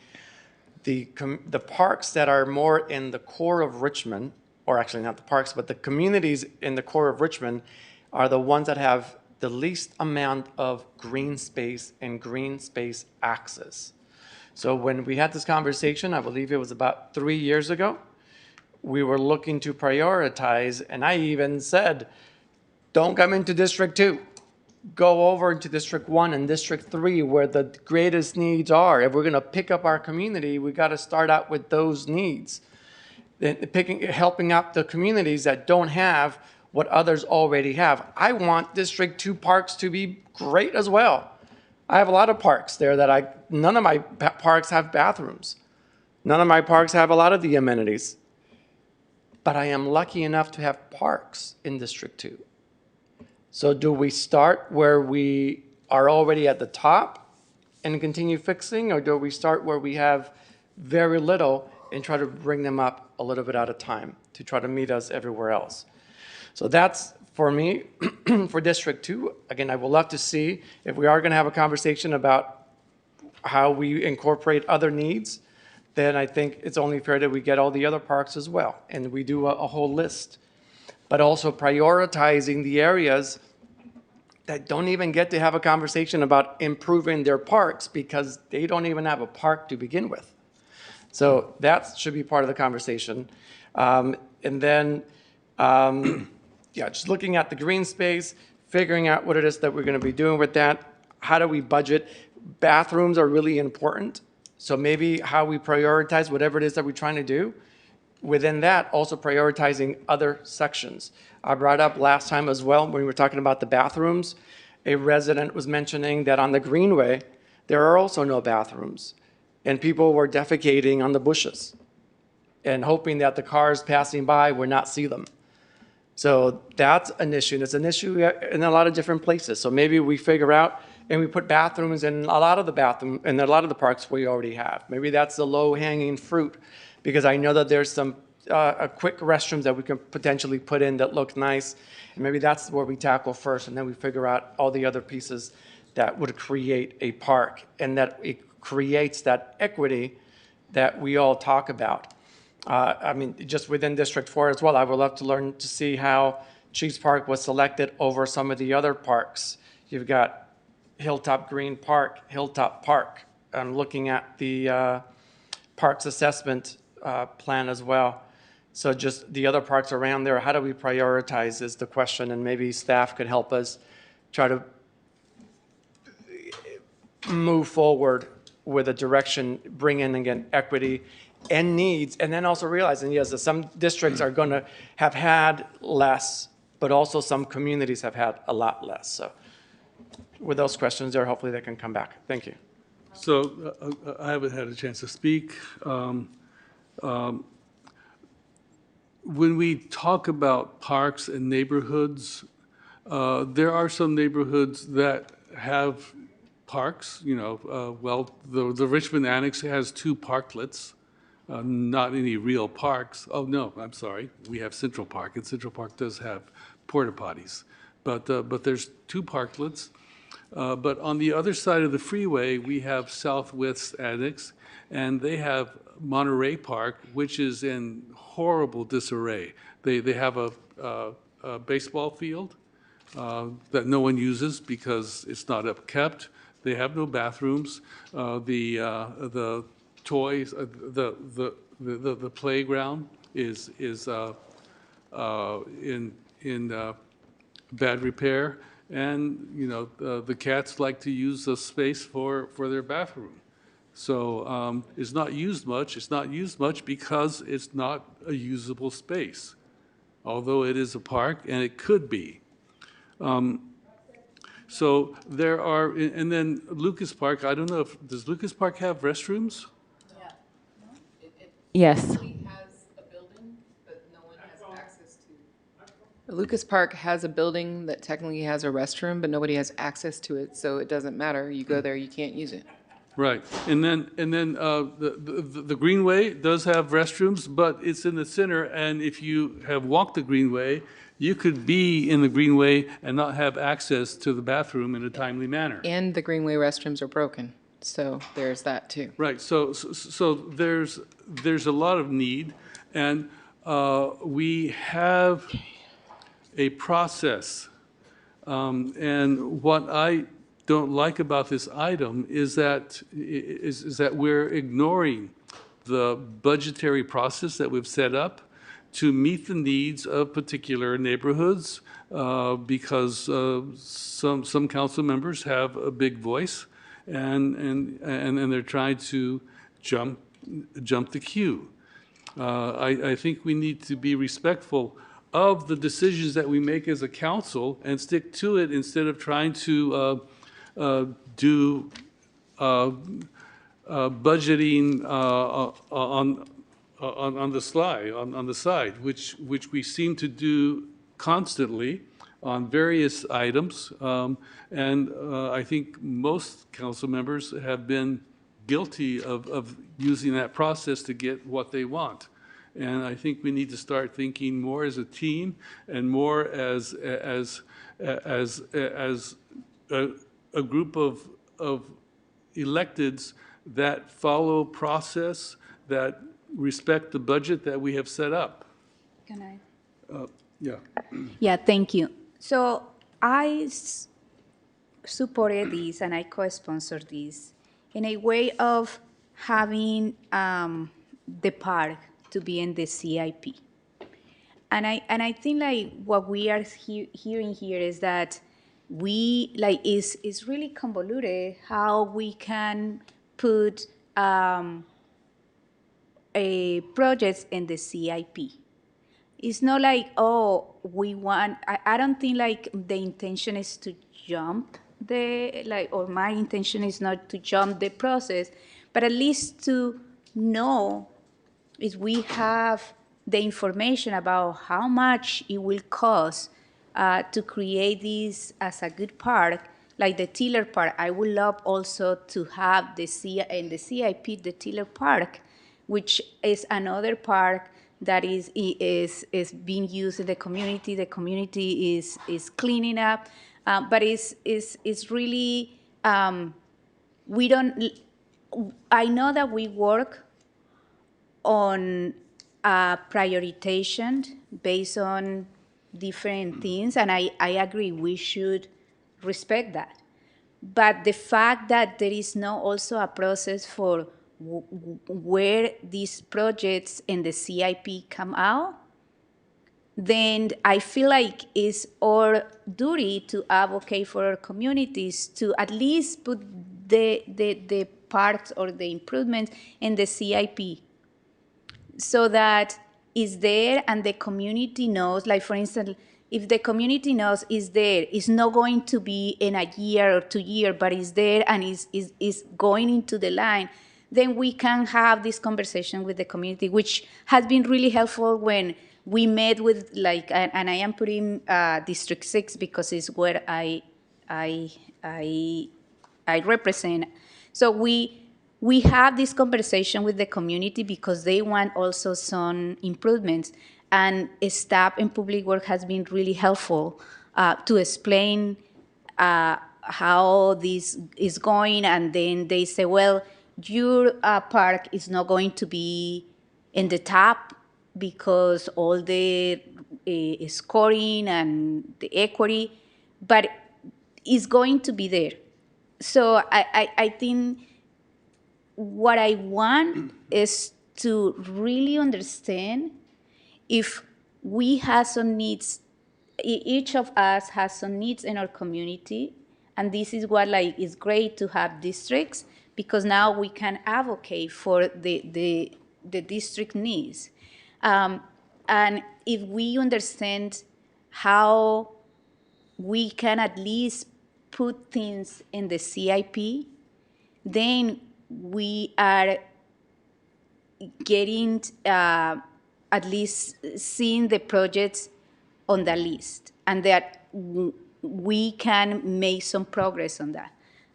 The parks that are more in the core of Richmond, or actually not the parks, but the communities in the core of Richmond are the ones that have the least amount of green space and green space access. So when we had this conversation, I believe it was about 3 years ago, we were looking to prioritize, and I even said, don't come into District 2. Go over to District 1 and District 3 where the greatest needs are. If we're going to pick up our community, we got to start out with those needs. Helping out the communities that don't have what others already have. I want District 2 parks to be great as well. I have a lot of parks there that none of my parks have bathrooms. None of my parks have a lot of the amenities. But I am lucky enough to have parks in District 2. So do we start where we are already at the top and continue fixing, or do we start where we have very little and try to bring them up a little bit at a time to try to meet us everywhere else? So that's, for me, for District 2. Again, I would love to see if we are going to have a conversation about how we incorporate other needs, then I think it's only fair that we get all the other parks as well, and we do a whole list. But also prioritizing the areas that don't even get to have a conversation about improving their parks because they don't even have a park to begin with. So that should be part of the conversation. And then, yeah, just looking at the green space, figuring out what it is that we're going to be doing with that. How do we budget? Bathrooms are really important. So maybe how we prioritize whatever it is that we're trying to do. Within that, also prioritizing other sections. I brought up last time as well, when we were talking about the bathrooms, a resident was mentioning that on the Greenway, there are also no bathrooms. And people were defecating on the bushes and hoping that the cars passing by would not see them. So that's an issue. It's an issue in a lot of different places. So maybe we figure out and we put bathrooms in a lot of the parks we already have. Maybe that's the low-hanging fruit, because I know that there's some quick restrooms that we can potentially put in that look nice. And maybe that's where we tackle first, and then we figure out all the other pieces that would create a park, and that it creates that equity that we all talk about. I mean, just within District 4 as well, I would love to learn to see how Cheese Park was selected over some of the other parks. You've got Hilltop Green Park, Hilltop Park. I'm looking at the parks assessment plan as well. So just the other parks around there, how do we prioritize is the question, and maybe staff could help us try to move forward with a direction, bring in, again, equity and needs, and then also realizing, yes, that some districts are going to have had less, but also some communities have had a lot less. So with those questions there, hopefully they can come back. Thank you. So I haven't had a chance to speak. When we talk about parks and neighborhoods, there are some neighborhoods that have parks, you know, well, the Richmond Annex has 2 parklets, not any real parks. Oh, no, I'm sorry. We have Central Park, and Central Park does have porta potties. But there's 2 parklets. But on the other side of the freeway, we have Southwest Annex, and they have Monterey Park, which is in horrible disarray. They have a baseball field that no one uses because it's not upkept. They have no bathrooms. The toys, the playground is in bad repair, and you know the cats like to use the space for their bathroom. So it's not used much. It's not used much because it's not a usable space, although it is a park and it could be. So there are, and then Lucas Park, I don't know if, does Lucas Park have restrooms? Yeah. Yes. Has a building, but no one has access to. Lucas Park has a building that technically has a restroom, but nobody has access to it, so it doesn't matter. You go there, you can't use it. Right, and then the Greenway does have restrooms, but it's in the center, and if you have walked the Greenway, you could be in the Greenway and not have access to the bathroom in a timely manner. And the Greenway restrooms are broken, so there's that too. Right, so there's a lot of need, and we have a process. And what I don't like about this item is that we're ignoring the budgetary process that we've set up to meet the needs of particular neighborhoods, because some council members have a big voice, and they're trying to jump the queue. I think we need to be respectful of the decisions that we make as a council and stick to it instead of trying to do budgeting on the side, which we seem to do constantly on various items. And I think most council members have been guilty of using that process to get what they want. And I think we need to start thinking more as a team and more as a group of electeds that follow process, that respect the budget that we have set up. Can I? Yeah. Yeah, thank you. So I supported this and I co-sponsored this in a way of having the park to be in the CIP. And I think like what we are hearing here is that we like is really convoluted how we can put a projects in the CIP. It's not like, oh, we want, I don't think like the intention is to jump or my intention is not to jump the process, but at least to know if we have the information about how much it will cost to create this as a good park, like the Tiller Park. I would love also to have in the CIP the Tiller Park, which is another park that is being used in the community. The community is cleaning up, but it's really we don't. I know that we work on prioritization based on different things, and I agree we should respect that. But the fact that there is no also a process for where these projects in the CIP come out, then I feel like it's our duty to advocate for our communities to at least put the parks or the improvements in the CIP so that it's there and the community knows, like for instance, if the community knows it's there, it's not going to be in a year or 2 years, but it's there and is going into the line, then we can have this conversation with the community, which has been really helpful when we met with and I am putting District 6 because it's where I represent. So we have this conversation with the community because they want also some improvements, and staff in public work has been really helpful to explain how this is going, and then they say, well, your park is not going to be in the top because all the scoring and the equity, but it's going to be there. So I think what I want is to really understand if we have some needs, each of us has some needs in our community, and this is what is great to have districts, because now we can advocate for the district needs. And if we understand how we can at least put things in the CIP, then we are getting at least seeing the projects on the list, and that we can make some progress on that.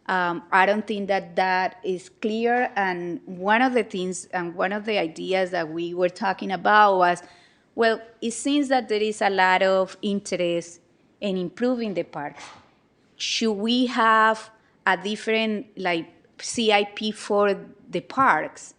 I don't think that that is clear, and one of the things and one of the ideas that we were talking about was, well, it seems that there is a lot of interest in improving the park. Should we have a different CIP for the parks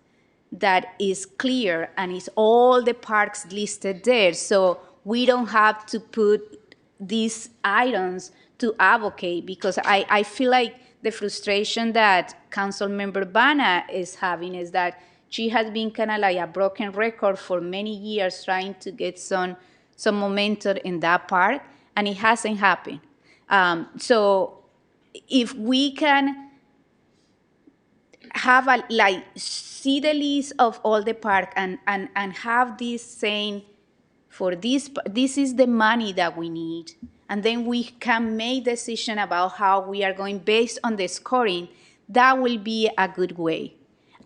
that is clear and is all the parks listed there, so we don't have to put these items to advocate? Because I feel like the frustration that Councilmember Bana is having is that she has been kind of like a broken record for many years trying to get some momentum in that park, and it hasn't happened. So if we can have see the list of all the park and have this saying, for this is the money that we need, and then we can make decision about how we are going based on the scoring, that will be a good way.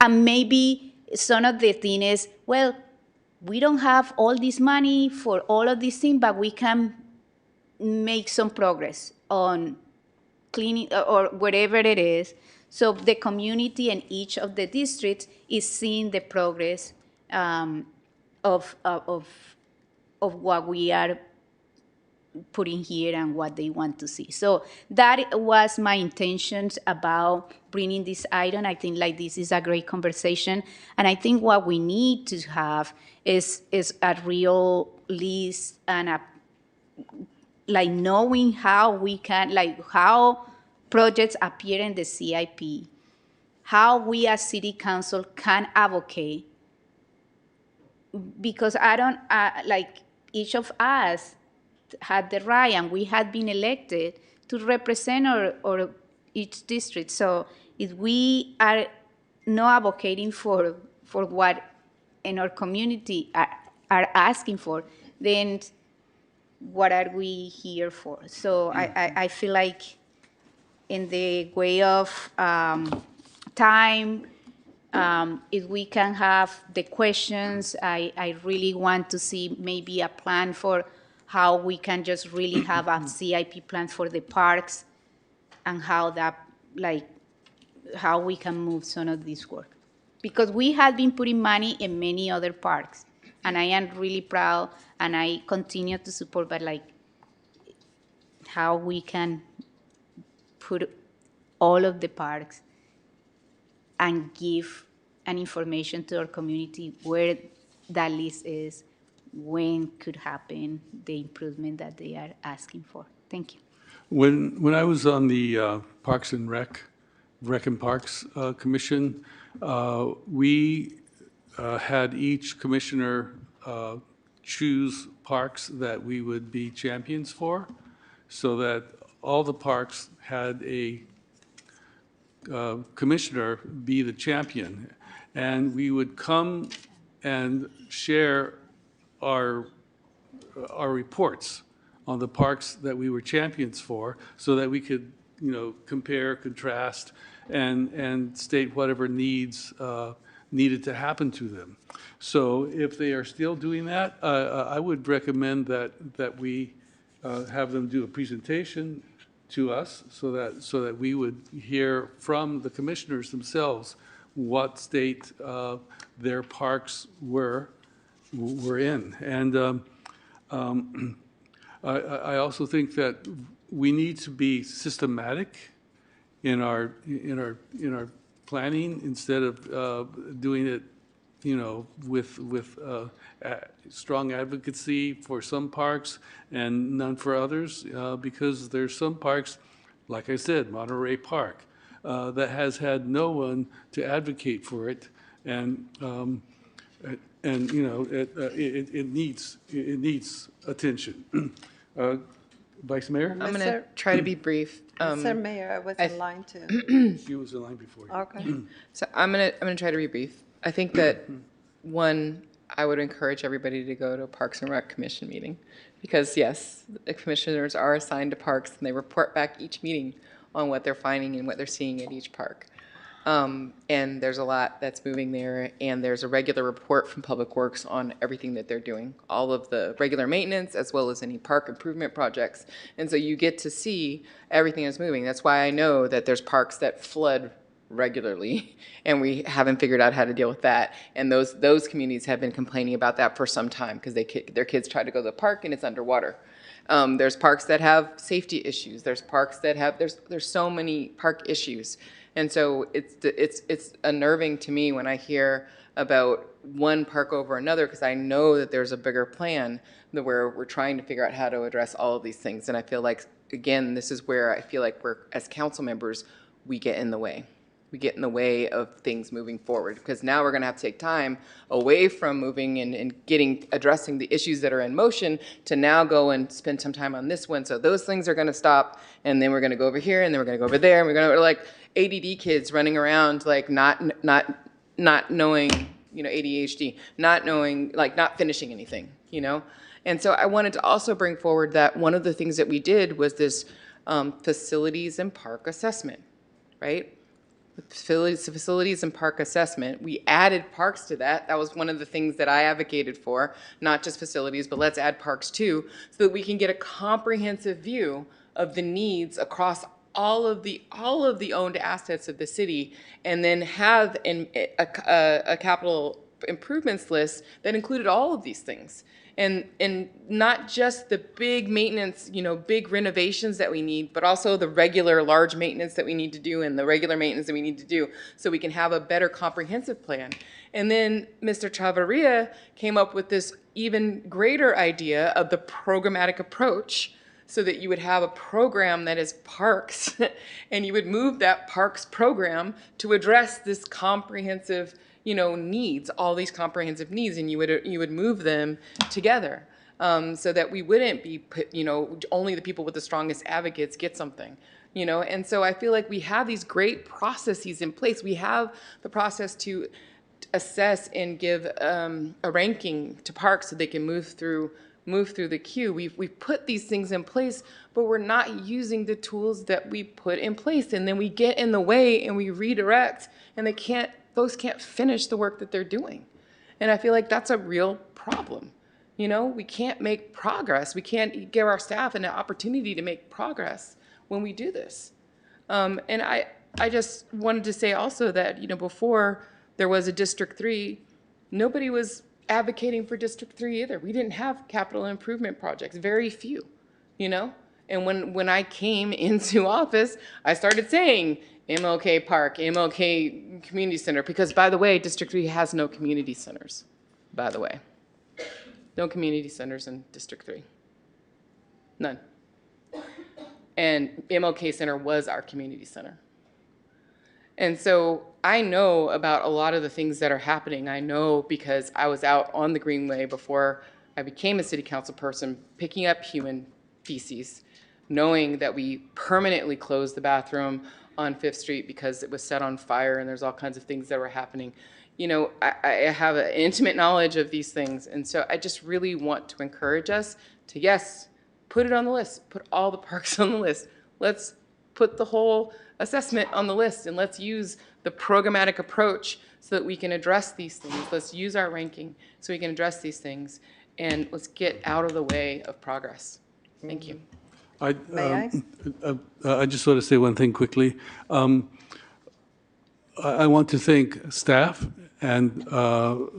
And maybe some of the thing is, well, we don't have all this money for all of these things, but we can make some progress on cleaning or whatever it is. So the community in each of the districts is seeing the progress of what we are putting here and what they want to see. So that was my intentions about bringing this item. I think this is a great conversation, and I think what we need to have is a real list and knowing how we can, how projects appear in the CIP, how we as city council can advocate, because each of us had the right, and we had been elected to represent our each district. So if we are not advocating for what in our community are asking for, then what are we here for? So I feel like in the way of time, if we can have the questions, I really want to see maybe a plan for how we can just really have a CIP plan for the parks, and how that, how we can move some of this work. Because we have been putting money in many other parks, and I am really proud, and I continue to support, but how we can put all of the parks and give an information to our community where that list is, when could happen, the improvement that they are asking for. Thank you. When I was on the Parks and Rec and Parks Commission, we had each commissioner choose parks that we would be champions for, so that all the parks had a commissioner be the champion. And we would come and share our reports on the parks that we were champions for, so that we could, compare, contrast, and state whatever needs needed to happen to them. So if they are still doing that, I would recommend that we have them do a presentation to us, so that we would hear from the commissioners themselves what state their parks were in. And I also think that we need to be systematic in our planning, instead of doing it, with strong advocacy for some parks and none for others, because there's some parks, like I said, Monterey Park, that has had no one to advocate for it, and it needs attention. Vice Mayor? I'm going to try to be brief. Sir Mayor, I was in line too. She was in line before you. Okay. So I'm gonna try to be brief. I think that, one, I would encourage everybody to go to a Parks and Rec Commission meeting, because yes, the commissioners are assigned to parks, and they report back each meeting on what they're finding and what they're seeing at each park. And there's a lot that's moving there, and there's a regular report from Public Works on everything that they're doing, all of the regular maintenance as well as any park improvement projects. And so you get to see everything that's moving. That's why I know that there's parks that flood regularly, and we haven't figured out how to deal with that. And those communities have been complaining about that for some time because their kids try to go to the park and it's underwater. There's parks that have safety issues. There's parks that have there's so many park issues. And so it's unnerving to me when I hear about one park over another, because I know that there's a bigger plan where we're trying to figure out how to address all of these things. And I feel like, again, this is where I feel like we're, as council members, we get in the way. We get in the way of things moving forward, because now we're going to have to take time away from moving and addressing the issues that are in motion to now go and spend some time on this one. So those things are going to stop, and then we're going to go over here, and then we're going to go over there, and we're going to, like ADD kids running around like not knowing, ADHD, not knowing, like not finishing anything, And so I wanted to also bring forward that one of the things that we did was this facilities and park assessment, right? Facilities and park assessment. We added parks to that. That was one of the things that I advocated for, not just facilities, but let's add parks too, so that we can get a comprehensive view of the needs across all of the owned assets of the city, and then have a capital improvements list that included all of these things. And not just the big maintenance, big renovations that we need, but also the regular large maintenance that we need to do and the regular maintenance that we need to do, so we can have a better comprehensive plan. And then Mr. Chavarria came up with this even greater idea of the programmatic approach, so that you would have a program that is parks, and you would move that parks program to address this comprehensive needs, all these comprehensive needs, and you would move them together, so that we wouldn't be put, only the people with the strongest advocates get something, And so I feel like we have these great processes in place. We have the process to assess and give a ranking to parks so they can move through the queue. We've put these things in place, but we're not using the tools that we put in place, and then we get in the way and we redirect, and folks can't finish the work that they're doing. And I feel like that's a real problem. We can't make progress. We can't give our staff an opportunity to make progress when we do this. And I just wanted to say also that, before there was a District 3, nobody was advocating for District 3 either. We didn't have capital improvement projects, very few, And when I came into office, I started saying MLK Park, MLK Community Center, because, by the way, District 3 has no community centers, by the way. No community centers in District 3. None. And MLK Center was our community center. And so I know about a lot of the things that are happening. I know because I was out on the Greenway before I became a city council person, picking up human feces, knowing that we permanently closed the bathroom on 5th Street because it was set on fire, and there's all kinds of things that were happening. I have an intimate knowledge of these things. And so I just really want to encourage us to, yes, put it on the list, put all the parks on the list. Let's put the whole assessment on the list, and let's use the programmatic approach so that we can address these things. Let's use our ranking so we can address these things, and let's get out of the way of progress. Thank you. I just want to say one thing quickly. I want to thank staff, and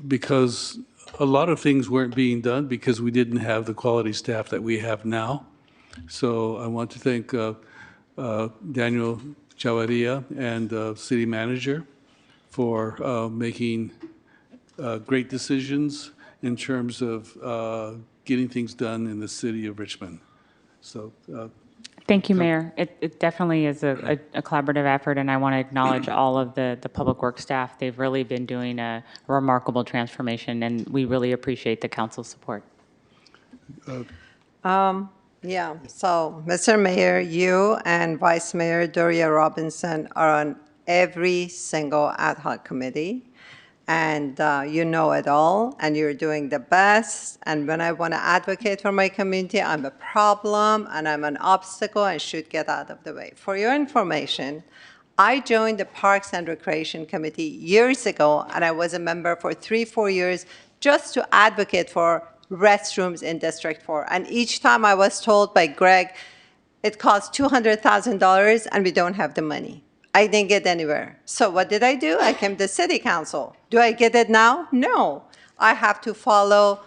because a lot of things weren't being done because we didn't have the quality staff that we have now. So I want to thank Daniel Chavarria and city manager for making great decisions in terms of getting things done in the city of Richmond. So. Thank you, Mayor. It definitely is a collaborative effort, and I want to acknowledge all of the Public Works staff. They've really been doing a remarkable transformation, and we really appreciate the council's support. Yeah, so Mr. Mayor, you and Vice Mayor Doria Robinson are on every single ad hoc committee, and you know it all, and you're doing the best. And when I want to advocate for my community, I'm a problem, and I'm an obstacle, and should get out of the way. For your information, I joined the Parks and Recreation Committee years ago, and I was a member for 3-4 years just to advocate for restrooms in District 4. And each time I was told by Greg, it costs $200,000 and we don't have the money. I didn't get anywhere. So what did I do? I came to City Council. Do I get it now? No. I have to follow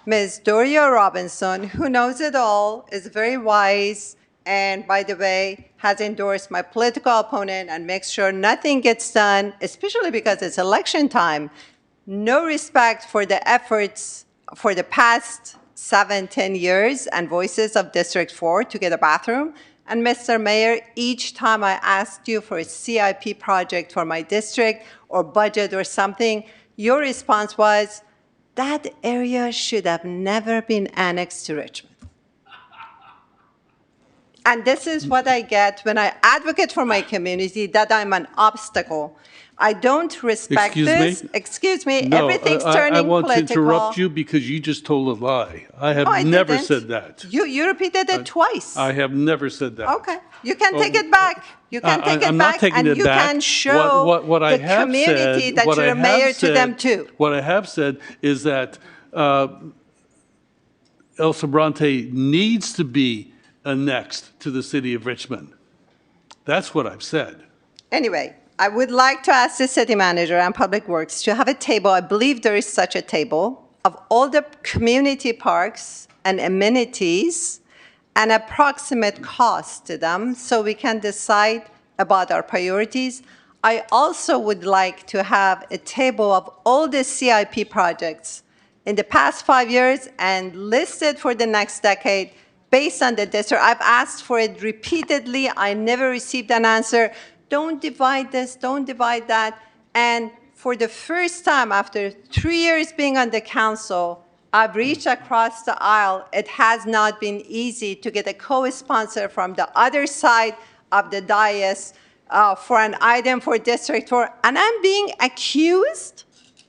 Ms. Doria Robinson, who knows it all, is very wise, and by the way, has endorsed my political opponent and makes sure nothing gets done, especially because it's election time. No respect for the efforts for the past 7-10 years and voices of District 4 to get a bathroom. And Mr. Mayor, each time I asked you for a CIP project for my district or budget or something, your response was, that area should have never been annexed to Richmond. And this is what I get when I advocate for my community, that I'm an obstacle. I don't respect this. Excuse me, No, everything's turning I want political. to interrupt you because you just told a lie. I have No, I never didn't. said that. You repeated it twice. I have never said that. Okay, you can take it back. You can take it I'm not back, taking and it you back. can show What I the have community said, that what you're I a mayor have to them said- too. What I have said is that El Sobrante needs to be annexed to the city of Richmond. That's what I've said. Anyway, I would like to ask the city manager and Public Works to have a table, I believe there is such a table, of all the community parks and amenities and approximate cost to them so we can decide about our priorities. I also would like to have a table of all the CIP projects in the past 5 years and listed for the next decade based on the district. I've asked for it repeatedly. I never received an answer. Don't divide this, don't divide that. And for the first time after 3 years being on the council, I've reached across the aisle. It has not been easy to get a co-sponsor from the other side of the dais for an item for District 4. And I'm being accused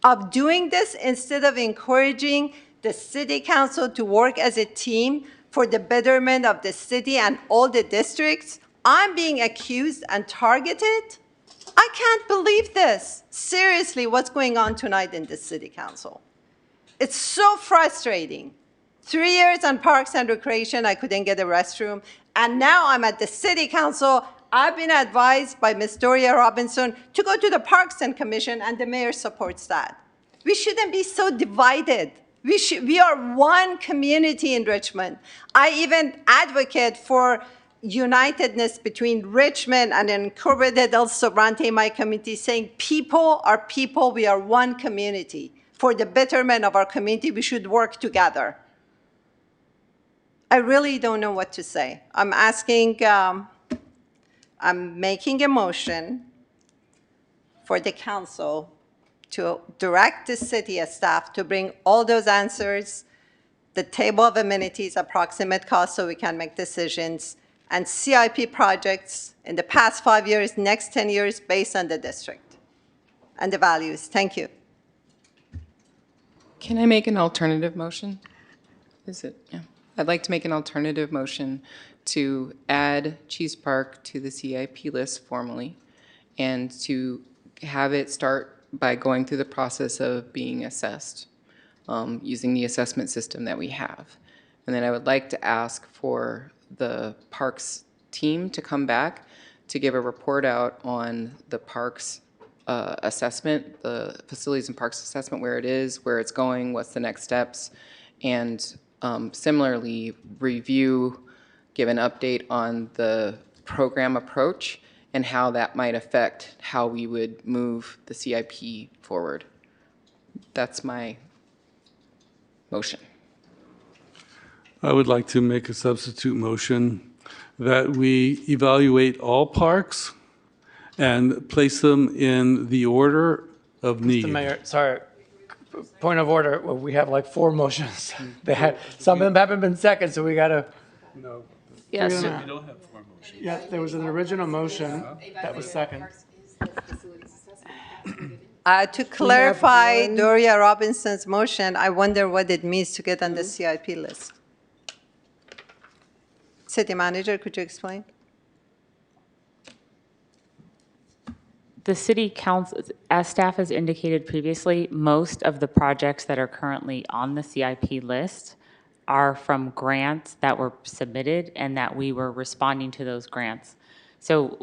of doing this instead of encouraging the city council to work as a team for the betterment of the city and all the districts. I'm being accused and targeted. I can't believe this. Seriously, what's going on tonight in the city council? It's so frustrating. 3 years on Parks and Recreation, I couldn't get a restroom. And now I'm at the city council. I've been advised by Ms. Doria Robinson to go to the Parks and Commission, and the mayor supports that. We shouldn't be so divided. We are one community in Richmond. I even advocate for unitedness between Richmond and incorporated El Sobrante, my community, saying people are people, we are one community. For the betterment of our community, we should work together. I really don't know what to say. I'm making a motion for the council to direct the city staff to bring all those answers, the table of amenities, approximate cost so we can make decisions, and CIP projects in the past 5 years, next 10 years, based on the district and the values. Thank you. Can I make an alternative motion? Is it? Yeah. I'd like to make an alternative motion to add Cheese Park to the CIP list formally and to have it start by going through the process of being assessed using the assessment system that we have. And then I would like to ask for the parks team to come back to give a report out on the parks assessment, the facilities and parks assessment, where it is, where it's going, what's the next steps, and similarly review, give an update on the program approach and how that might affect how we would move the CIP forward. That's my motion. I would like to make a substitute motion that we evaluate all parks and place them in the order of need. Mr. Mayor, sorry, point of order, well, we have like 4 motions. Some of them haven't been second, so we gotta. No. Yes. We don't have 4 motions. Yeah, there was an original motion that was second. To clarify Doria Robinson's motion, I wonder what it means to get on the CIP list. City manager, could you explain? The city council, as staff has indicated previously, most of the projects that are currently on the CIP list are from grants that were submitted and that we were responding to those grants. So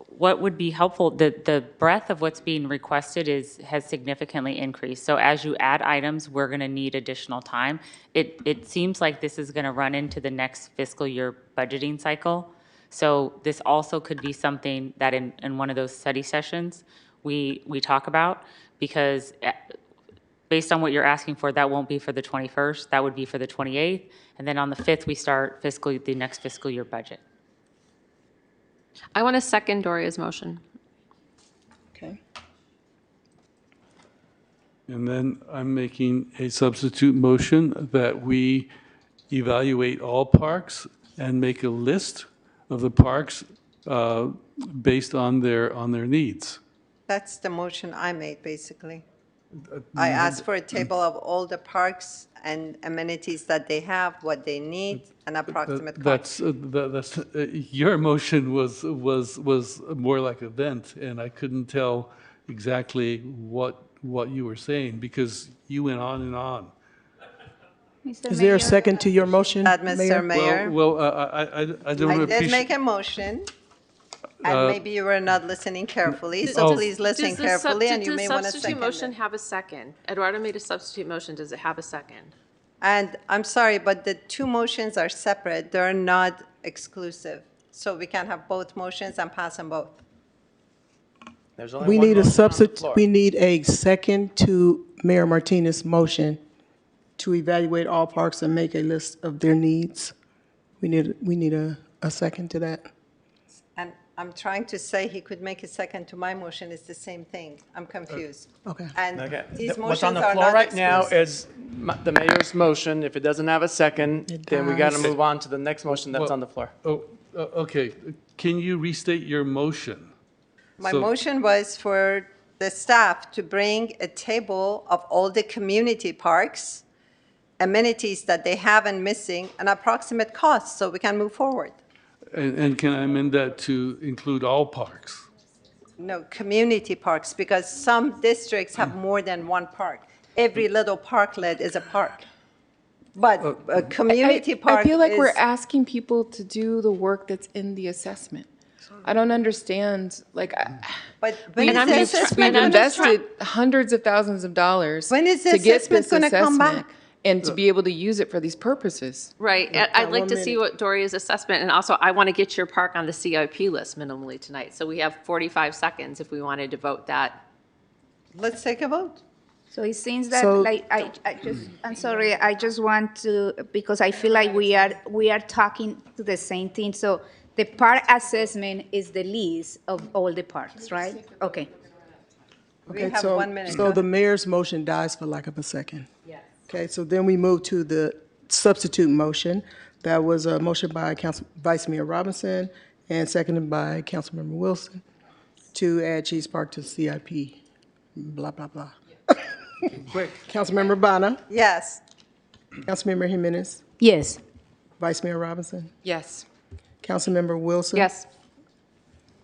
what would be helpful, the breadth of what's being requested has significantly increased. So as you add items, we're going to need additional time. It seems like this is going to run into the next fiscal year budgeting cycle. So this also could be something that in one of those study sessions we talk about, because based on what you're asking for, that won't be for the 21st, that would be for the 28th. And then on the 5th, we start the next fiscal year budget. I want to second Doria's motion. Okay. And then I'm making a substitute motion that we evaluate all parks and make a list of the parks based on their needs. That's the motion I made, basically. I asked for a table of all the parks and amenities that they have, what they need, an approximate cost. That's your motion was more like a vent, and I couldn't tell exactly what you were saying because you went on and on. Is there a second to your motion, Mr. Mayor? Well, I don't I appreciate. did make a motion, and maybe you were not listening carefully, so please listen carefully, and you may want to Does the substitute motion have a second? Eduardo made a substitute motion. Does it have a second? And I'm sorry, but the two motions are separate. They're not exclusive. So we can have both motions and pass them both. There's only We one need a motion on the substitute, floor. we need a second to Mayor Martinez's motion to evaluate all parks and make a list of their needs. We need a second to that. And I'm trying to say he could make a second to my motion. It's the same thing. I'm confused. Okay. And Okay. these What's on motions the are floor not right now exclusive. is the mayor's motion. If it doesn't have a second, then we got to move on to the next motion that's on the floor. Okay. Can you restate your motion? My So- motion was for the staff to bring a table of all the community parks, amenities that they have and missing, an approximate cost, so we can move forward. And can I amend that to include all parks? No, community parks, because some districts have more than one park. Every little parklet is a park. But a community park I feel like we're is- asking people to do the work that's in the assessment. I don't understand, like, But we've when is the assessment gonna invested hundreds of thousands of dollars When is the to get assessment this gonna come assessment back? and to be able to use it for these purposes. Right. I'd like to see what Doria's assessment, and also I want to get your park on the CIP list minimally tonight. So we have 45 seconds if we wanted to vote that. Let's take a vote. So it seems that, So- like, I'm sorry, I just want to, because I feel like we are talking to the same thing. So the park assessment is the list of all the parks, right? Okay. We Okay, have so, 1 minute. so the mayor's motion dies for lack of a second. Yes. Okay, so then we move to the substitute motion. That was a motion by Vice Mayor Robinson and seconded by Councilmember Wilson to add Cheese Park to CIP, blah, blah, blah. Quick. Councilmember Bonner, Yes. Councilmember Jimenez, Yes. Vice Mayor Robinson, Yes. Councilmember Wilson. Yes.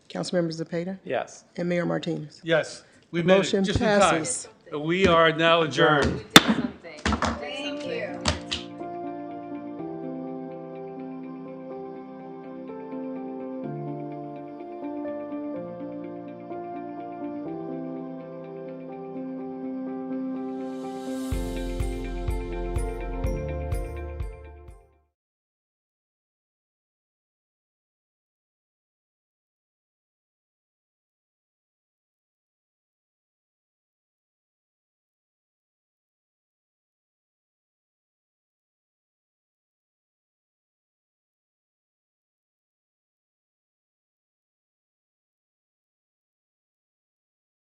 Councilmember Zepeda, Yes. and Mayor Martinez. Yes. We The made it motion just in time. passes. We are now adjourned.